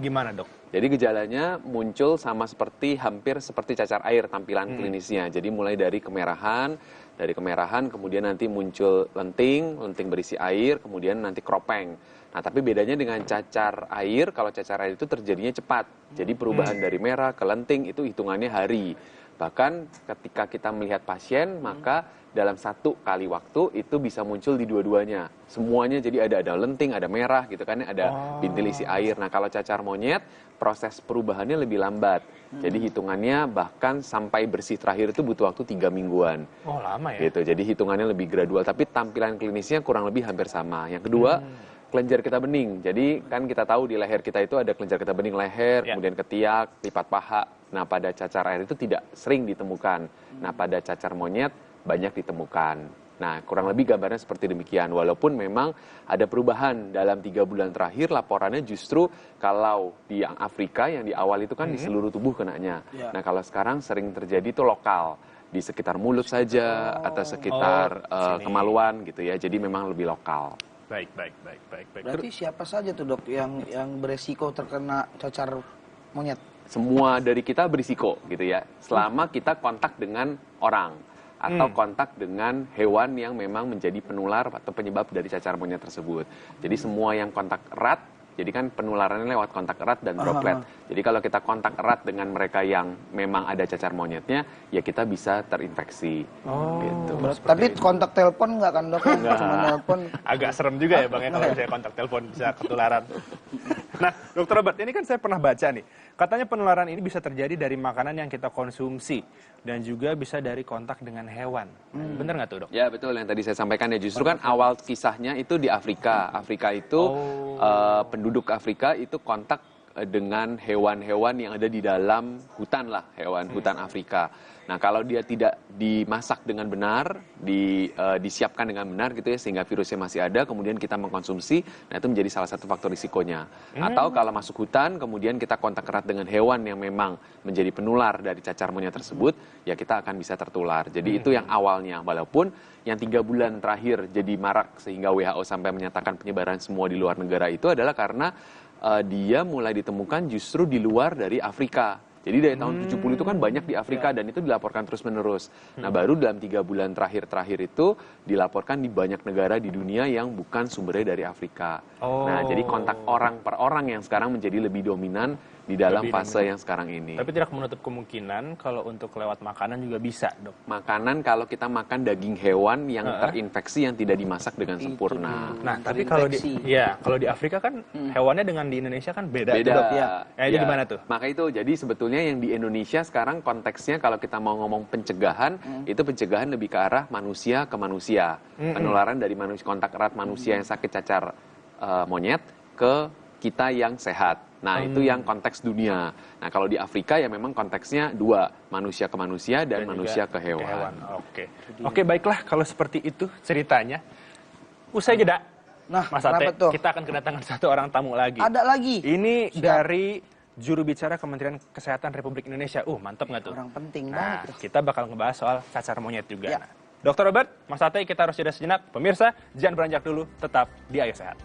gimana dok? Jadi gejalanya muncul hampir seperti cacar air tampilan klinisnya. Jadi mulai dari kemerahan kemudian nanti muncul lenting berisi air, kemudian nanti kropeng. Nah, tapi bedanya dengan cacar air, kalau cacar air itu terjadinya cepat. Jadi perubahan dari merah ke lenting itu hitungannya hari. Bahkan ketika kita melihat pasien, maka dalam 1 kali waktu itu bisa muncul di dua-duanya. Semuanya jadi ada lenting, ada merah gitu kan, ada bintil isi air. Nah, kalau cacar monyet proses perubahannya lebih lambat. Jadi hitungannya bahkan sampai bersih terakhir itu butuh waktu 3 mingguan. Oh, lama ya. Gitu. Jadi hitungannya lebih gradual, tapi tampilan klinisnya kurang lebih hampir sama. Yang kedua, kelenjar getah bening. Jadi kan kita tahu di leher kita itu ada kelenjar getah bening leher, kemudian ketiak, lipat paha. Nah, pada cacar air itu tidak sering ditemukan. Nah, pada cacar monyet banyak ditemukan. Nah, kurang lebih gambarnya seperti demikian. Walaupun memang ada perubahan dalam 3 bulan terakhir, laporannya justru kalau di Afrika yang di awal itu kan di seluruh tubuh kenanya. Nah, kalau sekarang sering terjadi itu lokal. Di sekitar mulut saja atau sekitar kemaluan gitu ya. Jadi memang lebih lokal. Baik. Berarti siapa saja tuh dok yang beresiko terkena cacar monyet? Semua dari kita berisiko gitu ya. Selama kita kontak dengan orang atau kontak dengan hewan yang memang menjadi penular atau penyebab dari cacar monyet tersebut. Jadi semua yang kontak erat, jadi kan penularannya lewat kontak erat dan droplet. Jadi kalau kita kontak erat dengan mereka yang memang ada cacar monyetnya, ya kita bisa terinfeksi. Gitu. Tapi kontak telepon nggak kan dok? Cuma telepon. Agak serem juga ya bang ya kalau saya kontak telepon bisa ketularan. Nah, Dokter Robert, ini kan saya pernah baca nih, katanya penularan ini bisa terjadi dari makanan yang kita konsumsi dan juga bisa dari kontak dengan hewan. Bener nggak tuh dok? Ya betul, yang tadi saya sampaikan ya, justru kan awal kisahnya itu di Afrika. Afrika itu penduduk Afrika itu kontak dengan hewan-hewan yang ada di dalam hutan lah, hewan hutan Afrika. Nah, kalau dia tidak dimasak dengan benar, disiapkan dengan benar gitu ya, sehingga virusnya masih ada, kemudian kita mengkonsumsi, nah itu menjadi salah satu faktor risikonya. Atau kalau masuk hutan, kemudian kita kontak erat dengan hewan yang memang menjadi penular dari cacar monyet tersebut, ya kita akan bisa tertular. Jadi itu yang awalnya, walaupun yang 3 bulan terakhir jadi marak sehingga WHO sampai menyatakan penyebaran semua di luar negara itu adalah karena dia mulai ditemukan justru di luar dari Afrika. Jadi dari tahun 70 itu kan banyak di Afrika dan itu dilaporkan terus-menerus. Nah, baru dalam 3 bulan terakhir itu dilaporkan di banyak negara di dunia yang bukan sumbernya dari Afrika. Nah, jadi kontak orang per orang yang sekarang menjadi lebbi dominan di dalam fase yang sekarang ini. Tapi tidak menutup kemungkinan kalau untuk lewat makanan juga bisa, dok. Makanan kalau kita makan daging hewan yang terinfeksi yang tidak dimasak dengan sempurna. Nah, tapi kalau di Afrika kan hewannya dengan di Indonesia kan beda. Dok, ya. Itu gimana tuh? Maka itu jadi sebetulnya yang di Indonesia sekarang konteksnya kalau kita mau ngomong pencegahan, itu pencegahan lebih ke arah manusia ke manusia. Penularan dari kontak erat manusia yang sakit cacar monyet ke kita yang sehat. Nah, itu yang konteks dunia. Nah, kalau di Afrika ya memang konteksnya 2, manusia ke manusia dan manusia ke hewan. Oke, baiklah kalau seperti itu ceritanya. Usai jeda. Nah, Mas Ate, kita akan kedatangan satu orang tamu lagi. Ada lagi? Ini dari juru bicara Kementerian Kesehatan Republik Indonesia. Mantap nggak tuh? Orang penting Nah, banget. kita bakal ngebahas soal cacar monyet juga. Ya. Nah, Dr. Robert, Mas Ate, kita harus jeda sejenak. Pemirsa, jangan beranjak dulu, tetap di Ayo Sehat.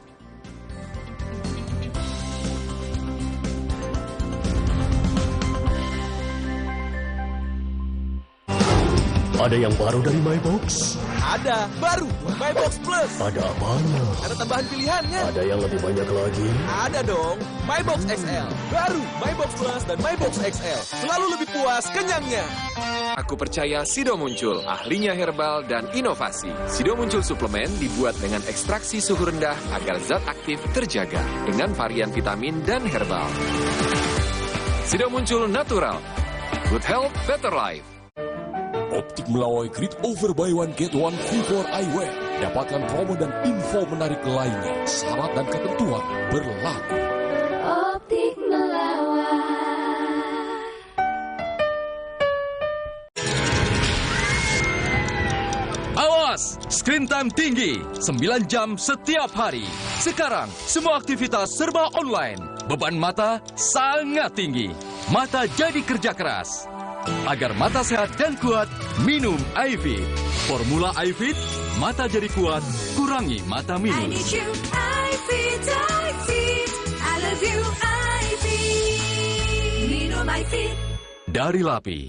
Ada yang baru dari MyBox? Ada, baru, MyBox Plus. Ada apanya? Ada tambahan pilihannya. Ada yang lebih banyak lagi? Ada dong, MyBox XL. Baru, MyBox Plus dan MyBox XL. Selalu lebih puas kenyangnya. Aku percaya Sido Muncul, ahlinya herbal dan inovasi. Sido Muncul suplemen dibuat dengan ekstraksi suhu rendah agar zat aktif terjaga dengan varian vitamin dan herbal. Sido Muncul natural. Good health, better life. Optik Melawai Great Over Buy One Get One Vifor Eyewear. Dapatkan promo dan info menarik lainnya. Syarat dan ketentuan berlaku. Optik Melawai. Awas, screen time tinggi, 9 jam setiap hari. Sekarang, semua aktivitas serba online. Beban mata sangat tinggi. Mata jadi kerja keras. Agar mata sehat dan kuat, minum iFit. Formula iFit, mata jadi kuat, kurangi mata minus. I need you, iFit, iFit. I love you, iFit. Minum iFit. Dari Lapi.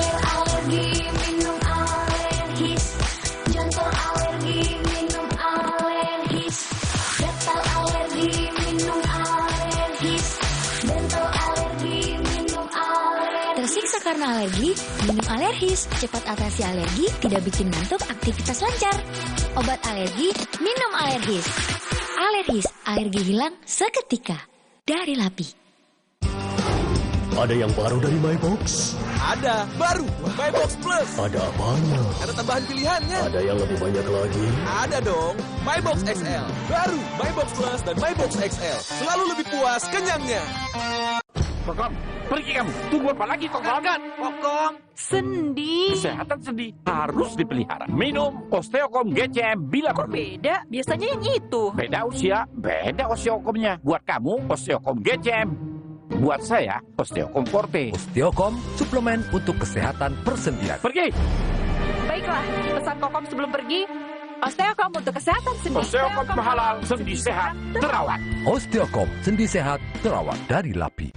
Alergi, minum alergis. Jantung alergi, minum alergis. Gatal alergi, minum alergis. Bentul alergi, minum alergis. Tersiksa karena alergi, minum alergis. Cepat atasi alergi, tidak bikin ngantuk, aktivitas lancar. Obat alergi, minum alergis. Alergis, alergi hilang seketika. Dari Lapi. Ada yang baru dari MyBox? Ada, baru, MyBox Plus. Ada apanya? Ada tambahan pilihannya. Ada yang lebih banyak lagi? Ada dong, MyBox XL. Baru, MyBox Plus dan MyBox XL. Selalu lebih puas kenyangnya. Kokom, pergi kamu. Tunggu apa lagi, Kokom? Kokom, sendi. Kesehatan sendi harus dipelihara. Minum Osteocom GCM bila perlu. Beda, biasanya yang itu. Beda usia, beda Osteocomnya. Buat kamu, Osteocom GCM. Buat saya, Osteocom Forte. Osteocom, suplemen untuk kesehatan persendian. Pergi! Baiklah, pesan Kokom sebelum pergi. Osteocom untuk kesehatan sendi. Osteocom halal, sendi sehat, terawat. Osteocom, sendi sehat, terawat dari Lapi.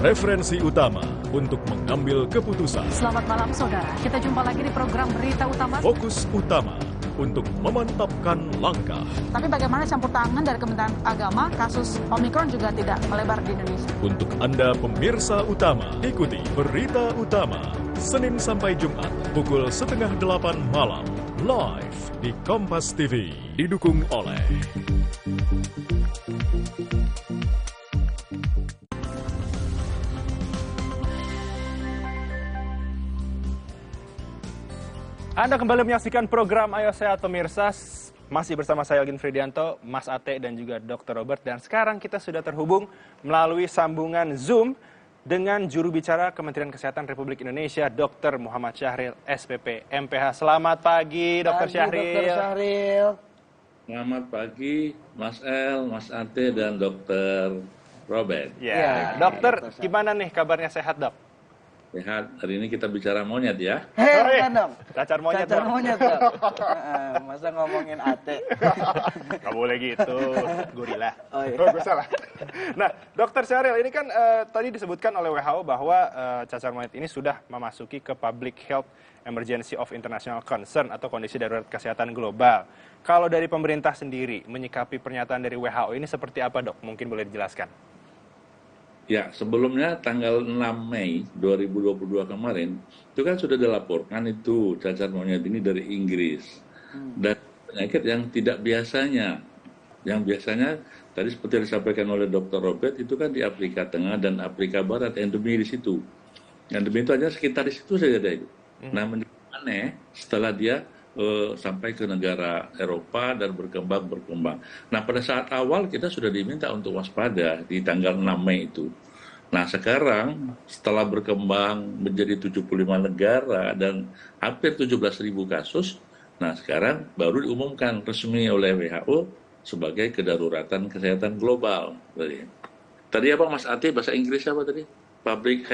Referensi utama untuk mengambil keputusan. Selamat malam saudara, kita jumpa lagi di program Berita Utama. Fokus utama untuk memantapkan langkah. Tapi bagaimana campur tangan dari Kementerian Agama, kasus Omikron juga tidak melebar di Indonesia. Untuk Anda pemirsa utama, ikuti Berita Utama Senin sampai Jumat pukul 7:30 malam live di Kompas TV, didukung oleh Anda kembali menyaksikan program Ayo Sehat pemirsa. Masih bersama saya Elgin Fridianto, Mas Ate dan juga Dr. Robert. Dan sekarang kita sudah terhubung melalui sambungan Zoom dengan juru bicara Kementerian Kesehatan Republik Indonesia, Dr. Muhammad Syahril, SPP, MPH. Selamat pagi, Dr. Syahril. Dr. Syahril. Selamat pagi, Mas El, Mas Ate, dan Dr. Robert. Ya, dokter, gimana nih kabarnya, sehat dok? Sehat, hari ini kita bicara monyet ya. Bukan dong. Cacar monyet. Cacar monyet dong. Masa ngomongin ate. Gak boleh gitu, gorila. Oh iya. Gue salah. Nah, Dokter Syahril, ini kan tadi disebutkan oleh WHO bahwa cacar monyet ini sudah memasuki ke Public Health Emergency of International Concern atau kondisi darurat kesehatan global. Kalau dari pemerintah sendiri menyikapi pernyataan dari WHO ini seperti apa dok? Mungkin boleh dijelaskan. Ya, sebelumnya tanggal 6 Mei 2022 kemarin, itu kan sudah dilaporkan itu cacar monyet ini dari Inggris. Dan penyakit yang tidak biasanya. Yang biasanya, tadi seperti yang disampaikan oleh Dr. Robert, itu kan di Afrika Tengah dan Afrika Barat, endemi di situ. Endemi itu hanya sekitar di situ saja ada itu. Nah, menjadi aneh setelah dia sampai ke negara Eropa dan berkembang. Nah, pada saat awal kita sudah diminta untuk waspada di tanggal 6 Mei itu. Nah, sekarang setelah berkembang menjadi 75 negara dan hampir 17.000 kasus, nah sekarang baru diumumkan resmi oleh WHO sebagai kedaruratan kesehatan global. Tadi apa Mas Ati, bahasa Inggris apa tadi? Public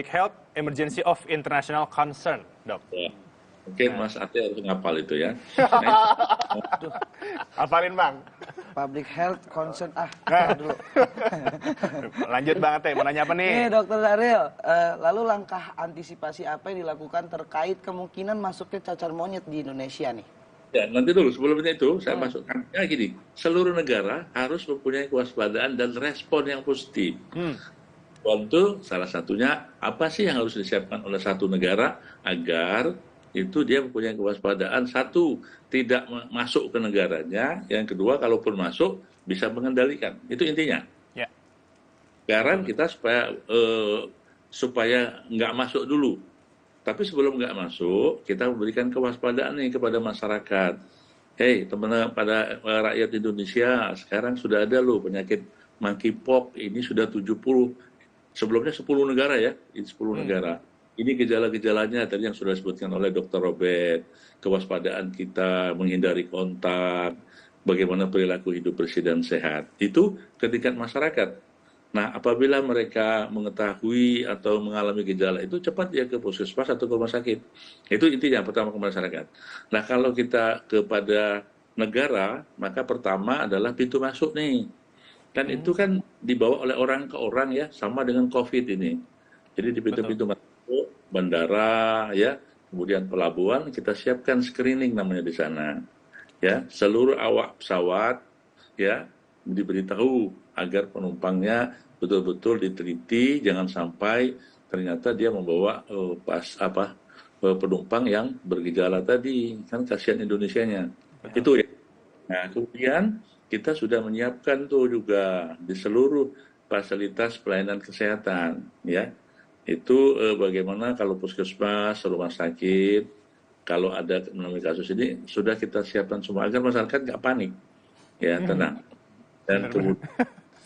health emergency of international concern, Dok. Ya. Mungkin Mas Ati harus ngapal itu ya. Hafalin Bang. Public health concern. Dulu. Lanjut Bang Ate, mau nanya apa nih? Nih Dokter Syahril, lalu langkah antisipasi apa yang dilakukan terkait kemungkinan masuknya cacar monyet di Indonesia nih? Ya, nanti dulu sebelumnya itu saya masukkan. Ya gini, seluruh negara harus mempunyai kewaspadaan dan respon yang positif. Untuk salah satunya apa sih yang harus disiapkan oleh satu negara agar itu dia mempunyai kewaspadaan, satu, tidak masuk ke negaranya, yang kedua, kalaupun masuk, bisa mengendalikan. Itu intinya. Ya. Sekarang kita supaya nggak masuk dulu. Tapi sebelum nggak masuk, kita memberikan kewaspadaan nih kepada masyarakat. Hei, teman-teman, pada rakyat Indonesia, sekarang sudah ada loh penyakit monkeypox, ini sudah 70, sebelumnya 10 negara ya, ini 10 negara. Ini gejala-gejalanya tadi yang sudah disebutkan oleh Dr. Robert, kewaspadaan kita, menghindari kontak, bagaimana perilaku hidup bersih dan sehat. Itu ketika masyarakat. Nah, apabila mereka mengetahui atau mengalami gejala itu, cepat dia ke puskesmas atau ke rumah sakit. Itu intinya, pertama ke masyarakat. Nah, kalau kita kepada negara, maka pertama adalah pintu masuk nih. Kan itu kan dibawa oleh orang ke orang ya, sama dengan COVID ini. Jadi di pintu-pintu masuk, bandara ya, kemudian pelabuhan kita siapkan screening namanya di sana. Ya, seluruh awak pesawat ya diberitahu agar penumpangnya betul-betul diteliti, jangan sampai ternyata dia membawa penumpang yang bergejala tadi, kan kasihan Indonesianya. Itu ya. Nah, kemudian kita sudah menyiapkan tuh juga di seluruh fasilitas pelayanan kesehatan ya. Itu bagaimana kalau puskesmas, rumah sakit, kalau ada kasus ini sudah kita siapkan semua agar masyarakat nggak panik, ya tenang. Dan kemudian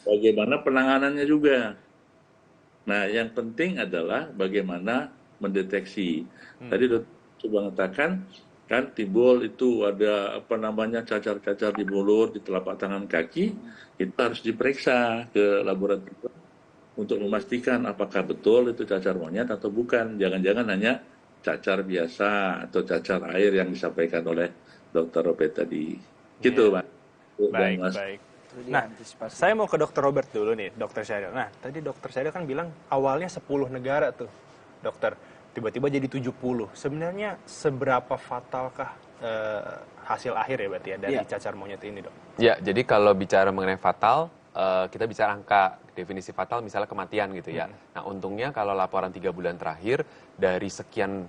bagaimana penanganannya juga. Nah, yang penting adalah bagaimana mendeteksi. Tadi dokter coba mengatakan kan timbul itu ada cacar-cacar di mulut, di telapak tangan kaki, itu harus diperiksa ke laboratorium untuk memastikan apakah betul itu cacar monyet atau bukan. Jangan-jangan hanya cacar biasa atau cacar air yang disampaikan oleh Dr. Robert tadi. Gitu, Pak. Baik. Nah, saya mau ke Dr. Robert dulu nih, Dr. Syahril. Nah, tadi Dr. Syahril kan bilang awalnya 10 negara tuh, dokter. Tiba-tiba jadi 70. Sebenarnya seberapa fatalkah hasil akhir ya berarti ya dari cacar monyet ini, Dok? Ya, jadi kalau bicara mengenai fatal, kita bicara angka definisi fatal misalnya kematian gitu ya. Nah, untungnya kalau laporan 3 bulan terakhir dari sekian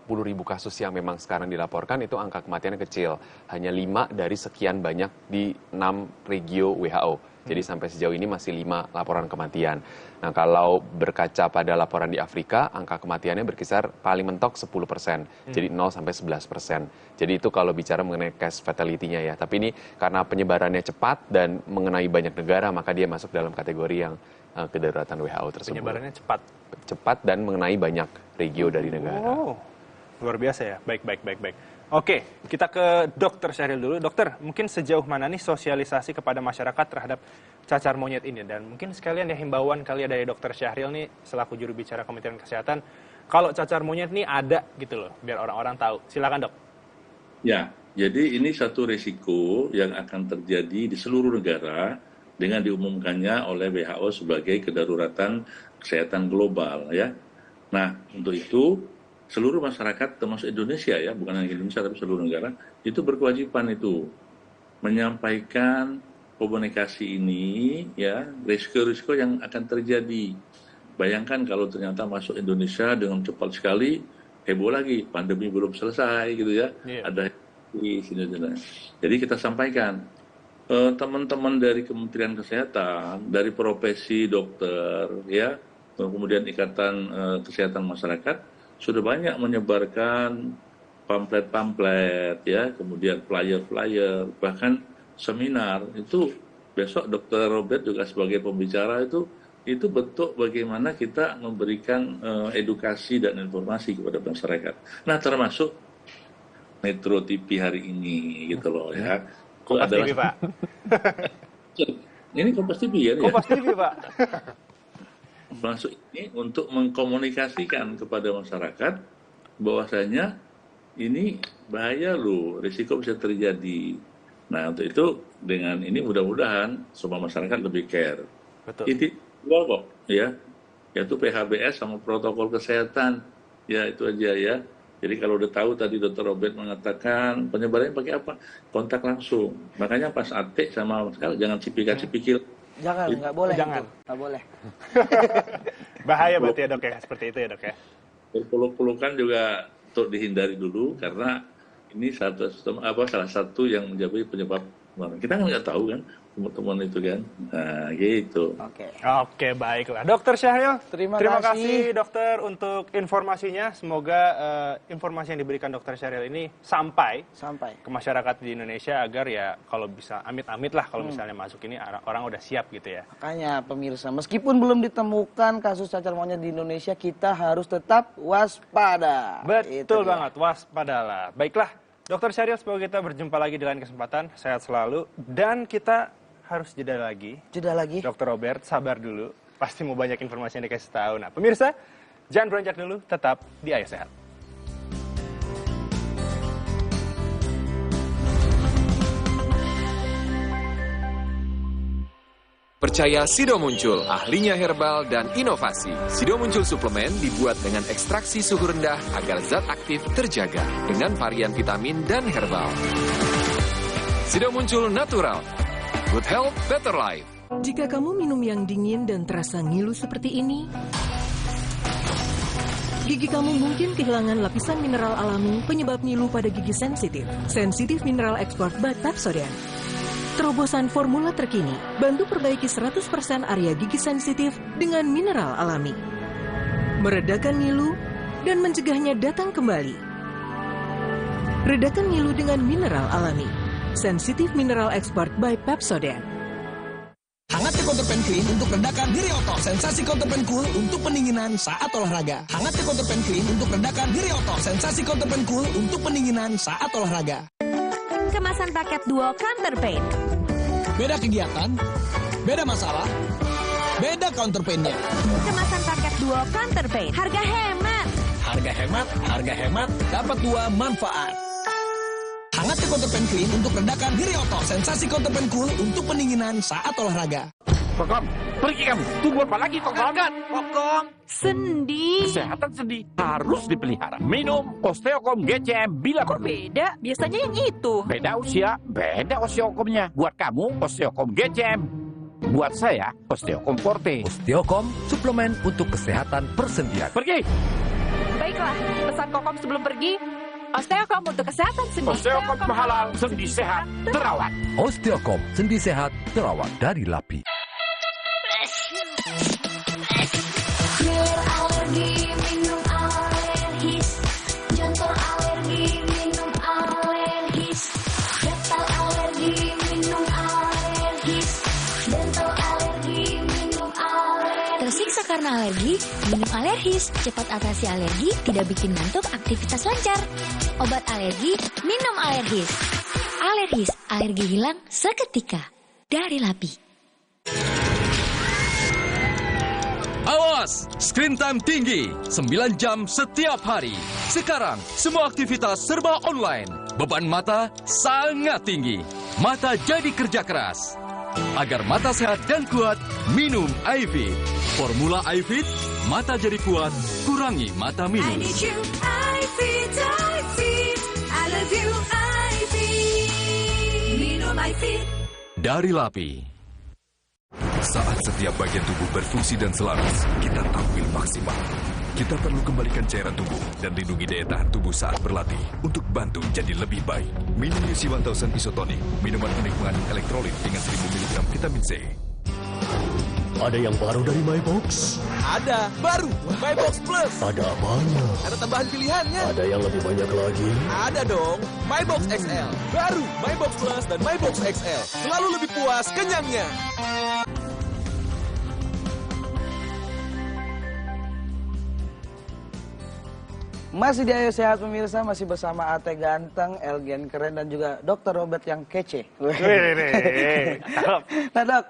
puluh ribu kasus yang memang sekarang dilaporkan itu angka kematiannya kecil. Hanya 5 dari sekian banyak di 6 regio WHO. Jadi sampai sejauh ini masih 5 laporan kematian. Nah, kalau berkaca pada laporan di Afrika, angka kematiannya berkisar paling mentok 10%. Jadi 0 sampai 11%. Jadi itu kalau bicara mengenai case fatality-nya ya. Tapi ini karena penyebarannya cepat dan mengenai banyak negara, maka dia masuk dalam kategori yang kedaruratan WHO tersebut. Penyebarannya cepat. Cepat dan mengenai banyak regio dari negara. Oh, luar biasa ya. Baik. Oke, kita ke Dr. Syahril dulu. Dokter, mungkin sejauh mana nih sosialisasi kepada masyarakat terhadap cacar monyet ini? Dan mungkin sekalian ya himbauan kali ya dari Dr. Syahril nih, selaku juru bicara Kementerian Kesehatan, kalau cacar monyet nih ada gitu loh, biar orang-orang tahu. Silakan, Dok. Ya, jadi ini satu risiko yang akan terjadi di seluruh negara dengan diumumkannya oleh WHO sebagai kedaruratan kesehatan global ya. Nah, untuk itu seluruh masyarakat termasuk Indonesia ya, bukan hanya Indonesia tapi seluruh negara itu berkewajiban itu menyampaikan komunikasi ini ya, risiko-risiko yang akan terjadi. Bayangkan kalau ternyata masuk Indonesia dengan cepat sekali, heboh lagi, pandemi belum selesai gitu ya. Ada di sini. Jadi kita sampaikan teman-teman dari Kementerian Kesehatan, dari profesi dokter ya, kemudian Ikatan Kesehatan Masyarakat sudah banyak menyebarkan pamflet-pamflet ya, kemudian flyer-flyer, bahkan seminar. Itu besok Dr. Robert juga sebagai pembicara itu bentuk bagaimana kita memberikan edukasi dan informasi kepada masyarakat. Nah, termasuk Metro TV hari ini gitu loh ya. Kompas TV, Pak. Ini Kompas TV ya? Kompas TV, Pak. Masuk ini untuk mengkomunikasikan kepada masyarakat bahwasanya ini bahaya loh, risiko bisa terjadi. Nah, untuk itu dengan ini mudah-mudahan semua masyarakat lebih care. Betul. Itu kok ya, yaitu PHBS sama protokol kesehatan. Ya itu aja ya. Jadi kalau udah tahu tadi Dr. Robert mengatakan penyebarannya pakai apa? Kontak langsung. Makanya pas Ate sama sekali jangan cipika-cipikil. Jangan, nggak boleh. Jangan. Nggak boleh. Bahaya berarti ya dok ya, seperti itu ya dok ya. Peluk-pelukan juga untuk dihindari dulu karena ini salah satu yang menjadi penyebab. Kita kan nggak tahu kan teman-teman itu kan. Nah gitu. Oke, baiklah. Dokter Syahril, terima kasih dokter untuk informasinya. Semoga informasi yang diberikan dokter Syahril ini sampai ke masyarakat di Indonesia agar ya kalau bisa amit-amit lah kalau misalnya masuk ini orang udah siap gitu ya. Makanya pemirsa, meskipun belum ditemukan kasus cacar monyet di Indonesia, kita harus tetap waspada. Betul banget, waspadalah. Baiklah, Dokter Syahril, semoga kita berjumpa lagi di lain kesempatan. Sehat selalu. Dan kita harus jeda lagi. Jeda lagi. Dokter Robert, sabar dulu. Pasti mau banyak informasi yang dikasih tahu. Nah, pemirsa, jangan beranjak dulu. Tetap di Ayo Sehat. Percaya Sido Muncul, ahlinya herbal dan inovasi. Sido Muncul suplemen dibuat dengan ekstraksi suhu rendah agar zat aktif terjaga dengan varian vitamin dan herbal. Sido Muncul natural. Good health, better life. Jika kamu minum yang dingin dan terasa ngilu seperti ini, gigi kamu mungkin kehilangan lapisan mineral alami penyebab ngilu pada gigi sensitif. Sensitif Mineral Export by Pepsodent. Terobosan formula terkini, bantu perbaiki 100% area gigi sensitif dengan mineral alami. Meredakan ngilu dan mencegahnya datang kembali. Redakan ngilu dengan mineral alami. Sensitif Mineral Export by Pepsodent. Hangatnya Counterpan Clean untuk redakan nyeri otot. Sensasi Counterpan Cool untuk pendinginan saat olahraga. Hangatnya Counterpan Clean untuk redakan nyeri otot. Sensasi Counterpan Cool untuk pendinginan saat olahraga. Kemasan paket duo Counterpain. Beda kegiatan, beda masalah, beda Counterpain-nya. Kemasan paket duo Counterpain. Harga hemat. Harga hemat, dapat dua manfaat. Hangatnya Counterpan Clean untuk redakan nyeri otot. Sensasi Counterpan Cool untuk pendinginan saat olahraga. Kokom, pergi kamu. Tunggu apa lagi, Kokom? Kokom. Sendi. Kesehatan sendi harus dipelihara. Minum Osteocom GCM bila perlu. Beda, biasanya yang itu. Beda usia, beda Osteocomnya. Buat kamu, Osteocom GCM. Buat saya, Osteocom Forte. Osteocom, suplemen untuk kesehatan persendian. Pergi! Baiklah, pesan Kokom sebelum pergi. Osteocom untuk kesehatan sendi. Osteocom halal, sendi sehat, terawat. Osteocom, sendi sehat, terawat dari LAPI. Filler alergi, minum alergis. Jantung alergi, minum alergis. Gatal alergi, minum alergis. Dental alergi, minum alergis. Tersiksa karena alergi, minum alergis. Cepat atasi alergi, tidak bikin ngantuk, aktivitas lancar. Obat alergi, minum alergis. Alergis, alergi hilang seketika. Dari LAPI. Awas, screen time tinggi, 9 jam setiap hari. Sekarang, semua aktivitas serba online. Beban mata sangat tinggi. Mata jadi kerja keras. Agar mata sehat dan kuat, minum iFit. Formula iFit, mata jadi kuat, kurangi mata minus. I need you, iFit, iFit. I love you, iFit. Minum iFit. Dari LAPI. Saat setiap bagian tubuh berfungsi dan selaras, kita tampil maksimal. Kita perlu kembalikan cairan tubuh dan lindungi daya tahan tubuh saat berlatih untuk bantu jadi lebih baik. Minum UC 1000 Isotonic, minuman unik mengandung elektrolit dengan 1000 mg vitamin C. Ada yang baru dari MyBox? Ada, baru, MyBox Plus. Ada apanya? Ada tambahan pilihannya. Ada yang lebih banyak lagi? Ada dong, MyBox XL. Baru, MyBox Plus dan MyBox XL. Selalu lebih puas kenyangnya. Masih di Ayo Sehat pemirsa, masih bersama Ate Ganteng, Elgen Keren, dan juga Dr. Robert yang kece. Nah dok,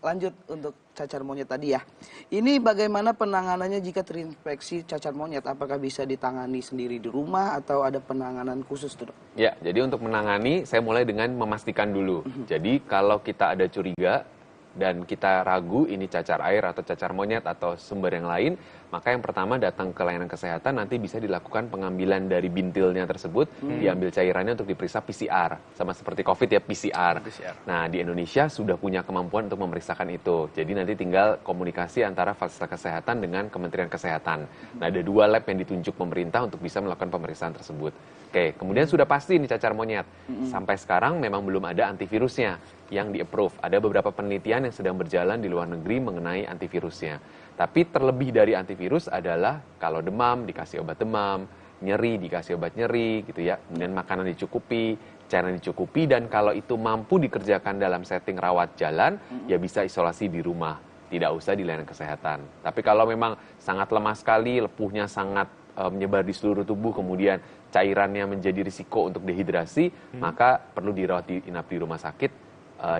lanjut untuk cacar monyet tadi ya. Ini bagaimana penanganannya jika terinfeksi cacar monyet? Apakah bisa ditangani sendiri di rumah atau ada penanganan khusus tuh dok? Ya, jadi untuk menangani, saya mulai dengan memastikan dulu. Jadi kalau kita ada curiga dan kita ragu ini cacar air atau cacar monyet atau sumber yang lain, maka yang pertama datang ke layanan kesehatan, nanti bisa dilakukan pengambilan dari bintilnya tersebut, diambil cairannya untuk diperiksa PCR. Sama seperti COVID ya, PCR. Nah, di Indonesia sudah punya kemampuan untuk memeriksakan itu. Jadi nanti tinggal komunikasi antara fasilitas kesehatan dengan Kementerian Kesehatan. Nah, ada 2 lab yang ditunjuk pemerintah untuk bisa melakukan pemeriksaan tersebut. Oke, kemudian sudah pasti ini cacar monyet. Sampai sekarang memang belum ada antivirusnya yang di-approve. Ada beberapa penelitian yang sedang berjalan di luar negeri mengenai antivirusnya. Tapi terlebih dari antivirus adalah kalau demam dikasih obat demam, nyeri dikasih obat nyeri gitu ya. Kemudian makanan dicukupi, cairan dicukupi, dan kalau itu mampu dikerjakan dalam setting rawat jalan, ya bisa isolasi di rumah, tidak usah di layanan kesehatan. Tapi kalau memang sangat lemah sekali, lepuhnya sangat menyebar di seluruh tubuh, kemudian cairannya menjadi risiko untuk dehidrasi, maka perlu dirawat inap di rumah sakit,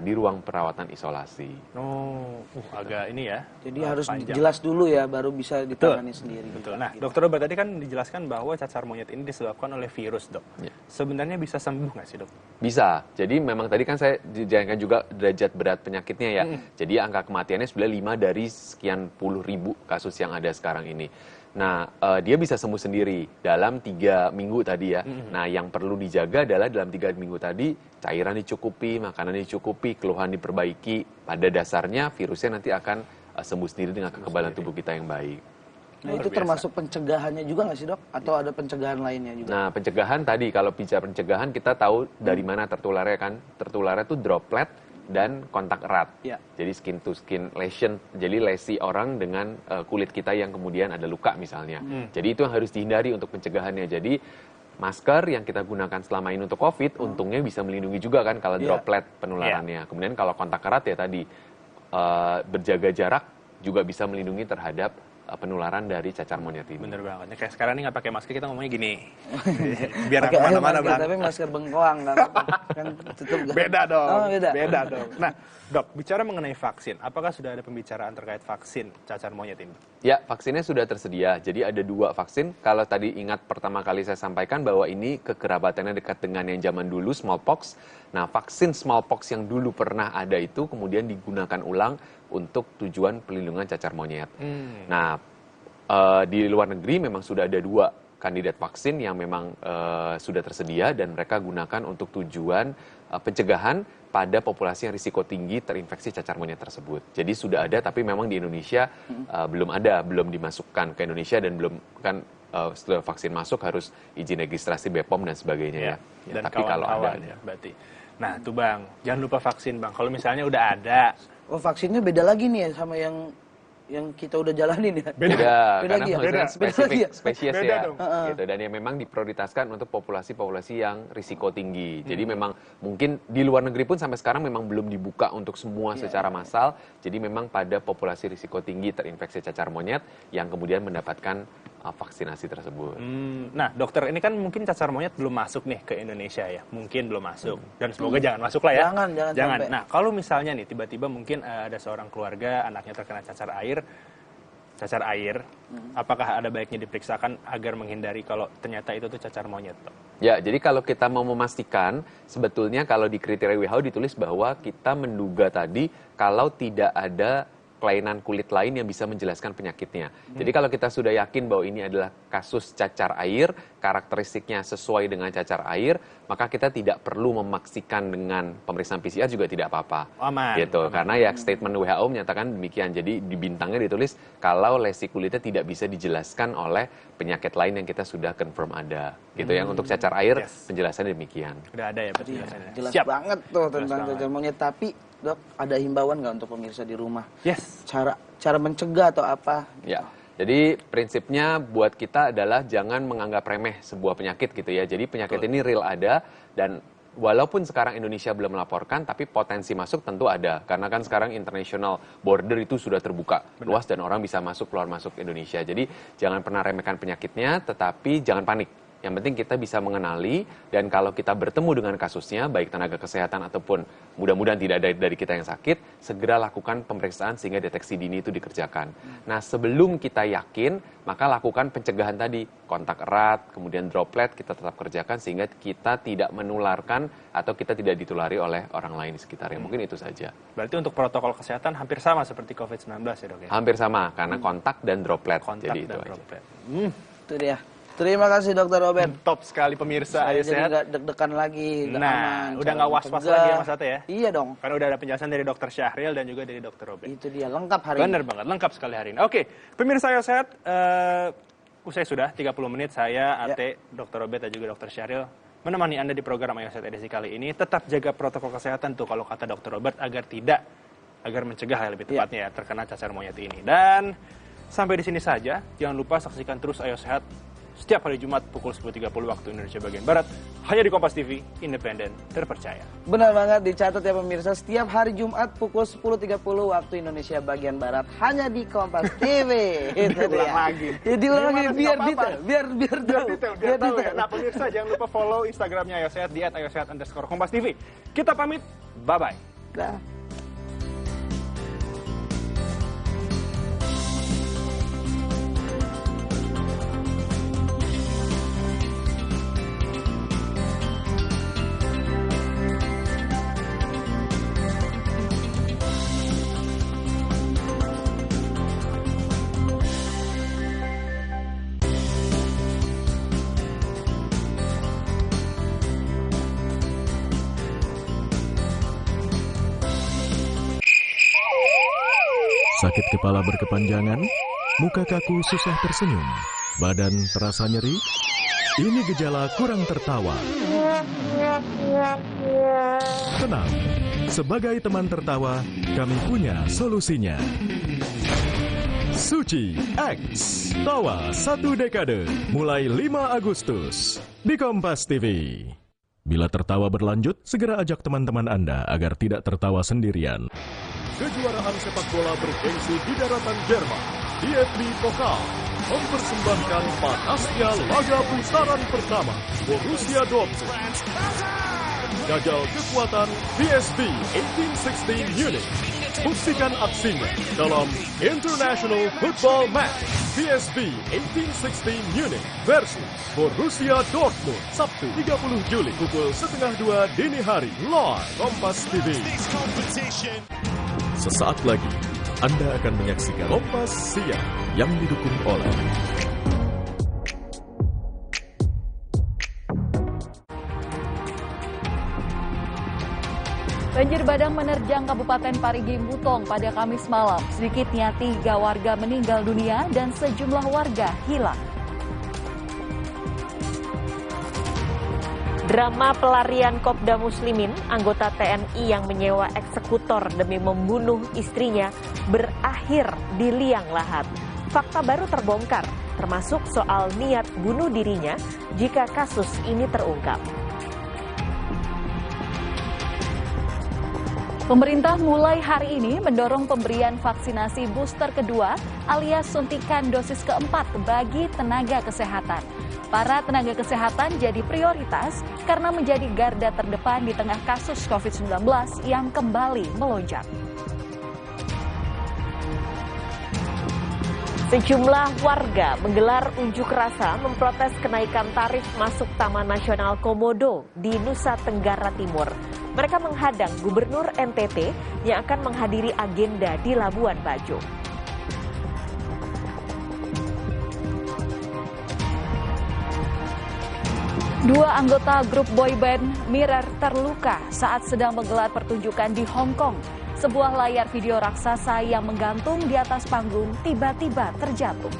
di ruang perawatan isolasi. Oh, agak ini ya. Jadi harus panjang. jelas dulu ya, baru bisa ditangani sendiri. Betul. Nah, Dokter Robert tadi kan dijelaskan bahwa cacar monyet ini disebabkan oleh virus, dok. Ya. Sebenarnya bisa sembuh nggak sih, dok? Bisa. Jadi memang tadi kan saya dijanjikan juga derajat berat penyakitnya ya. Jadi angka kematiannya sebenarnya 5 dari sekian puluh ribu kasus yang ada sekarang ini. Nah, dia bisa sembuh sendiri dalam 3 minggu tadi ya. Nah, yang perlu dijaga adalah dalam 3 minggu tadi cairan dicukupi, makanan dicukupi, keluhan diperbaiki. Pada dasarnya virusnya nanti akan sembuh sendiri dengan kekebalan tubuh kita yang baik. Nah, itu termasuk pencegahannya juga nggak sih dok? Atau ada pencegahan lainnya juga? Nah, pencegahan tadi, kalau bicara pencegahan kita tahu dari mana tertularnya kan. Tertularnya itu droplet dan kontak erat. Ya. Jadi skin to skin lesion, jadi lesi orang dengan kulit kita yang kemudian ada luka misalnya. Jadi itu yang harus dihindari untuk pencegahannya. Jadi masker yang kita gunakan selama ini untuk COVID, untungnya bisa melindungi juga kan kalau droplet penularannya. Kemudian kalau kontak erat ya tadi, berjaga jarak juga bisa melindungi terhadap penularan dari cacar monyet ini. Bener banget. Kayak sekarang ini nggak pakai masker, kita ngomongnya gini. Biar nggak Pakai kemana-mana, masker, Bang. tapi masker bengkoang kan tutup. Beda dong. Oh, beda. Beda dong. Nah, dok, bicara mengenai vaksin, apakah sudah ada pembicaraan terkait vaksin cacar monyet ini? Ya, vaksinnya sudah tersedia. Jadi ada 2 vaksin. Kalau tadi ingat pertama kali saya sampaikan bahwa ini kekerabatannya dekat dengan yang zaman dulu, smallpox. Nah, vaksin smallpox yang dulu pernah ada itu kemudian digunakan ulang untuk tujuan pelindungan cacar monyet. Nah, di luar negeri memang sudah ada 2 kandidat vaksin yang memang sudah tersedia dan mereka gunakan untuk tujuan pencegahan pada populasi yang risiko tinggi terinfeksi cacar monyet tersebut. Jadi sudah ada, tapi memang di Indonesia belum ada, belum dimasukkan ke Indonesia dan belum kan setelah vaksin masuk harus izin registrasi BPOM dan sebagainya ya. Dan Tapi kalau ada, ya, berarti. Nah, tuh Bang, jangan lupa vaksin, Bang. Kalau misalnya udah ada. Oh, vaksinnya beda lagi nih ya sama yang kita udah jalanin ya? Beda, karena lagi ya? beda. Spesifik spesies Beda ya. dong. Gitu. Dan yang memang diprioritaskan untuk populasi-populasi yang risiko tinggi. Jadi memang mungkin di luar negeri pun sampai sekarang memang belum dibuka untuk semua secara massal. Jadi memang pada populasi risiko tinggi terinfeksi cacar monyet yang kemudian mendapatkan vaksinasi tersebut. Nah, dokter, ini kan mungkin cacar monyet belum masuk nih ke Indonesia ya. Mungkin belum masuk. Dan semoga jangan masuk lah ya. Jangan sampai. Nah, kalau misalnya nih tiba-tiba mungkin ada seorang keluarga anaknya terkena cacar air, apakah ada baiknya diperiksakan agar menghindari kalau ternyata itu tuh cacar monyet, Dok? Ya, jadi kalau kita mau memastikan, sebetulnya kalau di kriteria WHO ditulis bahwa kita menduga tadi kalau tidak ada kelainan kulit lain yang bisa menjelaskan penyakitnya. Jadi kalau kita sudah yakin bahwa ini adalah kasus cacar air, karakteristiknya sesuai dengan cacar air, maka kita tidak perlu memaksikan dengan pemeriksaan PCR juga tidak apa-apa. Aman. Gitu. Karena ya statement WHO menyatakan demikian. Jadi di bintangnya ditulis kalau lesi kulitnya tidak bisa dijelaskan oleh penyakit lain yang kita sudah confirm ada. Gitu ya. Untuk cacar air penjelasannya demikian. Udah ada ya penjelasannya. Jelas banget tuh tentang cacar monyet. Tapi dok, ada himbauan nggak untuk pemirsa di rumah? Yes. Cara mencegah atau apa? Ya. Jadi prinsipnya buat kita adalah jangan menganggap remeh sebuah penyakit gitu ya. Jadi penyakit ini real ada dan walaupun sekarang Indonesia belum melaporkan, tapi potensi masuk tentu ada. Karena kan sekarang international border itu sudah terbuka luas dan orang bisa masuk keluar masuk Indonesia. Jadi jangan pernah remehkan penyakitnya, tetapi jangan panik. Yang penting kita bisa mengenali, dan kalau kita bertemu dengan kasusnya, baik tenaga kesehatan ataupun mudah-mudahan tidak ada dari kita yang sakit, segera lakukan pemeriksaan sehingga deteksi dini itu dikerjakan. Nah, sebelum kita yakin, maka lakukan pencegahan tadi, kontak erat, kemudian droplet kita tetap kerjakan sehingga kita tidak menularkan atau kita tidak ditulari oleh orang lain di sekitarnya. Mungkin itu saja. Berarti untuk protokol kesehatan hampir sama seperti COVID-19 ya dok ya? Hampir sama, karena kontak dan droplet. Kontak jadi dan itu droplet. Itu dia. Terima kasih Dokter Robert. Top sekali pemirsa. Saya Ayo jadi sehat. nggak deg-degan lagi. Nggak Nah, aman, udah cara nggak was-was mencegah. lagi ya Mas Ate ya? Iya dong. Karena udah ada penjelasan dari Dokter Syahril dan juga dari Dokter Robert. Itu dia, lengkap hari Bener ini. banget, lengkap sekali hari ini. Oke, pemirsa Ayo Sehat, usai sudah 30 menit saya, Ate, Dokter Robert dan juga Dokter Syahril menemani Anda di program Ayo Sehat edisi kali ini. Tetap jaga protokol kesehatan tuh kalau kata Dokter Robert agar mencegah lebih tepatnya ya, terkena cacar monyet ini. Dan sampai di sini saja, jangan lupa saksikan terus Ayo Sehat setiap hari Jumat pukul 10.30 waktu Indonesia bagian Barat, hanya di Kompas TV, independen, terpercaya. Benar banget, dicatat ya pemirsa, setiap hari Jumat pukul 10.30 waktu Indonesia bagian Barat, hanya di Kompas TV. Itu Diulang dia. lagi. Ya, diulang lagi, Gimana, biar nggak apa-apa. detail, biar Tahu ya. Nah pemirsa jangan lupa follow Instagramnya Ayo Sehat di @ayosehat_kompas TV. Kita pamit, bye-bye. Dah. Sakit kepala berkepanjangan, muka kaku susah tersenyum, badan terasa nyeri. Ini gejala kurang tertawa. Tenang, sebagai teman tertawa, kami punya solusinya. Suci X, tawa 1 dekade, mulai 5 Agustus di Kompas TV. Bila tertawa berlanjut, segera ajak teman-teman Anda agar tidak tertawa sendirian. Kejuaraan sepak bola bergengsi di daratan Jerman, DFB Pokal, mempersembahkan panasnya laga putaran pertama Borussia Dortmund. Jajal kekuatan PSV 1816 Munich. Buktikan aksinya dalam International Football Match PSV 1816 Munich versus Borussia Dortmund, Sabtu 30 Juli pukul 1:30 dini hari, live Kompas TV. Sesaat lagi, Anda akan menyaksikan Kompas Siang yang didukung oleh Banjir bandang menerjang Kabupaten Parigi Mutong pada Kamis malam. Sedikitnya 3 warga meninggal dunia dan sejumlah warga hilang. Drama pelarian Kopda Muslimin, anggota TNI yang menyewa eksekutor demi membunuh istrinya, berakhir di liang lahat. Fakta baru terbongkar, termasuk soal niat bunuh dirinya jika kasus ini terungkap. Pemerintah mulai hari ini mendorong pemberian vaksinasi booster kedua alias suntikan dosis keempat bagi tenaga kesehatan. Para tenaga kesehatan jadi prioritas karena menjadi garda terdepan di tengah kasus COVID-19 yang kembali melonjak. Sejumlah warga menggelar unjuk rasa memprotes kenaikan tarif masuk Taman Nasional Komodo di Nusa Tenggara Timur. Mereka menghadang Gubernur NTT yang akan menghadiri agenda di Labuan Bajo. Dua anggota grup boyband Mirror terluka saat sedang menggelar pertunjukan di Hong Kong. Sebuah layar video raksasa yang menggantung di atas panggung tiba-tiba terjatuh.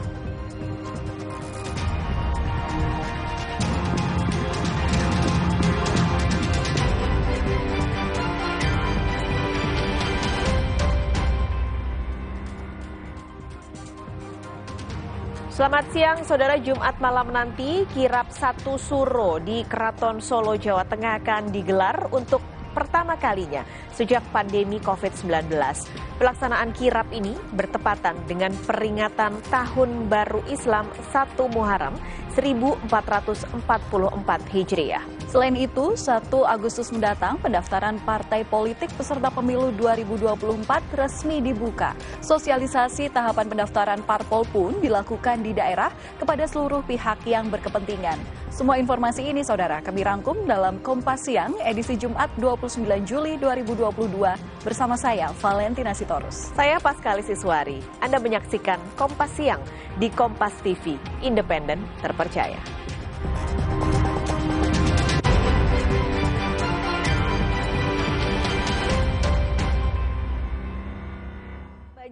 Selamat siang, Saudara. Jumat malam nanti kirap 1 Suro di Keraton Solo, Jawa Tengah akan digelar untuk pertama kalinya sejak pandemi COVID-19. Pelaksanaan kirap ini bertepatan dengan peringatan Tahun Baru Islam 1 Muharram 1444 Hijriah. Selain itu, 1 Agustus mendatang pendaftaran partai politik peserta pemilu 2024 resmi dibuka. Sosialisasi tahapan pendaftaran parpol pun dilakukan di daerah kepada seluruh pihak yang berkepentingan. Semua informasi ini, Saudara, kami rangkum dalam Kompas Siang edisi Jumat 29 Juli 2022 bersama saya, Valentina Sitorus. Saya Paskalis Iswari. Anda menyaksikan Kompas Siang di Kompas TV, independen, terpercaya.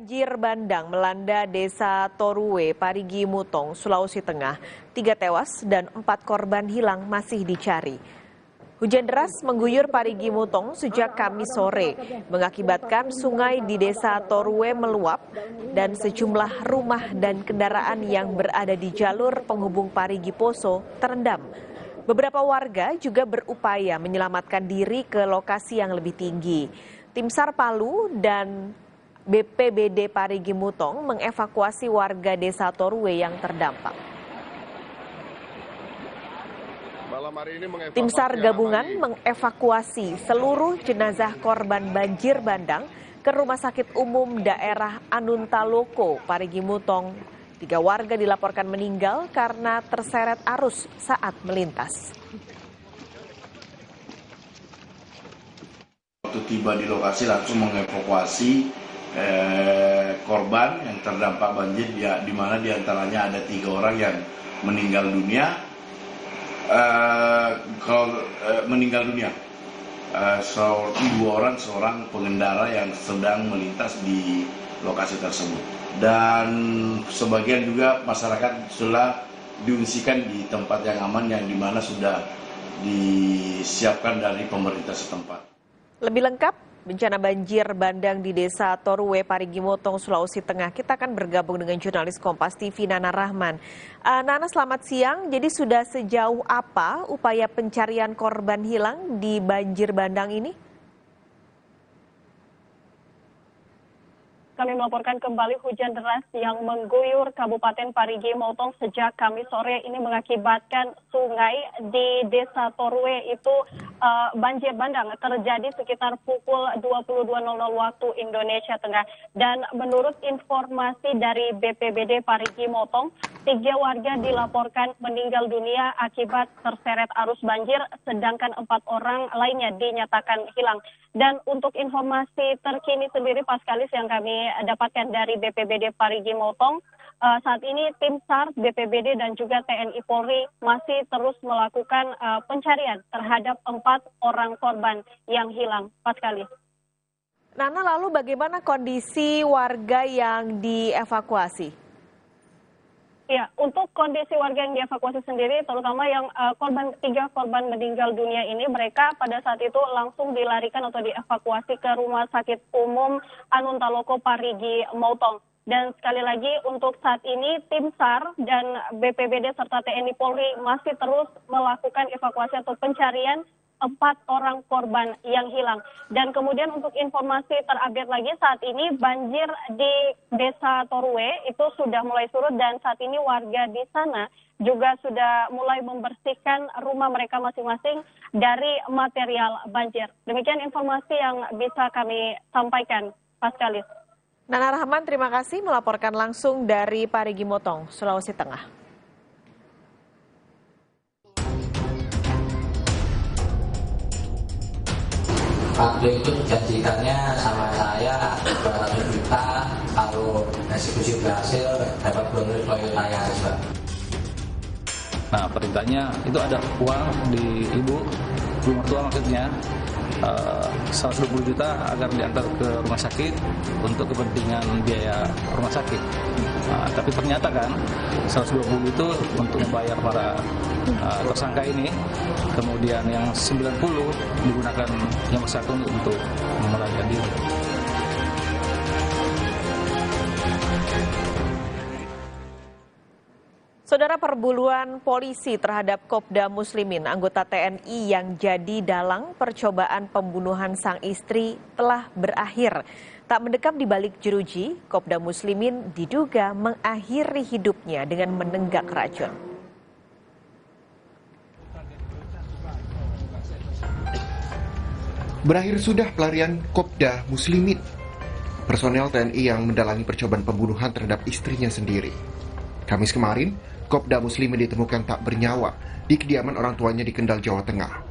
Banjir bandang melanda Desa Toruwe, Parigi Mutong, Sulawesi Tengah. 3 tewas dan 4 korban hilang masih dicari. Hujan deras mengguyur Parigi Mutong sejak Kamis sore, mengakibatkan sungai di Desa Toruwe meluap dan sejumlah rumah dan kendaraan yang berada di jalur penghubung Parigi Poso terendam. Beberapa warga juga berupaya menyelamatkan diri ke lokasi yang lebih tinggi. Tim SAR Palu dan BPBD Parigi Mutong mengevakuasi warga Desa Toruwe yang terdampak. Tim SAR gabungan mengevakuasi seluruh jenazah korban banjir bandang ke Rumah Sakit Umum Daerah Anuntaloko, Parigi Mutong. 3 warga dilaporkan meninggal karena terseret arus saat melintas. Waktu tiba di lokasi langsung mengevakuasi korban yang terdampak banjir, di mana diantaranya ada 3 orang yang meninggal dunia. Meninggal dunia, 2 orang, seorang pengendara yang sedang melintas di lokasi tersebut, dan sebagian juga masyarakat sudah diungsikan di tempat yang aman yang dimana sudah disiapkan dari pemerintah setempat. Lebih lengkap bencana banjir bandang di Desa Toruwe, Parigi Mutong, Sulawesi Tengah. Kita akan bergabung dengan jurnalis Kompas TV Nana Rahman. Nana, selamat siang. Jadi sudah sejauh apa upaya pencarian korban hilang di banjir bandang ini? Kami melaporkan kembali hujan deras yang mengguyur Kabupaten Parigi Mutong sejak Kamis sore ini mengakibatkan sungai di Desa Toruwe itu banjir bandang terjadi sekitar pukul 22.00 waktu Indonesia Tengah. Dan menurut informasi dari BPBD Parigi Mutong, 3 warga dilaporkan meninggal dunia akibat terseret arus banjir, sedangkan 4 orang lainnya dinyatakan hilang. Dan untuk informasi terkini sendiri, Paskalis, yang kami dapatkan dari BPBD Parigi Mutong, saat ini tim SAR, BPBD dan juga TNI Polri masih terus melakukan pencarian terhadap 4 orang korban yang hilang. Paskalis. Nana, lalu bagaimana kondisi warga yang dievakuasi? Ya, untuk kondisi warga yang dievakuasi sendiri, terutama yang 3 korban meninggal dunia ini, mereka pada saat itu langsung dilarikan atau dievakuasi ke Rumah Sakit Umum Anuntaloko, Parigi Mutong. Dan sekali lagi untuk saat ini tim SAR dan BPBD serta TNI Polri masih terus melakukan evakuasi atau pencarian 4 orang korban yang hilang. Dan kemudian untuk informasi terupdate lagi, saat ini banjir di Desa Toruwe itu sudah mulai surut, dan saat ini warga di sana juga sudah mulai membersihkan rumah mereka masing-masing dari material banjir. Demikian informasi yang bisa kami sampaikan, Paskalis. Nana Rahman, terima kasih melaporkan langsung dari Parigi Mutong, Sulawesi Tengah. Waktu itu dijanjikannya sama saya 200 juta, kalau eksekusi berhasil dapat bonus Toyota Yaris, Pak. Nah, perintahnya itu ada uang di ibu mertua, maksudnya 120 juta agar diantar ke rumah sakit untuk kepentingan biaya rumah sakit. Nah, tapi ternyata kan 120 itu untuk membayar para tersangka ini, kemudian yang 90 digunakan yang bersangkutan untuk melarikan diri. Saudara, perburuan polisi terhadap Kopda Muslimin, anggota TNI yang jadi dalang percobaan pembunuhan sang istri telah berakhir. Tak mendekam di balik jeruji, Kopda Muslimin diduga mengakhiri hidupnya dengan menenggak racun. Berakhir sudah pelarian Kopda Muslimin, personel TNI yang mendalangi percobaan pembunuhan terhadap istrinya sendiri. Kamis kemarin, Kopda Muslimin ditemukan tak bernyawa di kediaman orang tuanya di Kendal, Jawa Tengah.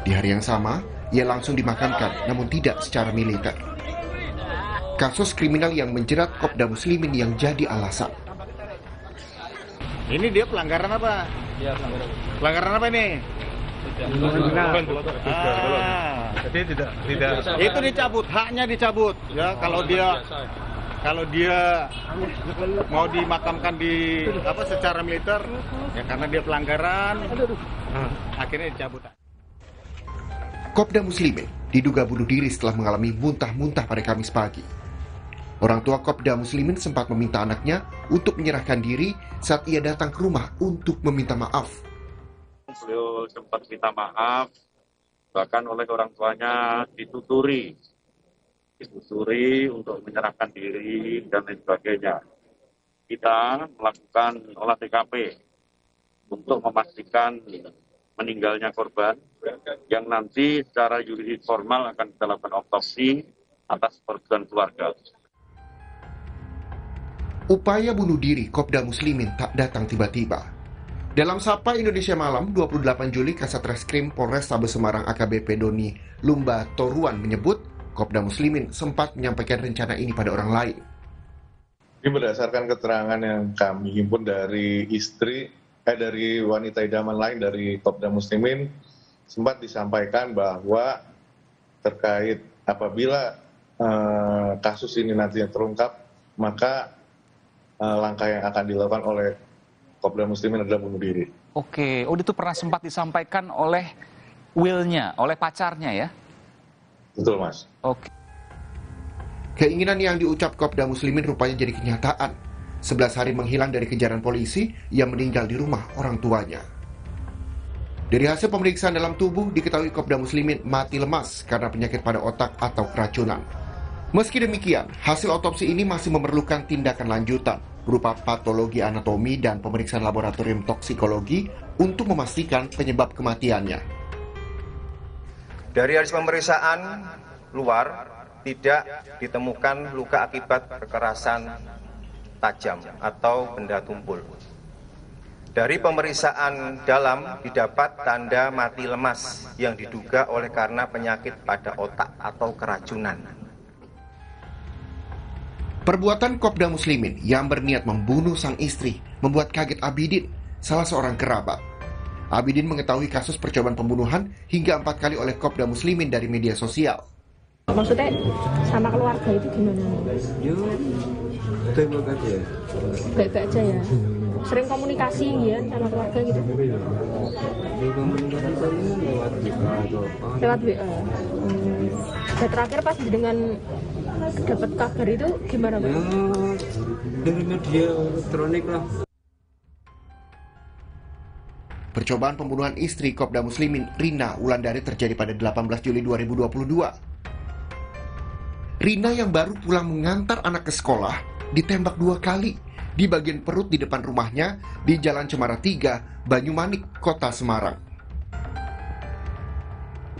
Di hari yang sama, ia langsung dimakamkan, namun tidak secara militer. Kasus kriminal yang menjerat Kopda Muslimin yang jadi alasan. Ini dia pelanggaran apa? Iya, pelanggaran. Pelanggaran apa ini? Jadi tidak itu dicabut, haknya dicabut ya. Kalau dia mau dimakamkan di secara militer ya, karena dia pelanggaran akhirnya dicabut. Kopda Muslimin diduga bunuh diri setelah mengalami muntah-muntah pada Kamis pagi. Orang tua Kopda Muslimin sempat meminta anaknya untuk menyerahkan diri saat ia datang ke rumah untuk meminta maaf. Beliau sempat minta maaf, bahkan oleh orang tuanya dituturi untuk menyerahkan diri dan lain sebagainya. Kita melakukan olah TKP untuk memastikan meninggalnya korban, yang nanti secara yuridis formal akan kita lakukan otopsi atas persetujuan keluarga. Upaya bunuh diri Kopda Muslimin tak datang tiba-tiba. Dalam Sapa Indonesia Malam 28 Juli, Kasat Reskrim Polrestabes Semarang AKBP Doni Lumba Toruan menyebut Kopda Muslimin sempat menyampaikan rencana ini pada orang lain. Ini berdasarkan keterangan yang kami himpun dari dari wanita idaman lain dari Kopda Muslimin, sempat disampaikan bahwa terkait apabila kasus ini nantinya terungkap, maka langkah yang akan dilakukan oleh Kopda Muslimin adalah bunuh diri. Oke, itu pernah sempat disampaikan oleh willnya, oleh pacarnya ya? Betul, Mas. Oke. Keinginan yang diucap Kopda Muslimin rupanya jadi kenyataan. 11 hari menghilang dari kejaran polisi, ia meninggal di rumah orang tuanya. Dari hasil pemeriksaan dalam tubuh, diketahui Kopda Muslimin mati lemas karena penyakit pada otak atau keracunan. Meski demikian, hasil otopsi ini masih memerlukan tindakan lanjutan berupa patologi anatomi dan pemeriksaan laboratorium toksikologi untuk memastikan penyebab kematiannya. Dari hasil pemeriksaan luar tidak ditemukan luka akibat kekerasan tajam atau benda tumpul. Dari pemeriksaan dalam didapat tanda mati lemas yang diduga oleh karena penyakit pada otak atau keracunan. Perbuatan Kopda Muslimin yang berniat membunuh sang istri membuat kaget Abidin, salah seorang kerabat. Abidin mengetahui kasus percobaan pembunuhan hingga 4 kali oleh Kopda Muslimin dari media sosial. Maksudnya sama keluarga itu gimana? Baik-baik aja ya. Baik-baik aja ya. Sering komunikasi ya sama keluarga gitu. Komunikasi paling lewat WA atau apa? Lewat WA. Terakhir pas dengan dapat kabar itu gimana, Pak? Ya, dari media elektronik lah. Percobaan pembunuhan istri Kopda Muslimin, Rina Wulandari, terjadi pada 18 Juli 2022. Rina yang baru pulang mengantar anak ke sekolah ditembak 2 kali di bagian perut di depan rumahnya di Jalan Cemara 3, Banyumanik, Kota Semarang.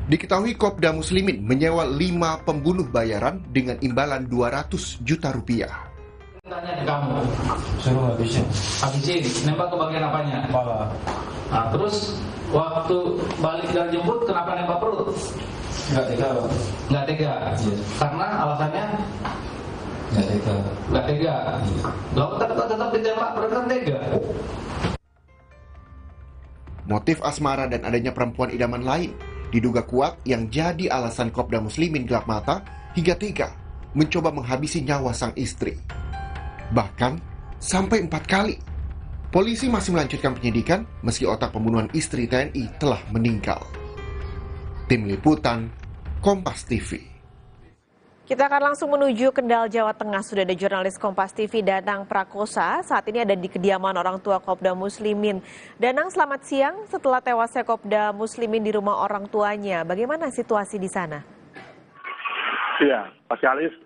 Diketahui Kopda Muslimin menyewa 5 pembunuh bayaran dengan imbalan 200 juta rupiah. Tanya ke kamu, suruh habisin, nembak ke bagian apanya? Kepala. Nah, terus waktu balik dari jemput, kenapa nembak perut? Nggak tega, Pak. Nggak tega? Iya. Karena alasannya? Nggak tega. Nggak tega? Lalu tetap ditembak, berarti tega? Motif asmara dan adanya perempuan idaman lain diduga kuat yang jadi alasan Kopda Muslimin gelap mata hingga tega mencoba menghabisi nyawa sang istri. Bahkan sampai 4 kali. Polisi masih melanjutkan penyidikan meski otak pembunuhan istri TNI telah meninggal. Tim Liputan, Kompas TV. Kita akan langsung menuju Kendal, Jawa Tengah. Sudah ada jurnalis Kompas TV Danang Prakosa. Saat ini ada di kediaman orang tua Kopda Muslimin. Danang, selamat siang. Setelah tewasnya Kopda Muslimin di rumah orang tuanya, bagaimana situasi di sana? Iya, Pak Alis,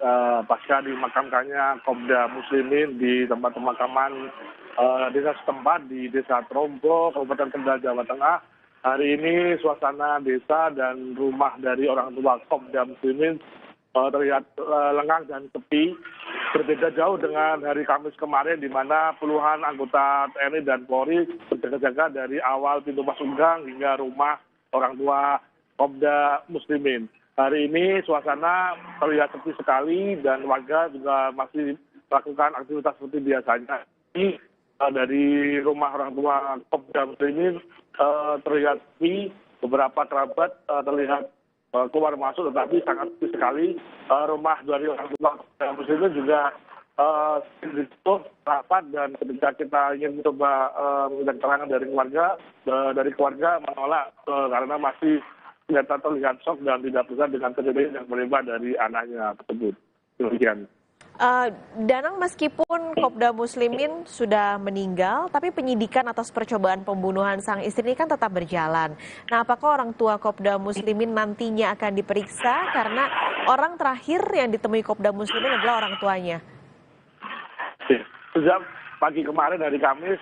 pasca dimakamkannya Kopda Muslimin di tempat pemakaman desa setempat di Desa Trombo, Kabupaten Kendal, Jawa Tengah. Hari ini suasana desa dan rumah dari orang tua Kopda Muslimin terlihat lengang dan sepi, berbeda jauh dengan hari Kamis kemarin di mana puluhan anggota TNI dan Polri berjaga-jaga dari awal pintu masuk gang hingga rumah orang tua Kopda Muslimin. Hari ini suasana terlihat sepi sekali dan warga juga masih melakukan aktivitas seperti biasanya. Ini dari rumah orang tua Kopda Muslimin terlihat sepi, beberapa kerabat terlihat keluar masuk, tetapi sangat sepi sekali. Rumah dari orang tua Muslimin juga ditutup rapat, dan ketika kita ingin mencoba minta keterangan dari keluarga menolak karena masih terlihat shock dan tidak percaya dengan kejadian yang menimpa dari anaknya tersebut. Demikian. Danang, meskipun Kopda Muslimin sudah meninggal, tapi penyidikan atas percobaan pembunuhan sang istri ini kan tetap berjalan. Nah, apakah orang tua Kopda Muslimin nantinya akan diperiksa? Karena orang terakhir yang ditemui Kopda Muslimin adalah orang tuanya. Sejak pagi kemarin dari Kamis,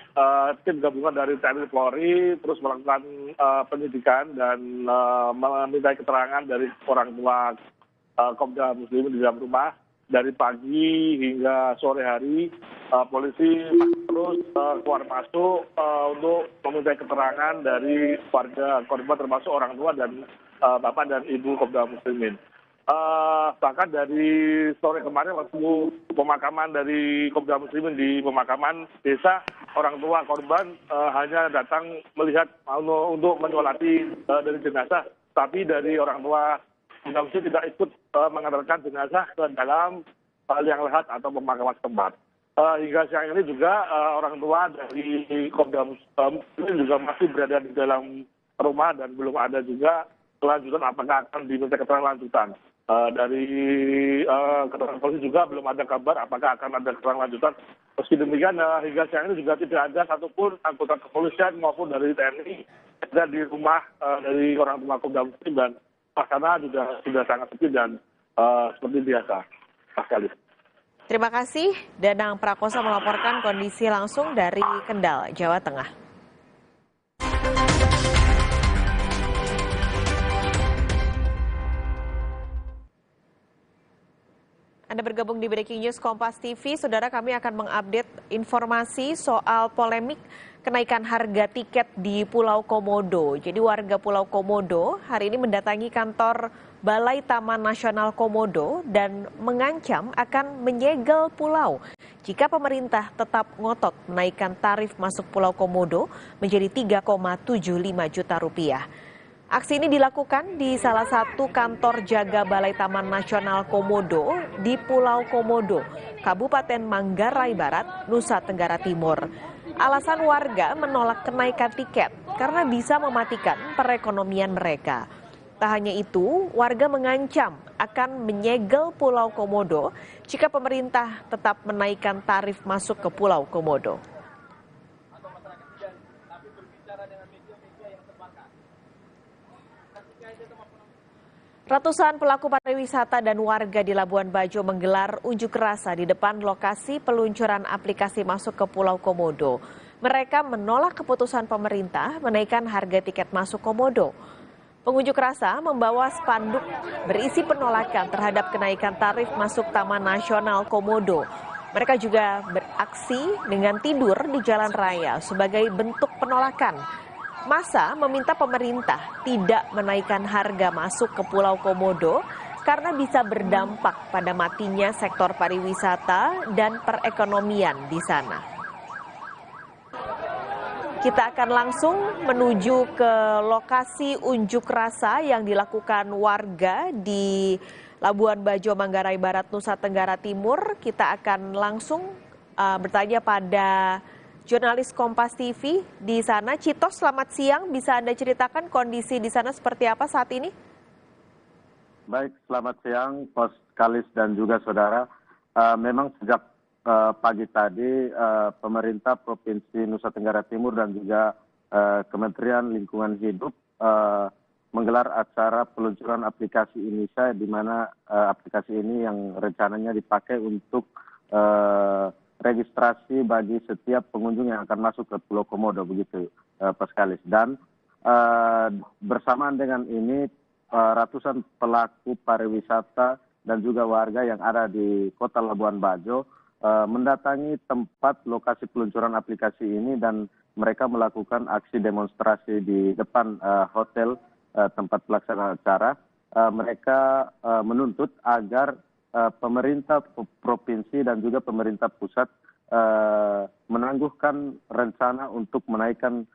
tim gabungan dari TNI Polri terus melakukan penyidikan dan meminta keterangan dari orang tua Kopda Muslimin di dalam rumah. Dari pagi hingga sore hari, polisi terus keluar masuk untuk meminta keterangan dari warga korban, termasuk orang tua dan bapak dan ibu Kopda Muslimin. Bahkan dari sore kemarin waktu pemakaman dari Kopda Muslimin di pemakaman desa, orang tua korban hanya datang melihat untuk menyolati dari jenazah, tapi dari orang tua Muslimin tidak ikut mengantarkan jenazah ke dalam liang lahat atau pemakaman tempat. Hingga siang ini juga orang tua dari Kopda Muslimin juga masih berada di dalam rumah dan belum ada juga kelanjutan apakah akan diminta keterangan lanjutan. Dari keterangan polisi juga belum ada kabar apakah akan ada keterangan lanjutan. Meski demikian, hingga siang ini juga tidak ada satupun anggota kepolisian maupun dari TNI ada di rumah dari orang tua Kopda Muslimin, dan suasana juga sudah sangat sepi dan seperti biasa. Sekali. Terima kasih. Danang Prakosa melaporkan kondisi langsung dari Kendal, Jawa Tengah. Anda bergabung di Breaking News Kompas TV. Saudara, kami akan mengupdate informasi soal polemik kenaikan harga tiket di Pulau Komodo. Jadi warga Pulau Komodo hari ini mendatangi kantor Balai Taman Nasional Komodo dan mengancam akan menyegel pulau jika pemerintah tetap ngotot menaikkan tarif masuk Pulau Komodo menjadi 3,75 juta rupiah. Aksi ini dilakukan di salah satu kantor jaga Balai Taman Nasional Komodo di Pulau Komodo, Kabupaten Manggarai Barat, Nusa Tenggara Timur. Alasan warga menolak kenaikan tiket karena bisa mematikan perekonomian mereka. Tak hanya itu, warga mengancam akan menyegel Pulau Komodo jika pemerintah tetap menaikkan tarif masuk ke Pulau Komodo. Ratusan pelaku pariwisata dan warga di Labuan Bajo menggelar unjuk rasa di depan lokasi peluncuran aplikasi masuk ke Pulau Komodo. Mereka menolak keputusan pemerintah menaikkan harga tiket masuk Komodo. Pengunjuk rasa membawa spanduk berisi penolakan terhadap kenaikan tarif masuk Taman Nasional Komodo. Mereka juga beraksi dengan tidur di jalan raya sebagai bentuk penolakan. Massa meminta pemerintah tidak menaikkan harga masuk ke Pulau Komodo karena bisa berdampak pada matinya sektor pariwisata dan perekonomian di sana. Kita akan langsung menuju ke lokasi unjuk rasa yang dilakukan warga di Labuan Bajo, Manggarai Barat, Nusa Tenggara Timur. Kita akan langsung bertanya pada jurnalis Kompas TV di sana. Citos, selamat siang. Bisa Anda ceritakan kondisi di sana seperti apa saat ini? Baik, selamat siang, Pos Kalis dan juga saudara. Memang sejak pagi tadi, pemerintah Provinsi Nusa Tenggara Timur dan juga Kementerian Lingkungan Hidup menggelar acara peluncuran aplikasi Inisa, di mana aplikasi ini yang rencananya dipakai untuk registrasi bagi setiap pengunjung yang akan masuk ke Pulau Komodo, begitu Pos Kalis. Dan bersamaan dengan ini, ratusan pelaku pariwisata dan juga warga yang ada di Kota Labuan Bajo mendatangi tempat lokasi peluncuran aplikasi ini dan mereka melakukan aksi demonstrasi di depan hotel tempat pelaksanaan acara. Mereka menuntut agar pemerintah provinsi dan juga pemerintah pusat menangguhkan rencana untuk menaikkan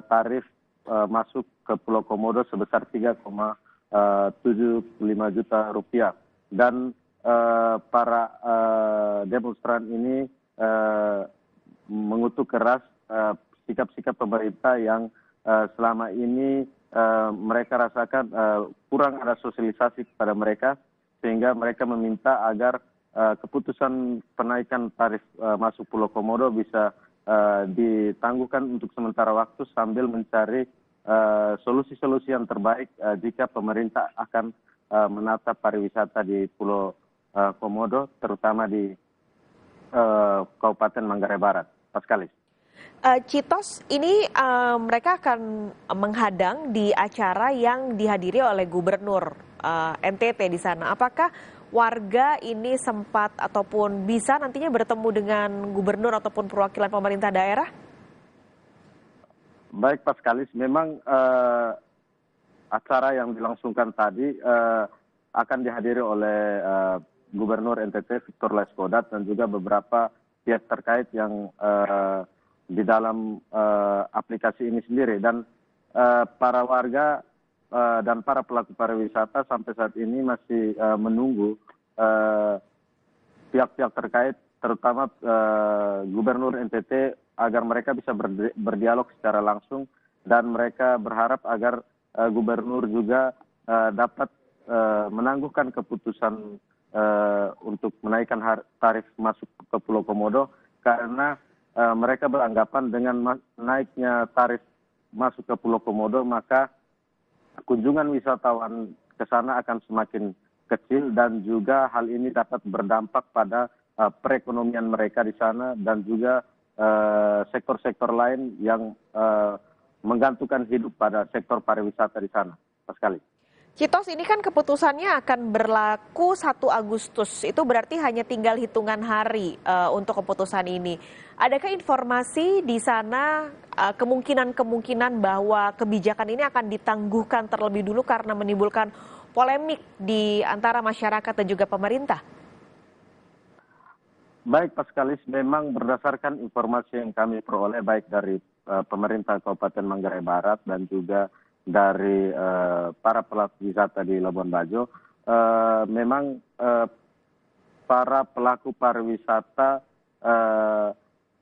tarif masuk ke Pulau Komodo sebesar 3,75 juta rupiah. Dan para demonstran ini mengutuk keras sikap-sikap pemerintah yang selama ini mereka rasakan kurang ada sosialisasi kepada mereka, sehingga mereka meminta agar keputusan penaikan tarif masuk Pulau Komodo bisa ditangguhkan untuk sementara waktu sambil mencari solusi-solusi yang terbaik jika pemerintah akan menata pariwisata di Pulau Komodo, terutama di Kabupaten Manggarai Barat. Paskalis. Citos, ini mereka akan menghadang di acara yang dihadiri oleh Gubernur NTT di sana. Apakah warga ini sempat ataupun bisa nantinya bertemu dengan gubernur ataupun perwakilan pemerintah daerah? Baik, Paskalis, memang acara yang dilangsungkan tadi akan dihadiri oleh Gubernur NTT Victor Laiskodat dan juga beberapa pihak terkait yang di dalam aplikasi ini sendiri. Dan para warga dan para pelaku pariwisata sampai saat ini masih menunggu pihak-pihak terkait, terutama Gubernur NTT, agar mereka bisa berdialog secara langsung, dan mereka berharap agar Gubernur juga dapat menangguhkan keputusan untuk menaikkan tarif masuk ke Pulau Komodo, karena mereka beranggapan dengan naiknya tarif masuk ke Pulau Komodo, maka kunjungan wisatawan ke sana akan semakin kecil, dan juga hal ini dapat berdampak pada perekonomian mereka di sana dan juga sektor-sektor lain yang menggantungkan hidup pada sektor pariwisata di sana. Sekali. Citos, ini kan keputusannya akan berlaku 1 Agustus. Itu berarti hanya tinggal hitungan hari untuk keputusan ini. Adakah informasi di sana kemungkinan-kemungkinan bahwa kebijakan ini akan ditangguhkan terlebih dulu karena menimbulkan polemik di antara masyarakat dan juga pemerintah? Baik, Paskalis, memang berdasarkan informasi yang kami peroleh baik dari pemerintah Kabupaten Manggarai Barat dan juga dari para pelaku wisata di Labuan Bajo, memang para pelaku pariwisata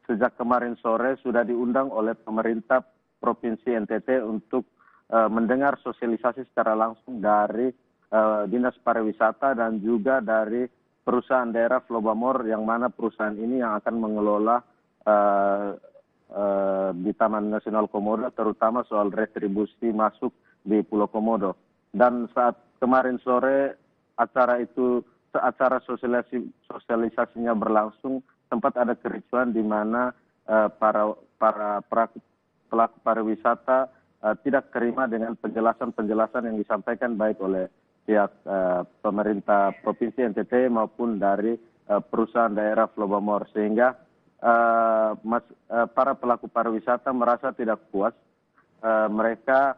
sejak kemarin sore sudah diundang oleh pemerintah Provinsi NTT untuk mendengar sosialisasi secara langsung dari Dinas Pariwisata dan juga dari perusahaan daerah Flobamor, yang mana perusahaan ini yang akan mengelola di Taman Nasional Komodo, terutama soal retribusi masuk di Pulau Komodo. Dan saat kemarin sore acara sosialisasinya berlangsung, sempat ada kericuan di mana para pelaku pariwisata tidak terima dengan penjelasan-penjelasan yang disampaikan baik oleh pihak pemerintah Provinsi NTT maupun dari perusahaan daerah Flobamor, sehingga para pelaku pariwisata merasa tidak puas. Mereka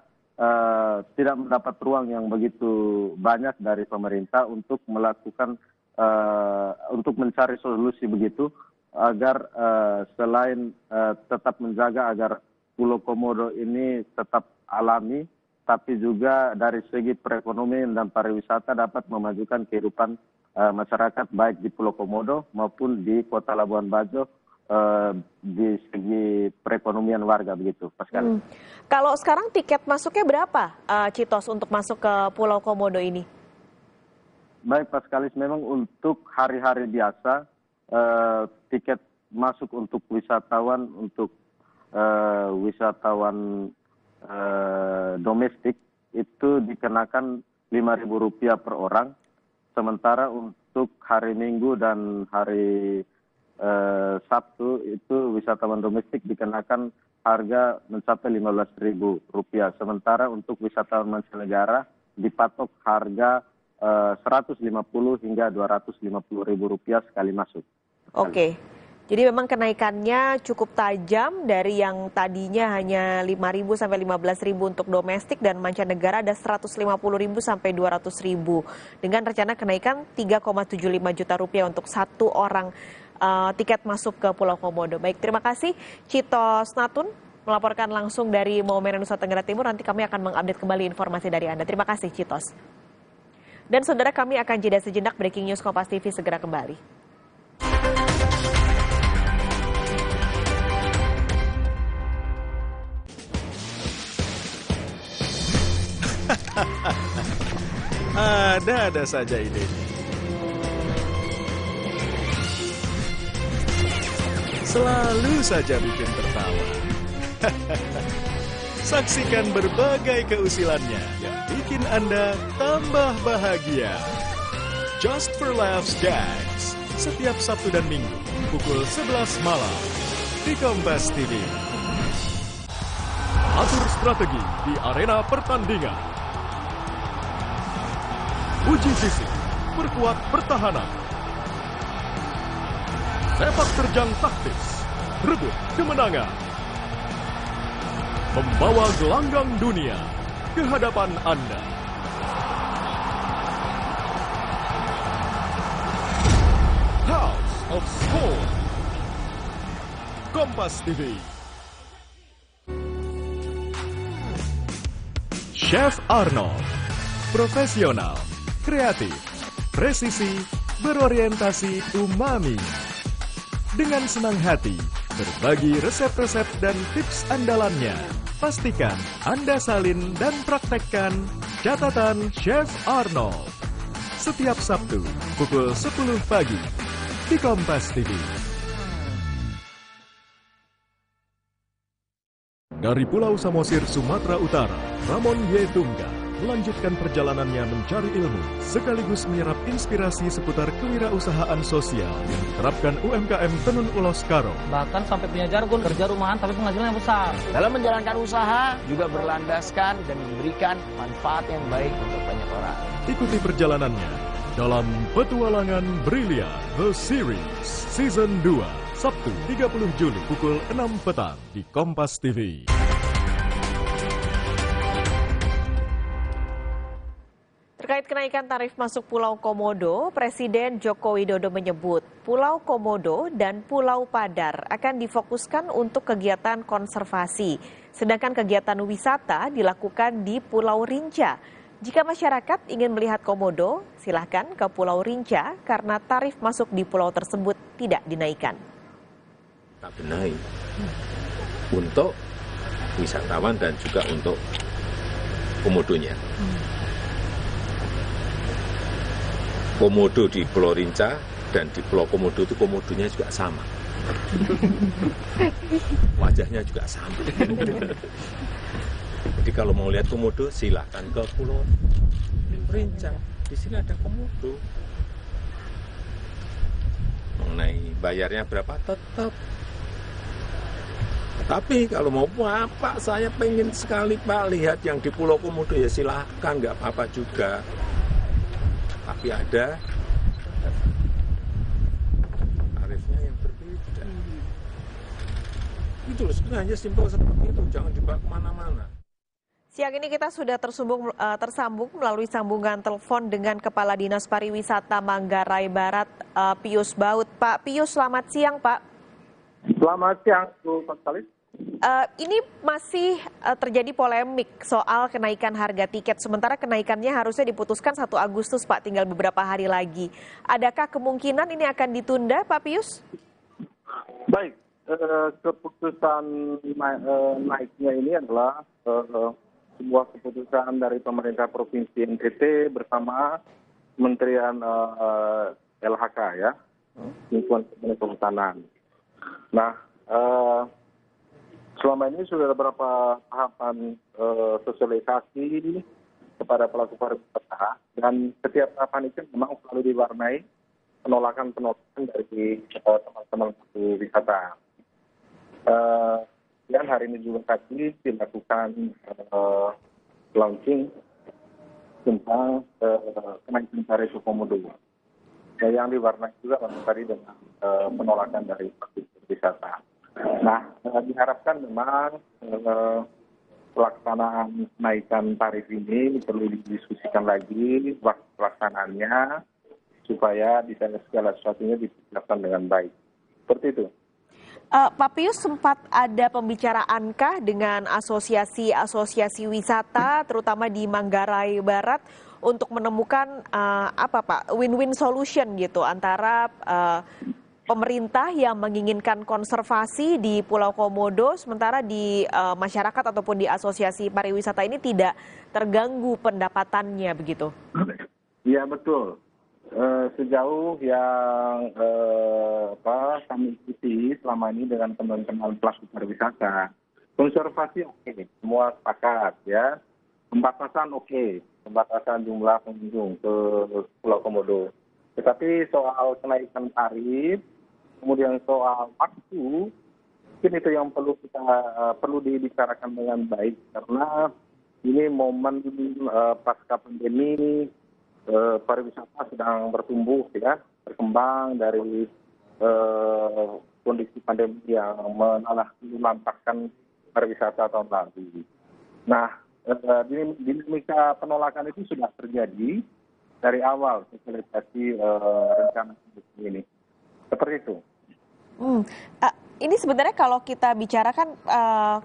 tidak mendapat ruang yang begitu banyak dari pemerintah untuk melakukan untuk mencari solusi begitu, agar selain tetap menjaga agar Pulau Komodo ini tetap alami, tapi juga dari segi perekonomian dan pariwisata dapat memajukan kehidupan masyarakat baik di Pulau Komodo maupun di Kota Labuan Bajo di segi perekonomian warga, begitu, Pascal. Kalau sekarang tiket masuknya berapa, Citos, untuk masuk ke Pulau Komodo ini? Baik Pak Skalis, memang untuk hari-hari biasa tiket masuk untuk wisatawan domestik itu dikenakan Rp5.000 per orang. Sementara untuk hari Minggu dan hari Sabtu itu wisatawan domestik dikenakan harga mencapai Rp15.000. Sementara untuk wisatawan mancanegara dipatok harga Rp150 hingga Rp250.000 sekali masuk. Oke, jadi memang kenaikannya cukup tajam dari yang tadinya hanya Rp5.000 sampai Rp15.000 untuk domestik dan mancanegara ada Rp150.000 sampai Rp200.000. Dengan rencana kenaikan Rp3,75 juta untuk satu orang tiket masuk ke Pulau Komodo. Baik, terima kasih Citos Natun melaporkan langsung dari Maumere, Nusa Tenggara Timur. Nanti kami akan mengupdate kembali informasi dari Anda. Terima kasih Citos. Dan saudara, kami akan jeda sejenak. Breaking News Kompas TV segera kembali. Ada saja idenya. Selalu saja bikin tertawa. Saksikan berbagai keusilannya yang bikin Anda tambah bahagia. Just for Laughs Gags, setiap Sabtu dan Minggu, pukul 11 malam, di Kompas TV. Atur strategi di arena pertandingan. Uji fisik, perkuat pertahanan. Sepak terjang taktis, rebut kemenangan. Membawa gelanggang dunia ke hadapan Anda. House of Sport. Kompas TV. Chef Arnold. Profesional, kreatif, presisi, berorientasi umami. Dengan senang hati, berbagi resep-resep dan tips andalannya. Pastikan Anda salin dan praktekkan catatan Chef Arnold. Setiap Sabtu, pukul 10 pagi, di Kompas TV. Dari Pulau Samosir, Sumatera Utara, Ramon Y. Tunggal melanjutkan perjalanannya mencari ilmu sekaligus menyerap inspirasi seputar kewirausahaan sosial yang diterapkan UMKM Tenun Ulos Karo. Bahkan sampai punya jargon kerja rumahan tapi penghasilannya besar. Dalam menjalankan usaha juga berlandaskan dan memberikan manfaat yang baik untuk banyak orang. Ikuti perjalanannya dalam Petualangan Brilian The Series Season 2, Sabtu 30 Juli pukul 6 petang di Kompas TV. Terkait kenaikan tarif masuk Pulau Komodo, Presiden Joko Widodo menyebut Pulau Komodo dan Pulau Padar akan difokuskan untuk kegiatan konservasi, sedangkan kegiatan wisata dilakukan di Pulau Rinca. Jika masyarakat ingin melihat Komodo, silahkan ke Pulau Rinca karena tarif masuk di pulau tersebut tidak dinaikkan. Kita benahi untuk wisatawan dan juga untuk komodonya. Komodo di Pulau Rinca dan di Pulau Komodo itu komodonya juga sama. Wajahnya juga sama. Jadi kalau mau lihat komodo silahkan ke Pulau Rinca. Di sini ada komodo. Mengenai bayarnya berapa tetap. Tapi kalau mau apa, saya pengen sekali Pak lihat yang di Pulau Komodo ya silahkan, nggak apa-apa juga. Tapi ada tarifnya yang berbeda. Itu loh, sebenarnya simpel seperti itu, jangan dibawa kemana-mana. Siang ini kita sudah tersambung melalui sambungan telepon dengan Kepala Dinas Pariwisata Manggarai Barat, Pius Baut. Pak Pius, selamat siang Pak. Selamat siang, Pak Salis. Ini masih terjadi polemik soal kenaikan harga tiket, sementara kenaikannya harusnya diputuskan 1 Agustus Pak, tinggal beberapa hari lagi. Adakah kemungkinan ini akan ditunda Pak Pius? Baik, keputusan naiknya ini adalah sebuah keputusan dari pemerintah Provinsi NTT bersama Kementerian LHK ya, Lingkungan Hidup Kehutanan. Nah, selama ini sudah ada beberapa tahapan sosialisasi kepada pelaku pariwisata, dan setiap tahapan itu memang selalu diwarnai penolakan dari teman-teman pelaku wisata. Dan hari ini juga tadi dilakukan launching tentang kenaikan tarif komodo, yang diwarnai juga tadi dengan penolakan dari pelaku wisata. Nah, diharapkan memang pelaksanaan kenaikan tarif ini perlu didiskusikan lagi waktu pelaksanaannya supaya bisa segala sesuatunya dipersiapkan dengan baik. Seperti itu. Pak Pius, sempat ada pembicaraankah dengan asosiasi wisata, terutama di Manggarai Barat, untuk menemukan win-win solution gitu antara pemerintah yang menginginkan konservasi di Pulau Komodo, sementara di masyarakat ataupun di asosiasi pariwisata ini tidak terganggu pendapatannya begitu? Iya betul. Sejauh yang kami ikuti selama ini dengan teman-teman pelaku pariwisata, konservasi oke, semua sepakat ya. Pembatasan oke, pembatasan jumlah pengunjung ke Pulau Komodo. Tetapi soal kenaikan tarif, kemudian soal waktu, mungkin itu yang perlu dibicarakan dengan baik, karena ini momen pasca pandemi, pariwisata sedang bertumbuh ya, berkembang dari kondisi pandemi yang melantarkan pariwisata tahun lalu. Nah, dinamika penolakan itu sudah terjadi dari awal sosialisasi rencana ini. Seperti itu. Ini sebenarnya kalau kita bicarakan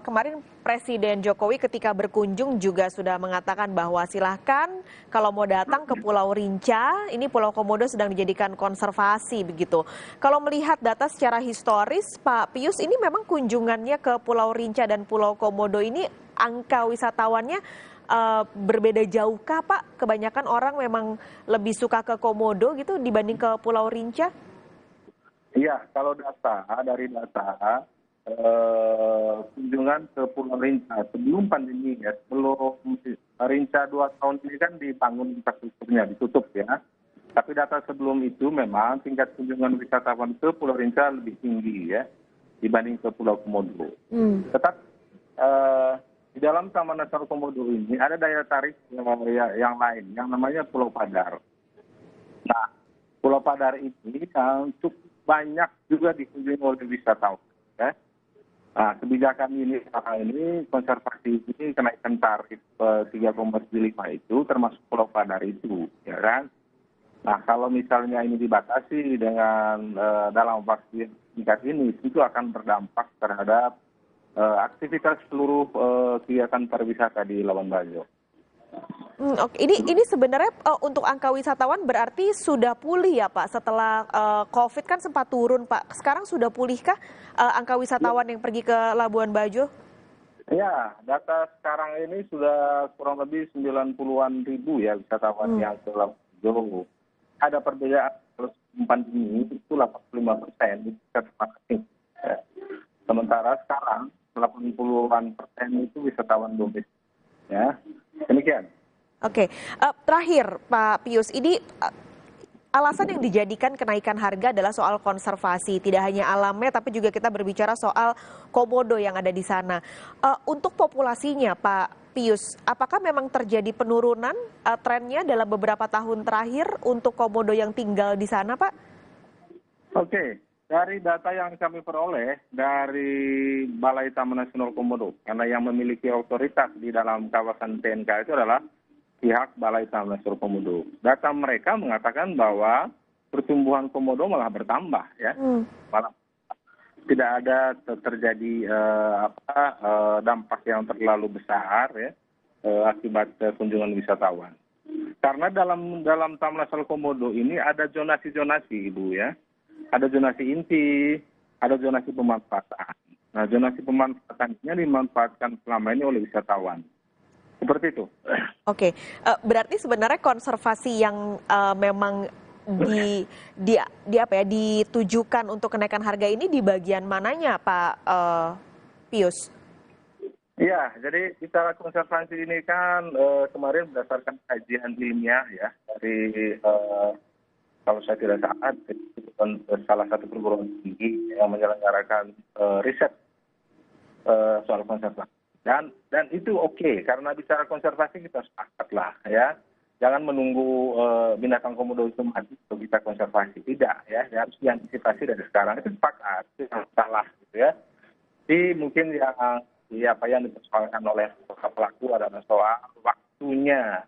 kemarin Presiden Jokowi ketika berkunjung juga sudah mengatakan bahwa silahkan kalau mau datang ke Pulau Rinca, ini Pulau Komodo sedang dijadikan konservasi begitu. Kalau melihat data secara historis, Pak Pius, ini memang kunjungannya ke Pulau Rinca dan Pulau Komodo ini angka wisatawannya berbeda jauhkah Pak? Kebanyakan orang memang lebih suka ke Komodo gitu dibanding ke Pulau Rinca? Iya, kalau dari data kunjungan ke Pulau Rinca sebelum pandemi ya, sebelum Rinca 2 tahun ini kan dibangun infrastrukturnya, ditutup ya. Tapi data sebelum itu memang tingkat kunjungan wisatawan ke Pulau Rinca lebih tinggi ya dibanding ke Pulau Komodo. Tetap di dalam Taman Nasional Komodo ini ada daya tarik yang lain, yang namanya Pulau Padar. Nah, Pulau Padar ini yang cukup banyak juga dikunjungi oleh wisatawan. Ya. Nah, kebijakan ini sekarang ini konservasi ini kenaikan tarif 3,75 itu termasuk Pulau Padar itu, ya kan? Nah, kalau misalnya ini dibatasi dengan dalam waktu singkat ini, itu akan berdampak terhadap aktivitas seluruh kegiatan pariwisata di Labuan Bajo. Oke. Ini sebenarnya untuk angka wisatawan berarti sudah pulih ya Pak, setelah COVID kan sempat turun Pak. Sekarang sudah pulihkah angka wisatawan yang pergi ke Labuan Bajo? Ya, data sekarang ini sudah kurang lebih 90-an ribu ya wisatawan yang ke Labuan Bajo. Ada perbedaan kalau pandemi itu 85%. Ya. Sementara sekarang 80-an persen itu wisatawan domestik. Ya, demikian. Oke, terakhir Pak Pius, ini alasan yang dijadikan kenaikan harga adalah soal konservasi, tidak hanya alamnya tapi juga kita berbicara soal komodo yang ada di sana. Untuk populasinya Pak Pius, apakah memang terjadi penurunan trennya dalam beberapa tahun terakhir untuk komodo yang tinggal di sana Pak? Oke. Dari data yang kami peroleh dari Balai Taman Nasional Komodo, karena yang memiliki otoritas di dalam kawasan TNK itu adalah pihak Balai Taman Nasional Komodo. Data mereka mengatakan bahwa pertumbuhan komodo malah bertambah, ya, malah tidak ada terjadi dampak yang terlalu besar, ya, akibat kunjungan wisatawan. Karena dalam Taman Nasional Komodo ini ada zonasi-zonasi, Ibu, ya. Ada zonasi inti, ada zonasi pemanfaatan. Nah, zonasi pemanfaatan ini dimanfaatkan selama ini oleh wisatawan. Seperti itu. Oke, berarti sebenarnya konservasi yang memang ditujukan untuk kenaikan harga ini di bagian mananya, Pak Pius? Iya, jadi bicara konservasi ini kan kemarin berdasarkan kajian ilmiah ya dari kalau saya tidak salah salah satu perguruan tinggi yang menyelenggarakan riset soal konservasi. Dan itu oke, karena bicara konservasi kita sepakat lah ya. Jangan menunggu binatang komodo itu mati untuk kita konservasi. Tidak ya, harus diantisipasi dari sekarang. Itu sepakat, itu yang salah gitu ya. Jadi mungkin yang dipersoalkan oleh pelaku adalah soal waktunya,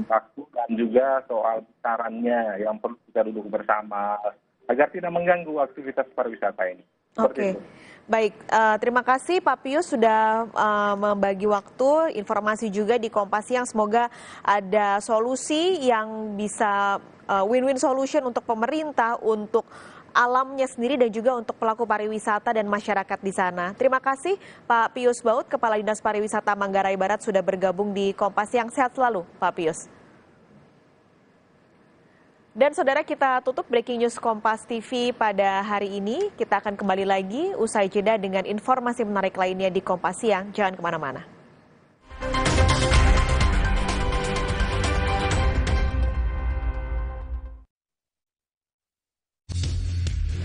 waktu dan juga soal besarannya yang perlu kita duduk bersama agar tidak mengganggu aktivitas pariwisata ini. Oke. Baik, terima kasih Pak Pius sudah membagi waktu, informasi juga di Kompas Siang. Semoga ada solusi yang bisa win-win solution untuk pemerintah, untuk alamnya sendiri dan juga untuk pelaku pariwisata dan masyarakat di sana. Terima kasih Pak Pius Baut, Kepala Dinas Pariwisata Manggarai Barat sudah bergabung di Kompas Siang. Sehat selalu Pak Pius. Dan saudara, kita tutup Breaking News Kompas TV pada hari ini. Kita akan kembali lagi usai jeda dengan informasi menarik lainnya di Kompas Siang. Jangan kemana-mana.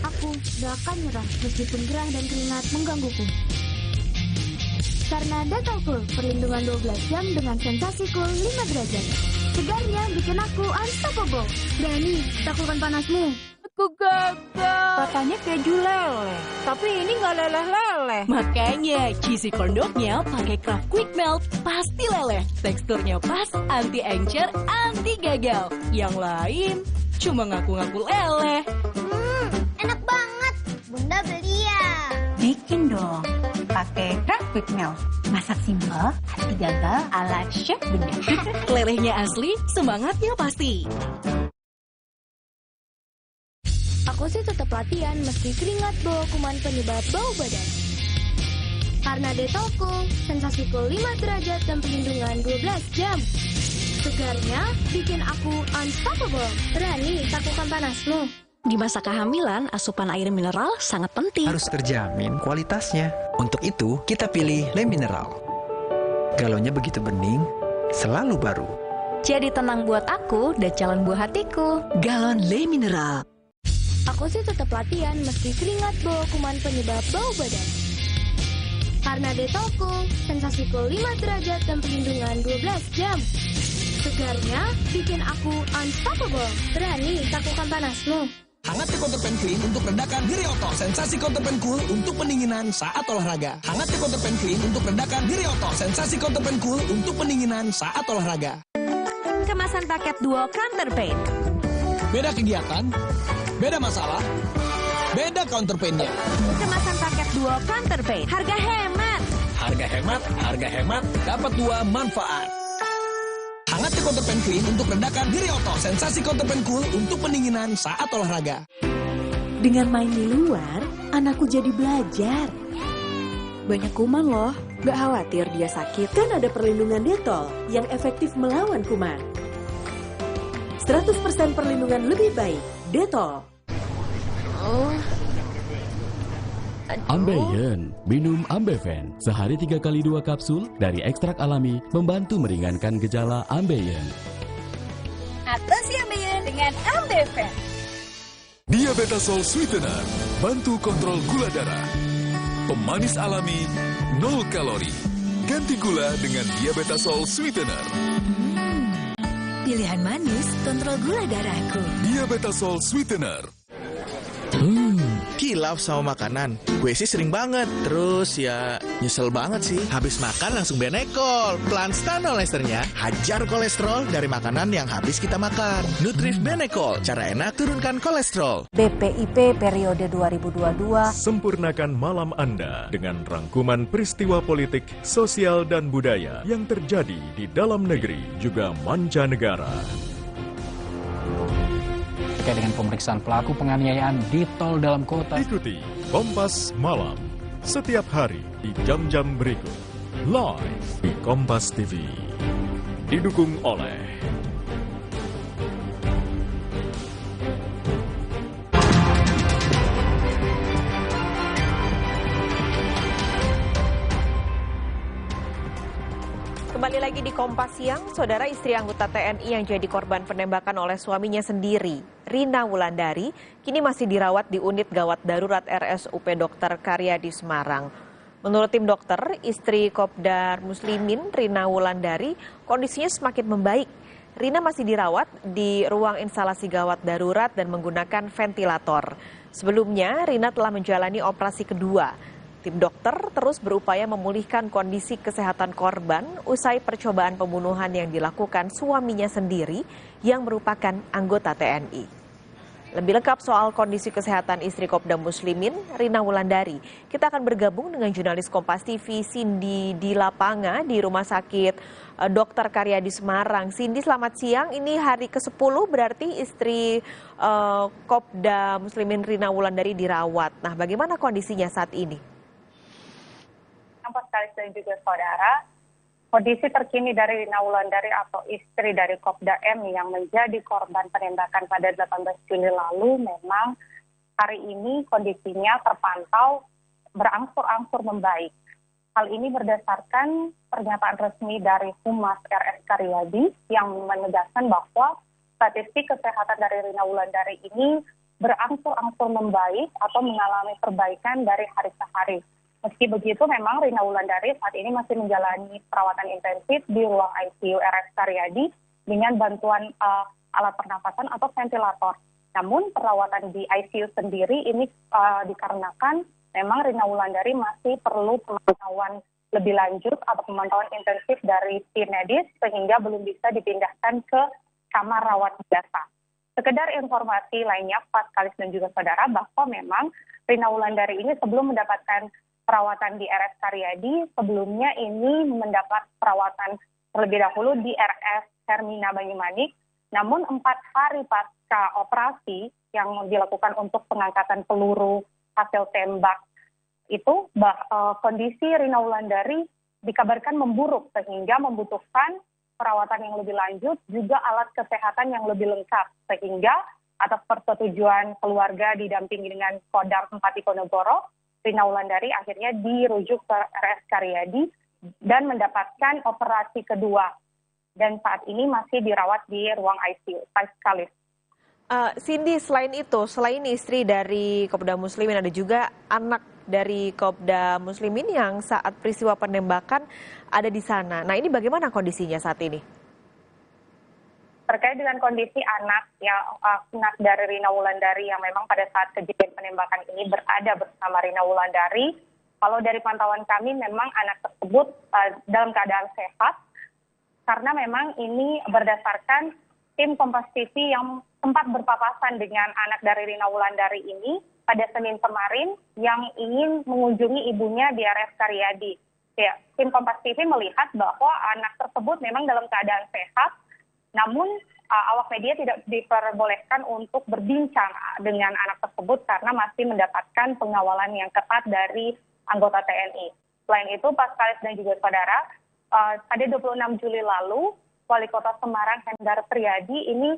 Aku gak akan nyerah meskipun gerah dan keringat menggangguku. Karena Dettol Cool, perlindungan 12 jam dengan sensasi cool 5 derajat. Segarnya bikin aku unstoppable. Berani, taklukkan panasmu. Aku gagal. Katanya keju leleh, tapi ini nggak leleh-leleh. Makanya cheesy corn dog-nya pakai Kraft Quick Melt, pasti leleh. Teksturnya pas, anti encer, anti gagal. Yang lain cuma ngaku-ngaku leleh. Enak banget. Bunda beli ya. Bikin dong. Pakai Kraft Quick Melt. Masak simpel, anti gagal ala Chef Bunda. Lelehnya asli, semangatnya pasti. Aku sih tetap latihan meski keringat bawa kuman penyebab bau badan. Karena Dettol Cool, sensasi cool 5 derajat dan perlindungan 12 jam. Segarnya bikin aku unstoppable. Berani taklukkan panasmu. Di masa kehamilan, asupan air mineral sangat penting. Harus terjamin kualitasnya. Untuk itu, kita pilih Le Mineral. Galonnya begitu bening, selalu baru. Jadi tenang buat aku dan calon buah hatiku. Galon Le Mineral. Aku sih tetap latihan meski keringat bawa kuman penyebab bau badan. Karena Dettol Cool, sensasi cool 5 derajat dan perlindungan 12 jam. Segarnya bikin aku unstoppable. Berani taklukkan panasmu. Hangat Counterpan Clean untuk redakan nyeri otot. Sensasi Counterpan Cool untuk pendinginan saat olahraga. Hangat Counterpan Clean untuk redakan nyeri otot. Sensasi Counterpan Cool untuk pendinginan saat olahraga. Kemasan paket duo Counterpain. Beda kegiatan, beda masalah, beda counterpain-nya. Kemasan paket duo Counterpain. Harga hemat. Harga hemat, dapat 2 manfaat. Hangat Counterpan Clean untuk redakan nyeri otot. Sensasi Counterpan Cool untuk pendinginan saat olahraga. Dengan main di luar, anakku jadi belajar. Banyak kuman loh, gak khawatir dia sakit. Kan ada perlindungan Dettol yang efektif melawan kuman. 100% perlindungan lebih baik, Dettol. Ambeien, minum Ambeven. Sehari 3 kali 2 kapsul dari ekstrak alami membantu meringankan gejala Ambeien. Atasi Ambeien dengan Ambeven. Diabetasol Sweetener, bantu kontrol gula darah. Pemanis alami, 0 kalori. Ganti gula dengan Diabetasol Sweetener. Pilihan manis, kontrol gula darahku. Diabetasol Sweetener. Kilaf sama makanan, gue sih sering banget. Terus ya nyesel banget sih. Habis makan langsung Benekol. Planstan olesternya hajar kolesterol dari makanan yang habis kita makan. Nutrif Benekol, cara enak turunkan kolesterol. BPIP periode 2022. Sempurnakan malam Anda dengan rangkuman peristiwa politik, sosial, dan budaya yang terjadi di dalam negeri juga mancanegara. Terkait dengan pemeriksaan pelaku penganiayaan di tol dalam kota. Ikuti Kompas Malam setiap hari di jam-jam berikut live di Kompas TV. Didukung oleh Kembali lagi di Kompas Siang, saudara istri anggota TNI yang jadi korban penembakan oleh suaminya sendiri, Rina Wulandari, kini masih dirawat di unit gawat darurat RSUP Dr. Karyadi Semarang. Menurut tim dokter, istri Kopda Muslimin, Rina Wulandari, kondisinya semakin membaik. Rina masih dirawat di ruang instalasi gawat darurat dan menggunakan ventilator. Sebelumnya, Rina telah menjalani operasi kedua. Tim dokter terus berupaya memulihkan kondisi kesehatan korban usai percobaan pembunuhan yang dilakukan suaminya sendiri yang merupakan anggota TNI. Lebih lengkap soal kondisi kesehatan istri Kopda Muslimin, Rina Wulandari, kita akan bergabung dengan jurnalis Kompas TV Cindy di lapangan di Rumah Sakit Dr. Karyadi Semarang. Cindy, selamat siang. Ini hari ke-10 berarti istri Kopda Muslimin Rina Wulandari dirawat. Nah, bagaimana kondisinya saat ini? Sekali dan juga saudara, kondisi terkini dari Rina Wulandari atau istri dari Kopda M yang menjadi korban penembakan pada 18 Juli lalu memang hari ini kondisinya terpantau berangsur-angsur membaik. Hal ini berdasarkan pernyataan resmi dari Humas RS Karyadi yang menegaskan bahwa statistik kesehatan dari Rina Wulandari ini berangsur-angsur membaik atau mengalami perbaikan dari hari ke hari. Meski begitu, memang Rina Wulandari saat ini masih menjalani perawatan intensif di ruang ICU RS Karyadi dengan bantuan alat pernapasan atau ventilator. Namun perawatan di ICU sendiri ini dikarenakan memang Rina Wulandari masih perlu pemantauan lebih lanjut atau pemantauan intensif dari tim medis sehingga belum bisa dipindahkan ke kamar rawat biasa. Sekedar informasi lainnya, Pak Kalis dan juga saudara, bahwa memang Rina Wulandari ini sebelum mendapatkan perawatan di RS Karyadi, sebelumnya ini mendapat perawatan terlebih dahulu di RS Hermina Banyumanik. Namun 4 hari pasca operasi yang dilakukan untuk pengangkatan peluru hasil tembak itu, kondisi Rina Wulandari dikabarkan memburuk sehingga membutuhkan perawatan yang lebih lanjut, juga alat kesehatan yang lebih lengkap. Sehingga atas persetujuan keluarga didampingi dengan Kodam 4 Diponegoro, Rina Wulandari akhirnya dirujuk ke RS Karyadi dan mendapatkan operasi kedua. Dan saat ini masih dirawat di ruang ICU. Sekali. Cindy, selain itu, selain istri dari Kopda Muslimin, ada juga anak dari Kopda Muslimin yang saat peristiwa penembakan ada di sana. Nah, ini bagaimana kondisinya saat ini? Terkait dengan kondisi anak dari Rina Wulandari yang memang pada saat kejadian penembakan ini berada bersama Rina Wulandari, kalau dari pantauan kami memang anak tersebut dalam keadaan sehat, karena memang ini berdasarkan tim Kompas TV yang sempat berpapasan dengan anak dari Rina Wulandari ini pada Senin kemarin yang ingin mengunjungi ibunya di RS Karyadi. Ya, tim Kompas TV melihat bahwa anak tersebut memang dalam keadaan sehat, namun awak media tidak diperbolehkan untuk berbincang dengan anak tersebut karena masih mendapatkan pengawalan yang ketat dari anggota TNI. Selain itu, Pak Kalis dan juga saudara, pada 26 Juli lalu, Wali Kota Semarang Hendar Priyadi ini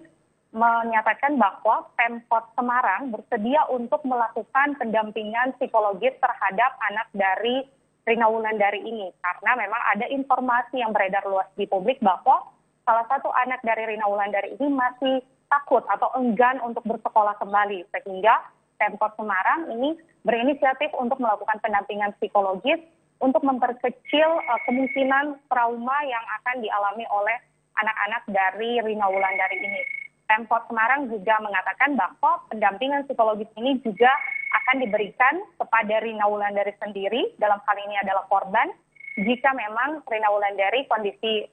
menyatakan bahwa Pemkot Semarang bersedia untuk melakukan pendampingan psikologis terhadap anak dari Rina Wulandari ini. Karena memang ada informasi yang beredar luas di publik bahwa salah satu anak dari Rina Wulandari ini masih takut atau enggan untuk bersekolah kembali. Sehingga Pemkot Semarang ini berinisiatif untuk melakukan pendampingan psikologis untuk memperkecil kemungkinan trauma yang akan dialami oleh anak-anak dari Rina Wulandari ini. Pemkot Semarang juga mengatakan bahwa pendampingan psikologis ini juga akan diberikan kepada Rina Wulandari sendiri, dalam hal ini adalah korban, jika memang Rina Wulandari kondisi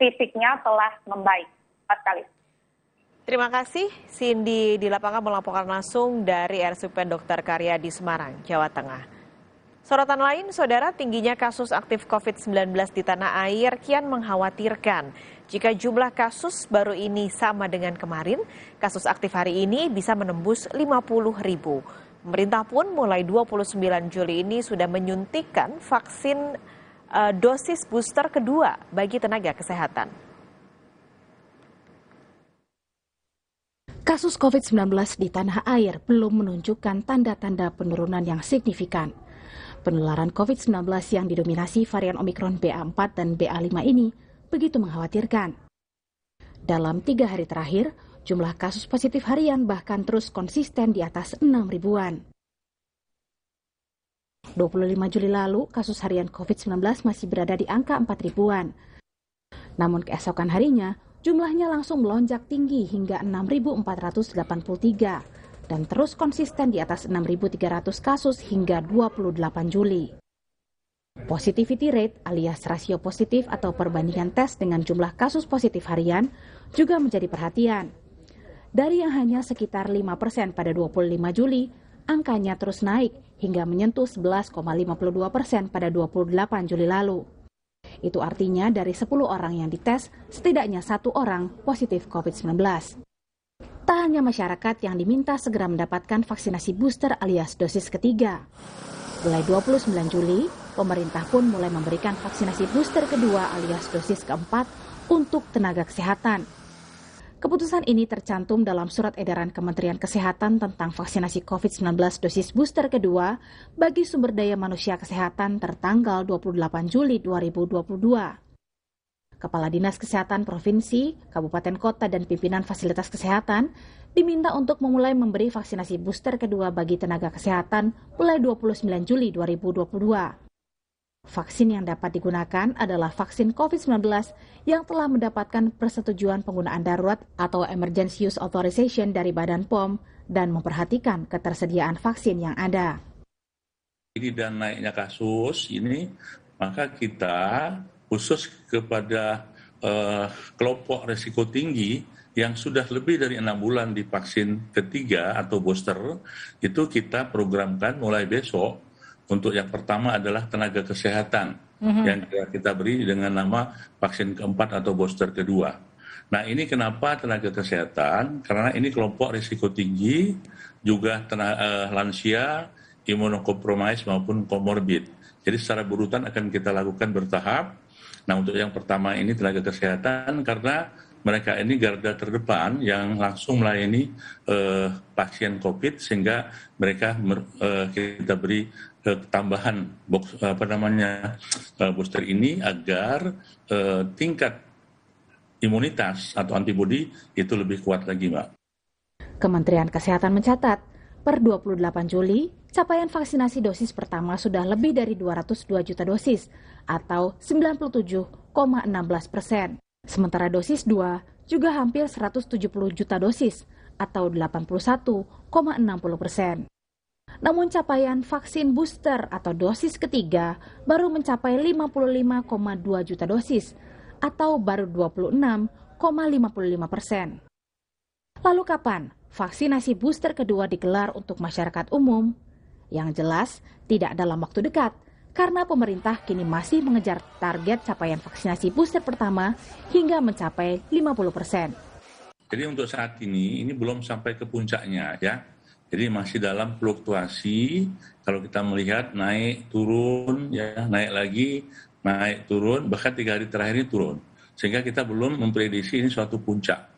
fisiknya telah membaik. Sekali. Terima kasih, Cindy di lapangan melaporkan langsung dari RSUP Dr. Karyadi Semarang, Jawa Tengah. Sorotan lain, saudara, tingginya kasus aktif COVID-19 di tanah air kian mengkhawatirkan. Jika jumlah kasus baru ini sama dengan kemarin, kasus aktif hari ini bisa menembus 50.000. Pemerintah pun mulai 29 Juli ini sudah menyuntikkan vaksin dosis booster kedua bagi tenaga kesehatan. Kasus COVID-19 di tanah air belum menunjukkan tanda-tanda penurunan yang signifikan. Penularan COVID-19 yang didominasi varian Omikron BA4 dan BA5 ini begitu mengkhawatirkan. Dalam 3 hari terakhir, jumlah kasus positif harian bahkan terus konsisten di atas 6 ribuan. 25 Juli lalu, kasus harian COVID-19 masih berada di angka 4 ribuan. Namun keesokan harinya, jumlahnya langsung melonjak tinggi hingga 6.483 dan terus konsisten di atas 6.300 kasus hingga 28 Juli. Positivity rate alias rasio positif atau perbandingan tes dengan jumlah kasus positif harian juga menjadi perhatian. Dari yang hanya sekitar 5% pada 25 Juli, angkanya terus naik hingga menyentuh 11,52% pada 28 Juli lalu. Itu artinya dari 10 orang yang dites, setidaknya 1 orang positif COVID-19. Tak hanya masyarakat yang diminta segera mendapatkan vaksinasi booster alias dosis ketiga. Mulai 29 Juli, pemerintah pun mulai memberikan vaksinasi booster kedua alias dosis keempat untuk tenaga kesehatan. Keputusan ini tercantum dalam surat edaran Kementerian Kesehatan tentang vaksinasi COVID-19 dosis booster kedua bagi sumber daya manusia kesehatan tertanggal 28 Juli 2022. Kepala Dinas Kesehatan Provinsi, Kabupaten Kota, dan pimpinan fasilitas kesehatan diminta untuk memulai memberi vaksinasi booster kedua bagi tenaga kesehatan mulai 29 Juli 2022. Vaksin yang dapat digunakan adalah vaksin COVID-19 yang telah mendapatkan persetujuan penggunaan darurat atau Emergency Use Authorization dari Badan POM dan memperhatikan ketersediaan vaksin yang ada. Ini dan naiknya kasus ini, maka kita khusus kepada kelompok risiko tinggi yang sudah lebih dari 6 bulan di vaksin ketiga atau booster, itu kita programkan mulai besok. Untuk yang pertama adalah tenaga kesehatan yang kita beri dengan nama vaksin keempat atau booster kedua. Nah, ini kenapa tenaga kesehatan? Karena ini kelompok risiko tinggi, juga lansia, imunokompromis maupun komorbid. Jadi secara berurutan akan kita lakukan bertahap. Nah, untuk yang pertama ini tenaga kesehatan karena mereka ini garda terdepan yang langsung melayani pasien COVID sehingga mereka kita beri tambahan booster ini agar tingkat imunitas atau antibodi itu lebih kuat lagi, Mbak. Kementerian Kesehatan mencatat, per 28 Juli, capaian vaksinasi dosis pertama sudah lebih dari 202 juta dosis atau 97,16%. Sementara dosis 2 juga hampir 170 juta dosis atau 81,60%. Namun capaian vaksin booster atau dosis ketiga baru mencapai 55,2 juta dosis atau baru 26,55%. Lalu kapan vaksinasi booster kedua digelar untuk masyarakat umum? Yang jelas tidak dalam waktu dekat, karena pemerintah kini masih mengejar target capaian vaksinasi booster pertama hingga mencapai 50%. Jadi untuk saat ini belum sampai ke puncaknya ya. Jadi masih dalam fluktuasi, kalau kita melihat naik, turun, ya naik lagi, naik, turun, bahkan 3 hari terakhir ini turun. Sehingga kita belum memprediksi ini suatu puncak.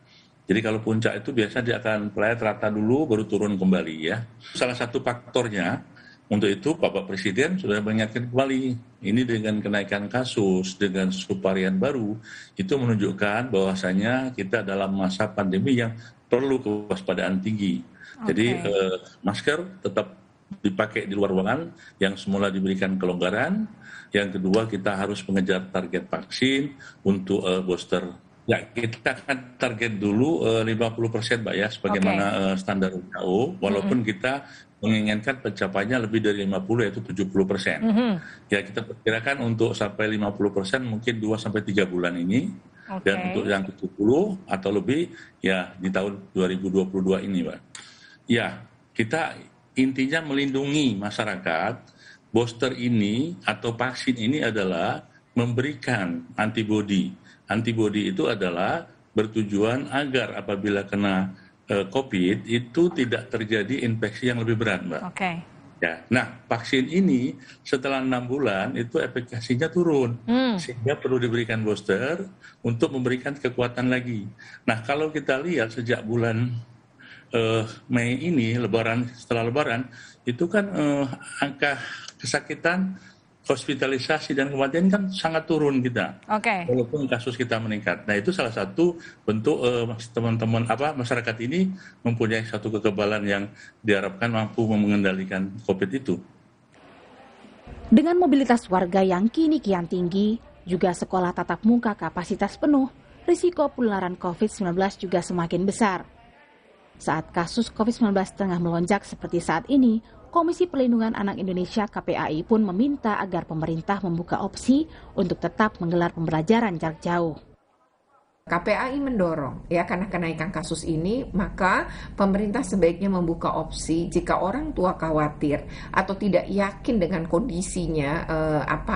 Jadi kalau puncak itu biasa dia akan flat rata dulu, baru turun kembali ya. Salah satu faktornya, untuk itu Bapak Presiden sudah mengingatkan kembali, ini dengan kenaikan kasus, dengan subvarian baru, itu menunjukkan bahwasanya kita dalam masa pandemi yang perlu kewaspadaan tinggi. Jadi masker tetap dipakai di luar ruangan yang semula diberikan kelonggaran. Yang kedua kita harus mengejar target vaksin untuk booster. Ya kita akan target dulu 50% Mbak ya sebagaimana standar WHO. Walaupun kita menginginkan pencapaiannya lebih dari 50 yaitu 70%. Ya kita perkirakan untuk sampai 50% mungkin 2-3 bulan ini. Dan untuk yang 70 atau lebih ya di tahun 2022 ini Mbak. Ya, kita intinya melindungi masyarakat. Booster ini atau vaksin ini adalah memberikan antibodi. Antibodi itu adalah bertujuan agar apabila kena COVID itu tidak terjadi infeksi yang lebih berat, Mbak. Ya, nah vaksin ini setelah 6 bulan itu efikasinya turun, sehingga perlu diberikan booster untuk memberikan kekuatan lagi. Nah kalau kita lihat sejak bulan Mei ini, setelah Lebaran, itu kan angka kesakitan, hospitalisasi dan kematian kan sangat turun kita, walaupun kasus kita meningkat. Nah itu salah satu bentuk teman-teman masyarakat ini mempunyai satu kekebalan yang diharapkan mampu mengendalikan COVID itu. Dengan mobilitas warga yang kini kian tinggi, juga sekolah tatap muka kapasitas penuh, risiko penularan COVID-19 juga semakin besar. Saat kasus COVID-19 tengah melonjak seperti saat ini, Komisi Perlindungan Anak Indonesia KPAI pun meminta agar pemerintah membuka opsi untuk tetap menggelar pembelajaran jarak jauh. KPAI mendorong karena kenaikan kasus ini, maka pemerintah sebaiknya membuka opsi jika orang tua khawatir atau tidak yakin dengan kondisinya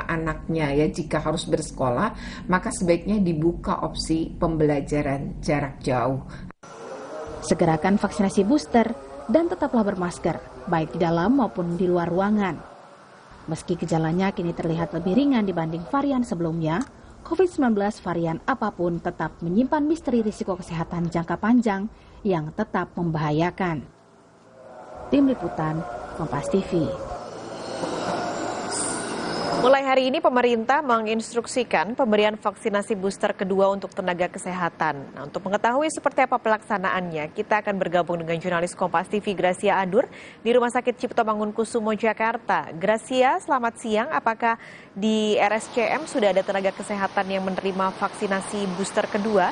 anaknya jika harus bersekolah, maka sebaiknya dibuka opsi pembelajaran jarak jauh. Segerakan vaksinasi booster dan tetaplah bermasker, baik di dalam maupun di luar ruangan. Meski gejalanya kini terlihat lebih ringan dibanding varian sebelumnya, COVID-19 varian apapun tetap menyimpan misteri risiko kesehatan jangka panjang yang tetap membahayakan. Tim Liputan, Kompas TV. Mulai hari ini pemerintah menginstruksikan pemberian vaksinasi booster kedua untuk tenaga kesehatan. Nah, untuk mengetahui seperti apa pelaksanaannya, kita akan bergabung dengan jurnalis Kompas TV Gracia Adur di Rumah Sakit Cipto Mangunkusumo, Jakarta. Gracia, selamat siang. Apakah di RSCM sudah ada tenaga kesehatan yang menerima vaksinasi booster kedua?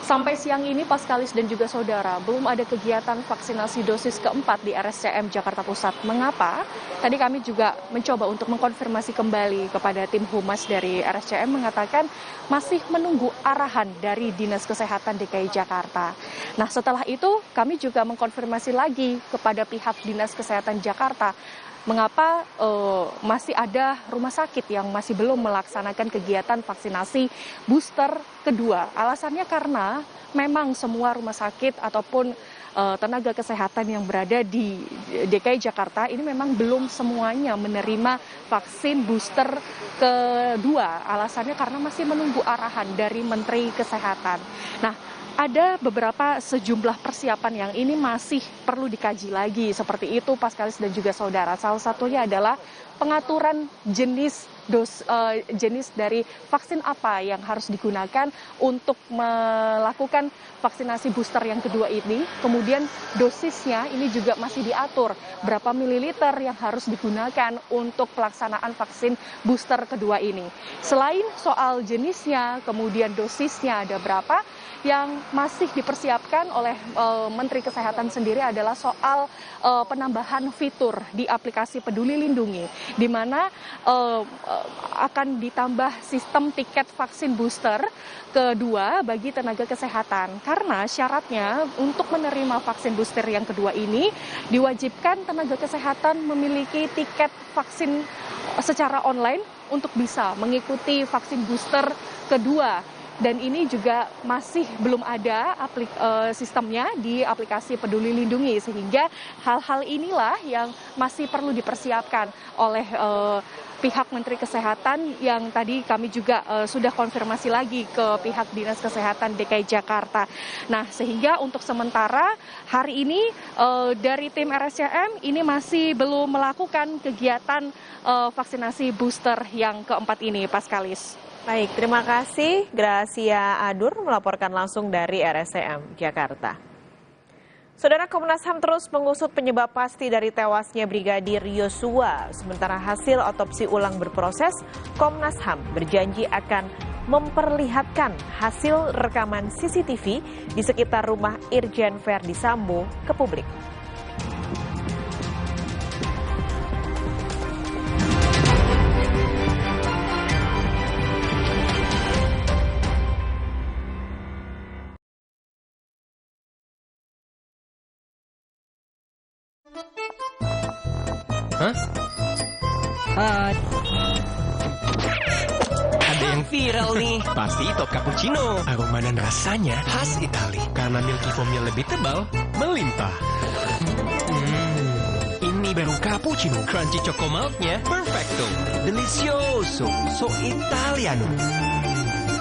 Sampai siang ini, Paskalis dan juga saudara, belum ada kegiatan vaksinasi dosis keempat di RSCM Jakarta Pusat. Mengapa? Tadi kami juga mencoba untuk mengkonfirmasi kembali kepada tim humas dari RSCM, mengatakan masih menunggu arahan dari Dinas Kesehatan DKI Jakarta. Nah, setelah itu kami juga mengkonfirmasi lagi kepada pihak Dinas Kesehatan Jakarta, mengapa masih ada rumah sakit yang masih belum melaksanakan kegiatan vaksinasi booster kedua. Alasannya karena memang semua rumah sakit ataupun tenaga kesehatan yang berada di DKI Jakarta ini memang belum semuanya menerima vaksin booster kedua. Alasannya karena masih menunggu arahan dari Menteri Kesehatan. Nah, ada beberapa sejumlah persiapan yang ini masih perlu dikaji lagi. Seperti itu, Paskalis dan juga saudara. Salah satunya adalah pengaturan jenis dari vaksin apa yang harus digunakan untuk melakukan vaksinasi booster yang kedua ini. Kemudian dosisnya ini juga masih diatur berapa mililiter yang harus digunakan untuk pelaksanaan vaksin booster kedua ini. Selain soal jenisnya, kemudian dosisnya ada berapa, yang masih dipersiapkan oleh Menteri Kesehatan sendiri adalah soal penambahan fitur di aplikasi Peduli Lindungi, di mana akan ditambah sistem tiket vaksin booster kedua bagi tenaga kesehatan. Karena syaratnya untuk menerima vaksin booster yang kedua ini diwajibkan tenaga kesehatan memiliki tiket vaksin secara online untuk bisa mengikuti vaksin booster kedua. Dan ini juga masih belum ada sistemnya di aplikasi Peduli Lindungi, sehingga hal-hal inilah yang masih perlu dipersiapkan oleh pihak Menteri Kesehatan yang tadi kami juga sudah konfirmasi lagi ke pihak Dinas Kesehatan DKI Jakarta. Nah, sehingga untuk sementara hari ini dari tim RSCM ini masih belum melakukan kegiatan vaksinasi booster yang keempat ini, Paskalis. Baik, terima kasih Gracia Adur melaporkan langsung dari RSCM Jakarta. Saudara, Komnas HAM terus mengusut penyebab pasti dari tewasnya Brigadir Yosua. Sementara hasil otopsi ulang berproses, Komnas HAM berjanji akan memperlihatkan hasil rekaman CCTV di sekitar rumah Irjen Verdi Sambo ke publik. Hah? Hai. Ada yang viral nih. Pasti top cappuccino. Aroma dan rasanya khas Itali. Karena milky foamnya lebih tebal, melimpah. Ini baru cappuccino, crunchy choco milknya perfecto, delicioso, so Italiano.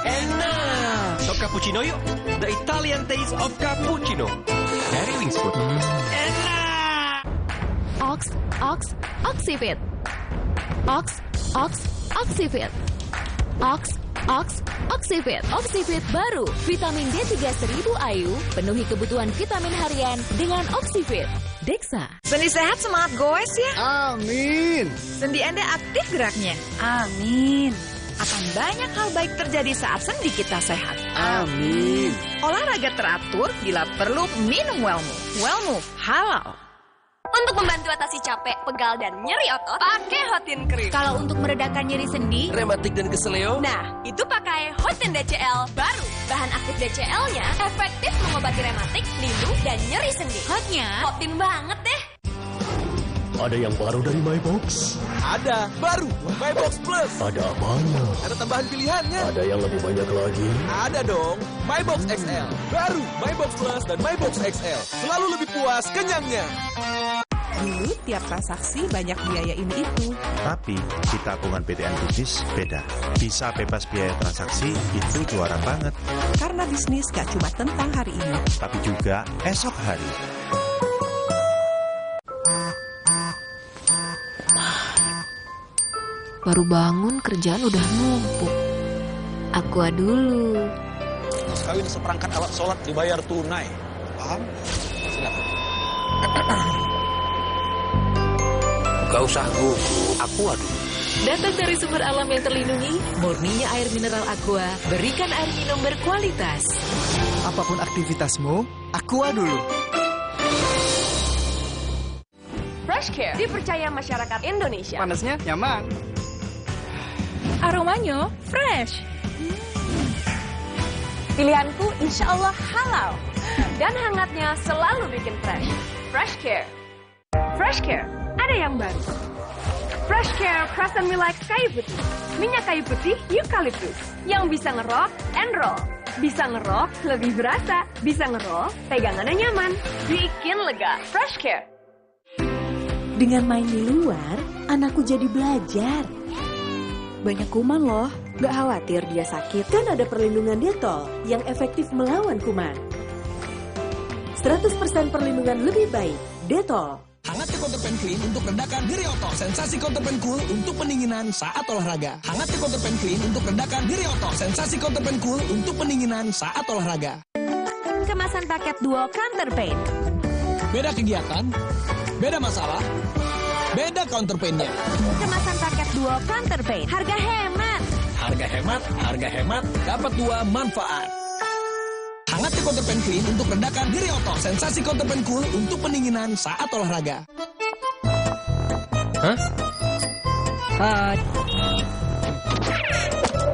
Enak! So cappuccino yuk, the Italian taste of cappuccino. Dari Wings Food. Enak! Oxivit. Oxivit. Oxivit. Oxivit baru, vitamin D3 1000 IU, penuhi kebutuhan vitamin harian dengan Oxivit. Dexa. Sendi sehat semangat goes ya. Amin. Sendi Anda aktif geraknya. Amin. Akan banyak hal baik terjadi saat sendi kita sehat. Amin. Olahraga teratur, bila perlu minum Wellmove. Wellmove halal. Untuk membantu atasi capek, pegal, dan nyeri otot, pakai Hotin Cream. Kalau untuk meredakan nyeri sendi, rematik dan keseleo, nah, itu pakai Hotin DCL baru. Bahan aktif DCL-nya efektif mengobati rematik, lindung, dan nyeri sendi. Hotnya Hotin banget deh. Ada yang baru dari MyBox? Ada, baru MyBox Plus. Ada apanya? Ada tambahan pilihannya. Ada yang lebih banyak lagi? Ada dong, MyBox XL. Baru MyBox Plus dan MyBox XL. Selalu lebih puas kenyangnya. Dulu tiap transaksi banyak biaya ini itu. Tapi di tabungan BTN Bugis beda. Bisa bebas biaya transaksi itu juara banget. Karena bisnis gak cuma tentang hari ini, tapi juga esok hari. Baru bangun kerjaan udah numpuk. Aqua dulu. Mas kawin seperangkat alat sholat dibayar tunai. Paham? Silakan. Gak usah gugup, Aqua dulu. Datang dari sumber alam yang terlindungi, murninya air mineral Aqua, berikan air minum berkualitas. Apapun aktivitasmu, Aqua dulu. Fresh Care dipercaya masyarakat Indonesia. Panasnya nyaman. Aromanya fresh. Pilihanku insya Allah halal. Dan hangatnya selalu bikin fresh. Fresh Care. Fresh Care, ada yang baru. Fresh Care Crescent Relax kayu putih. Minyak kayu putih eukaliptus. Yang bisa ngerok and roll. Bisa ngerok lebih berasa. Bisa ngerol, pegangannya nyaman. Bikin lega. Fresh Care. Dengan main di luar, anakku jadi belajar. Banyak kuman loh, gak khawatir dia sakit. Kan ada perlindungan Detol yang efektif melawan kuman. 100% perlindungan lebih baik, Detol. Hangatnya Counterpane Clean untuk redakan nyeri otot. Sensasi Counterpane Cool untuk pendinginan saat olahraga. Hangatnya Counterpane Clean untuk redakan nyeri otot. Sensasi Counterpane Cool untuk pendinginan saat olahraga. Kemasan paket duo Counterpane. Beda kegiatan, beda masalah, beda Counterpane-nya. Kemasan paket duo Counterpane. Harga hemat. Harga hemat, dapat dua manfaat. Hangatnya Counterpane Clean untuk redakan nyeri otot. Sensasi Counterpane Cool untuk pendinginan saat olahraga. Hah? Hot.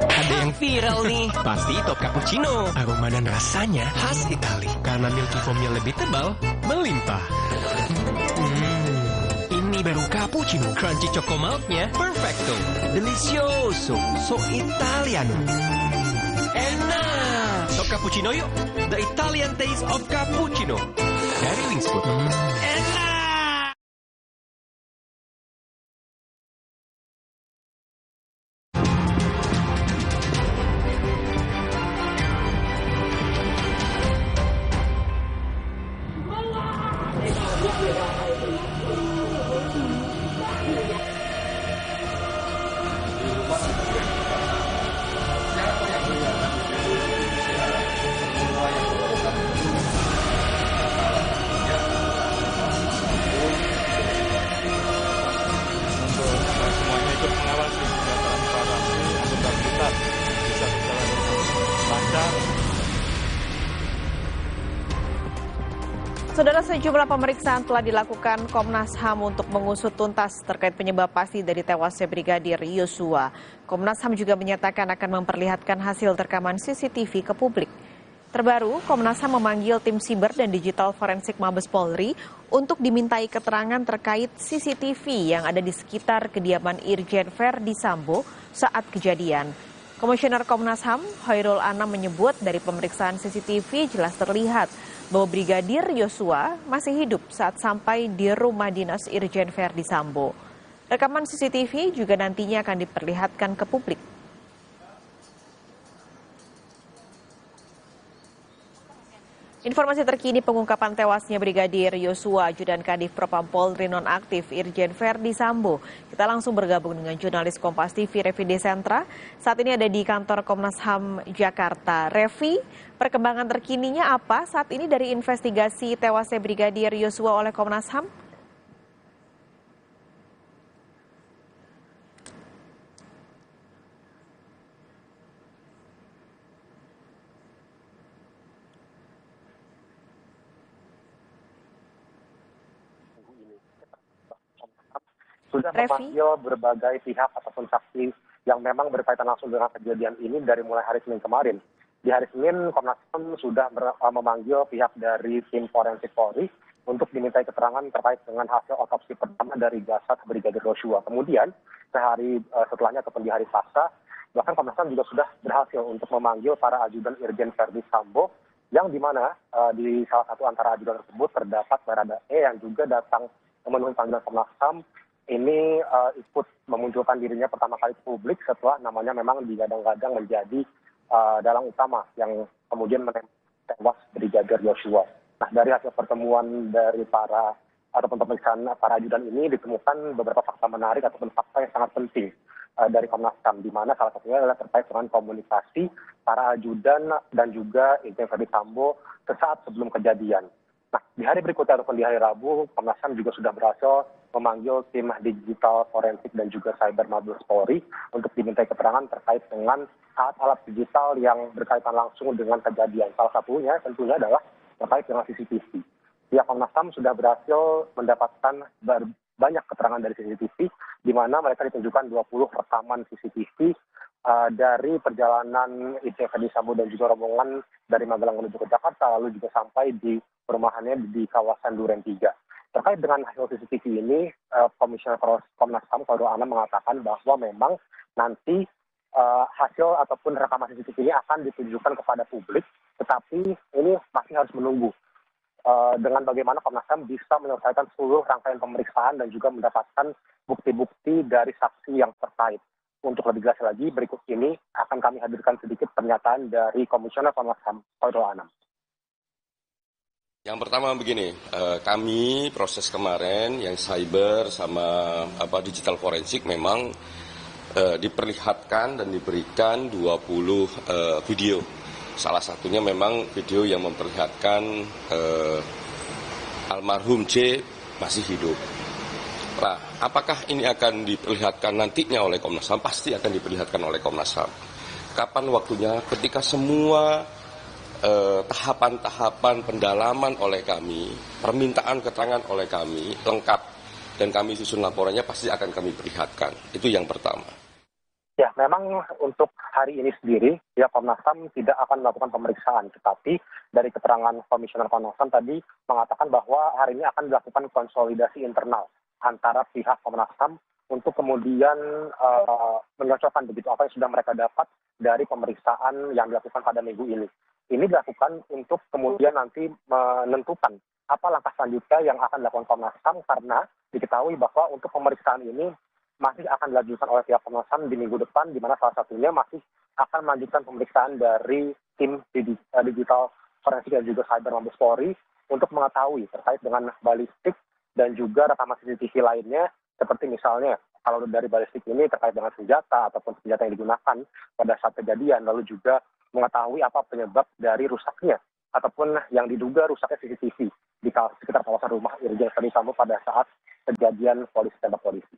Ada yang viral nih. Pasti top cappuccino. Aroma dan rasanya khas Itali. Karena milky foamnya lebih tebal, melimpah. Ini baru cappuccino, crunchy choco milknya perfecto, delicioso, so Italiano. Enak! So cappuccino yuk, the Italian taste of cappuccino. Dari Wings Food. Enak! Saudara, sejumlah pemeriksaan telah dilakukan Komnas HAM untuk mengusut tuntas terkait penyebab pasti dari tewasnya Brigadir Yosua. Komnas HAM juga menyatakan akan memperlihatkan hasil rekaman CCTV ke publik. Terbaru, Komnas HAM memanggil tim siber dan digital forensik Mabes Polri untuk dimintai keterangan terkait CCTV yang ada di sekitar kediaman Irjen Verdi Sambo saat kejadian. Komisioner Komnas HAM, Khairul Anam menyebut dari pemeriksaan CCTV jelas terlihat bahwa Brigadir Yosua masih hidup saat sampai di rumah dinas Irjen Verdi Sambo. Rekaman CCTV juga nantinya akan diperlihatkan ke publik. Informasi terkini pengungkapan tewasnya Brigadir Yosua, Ajudan Kadif Propam Polri nonaktif Irjen Verdi Sambo. Kita langsung bergabung dengan jurnalis Kompas TV Revi Desentra. Saat ini ada di kantor Komnas HAM Jakarta. Revi, perkembangan terkininya apa saat ini dari investigasi tewasnya Brigadir Yosua oleh Komnas HAM? Sudah memanggil berbagai pihak ataupun saksi yang memang berkaitan langsung dengan kejadian ini dari mulai hari Senin kemarin. Di hari Senin, Komnas HAM sudah memanggil pihak dari tim forensik Polri untuk dimintai keterangan terkait dengan hasil otopsi pertama dari jasad Brigadir Yosua. Kemudian, sehari setelahnya ataupun di hari Selasa, bahkan Komnas HAM juga sudah berhasil untuk memanggil para ajudan Irjen Verdi Sambo, yang di mana di salah satu antara ajudan tersebut terdapat Barada E yang juga datang memenuhi panggilan Komnas HAM. Ini ikut memunculkan dirinya pertama kali ke publik setelah namanya memang digadang-gadang menjadi dalang utama yang kemudian tewas Brigadir Yosua. Nah, dari hasil pertemuan dari ataupun pemeriksaan para ajudan ini ditemukan beberapa fakta menarik ataupun fakta yang sangat penting dari Komnas HAM, di mana salah satunya adalah terkait dengan komunikasi para ajudan dan juga Irjen Verdi Sambo sesaat sebelum kejadian. Nah, di hari berikutnya ataupun di hari Rabu, Komnas HAM juga sudah berhasil memanggil tim digital forensik dan juga cyber Mabes Polri untuk dimintai keterangan terkait dengan alat-alat digital yang berkaitan langsung dengan kejadian. Salah satunya tentunya adalah terkait dengan CCTV. Pihak Komnas HAM sudah berhasil mendapatkan banyak keterangan dari CCTV, di mana mereka ditunjukkan 20 rekaman CCTV dari perjalanan Irjen Verdi Sambo dan juga rombongan dari Magelang menuju ke Jakarta, lalu juga sampai di perumahannya di kawasan Duren 3. Terkait dengan hasil CCTV ini, Komisioner Komnas HAM Khairul Anam mengatakan bahwa memang nanti hasil ataupun rekaman CCTV ini akan ditunjukkan kepada publik, tetapi ini masih harus menunggu dengan bagaimana Komnas HAM bisa menyelesaikan seluruh rangkaian pemeriksaan dan juga mendapatkan bukti-bukti dari saksi yang terkait. Untuk lebih jelas lagi, berikut ini akan kami hadirkan sedikit pernyataan dari Komisioner Komnas HAM Khairul Anam. Yang pertama begini, kami proses kemarin yang cyber sama digital forensik memang diperlihatkan dan diberikan 20 video. Salah satunya memang video yang memperlihatkan almarhum C masih hidup. Nah, apakah ini akan diperlihatkan nantinya oleh Komnas HAM? Pasti akan diperlihatkan oleh Komnas HAM. Kapan waktunya? Ketika semua tahapan-tahapan pendalaman oleh kami, permintaan keterangan oleh kami lengkap dan kami susun laporannya pasti akan kami perlihatkan. Itu yang pertama. Ya, memang untuk hari ini sendiri, ya Komnas HAM tidak akan melakukan pemeriksaan, tetapi dari keterangan Komisioner Komnas HAM tadi mengatakan bahwa hari ini akan dilakukan konsolidasi internal antara pihak Komnas HAM untuk kemudian menyocokkan begitu apa yang sudah mereka dapat dari pemeriksaan yang dilakukan pada minggu ini. Ini dilakukan untuk kemudian nanti menentukan apa langkah selanjutnya yang akan dilakukan Komnas HAM, karena diketahui bahwa untuk pemeriksaan ini masih akan dilanjutkan oleh pihak Komnas HAM di minggu depan, di mana salah satunya masih akan melanjutkan pemeriksaan dari tim digital forensik dan juga cyber Mabes Polri untuk mengetahui terkait dengan balistik dan juga rekaman CCTV lainnya, seperti misalnya kalau dari balistik ini terkait dengan senjata ataupun senjata yang digunakan pada saat kejadian, lalu juga mengetahui apa penyebab dari rusaknya ataupun yang diduga rusaknya CCTV di sekitar kawasan rumah Irjen Verdi Sambo pada saat kejadian tembak polisi.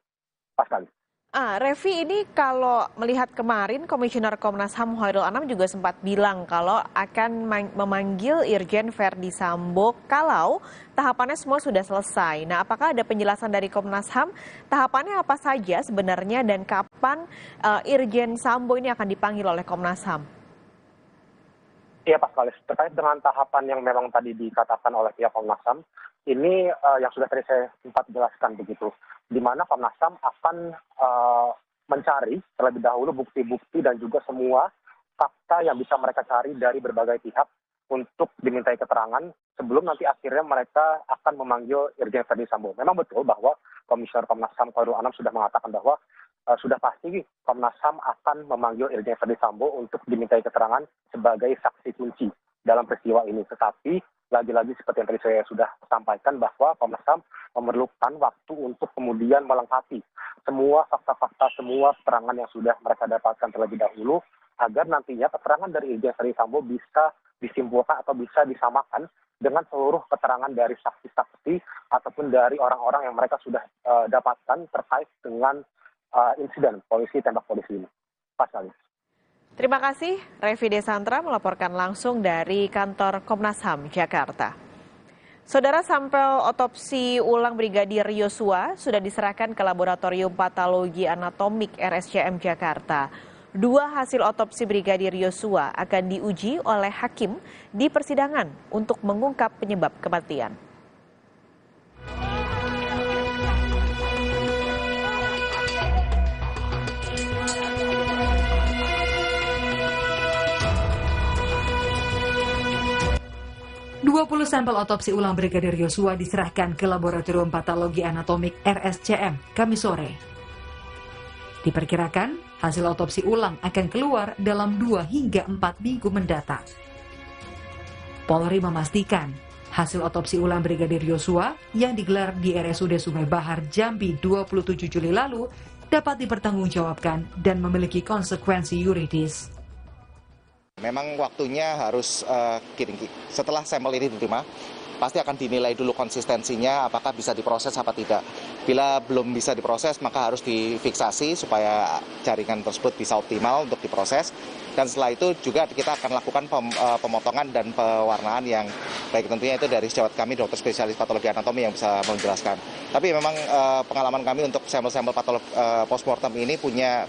Paskan. Revi, ini kalau melihat kemarin Komisioner Komnas HAM Khairul Anam juga sempat bilang kalau akan memanggil Irjen Verdi Sambo kalau tahapannya semua sudah selesai. Nah, apakah ada penjelasan dari Komnas HAM tahapannya apa saja sebenarnya dan kapan Irjen Sambo ini akan dipanggil oleh Komnas HAM? Iya, Pak Kalis. Terkait dengan tahapan yang memang tadi dikatakan oleh pihak Komnas HAM, ini yang sudah tadi saya sempat jelaskan begitu, di mana Komnas HAM akan mencari terlebih dahulu bukti-bukti dan juga semua fakta yang bisa mereka cari dari berbagai pihak untuk dimintai keterangan sebelum nanti akhirnya mereka akan memanggil Irjen Verdi Sambo. Memang betul bahwa Komisioner Komnas HAM Khairul Anam sudah mengatakan bahwa sudah pasti Komnas HAM akan memanggil Irjen Verdi Sambo untuk dimintai keterangan sebagai saksi kunci dalam peristiwa ini. Tetapi lagi-lagi seperti yang tadi saya sudah sampaikan bahwa Komnas HAM memerlukan waktu untuk kemudian melengkapi semua fakta-fakta, semua keterangan yang sudah mereka dapatkan terlebih dahulu agar nantinya keterangan dari Irjen Verdi Sambo bisa disimpulkan atau bisa disamakan dengan seluruh keterangan dari saksi-saksi ataupun dari orang-orang yang mereka sudah dapatkan terkait dengan insiden polisi tembak polisi ini. Pas kali. Terima kasih, Revi Desantra melaporkan langsung dari kantor Komnas HAM Jakarta. Saudara, sampel otopsi ulang Brigadir Yosua sudah diserahkan ke Laboratorium Patologi Anatomik RSCM Jakarta. 2 hasil otopsi Brigadir Yosua akan diuji oleh hakim di persidangan untuk mengungkap penyebab kematian. Puluh sampel otopsi ulang Brigadir Yosua diserahkan ke Laboratorium Patologi Anatomik RSCM Kamis sore. Diperkirakan hasil otopsi ulang akan keluar dalam 2 hingga 4 minggu mendatang. Polri memastikan hasil otopsi ulang Brigadir Yosua yang digelar di RSUD Sungai Bahar Jambi 27 Juli lalu dapat dipertanggungjawabkan dan memiliki konsekuensi yuridis. Memang waktunya harus setelah sampel ini diterima, pasti akan dinilai dulu konsistensinya apakah bisa diproses apa tidak. Bila belum bisa diproses maka harus difiksasi supaya jaringan tersebut bisa optimal untuk diproses. Dan setelah itu juga kita akan lakukan pemotongan dan pewarnaan yang baik tentunya itu dari sejawat kami dokter spesialis patologi anatomi yang bisa menjelaskan. Tapi memang pengalaman kami untuk sampel-sampel patologi postmortem ini punya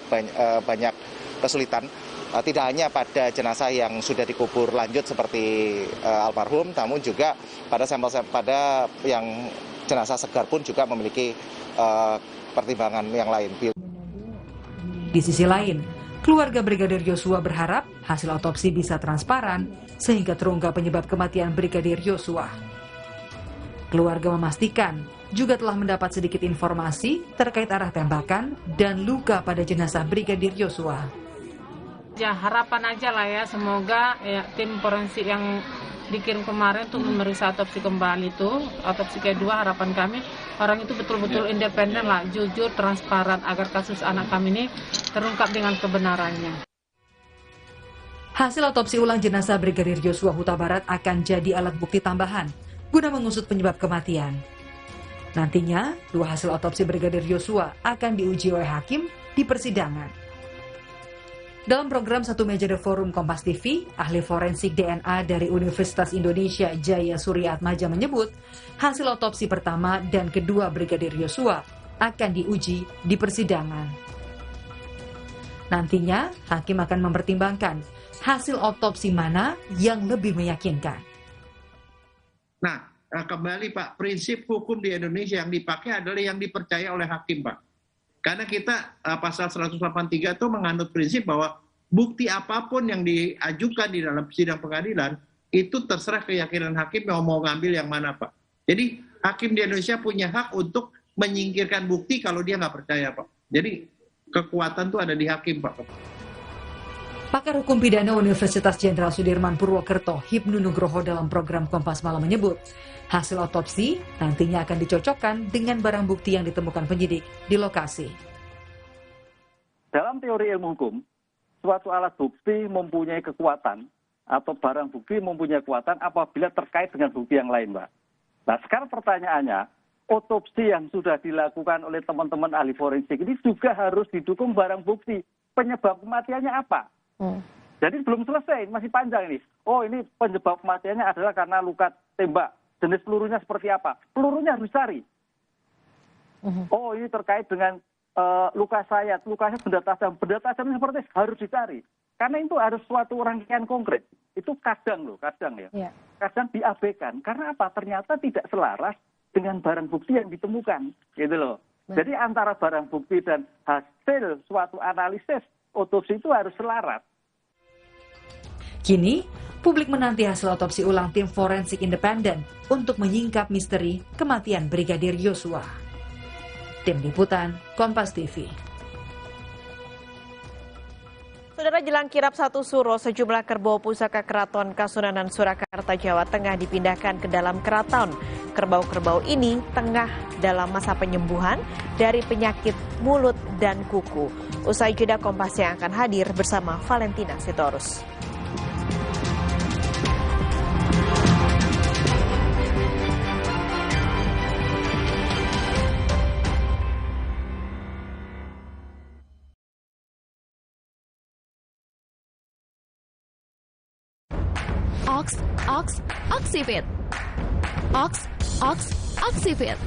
banyak kesulitan. Tidak hanya pada jenazah yang sudah dikubur lanjut seperti almarhum, namun juga pada sampel-sampel pada yang jenazah segar pun juga memiliki pertimbangan yang lain. Di sisi lain, keluarga Brigadir Yosua berharap hasil otopsi bisa transparan sehingga terungkap penyebab kematian Brigadir Yosua. Keluarga memastikan juga telah mendapat sedikit informasi terkait arah tembakan dan luka pada jenazah Brigadir Yosua. Ya, harapan aja lah ya, semoga ya, tim forensik yang dikirim kemarin untuk memeriksa otopsi kembali itu, otopsi kedua, harapan kami orang itu betul-betul independen lah, jujur, transparan agar kasus anak kami ini terungkap dengan kebenarannya. Hasil otopsi ulang jenazah Brigadir Yosua Huta Barat akan jadi alat bukti tambahan guna mengusut penyebab kematian. Nantinya, 2 hasil otopsi Brigadir Yosua akan diuji oleh hakim di persidangan. Dalam program Satu Meja The Forum Kompas TV, ahli forensik DNA dari Universitas Indonesia Jaya Surya Atmaja menyebut, hasil otopsi pertama dan kedua Brigadir Yosua akan diuji di persidangan. Nantinya, hakim akan mempertimbangkan hasil otopsi mana yang lebih meyakinkan. Nah, kembali Pak, prinsip hukum di Indonesia yang dipakai adalah yang dipercaya oleh hakim, Pak. Karena kita pasal 183 itu menganut prinsip bahwa bukti apapun yang diajukan di dalam sidang pengadilan itu terserah keyakinan hakim yang mau ngambil yang mana, Pak. Jadi hakim di Indonesia punya hak untuk menyingkirkan bukti kalau dia nggak percaya, Pak. Jadi kekuatan itu ada di hakim, Pak. Pakar Hukum Pidana Universitas Jenderal Sudirman Purwokerto, Hipnu Nugroho dalam program Kompas Malam menyebut, hasil otopsi nantinya akan dicocokkan dengan barang bukti yang ditemukan penyidik di lokasi. Dalam teori ilmu hukum, suatu alat bukti mempunyai kekuatan atau barang bukti mempunyai kekuatan apabila terkait dengan bukti yang lain, Mbak. Nah, sekarang pertanyaannya, otopsi yang sudah dilakukan oleh teman-teman ahli forensik ini juga harus didukung barang bukti. Penyebab kematiannya apa? Jadi belum selesai, masih panjang ini. Oh, ini penyebab kematiannya adalah karena luka tembak. Jenis pelurunya seperti apa? Pelurunya harus dicari. Oh, ini terkait dengan luka sayat, lukanya benda tajamnya seperti itu, harus dicari. Karena itu harus suatu rangkaian konkret. Itu kadang ya. Kadang diabaikan. Karena apa? Ternyata tidak selaras dengan barang bukti yang ditemukan, gitu loh. Jadi antara barang bukti dan hasil suatu analisis otopsi itu harus selaras. Kini, publik menanti hasil otopsi ulang tim forensik independen untuk menyingkap misteri kematian Brigadir Yosua. Tim Liputan, Kompas TV. Saudara, jelang kirap 1 Suro, sejumlah kerbau pusaka Keraton Kasunanan Surakarta, Jawa Tengah dipindahkan ke dalam keraton. Kerbau-kerbau ini tengah dalam masa penyembuhan dari penyakit mulut dan kuku. Usai jeda, Kompas yang akan hadir bersama Valentina Sitorus. Oxivit. Oxivit.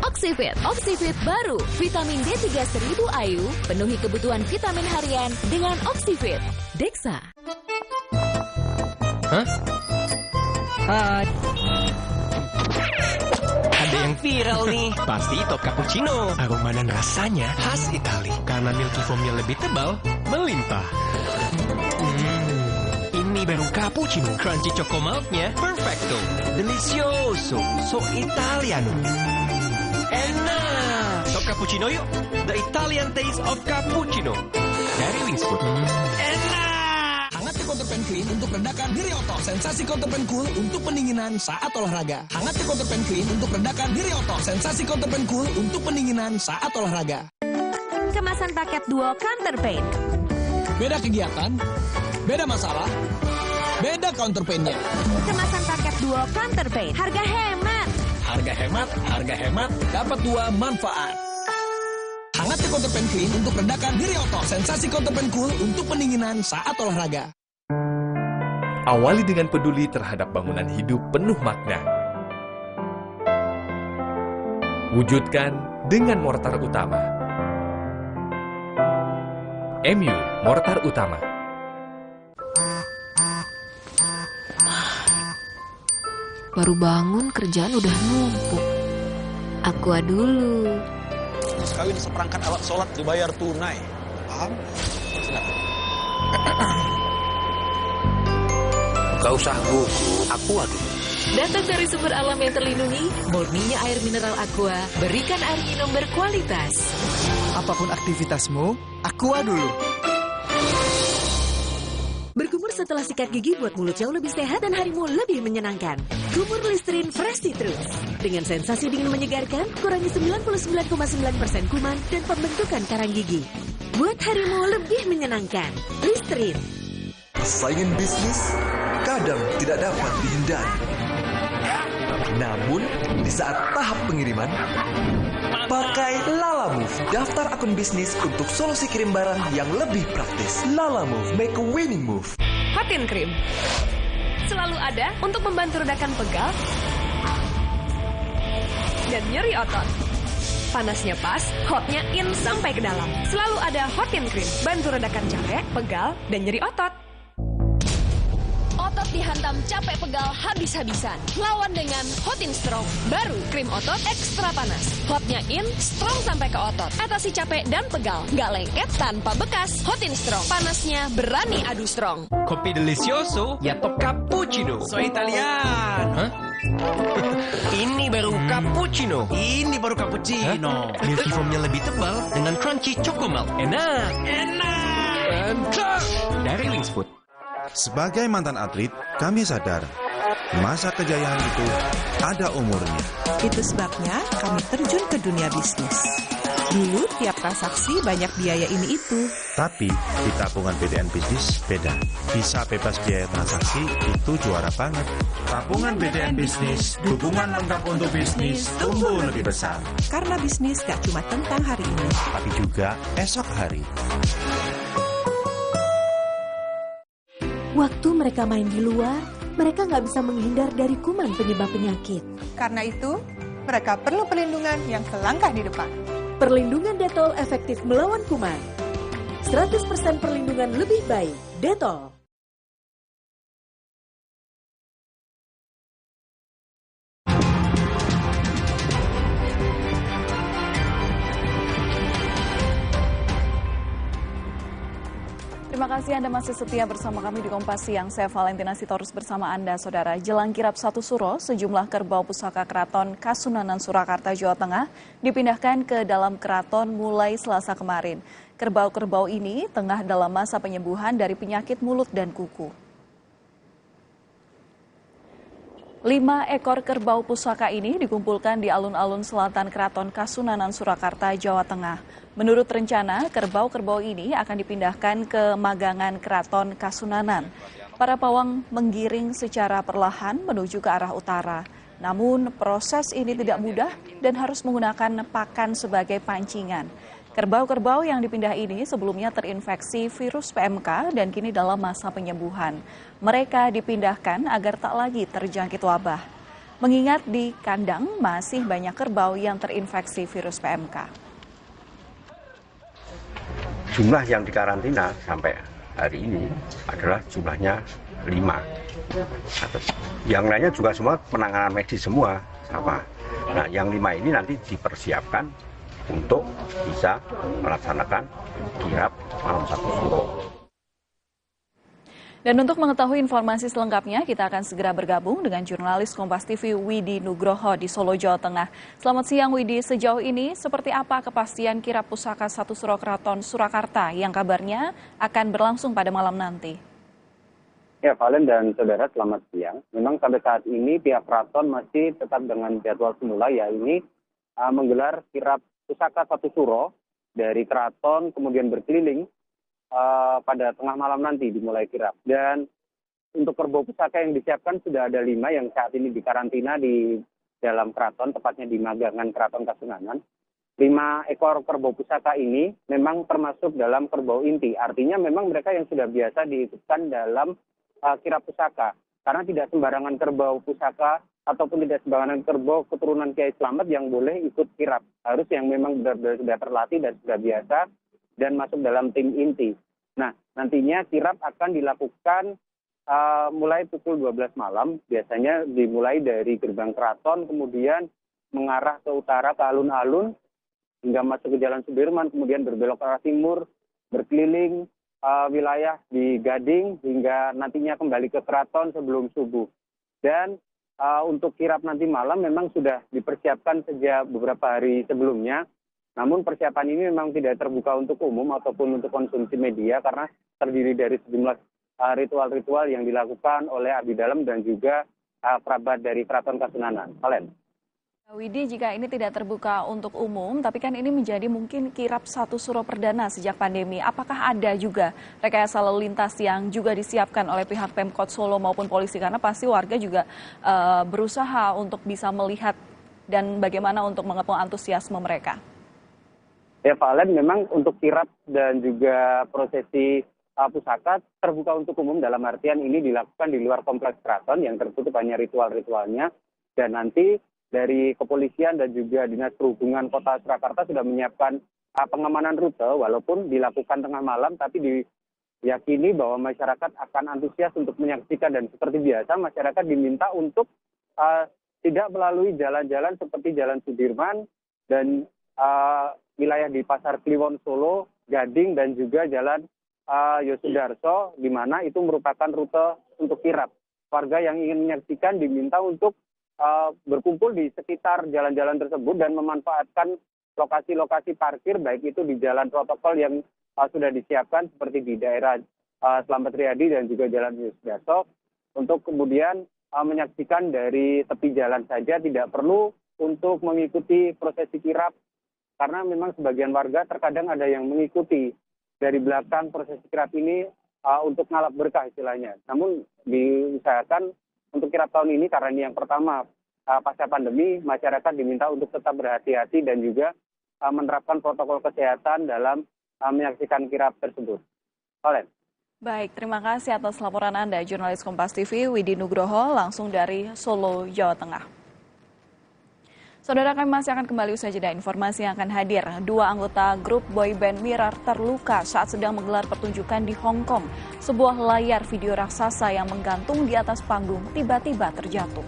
Oxivit. Oxivit baru, vitamin D3 1000 IU, penuhi kebutuhan vitamin harian dengan Oxivit. Dexa. Hah? Ada yang viral nih. Pasti top cappuccino. Aroma dan rasanya khas Itali. Karena milky foamnya lebih tebal, melimpah. Ini baru cappuccino. Crunchy choco milknya perfecto. Delicioso. So Italiano. Enak. Top cappuccino yuk. The Italian taste of cappuccino. Dari Wingsfood. Enak. Hangat Counterpan Clean untuk redakan diri otot. Sensasi Counterpan Cool untuk pendinginan saat olahraga. Hangat Counterpan Clean untuk redakan diri otot. Sensasi Counterpan Cool untuk pendinginan saat olahraga. Kemasan paket duo Counterpain. Beda kegiatan, beda masalah, beda counterpain-nya. Kemasan paket duo Counterpain. Harga hemat. Harga hemat, dapat 2 manfaat. Hangat Counterpan Clean untuk redakan diri otot. Sensasi Counterpan Cool untuk pendinginan saat olahraga. Awali dengan peduli terhadap bangunan hidup penuh makna. Wujudkan dengan mortar utama. MU Mortar Utama. Baru bangun kerjaan udah numpuk. Aqua dulu. Mas kawin seperangkat alat sholat dibayar tunai. Paham? Silakan. Gak usah gugup, Aqua dulu. Datang dari sumber alam yang terlindungi, murninya air mineral Aqua, berikan air minum berkualitas. Apapun aktivitasmu, Aqua dulu. Berkumur setelah sikat gigi buat mulut jauh lebih sehat dan harimu lebih menyenangkan. Kumur Listerine Fresh Citrus. Dengan sensasi dingin menyegarkan, kurangi 99,9% kuman dan pembentukan karang gigi. Buat harimu lebih menyenangkan. Listerine. Saingan bisnis kadang tidak dapat dihindari. Namun, di saat tahap pengiriman, pakai Lala Move, daftar akun bisnis untuk solusi kirim barang yang lebih praktis. Lala Move, make a winning move. Hotin Cream. Selalu ada untuk membantu redakan pegal dan nyeri otot. Panasnya pas, hotnya in sampai ke dalam. Selalu ada Hotin Cream, bantu redakan capek, pegal, dan nyeri otot. Otot dihantam capek pegal habis-habisan. Lawan dengan Hotin Strong. Baru krim otot ekstra panas. Hotnya in, strong sampai ke otot. Atasi capek dan pegal. Nggak lengket tanpa bekas. Hotin Strong. Panasnya berani adu strong. Kopi delicioso, ya top cappuccino. So Italian. Hah? Ini baru cappuccino. Ini baru cappuccino. Milky foamnya lebih tebal dengan crunchy choco milk. Enak. Enak. Dari Wingsfood. Sebagai mantan atlet, kami sadar masa kejayaan itu ada umurnya. Itu sebabnya kami terjun ke dunia bisnis. Dulu tiap transaksi banyak biaya ini itu. Tapi di tabungan BDN Bisnis beda. Bisa bebas biaya transaksi itu juara banget. Tabungan BDN Bisnis, dukungan lengkap untuk bisnis tumbuh lebih besar. Karena bisnis gak cuma tentang hari ini, tapi juga esok hari. Waktu mereka main di luar, mereka nggak bisa menghindar dari kuman penyebab penyakit. Karena itu, mereka perlu perlindungan yang selangkah di depan. Perlindungan Dettol efektif melawan kuman. 100% perlindungan lebih baik. Dettol. kasih Anda masih setia bersama kami di Kompas Siang. Saya Valentina Sitorus bersama Anda, Saudara. Jelang kirap 1 Suro, sejumlah kerbau pusaka Keraton Kasunanan Surakarta, Jawa Tengah dipindahkan ke dalam keraton mulai Selasa kemarin. Kerbau-kerbau ini tengah dalam masa penyembuhan dari penyakit mulut dan kuku. 5 ekor kerbau pusaka ini dikumpulkan di alun-alun selatan Keraton Kasunanan Surakarta, Jawa Tengah. Menurut rencana, kerbau-kerbau ini akan dipindahkan ke Magangan Keraton Kasunanan. Para pawang menggiring secara perlahan menuju ke arah utara. Namun proses ini tidak mudah dan harus menggunakan pakan sebagai pancingan. Kerbau-kerbau yang dipindah ini sebelumnya terinfeksi virus PMK dan kini dalam masa penyembuhan. Mereka dipindahkan agar tak lagi terjangkit wabah. Mengingat di kandang masih banyak kerbau yang terinfeksi virus PMK. Jumlah yang dikarantina sampai hari ini adalah jumlahnya 5. Yang lainnya juga semua penanganan medis semua sama. Nah, yang 5 ini nanti dipersiapkan untuk bisa melaksanakan kirap malam 1 Suro. Dan untuk mengetahui informasi selengkapnya, kita akan segera bergabung dengan jurnalis Kompas TV Widi Nugroho di Solo, Jawa Tengah. Selamat siang Widi, sejauh ini seperti apa kepastian kirap pusaka 1 Suro Keraton Surakarta yang kabarnya akan berlangsung pada malam nanti? Ya, Valen dan saudara, selamat siang. Memang sampai saat ini pihak keraton masih tetap dengan jadwal semula, yaitu menggelar kirap pusaka 1 Suro dari keraton kemudian berkeliling pada tengah malam nanti dimulai kirap. Dan untuk kerbau pusaka yang disiapkan sudah ada 5 yang saat ini dikarantina di dalam keraton, tepatnya di Magangan Keraton Kasunanan. 5 ekor kerbau pusaka ini memang termasuk dalam kerbau inti. Artinya memang mereka yang sudah biasa diikutkan dalam kirap pusaka. Karena tidak sembarangan kerbau pusaka ataupun tidak sembarangan kerbau keturunan Kiai Slamet yang boleh ikut kirap. Harus yang memang benar-benar sudah terlatih dan sudah biasa dan masuk dalam tim inti. Nah, nantinya kirap akan dilakukan mulai pukul 12 malam. Biasanya dimulai dari gerbang keraton, kemudian mengarah ke utara ke alun-alun, hingga masuk ke Jalan Sudirman, kemudian berbelok ke arah timur, berkeliling wilayah di Gading, hingga nantinya kembali ke keraton sebelum subuh. Dan untuk kirap nanti malam memang sudah dipersiapkan sejak beberapa hari sebelumnya. Namun persiapan ini memang tidak terbuka untuk umum ataupun untuk konsumsi media karena terdiri dari sejumlah ritual-ritual yang dilakukan oleh abdi dalam dan juga kerabat dari Keraton Kasunanan. Valen. Widi, jika ini tidak terbuka untuk umum, tapi kan ini menjadi mungkin kirap 1 Suro perdana sejak pandemi. Apakah ada juga rekayasa lalu lintas yang juga disiapkan oleh pihak Pemkot Solo maupun polisi? Karena pasti warga juga berusaha untuk bisa melihat dan bagaimana untuk mengepung antusiasme mereka. Ya, Valen, memang untuk kirap dan juga prosesi pusaka terbuka untuk umum dalam artian ini dilakukan di luar kompleks keraton yang tertutup hanya ritual-ritualnya. Dan nanti dari kepolisian dan juga Dinas Perhubungan Kota Surakarta sudah menyiapkan pengamanan rute walaupun dilakukan tengah malam, tapi diyakini bahwa masyarakat akan antusias untuk menyaksikan. Dan seperti biasa masyarakat diminta untuk tidak melalui jalan-jalan seperti Jalan Sudirman dan wilayah di Pasar Kliwon Solo, Gading, dan juga Jalan Yosudarso, di mana itu merupakan rute untuk kirap. Warga yang ingin menyaksikan diminta untuk berkumpul di sekitar jalan-jalan tersebut dan memanfaatkan lokasi-lokasi parkir, baik itu di jalan protokol yang sudah disiapkan seperti di daerah Slamet Riyadi dan juga Jalan Yosudarso, untuk kemudian menyaksikan dari tepi jalan saja, tidak perlu untuk mengikuti prosesi kirap. Karena memang sebagian warga terkadang ada yang mengikuti dari belakang prosesi kirap ini untuk ngalap berkah istilahnya. Namun diusahakan untuk kirap tahun ini karena ini yang pertama pasca pandemi, masyarakat diminta untuk tetap berhati-hati dan juga menerapkan protokol kesehatan dalam menyaksikan kirap tersebut. Valen. Baik, terima kasih atas laporan Anda, jurnalis Kompas TV Widi Nugroho langsung dari Solo, Jawa Tengah. Saudara, kami masih akan kembali usai jeda. Informasi yang akan hadir. 2 anggota grup boyband Mirror terluka saat sedang menggelar pertunjukan di Hong Kong. Sebuah layar video raksasa yang menggantung di atas panggung tiba-tiba terjatuh.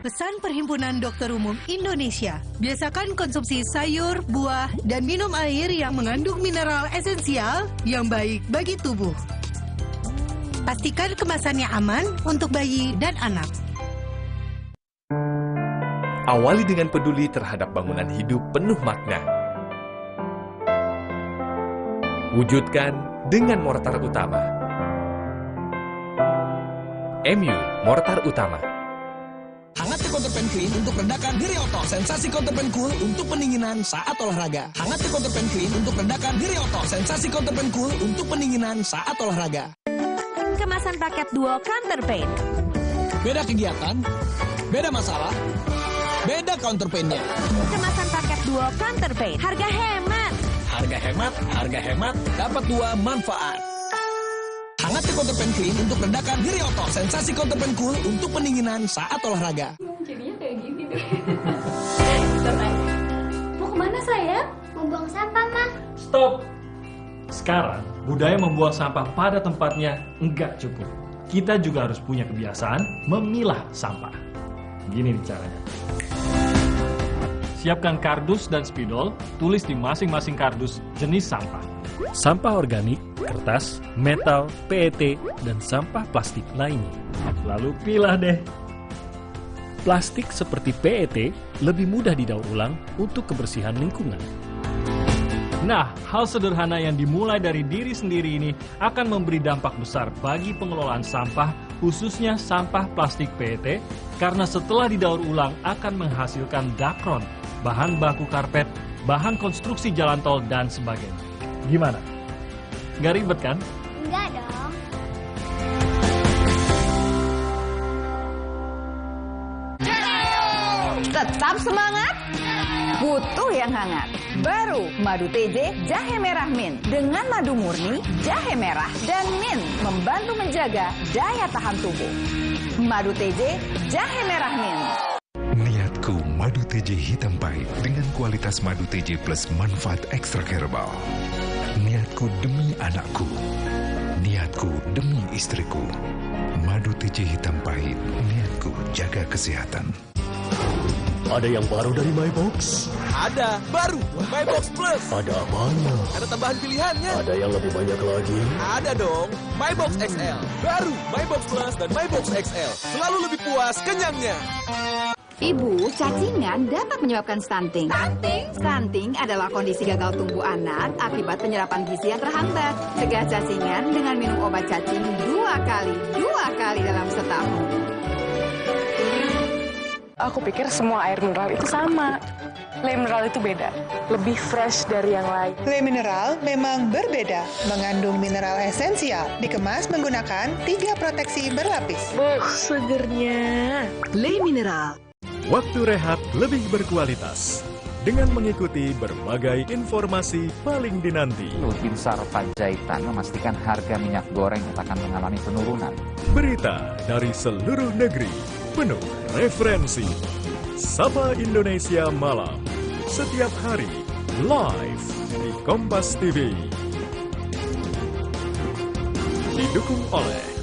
Pesan Perhimpunan Dokter Umum Indonesia. Biasakan konsumsi sayur, buah, dan minum air yang mengandung mineral esensial yang baik bagi tubuh. Pastikan kemasannya aman untuk bayi dan anak. Awali dengan peduli terhadap bangunan hidup penuh makna. Wujudkan dengan mortar utama. MU Mortar Utama. Hangatnya Counterpan Clean untuk redakan nyeri otot. Sensasi Counterpan Cool untuk pendinginan saat olahraga. Hangatnya Counterpan Clean untuk redakan nyeri otot. Sensasi Counterpan Cool untuk pendinginan saat olahraga. Kemasan paket duo Counterpan. Beda kegiatan, beda masalah, beda Counterpan-nya. Kemasan paket duo Counterpan. Harga hemat. Harga hemat, dapat 2 manfaat. Hangatnya Counterpan Clean untuk redakan nyeri otot. Sensasi Counterpan Cool untuk pendinginan saat olahraga. Jadinya kayak gini deh. Mau kemana sayang? Mau buang sampah, Ma. Stop! Sekarang, budaya membuang sampah pada tempatnya enggak cukup. Kita juga harus punya kebiasaan memilah sampah. Gini caranya. Siapkan kardus dan spidol, tulis di masing-masing kardus jenis sampah. Sampah organik, kertas, metal, PET, dan sampah plastik lainnya. Lalu pilah deh. Plastik seperti PET lebih mudah didaur ulang untuk kebersihan lingkungan. Nah, hal sederhana yang dimulai dari diri sendiri ini akan memberi dampak besar bagi pengelolaan sampah, khususnya sampah plastik PET, karena setelah didaur ulang akan menghasilkan dakron, bahan baku karpet, bahan konstruksi jalan tol, dan sebagainya. Gimana? Nggak ribet kan? Enggak dong. Tetap semangat, butuh yang hangat. Baru madu TJ Jahe Merah Mint. Dengan madu murni, jahe merah, dan mint membantu menjaga daya tahan tubuh. Madu TJ Jahe Merah Mint. Niatku madu TJ hitam pahit dengan kualitas madu TJ plus manfaat ekstra herbal. Niatku demi anakku. Niatku demi istriku. Madu TJ hitam pahit. Niatku jaga kesehatan. Ada yang baru dari MyBox? Ada, baru MyBox Plus. Ada apanya? Ada tambahan pilihannya. Ada yang lebih banyak lagi? Ada dong, MyBox XL. Baru MyBox Plus dan MyBox XL. Selalu lebih puas kenyangnya. Ibu, cacingan dapat menyebabkan stunting. Stunting adalah kondisi gagal tumbuh anak akibat penyerapan gizi yang terhambat. Cegah cacingan dengan minum obat cacing 2 kali dalam setahun. Aku pikir semua air mineral itu sama. Le mineral itu beda, lebih fresh dari yang lain. Le mineral memang berbeda, mengandung mineral esensial, dikemas menggunakan 3 proteksi berlapis. Segernya. Le mineral. Waktu rehat lebih berkualitas dengan mengikuti berbagai informasi paling dinanti. Binsar Panjaitan memastikan harga minyak goreng akan mengalami penurunan. Berita dari seluruh negeri, penuh referensi. Sapa Indonesia Malam, setiap hari live di Kompas TV. Didukung oleh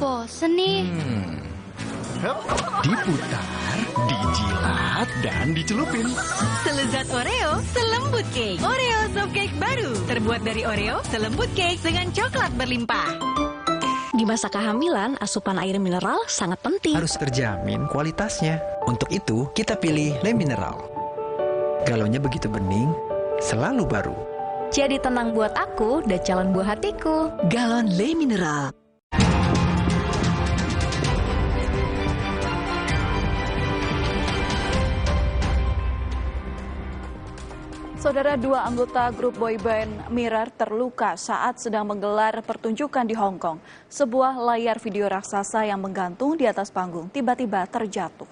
bosen nih. Diputar, dijilat, dan dicelupin. Selezat Oreo, selembut cake. Oreo soft cake baru, terbuat dari Oreo, selembut cake dengan coklat berlimpah. Di masa kehamilan, asupan air mineral sangat penting. Harus terjamin kualitasnya. Untuk itu, kita pilih Le Mineral. Galonnya begitu bening, selalu baru. Jadi tenang buat aku dan calon buah hatiku. Galon Le Mineral. Saudara, 2 anggota grup boyband Mirror terluka saat sedang menggelar pertunjukan di Hong Kong. Sebuah layar video raksasa yang menggantung di atas panggung tiba-tiba terjatuh.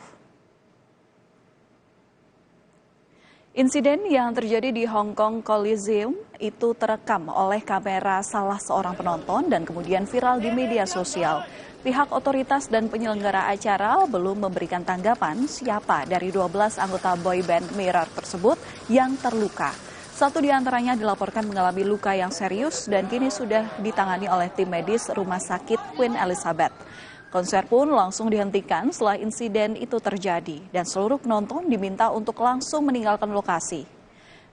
Insiden yang terjadi di Hong Kong Coliseum itu terekam oleh kamera salah seorang penonton dan kemudian viral di media sosial. Pihak otoritas dan penyelenggara acara belum memberikan tanggapan siapa dari 12 anggota boyband Mirror tersebut yang terluka. Satu di antaranya dilaporkan mengalami luka yang serius dan kini sudah ditangani oleh tim medis Rumah Sakit Queen Elizabeth. Konser pun langsung dihentikan setelah insiden itu terjadi dan seluruh penonton diminta untuk langsung meninggalkan lokasi.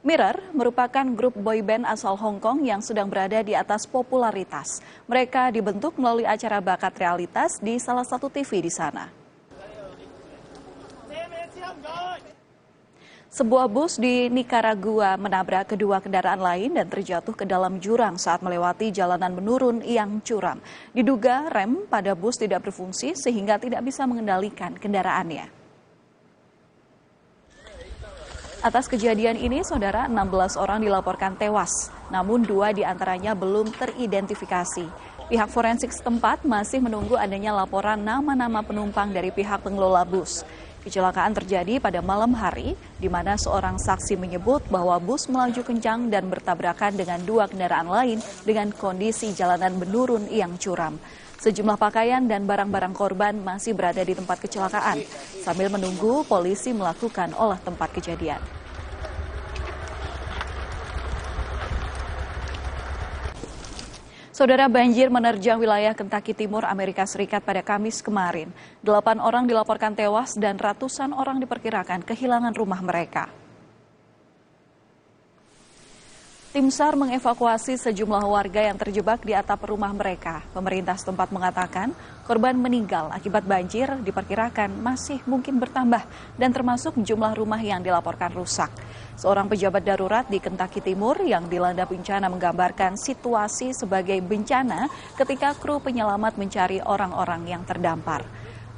Mirror merupakan grup boyband asal Hong Kong yang sedang berada di atas popularitas. Mereka dibentuk melalui acara bakat realitas di salah satu TV di sana. Sebuah bus di Nicaragua menabrak kedua kendaraan lain dan terjatuh ke dalam jurang saat melewati jalanan menurun yang curam. Diduga rem pada bus tidak berfungsi sehingga tidak bisa mengendalikan kendaraannya. Atas kejadian ini, saudara, 16 orang dilaporkan tewas, namun 2 diantaranya belum teridentifikasi. Pihak forensik setempat masih menunggu adanya laporan nama-nama penumpang dari pihak pengelola bus. Kecelakaan terjadi pada malam hari, di mana seorang saksi menyebut bahwa bus melaju kencang dan bertabrakan dengan 2 kendaraan lain dengan kondisi jalanan menurun yang curam. Sejumlah pakaian dan barang-barang korban masih berada di tempat kecelakaan, sambil menunggu polisi melakukan olah tempat kejadian. Saudara, banjir menerjang wilayah Kentucky Timur, Amerika Serikat pada Kamis kemarin. 8 orang dilaporkan tewas dan ratusan orang diperkirakan kehilangan rumah mereka. Tim SAR mengevakuasi sejumlah warga yang terjebak di atap rumah mereka. Pemerintah setempat mengatakan korban meninggal akibat banjir diperkirakan masih mungkin bertambah dan termasuk jumlah rumah yang dilaporkan rusak. Seorang pejabat darurat di Kentucky Timur yang dilanda bencana menggambarkan situasi sebagai bencana ketika kru penyelamat mencari orang-orang yang terdampar.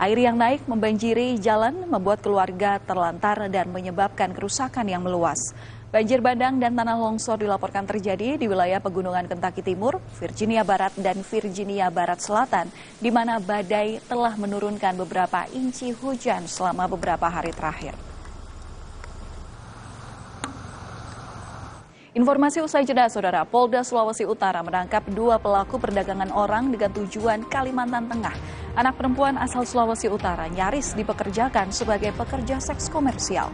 Air yang naik membanjiri jalan membuat keluarga terlantar dan menyebabkan kerusakan yang meluas. Banjir bandang dan tanah longsor dilaporkan terjadi di wilayah pegunungan Kentucky Timur, Virginia Barat, dan Virginia Barat Selatan, di mana badai telah menurunkan beberapa inci hujan selama beberapa hari terakhir. Informasi usai jeda, saudara. Polda Sulawesi Utara menangkap 2 pelaku perdagangan orang dengan tujuan Kalimantan Tengah. Anak perempuan asal Sulawesi Utara nyaris dipekerjakan sebagai pekerja seks komersial.